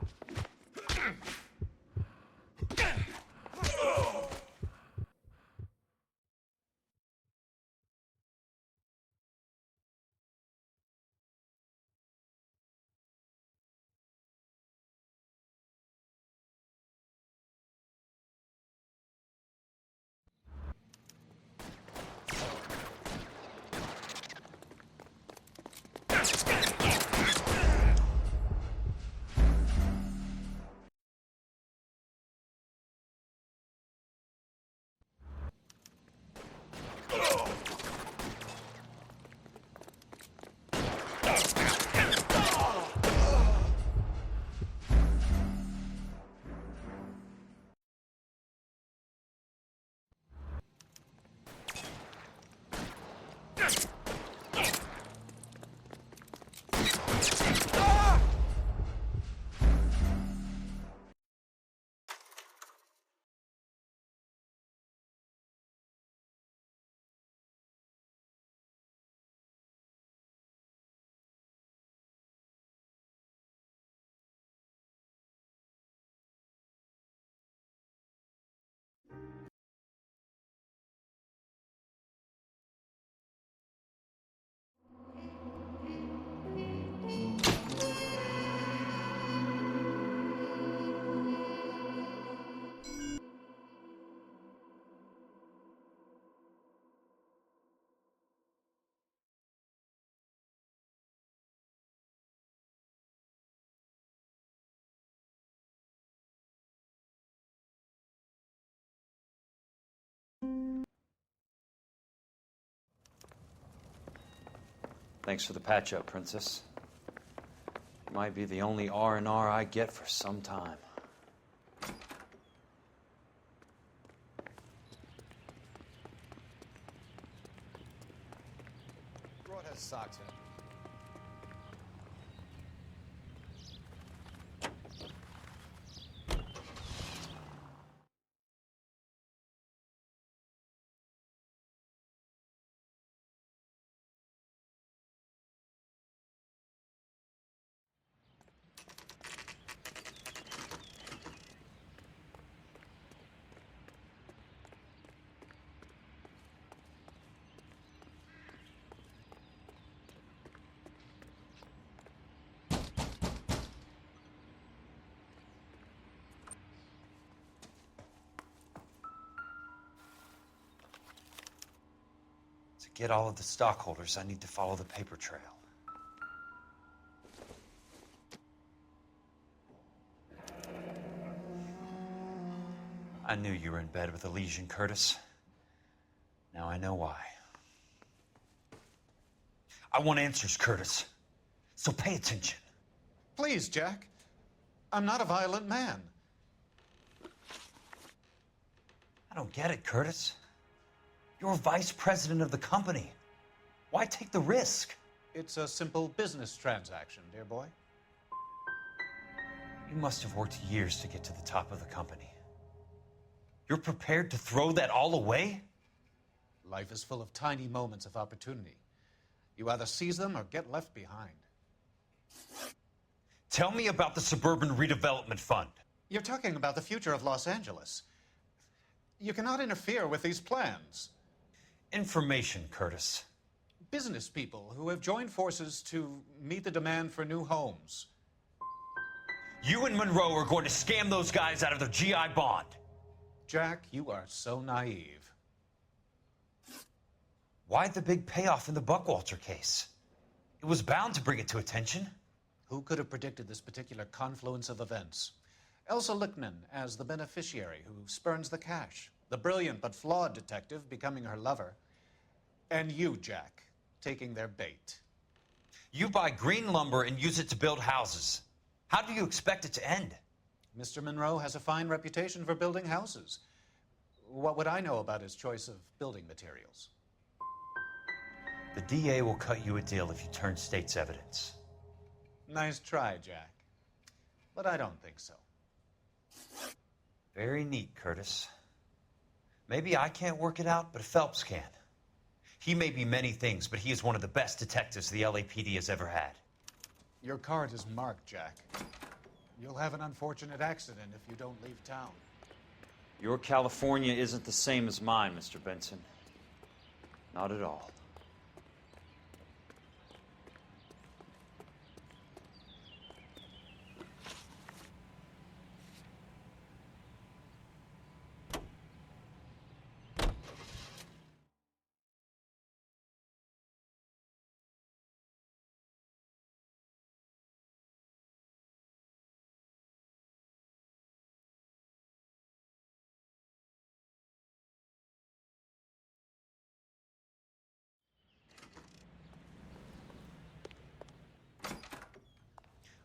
Thanks for the patch-up, Princess. Might be the only R&R I get for some time. Broad has socks in it. To get all of the stockholders, I need to follow the paper trail. I knew you were in bed with Elysian, Curtis. Now I know why. I want answers, Curtis. So pay attention. Please, Jack. I'm not a violent man. I don't get it, Curtis. You're vice president of the company. Why take the risk? It's a simple business transaction, dear boy. You must have worked years to get to the top of the company. You're prepared to throw that all away? Life is full of tiny moments of opportunity. You either seize them or get left behind. Tell me about the Suburban Redevelopment Fund. You're talking about the future of Los Angeles. You cannot interfere with these plans. Information, Curtis. Business people who have joined forces to meet the demand for new homes. You and Monroe are going to scam those guys out of their GI bond. Jack, you are so naive. Why the big payoff in the Buckwalter case? It was bound to bring it to attention. Who could have predicted this particular confluence of events? Elsa Lichtman as the beneficiary who spurns the cash. The brilliant but flawed detective becoming her lover. And you, Jack, taking their bait. You buy green lumber and use it to build houses. How do you expect it to end? Mr. Monroe has a fine reputation for building houses. What would I know about his choice of building materials? The DA will cut you a deal if you turn state's evidence. Nice try, Jack. But I don't think so. Very neat, Curtis. Maybe I can't work it out, but Phelps can. He may be many things, but he is one of the best detectives the LAPD has ever had. Your card is marked, Jack. You'll have an unfortunate accident if you don't leave town. Your California isn't the same as mine, Mr. Benson. Not at all.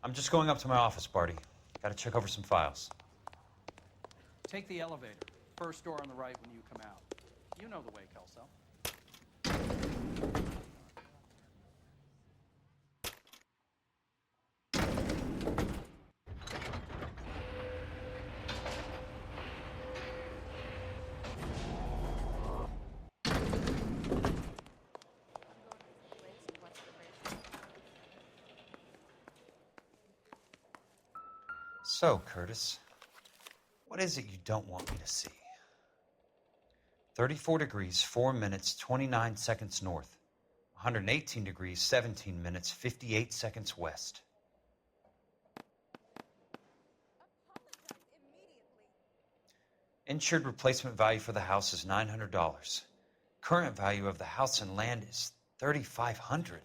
I'm just going up to my office, Barty. Gotta check over some files. Take the elevator. First door on the right when you come out. You know the way, Kelso. So, Curtis, what is it you don't want me to see? 34 degrees, 4 minutes, 29 seconds north. 118 degrees, 17 minutes, 58 seconds west. Insured replacement value for the house is $900. Current value of the house and land is $3,500.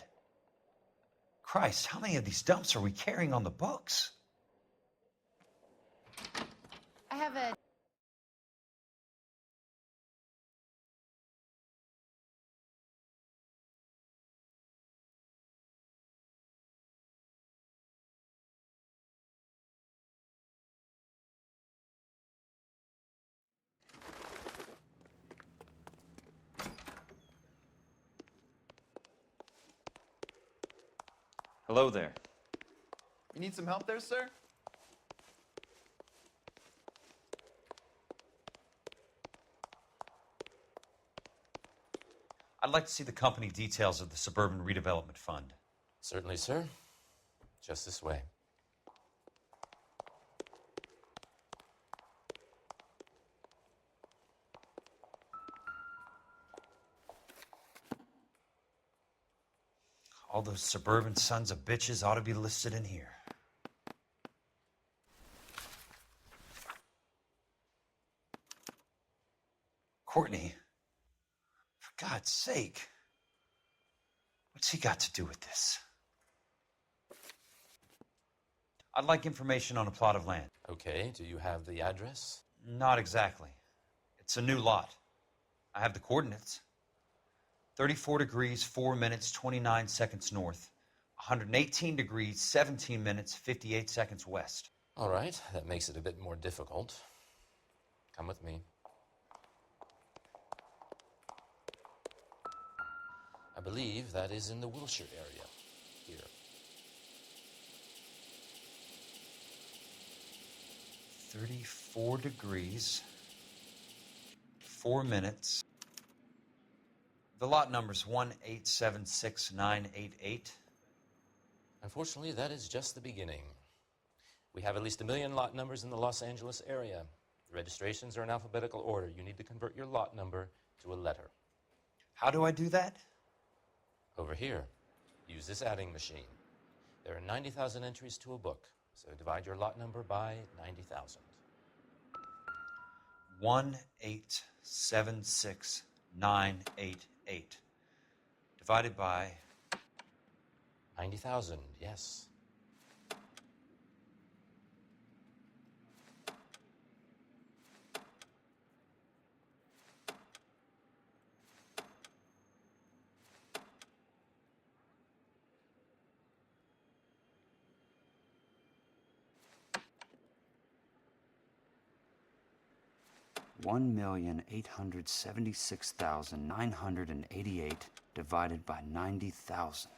Christ, how many of these dumps are we carrying on the books? I have a Hello there. You need some help there, sir? I'd like to see the company details of the Suburban Redevelopment Fund. Certainly, sir. Just this way. All those suburban sons of bitches ought to be listed in here. Courtney, for God's sake, what's he got to do with this? I'd like information on a plot of land. Okay, do you have the address? Not exactly. It's a new lot. I have the coordinates. 34 degrees, 4 minutes, 29 seconds north. 118 degrees, 17 minutes, 58 seconds west. All right, that makes it a bit more difficult. Come with me. I believe that is in the Wilshire area. Here. 34 degrees, 4 minutes. The lot number's 1876988. Unfortunately, that is just the beginning. We have at least 1 million lot numbers in the Los Angeles area. The registrations are in alphabetical order. You need to convert your lot number to a letter. How do I do that? Over here. Use this adding machine. There are 90,000 entries to a book, so divide your lot number by 90,000. 1876988 divided by 90,000, yes. $1,876,988 divided by 90,000.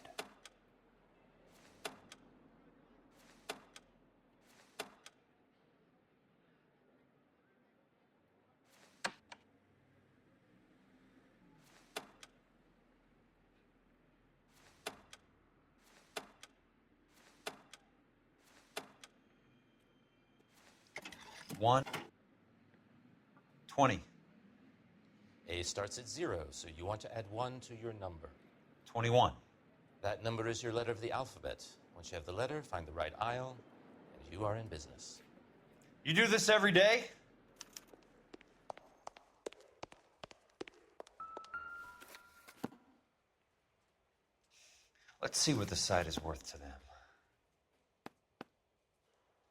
One 20. A starts at 0, so you want to add 1 to your number. 21. That number is your letter of the alphabet. Once you have the letter, find the right aisle, and you are in business. You do this every day? Let's see what the site is worth to them.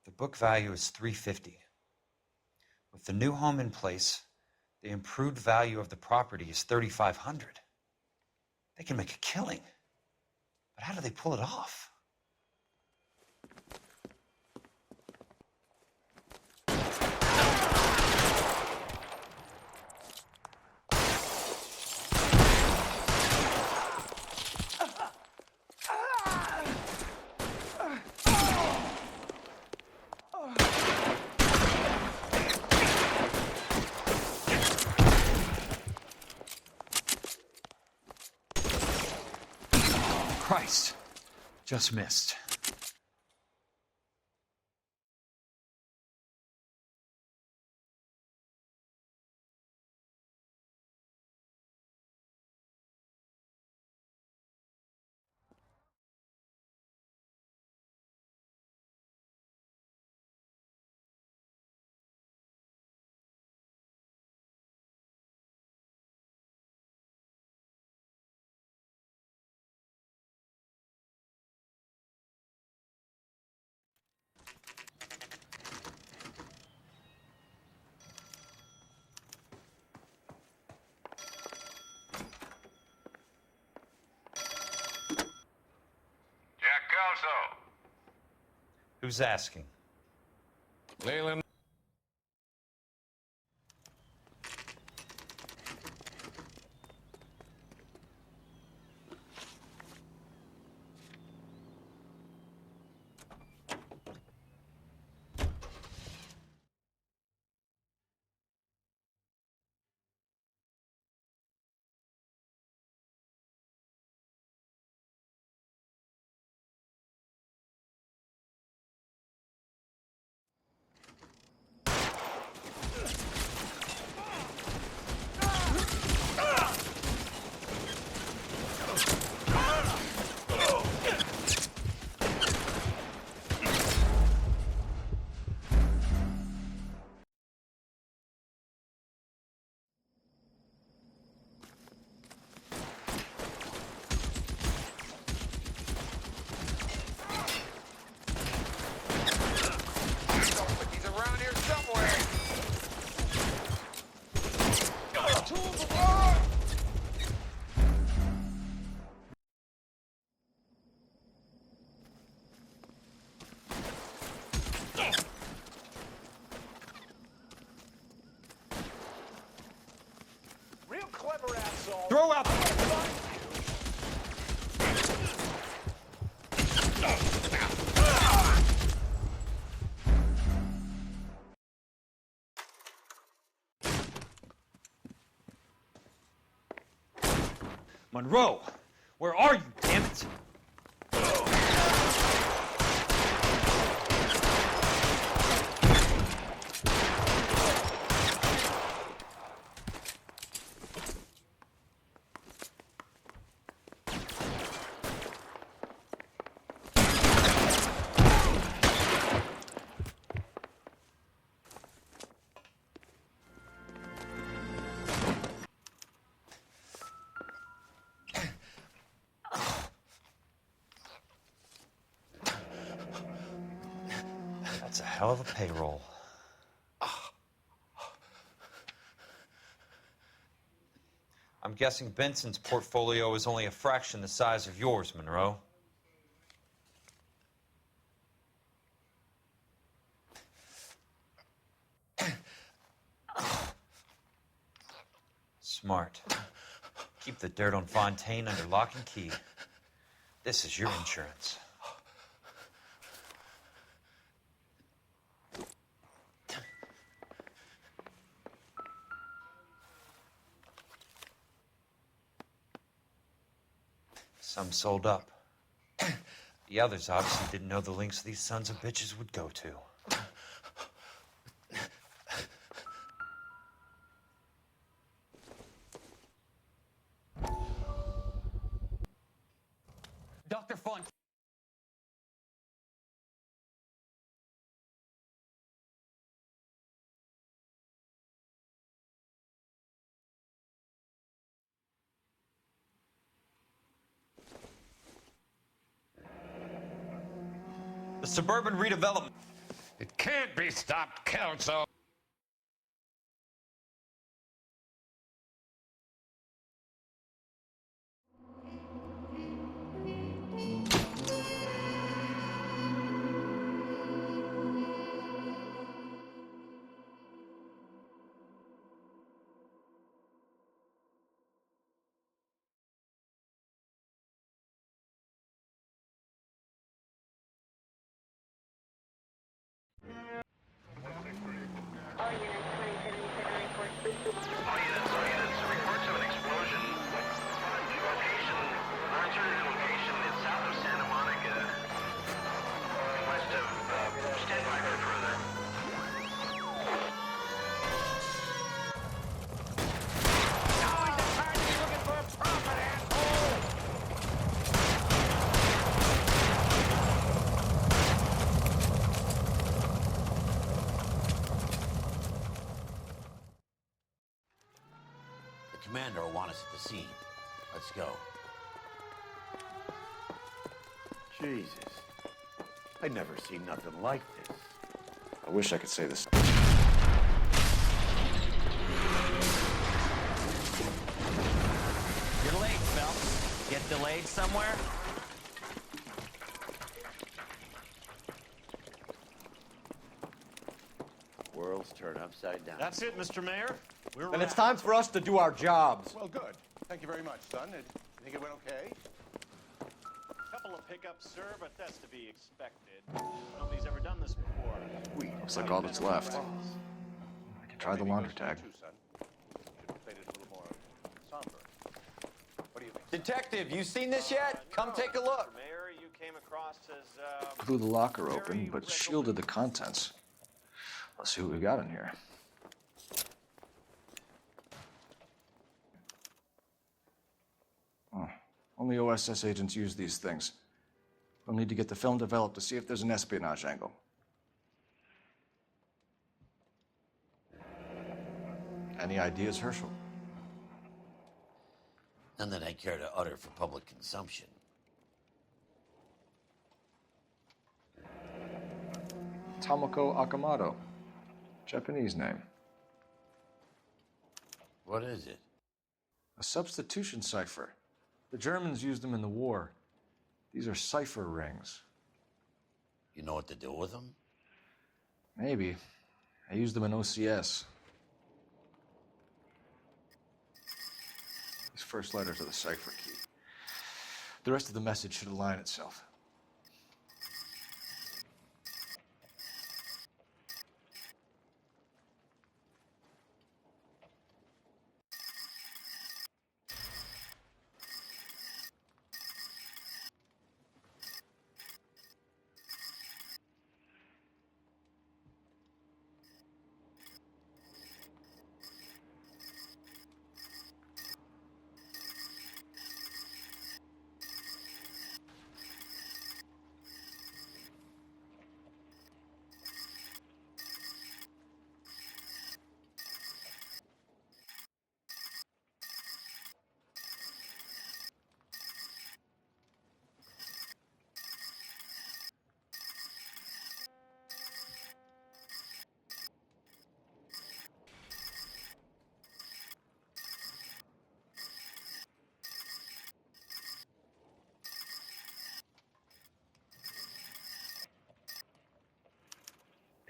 The book value is $350. With the new home in place, the improved value of the property is $3,500. They can make a killing. But how do they pull it off? Christ, just missed. Who's asking? Leland. Monroe! Where are you, damn it? That's a hell of a payroll. I'm guessing Benson's portfolio is only a fraction the size of yours, Monroe. Smart. Keep the dirt on Fontaine under lock and key. This is your insurance. Some sold up. The others obviously didn't know the lengths these sons of bitches would go to. Dr. Font. The suburban redevelopment. It can't be stopped, Kelso. The commander will want us at the scene. Let's go. Jesus. I never seen nothing like this. I wish I could say this. You're late, Phelps. Get delayed somewhere? Worlds turn upside down. That's it, Mr. Mayor. We're Then it's time for us to do our jobs. Well, good. Thank you very much, son. You think it went okay? Couple of pickups, sir, but that's to be expected. Nobody's ever done this before. Looks like all that's left. I can try the laundry tag. Detective, you seen this yet? Come take a look. Mayor, you came across as, Blew the locker open, but shielded the contents. Let's see what we got in here. Oh, only OSS agents use these things. We'll need to get the film developed to see if there's an espionage angle. Any ideas, Herschel? None that I care to utter for public consumption. Tomoko Akamoto. Japanese name. What is it? A substitution cipher. The Germans used them in the war. These are cipher rings. You know what to do with them? Maybe. I used them in OCS. These first letters are the cipher key. The rest of the message should align itself.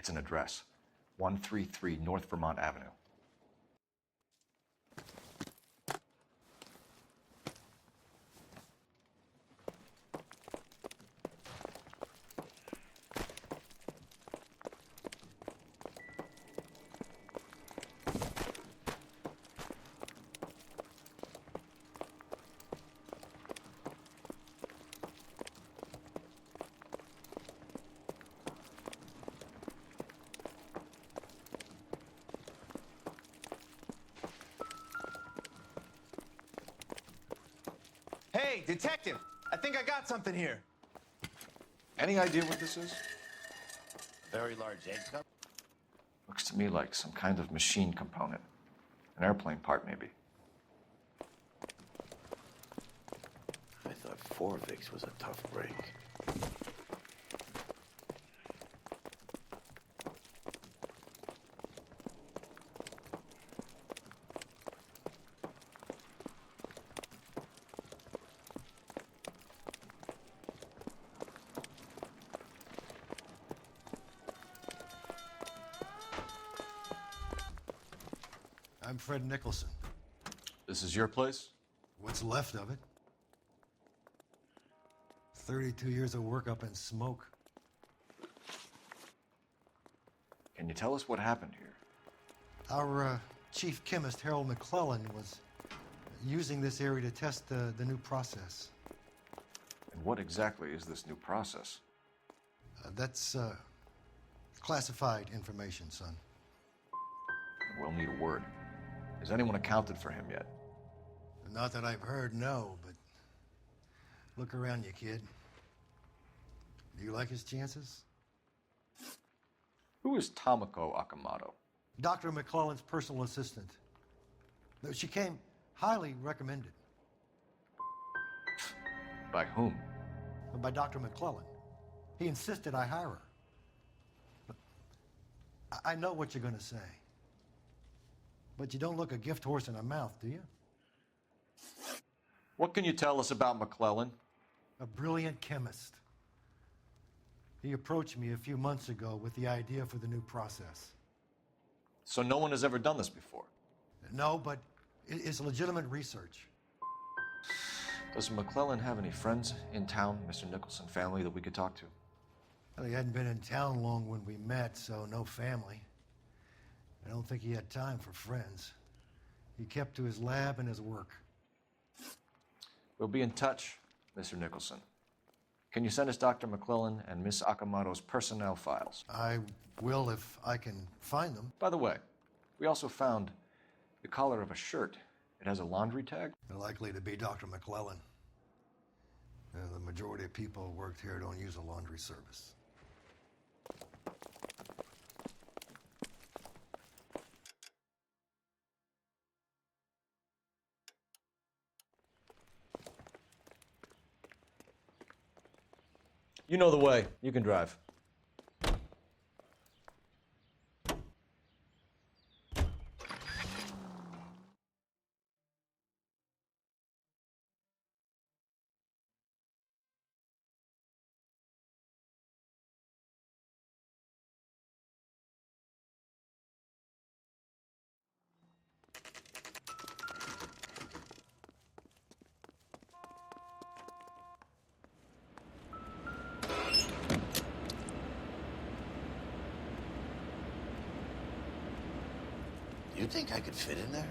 It's an address. 133 North Vermont Avenue. Hey, detective! I think I got something here. Any idea what this is? Very large egg cup? Looks to me like some kind of machine component. An airplane part, maybe. I thought Forvix was a tough break. I'm Fred Nicholson. This is your place? What's left of it? 32 years of work up in smoke. Can you tell us what happened here? Our chief chemist, Harold McClellan, was using this area to test the new process. And what exactly is this new process? That's classified information, son. We'll need a word. Has anyone accounted for him yet? Not that I've heard, no, but look around you, kid. Do you like his chances? Who is Tomoko Akamoto? Dr. McClellan's personal assistant. She came highly recommended. By whom? By Dr. McClellan. He insisted I hire her. But I know what you're going to say. But you don't look a gift horse in a mouth, do you? What can you tell us about McClellan? A brilliant chemist. He approached me a few months ago with the idea for the new process. So no one has ever done this before? No, but it's legitimate research. Does McClellan have any friends in town, Mr. Nicholson family, that we could talk to? Well, he hadn't been in town long when we met, so no family. I don't think he had time for friends. He kept to his lab and his work. We'll be in touch, Mr. Nicholson. Can you send us Dr. McClellan and Miss Akamoto's personnel files? I will if I can find them. By the way, we also found the collar of a shirt. It has a laundry tag. They're likely to be Dr. McClellan. The majority of people who worked here don't use a laundry service. You know the way. You can drive. You think I could fit in there?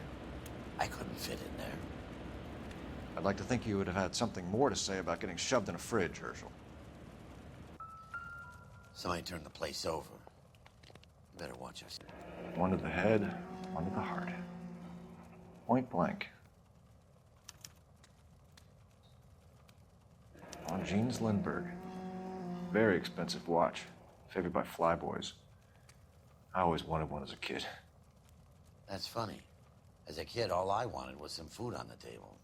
I couldn't fit in there. I'd like to think you would have had something more to say about getting shoved in a fridge, Herschel. Somebody turned the place over. You better watch us. One to the head, one to the heart. Point blank. On Jeans Lindbergh. Very expensive watch. Favored by flyboys. I always wanted one as a kid. That's funny. As a kid, all I wanted was some food on the table.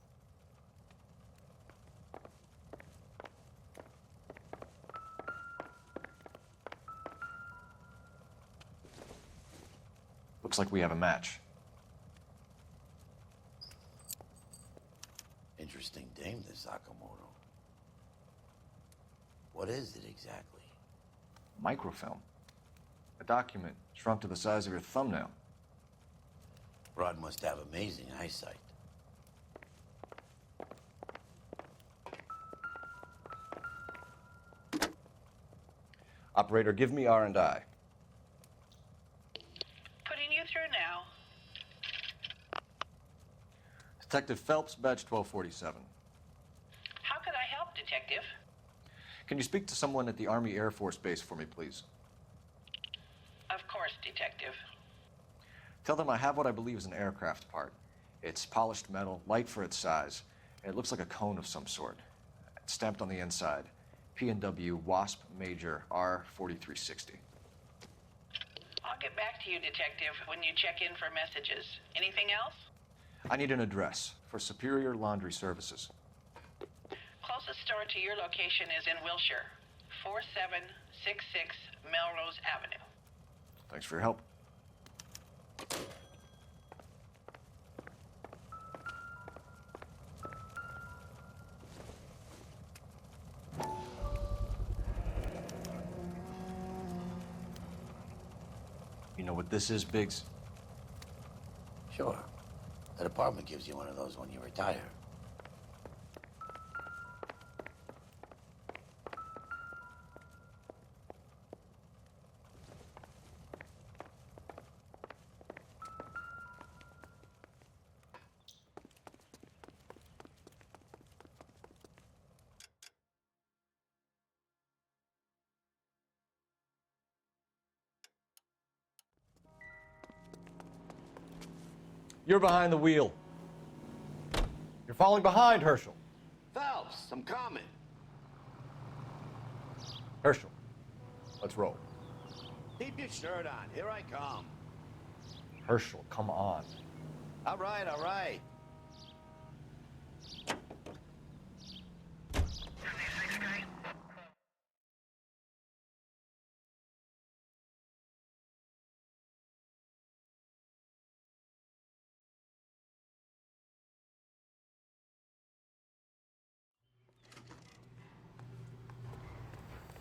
Looks like we have a match. Interesting dame, this Sakamoto. What is it exactly? Microfilm. A document shrunk to the size of your thumbnail. Rod must have amazing eyesight. Operator, give me R&I. Putting you through now. Detective Phelps, badge 1247. How could I help, Detective? Can you speak to someone at the Army Air Force Base for me, please? Of course, Detective. Tell them I have what I believe is an aircraft part. It's polished metal, light for its size, and it looks like a cone of some sort. It's stamped on the inside. P&W Wasp Major R4360. I'll get back to you, Detective, when you check in for messages. Anything else? I need an address for Superior Laundry Services. Closest store to your location is in Wilshire, 4766 Melrose Avenue. Thanks for your help. You know what this is, Biggs? Sure. The department gives you one of those when you retire. You're behind the wheel. You're falling behind, Herschel. Phelps, I'm coming. Herschel, let's roll. Keep your shirt on. Here I come. Herschel, come on. All right, all right.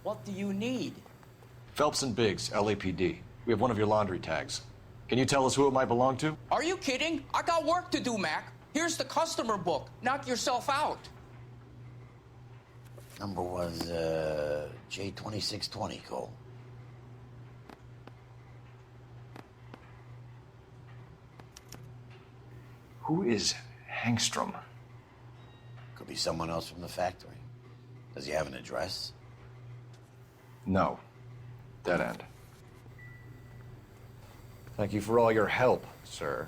What do you need? Phelps and Biggs, LAPD. We have one of your laundry tags. Can you tell us who it might belong to? Are you kidding? I got work to do, Mac. Here's the customer book. Knock yourself out. Number was, J2620, Cole. Who is Hangstrom? Could be someone else from the factory. Does he have an address? No. Dead end. Thank you for all your help, sir.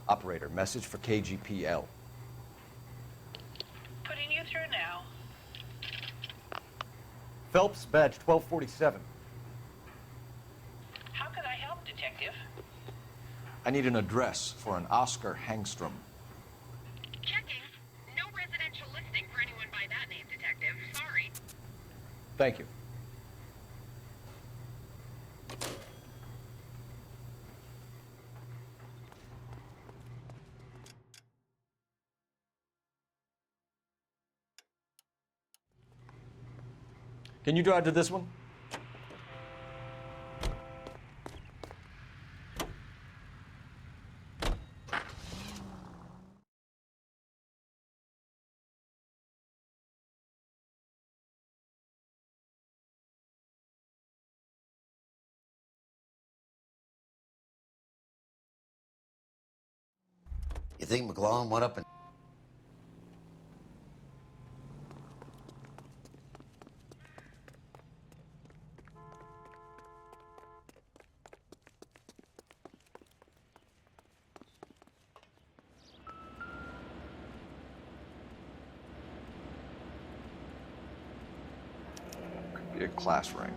Operator, message for KGPL. Putting you through now. Phelps, badge 1247. How could I help, Detective? I need an address for an Oscar Hangstrom. Checking. No residential listing for anyone by that name, Detective. Sorry. Thank you. Can you drive to this one? You think McClellan went up and... Could be a class ring.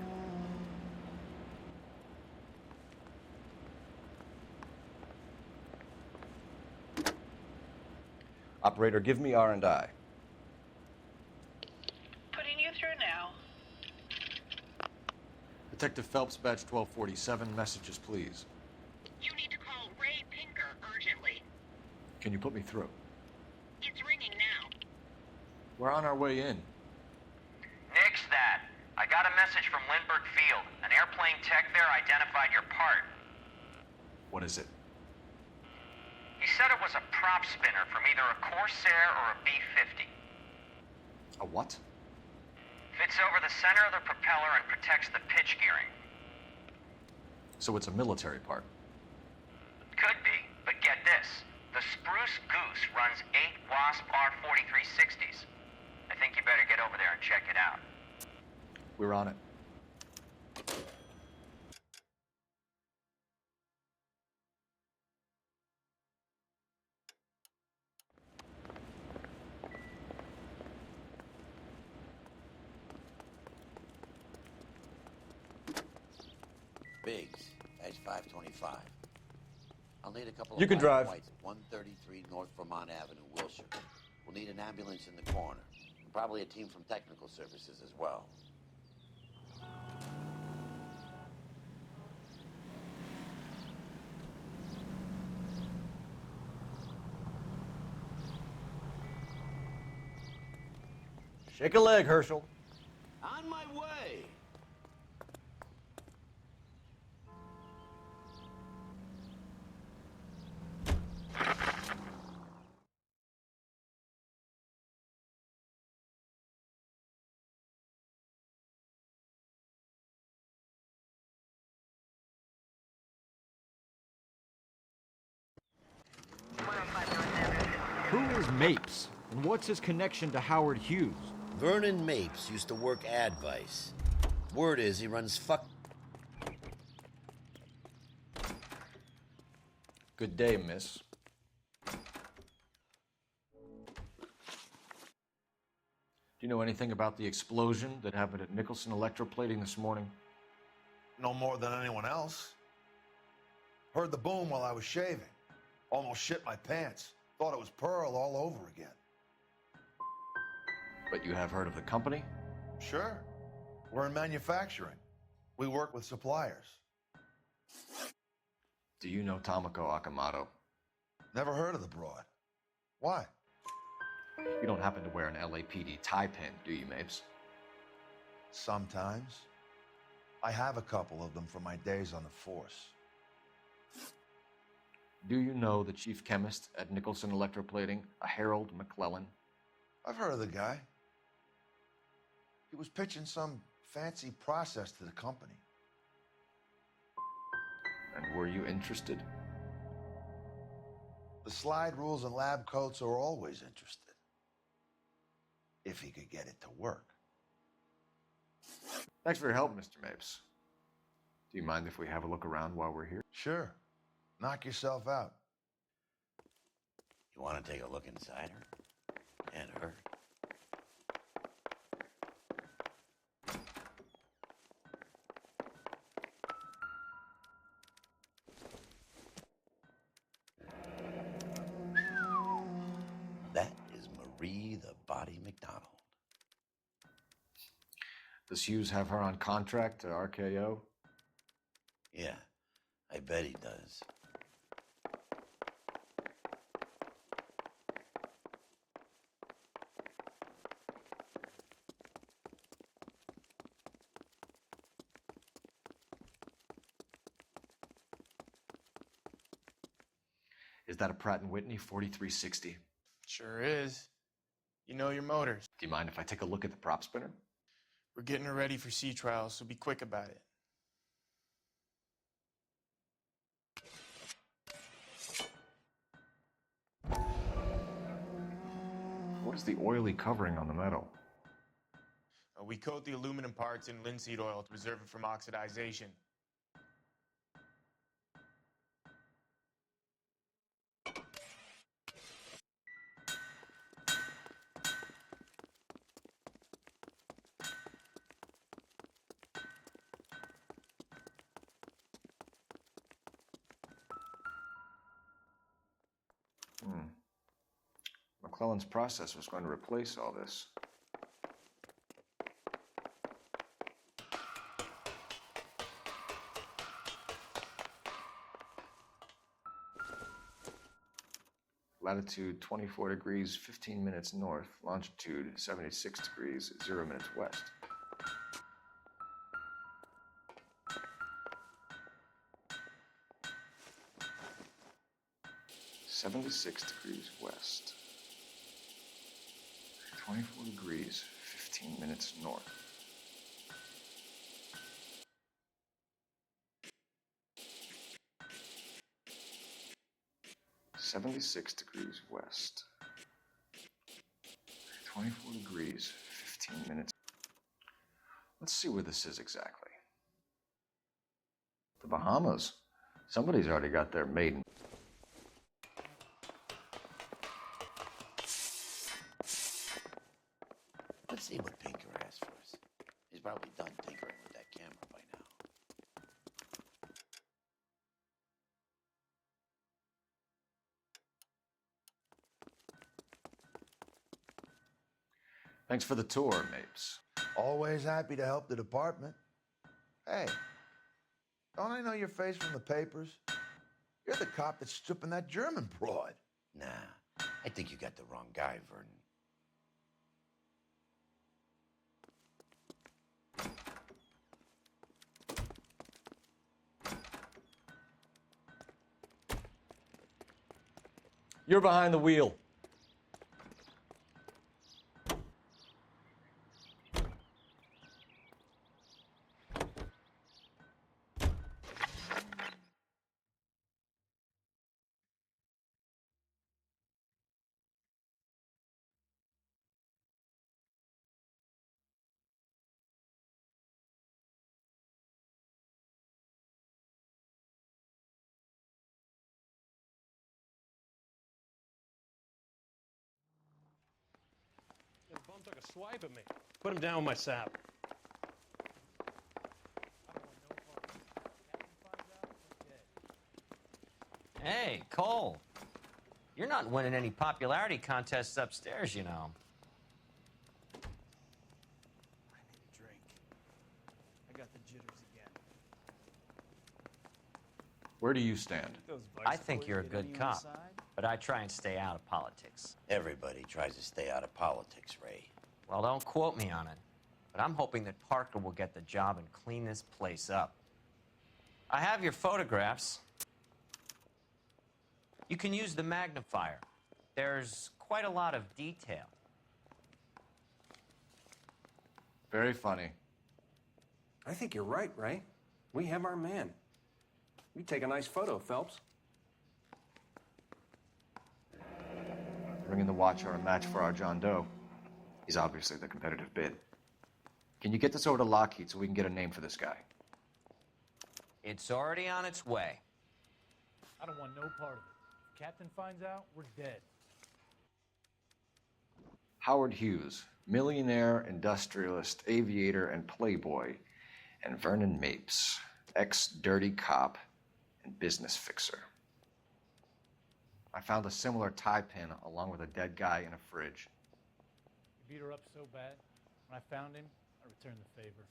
Operator, give me R&I. Putting you through now. Detective Phelps, badge 1247. Messages, please. You need to call Ray Pinker urgently. Can you put me through? It's ringing now. We're on our way in. Nix that. I got Got a message from Lindbergh Field. An airplane tech there identified your part. What is it? He said it was a prop spinner from either a Corsair or a B-50. A what? Fits over the center of the propeller and protects the pitch gearing. So it's a military part. Could be, but get this. The Spruce Goose runs 8 Wasp R-4360s. I think you better get over there and check it out. We're on it. Biggs, edge 525. I'll need a couple of You can black and drive. whites at 133 North Vermont Avenue, Wilshire. We'll need an ambulance in the corner. And probably a team from technical services as well. Shake a leg, Herschel. On my way. Who is Mapes, and what's his connection to Howard Hughes? Vernon Mapes used to work Advice. Word is he runs Good day, miss. Do you know anything about the explosion that happened at Nicholson Electroplating this morning? No more than anyone else. Heard the boom while I was shaving. Almost shit my pants. Thought it was Pearl all over again. But you have heard of the company? Sure. We're in manufacturing. We work with suppliers. Do you know Tomoko Akamoto? Never heard of the broad. Why? You don't happen to wear an LAPD tie pin, do you, Mapes? Sometimes. I have a couple of them from my days on the force. Do you know the chief chemist at Nicholson Electroplating, a Harold McClellan? I've heard of the guy. He was pitching some fancy process to the company. And were you interested? The slide rules and lab coats are always interested. If he could get it to work. Thanks for your help, Mr. Mapes. Do you mind if we have a look around while we're here? Sure. Knock yourself out. You want to take a look inside her? And her? That is Marie the Body McDonald. Does Hughes have her on contract to RKO? Yeah, I bet he does. Is that a Pratt & Whitney 4360? Sure is. You know your motors. Do you mind if I take a look at the prop spinner? We're getting her ready for sea trials, so be quick about it. What is the oily covering on the metal? We coat the aluminum parts in linseed oil to preserve it from oxidization. McClellan's process was going to replace all this. Latitude 24 degrees, 15 minutes north. Longitude 76 degrees, 0 minutes west. 76 degrees west. 24 degrees, 15 minutes north. "76 degrees west. 24 degrees, 15 minutes. Let's see where this is exactly. The Bahamas. Somebody's already got their maiden. Let's see what Pinker has for us. He's probably done tinkering with that camera by now. Thanks for the tour, Mapes. Always happy to help the department. Hey, don't I know your face from the papers? You're the cop that's stripping that German broad. Nah, I think you got the wrong guy, Vernon. You're behind the wheel. The bum took a swipe at me. Put him down with my sap. Hey, Cole. You're not winning any popularity contests upstairs, you know. I need a drink. I got the jitters again. Where do you stand? I think you're a good cop, but I try and stay out of politics. Everybody tries to stay out of politics, Ray. Well, don't quote me on it, but I'm hoping that Parker will get the job and clean this place up. I have your photographs. You can use the magnifier. There's quite a lot of detail. Very funny. I think you're right, Ray. We have our man. You take a nice photo, Phelps. Bringing the Watcher a match for our John Doe. He's obviously the competitive bid. Can you get this over to Lockheed so we can get a name for this guy? It's already on its way. I don't want no part of it. If Captain finds out, we're dead. Howard Hughes, millionaire, industrialist, aviator, and playboy, and Vernon Mapes, ex-dirty cop and business fixer. I found a similar tie pin along with a dead guy in a fridge. You beat her up so bad. When I found him, I returned the favor.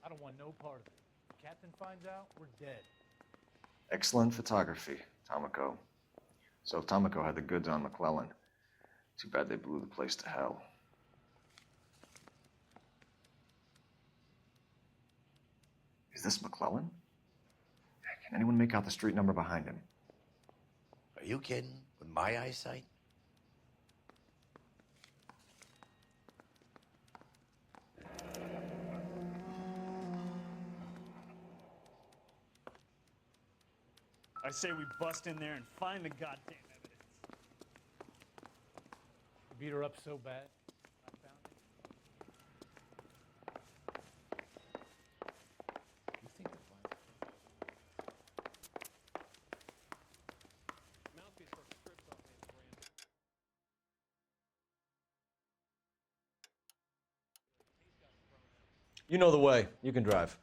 I don't want no part of it. If Captain finds out, we're dead. Excellent photography, Tomoko. So Tomoko had the goods on McClellan. Too bad they blew the place to hell. Is this McClellan? Can anyone make out the street number behind him? Are you kidding? With my eyesight? I say we bust in there and find the goddamn evidence. You beat her up so bad. I found it. You think they'll find it? Mouthpiece work strips off me, Brandon. You know the way. You can drive.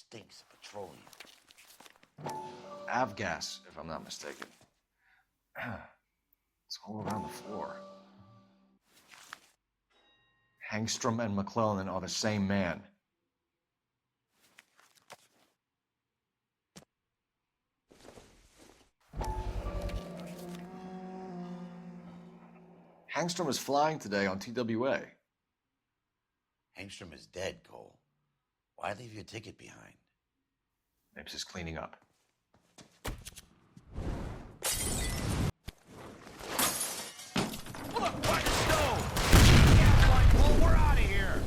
stinks of petroleum. Avgas, if I'm not mistaken. It's all around the floor. Hangstrom and McClellan are the same man. Hangstrom is flying today on TWA. Hangstrom is dead, Cole. Why leave your ticket behind? Mapes is cleaning up. Look, by the stove! Gas line full, we're out of here!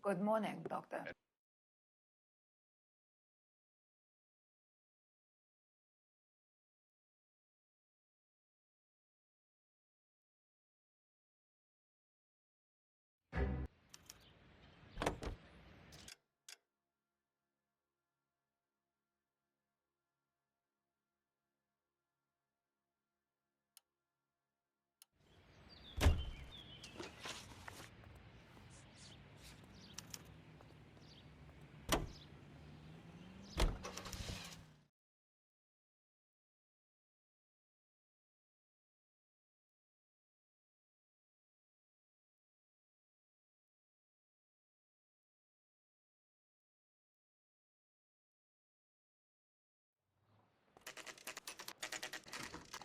Good morning, Doctor.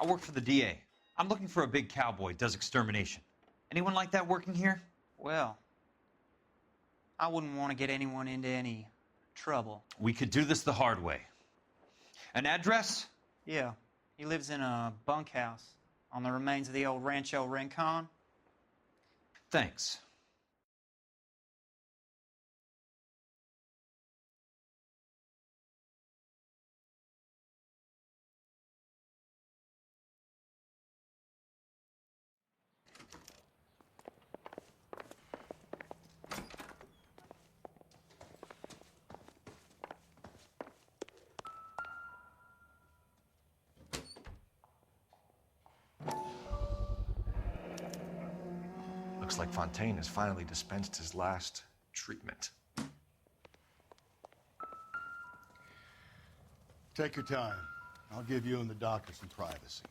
I work for the DA. I'm looking for a big cowboy, does extermination. Anyone like that working here? Well, I wouldn't want to get anyone into any trouble. We could do this the hard way. An address? Yeah, he lives in a bunkhouse on the remains of the old Rancho Rincon. Thanks. Looks like Fontaine has finally dispensed his last treatment. Take your time. I'll give you and the doctor some privacy.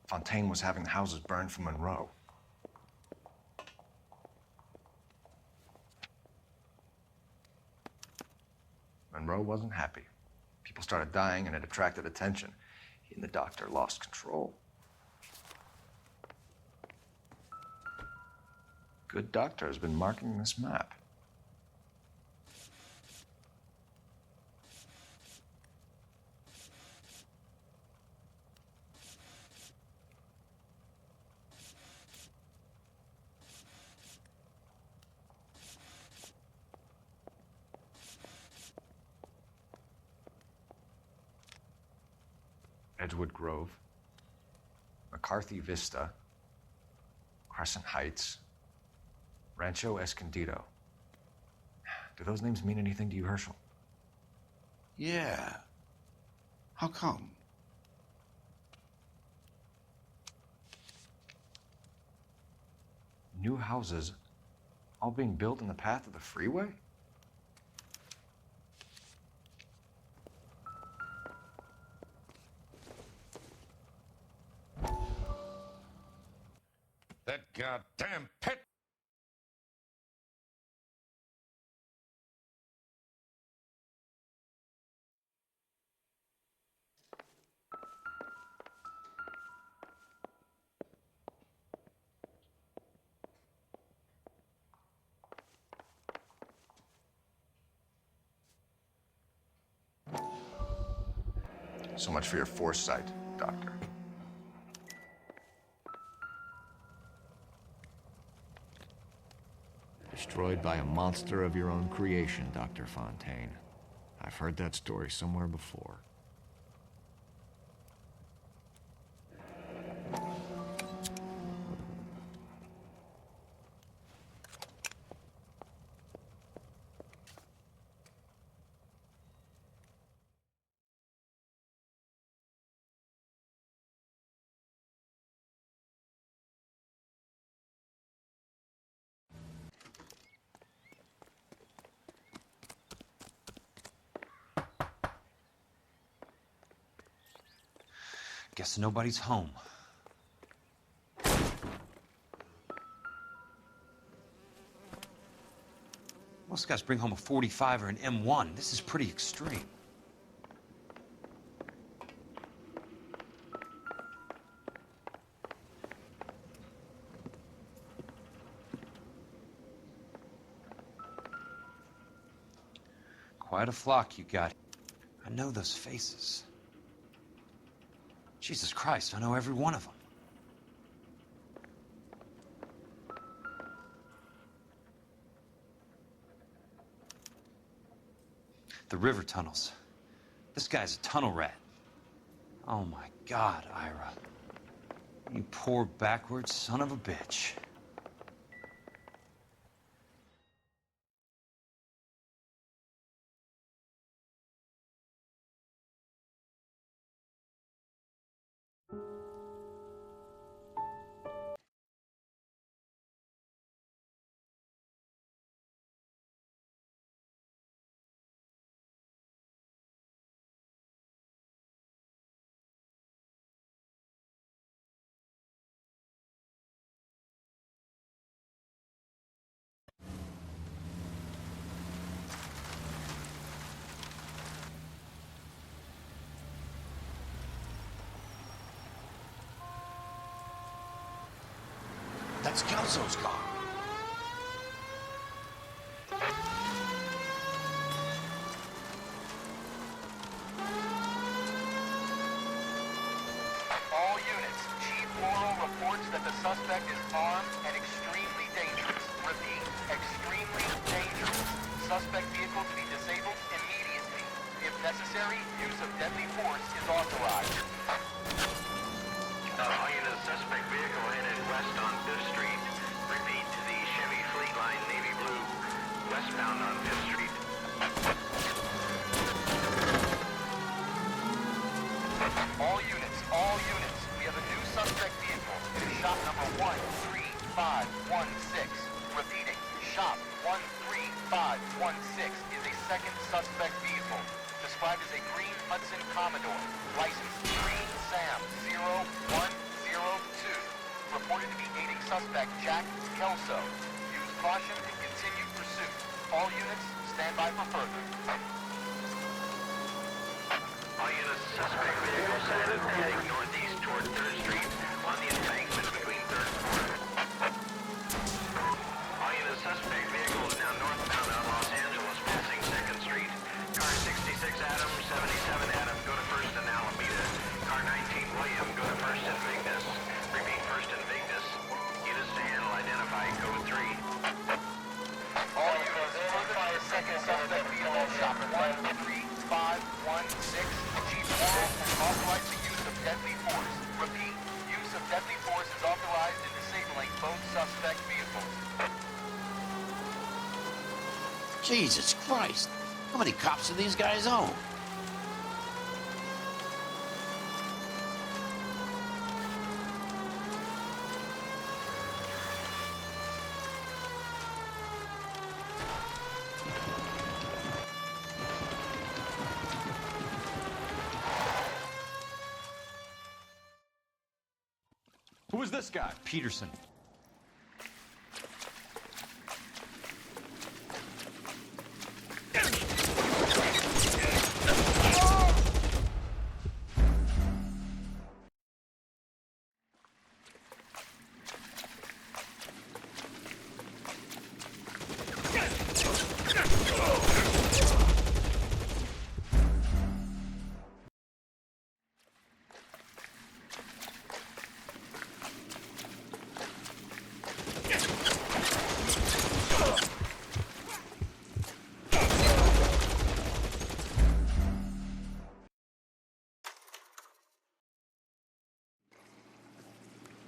Fontaine was having the houses burned for Monroe. Monroe wasn't happy. People started dying and it attracted attention. He and the doctor lost control. Good doctor has been marking this map. Edgewood Grove, McCarthy Vista, Crescent Heights, Rancho Escondido. Do those names mean anything to you, Herschel? Yeah. How come? New houses all being built in the path of the freeway? That goddamn pet. So much for your foresight, Doctor. Destroyed by a monster of your own creation, Dr. Fontaine. I've heard that story somewhere before. Guess nobody's home. Most guys bring home a 45 or an M1. This is pretty extreme. Quite a flock you got. I know those faces. Jesus Christ, I know every one of them. The river tunnels. This guy's a tunnel rat. Oh my God, Ira. You poor backward son of a bitch. That's Kelso's car. All units, Chief Laurel reports that the suspect is armed and extremely dangerous. Repeat, extremely dangerous. Suspect vehicle to be disabled immediately. If necessary, use of deadly force is authorized. All units, suspect vehicle headed west on 5th Street. Repeat to the Chevy Fleet Line Navy Blue, westbound on 5th Street. All units, we have a new suspect vehicle. It is shop number 13516. Repeating, shop 13516 is a second suspect vehicle. Described as a green Hudson Commodore, license 3SAM0102. Reported to be aiding suspect Jack Kelso. Use caution and continue pursuit. All units, stand by for further. heading northeast toward 3rd Street on the embankment between 3rd and 4th. All units, suspect vehicle is now northbound on Los Angeles, passing 2nd Street. Car 66 Adam, 77 Adam, go to 1st and Alameda. Car 19 William, go to 1st and Vignes. Repeat, 1st and Vignes. Units to handle, identify code 3. All units, identify a second suspect vehicle, shop 13516. Chief Moral has authorized the use of deadly force. Repeat, use of deadly force is authorized in disabling both suspect vehicles. Jesus Christ. How many cops do these guys own? Who is this guy? Peterson.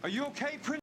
Are you okay, Prince?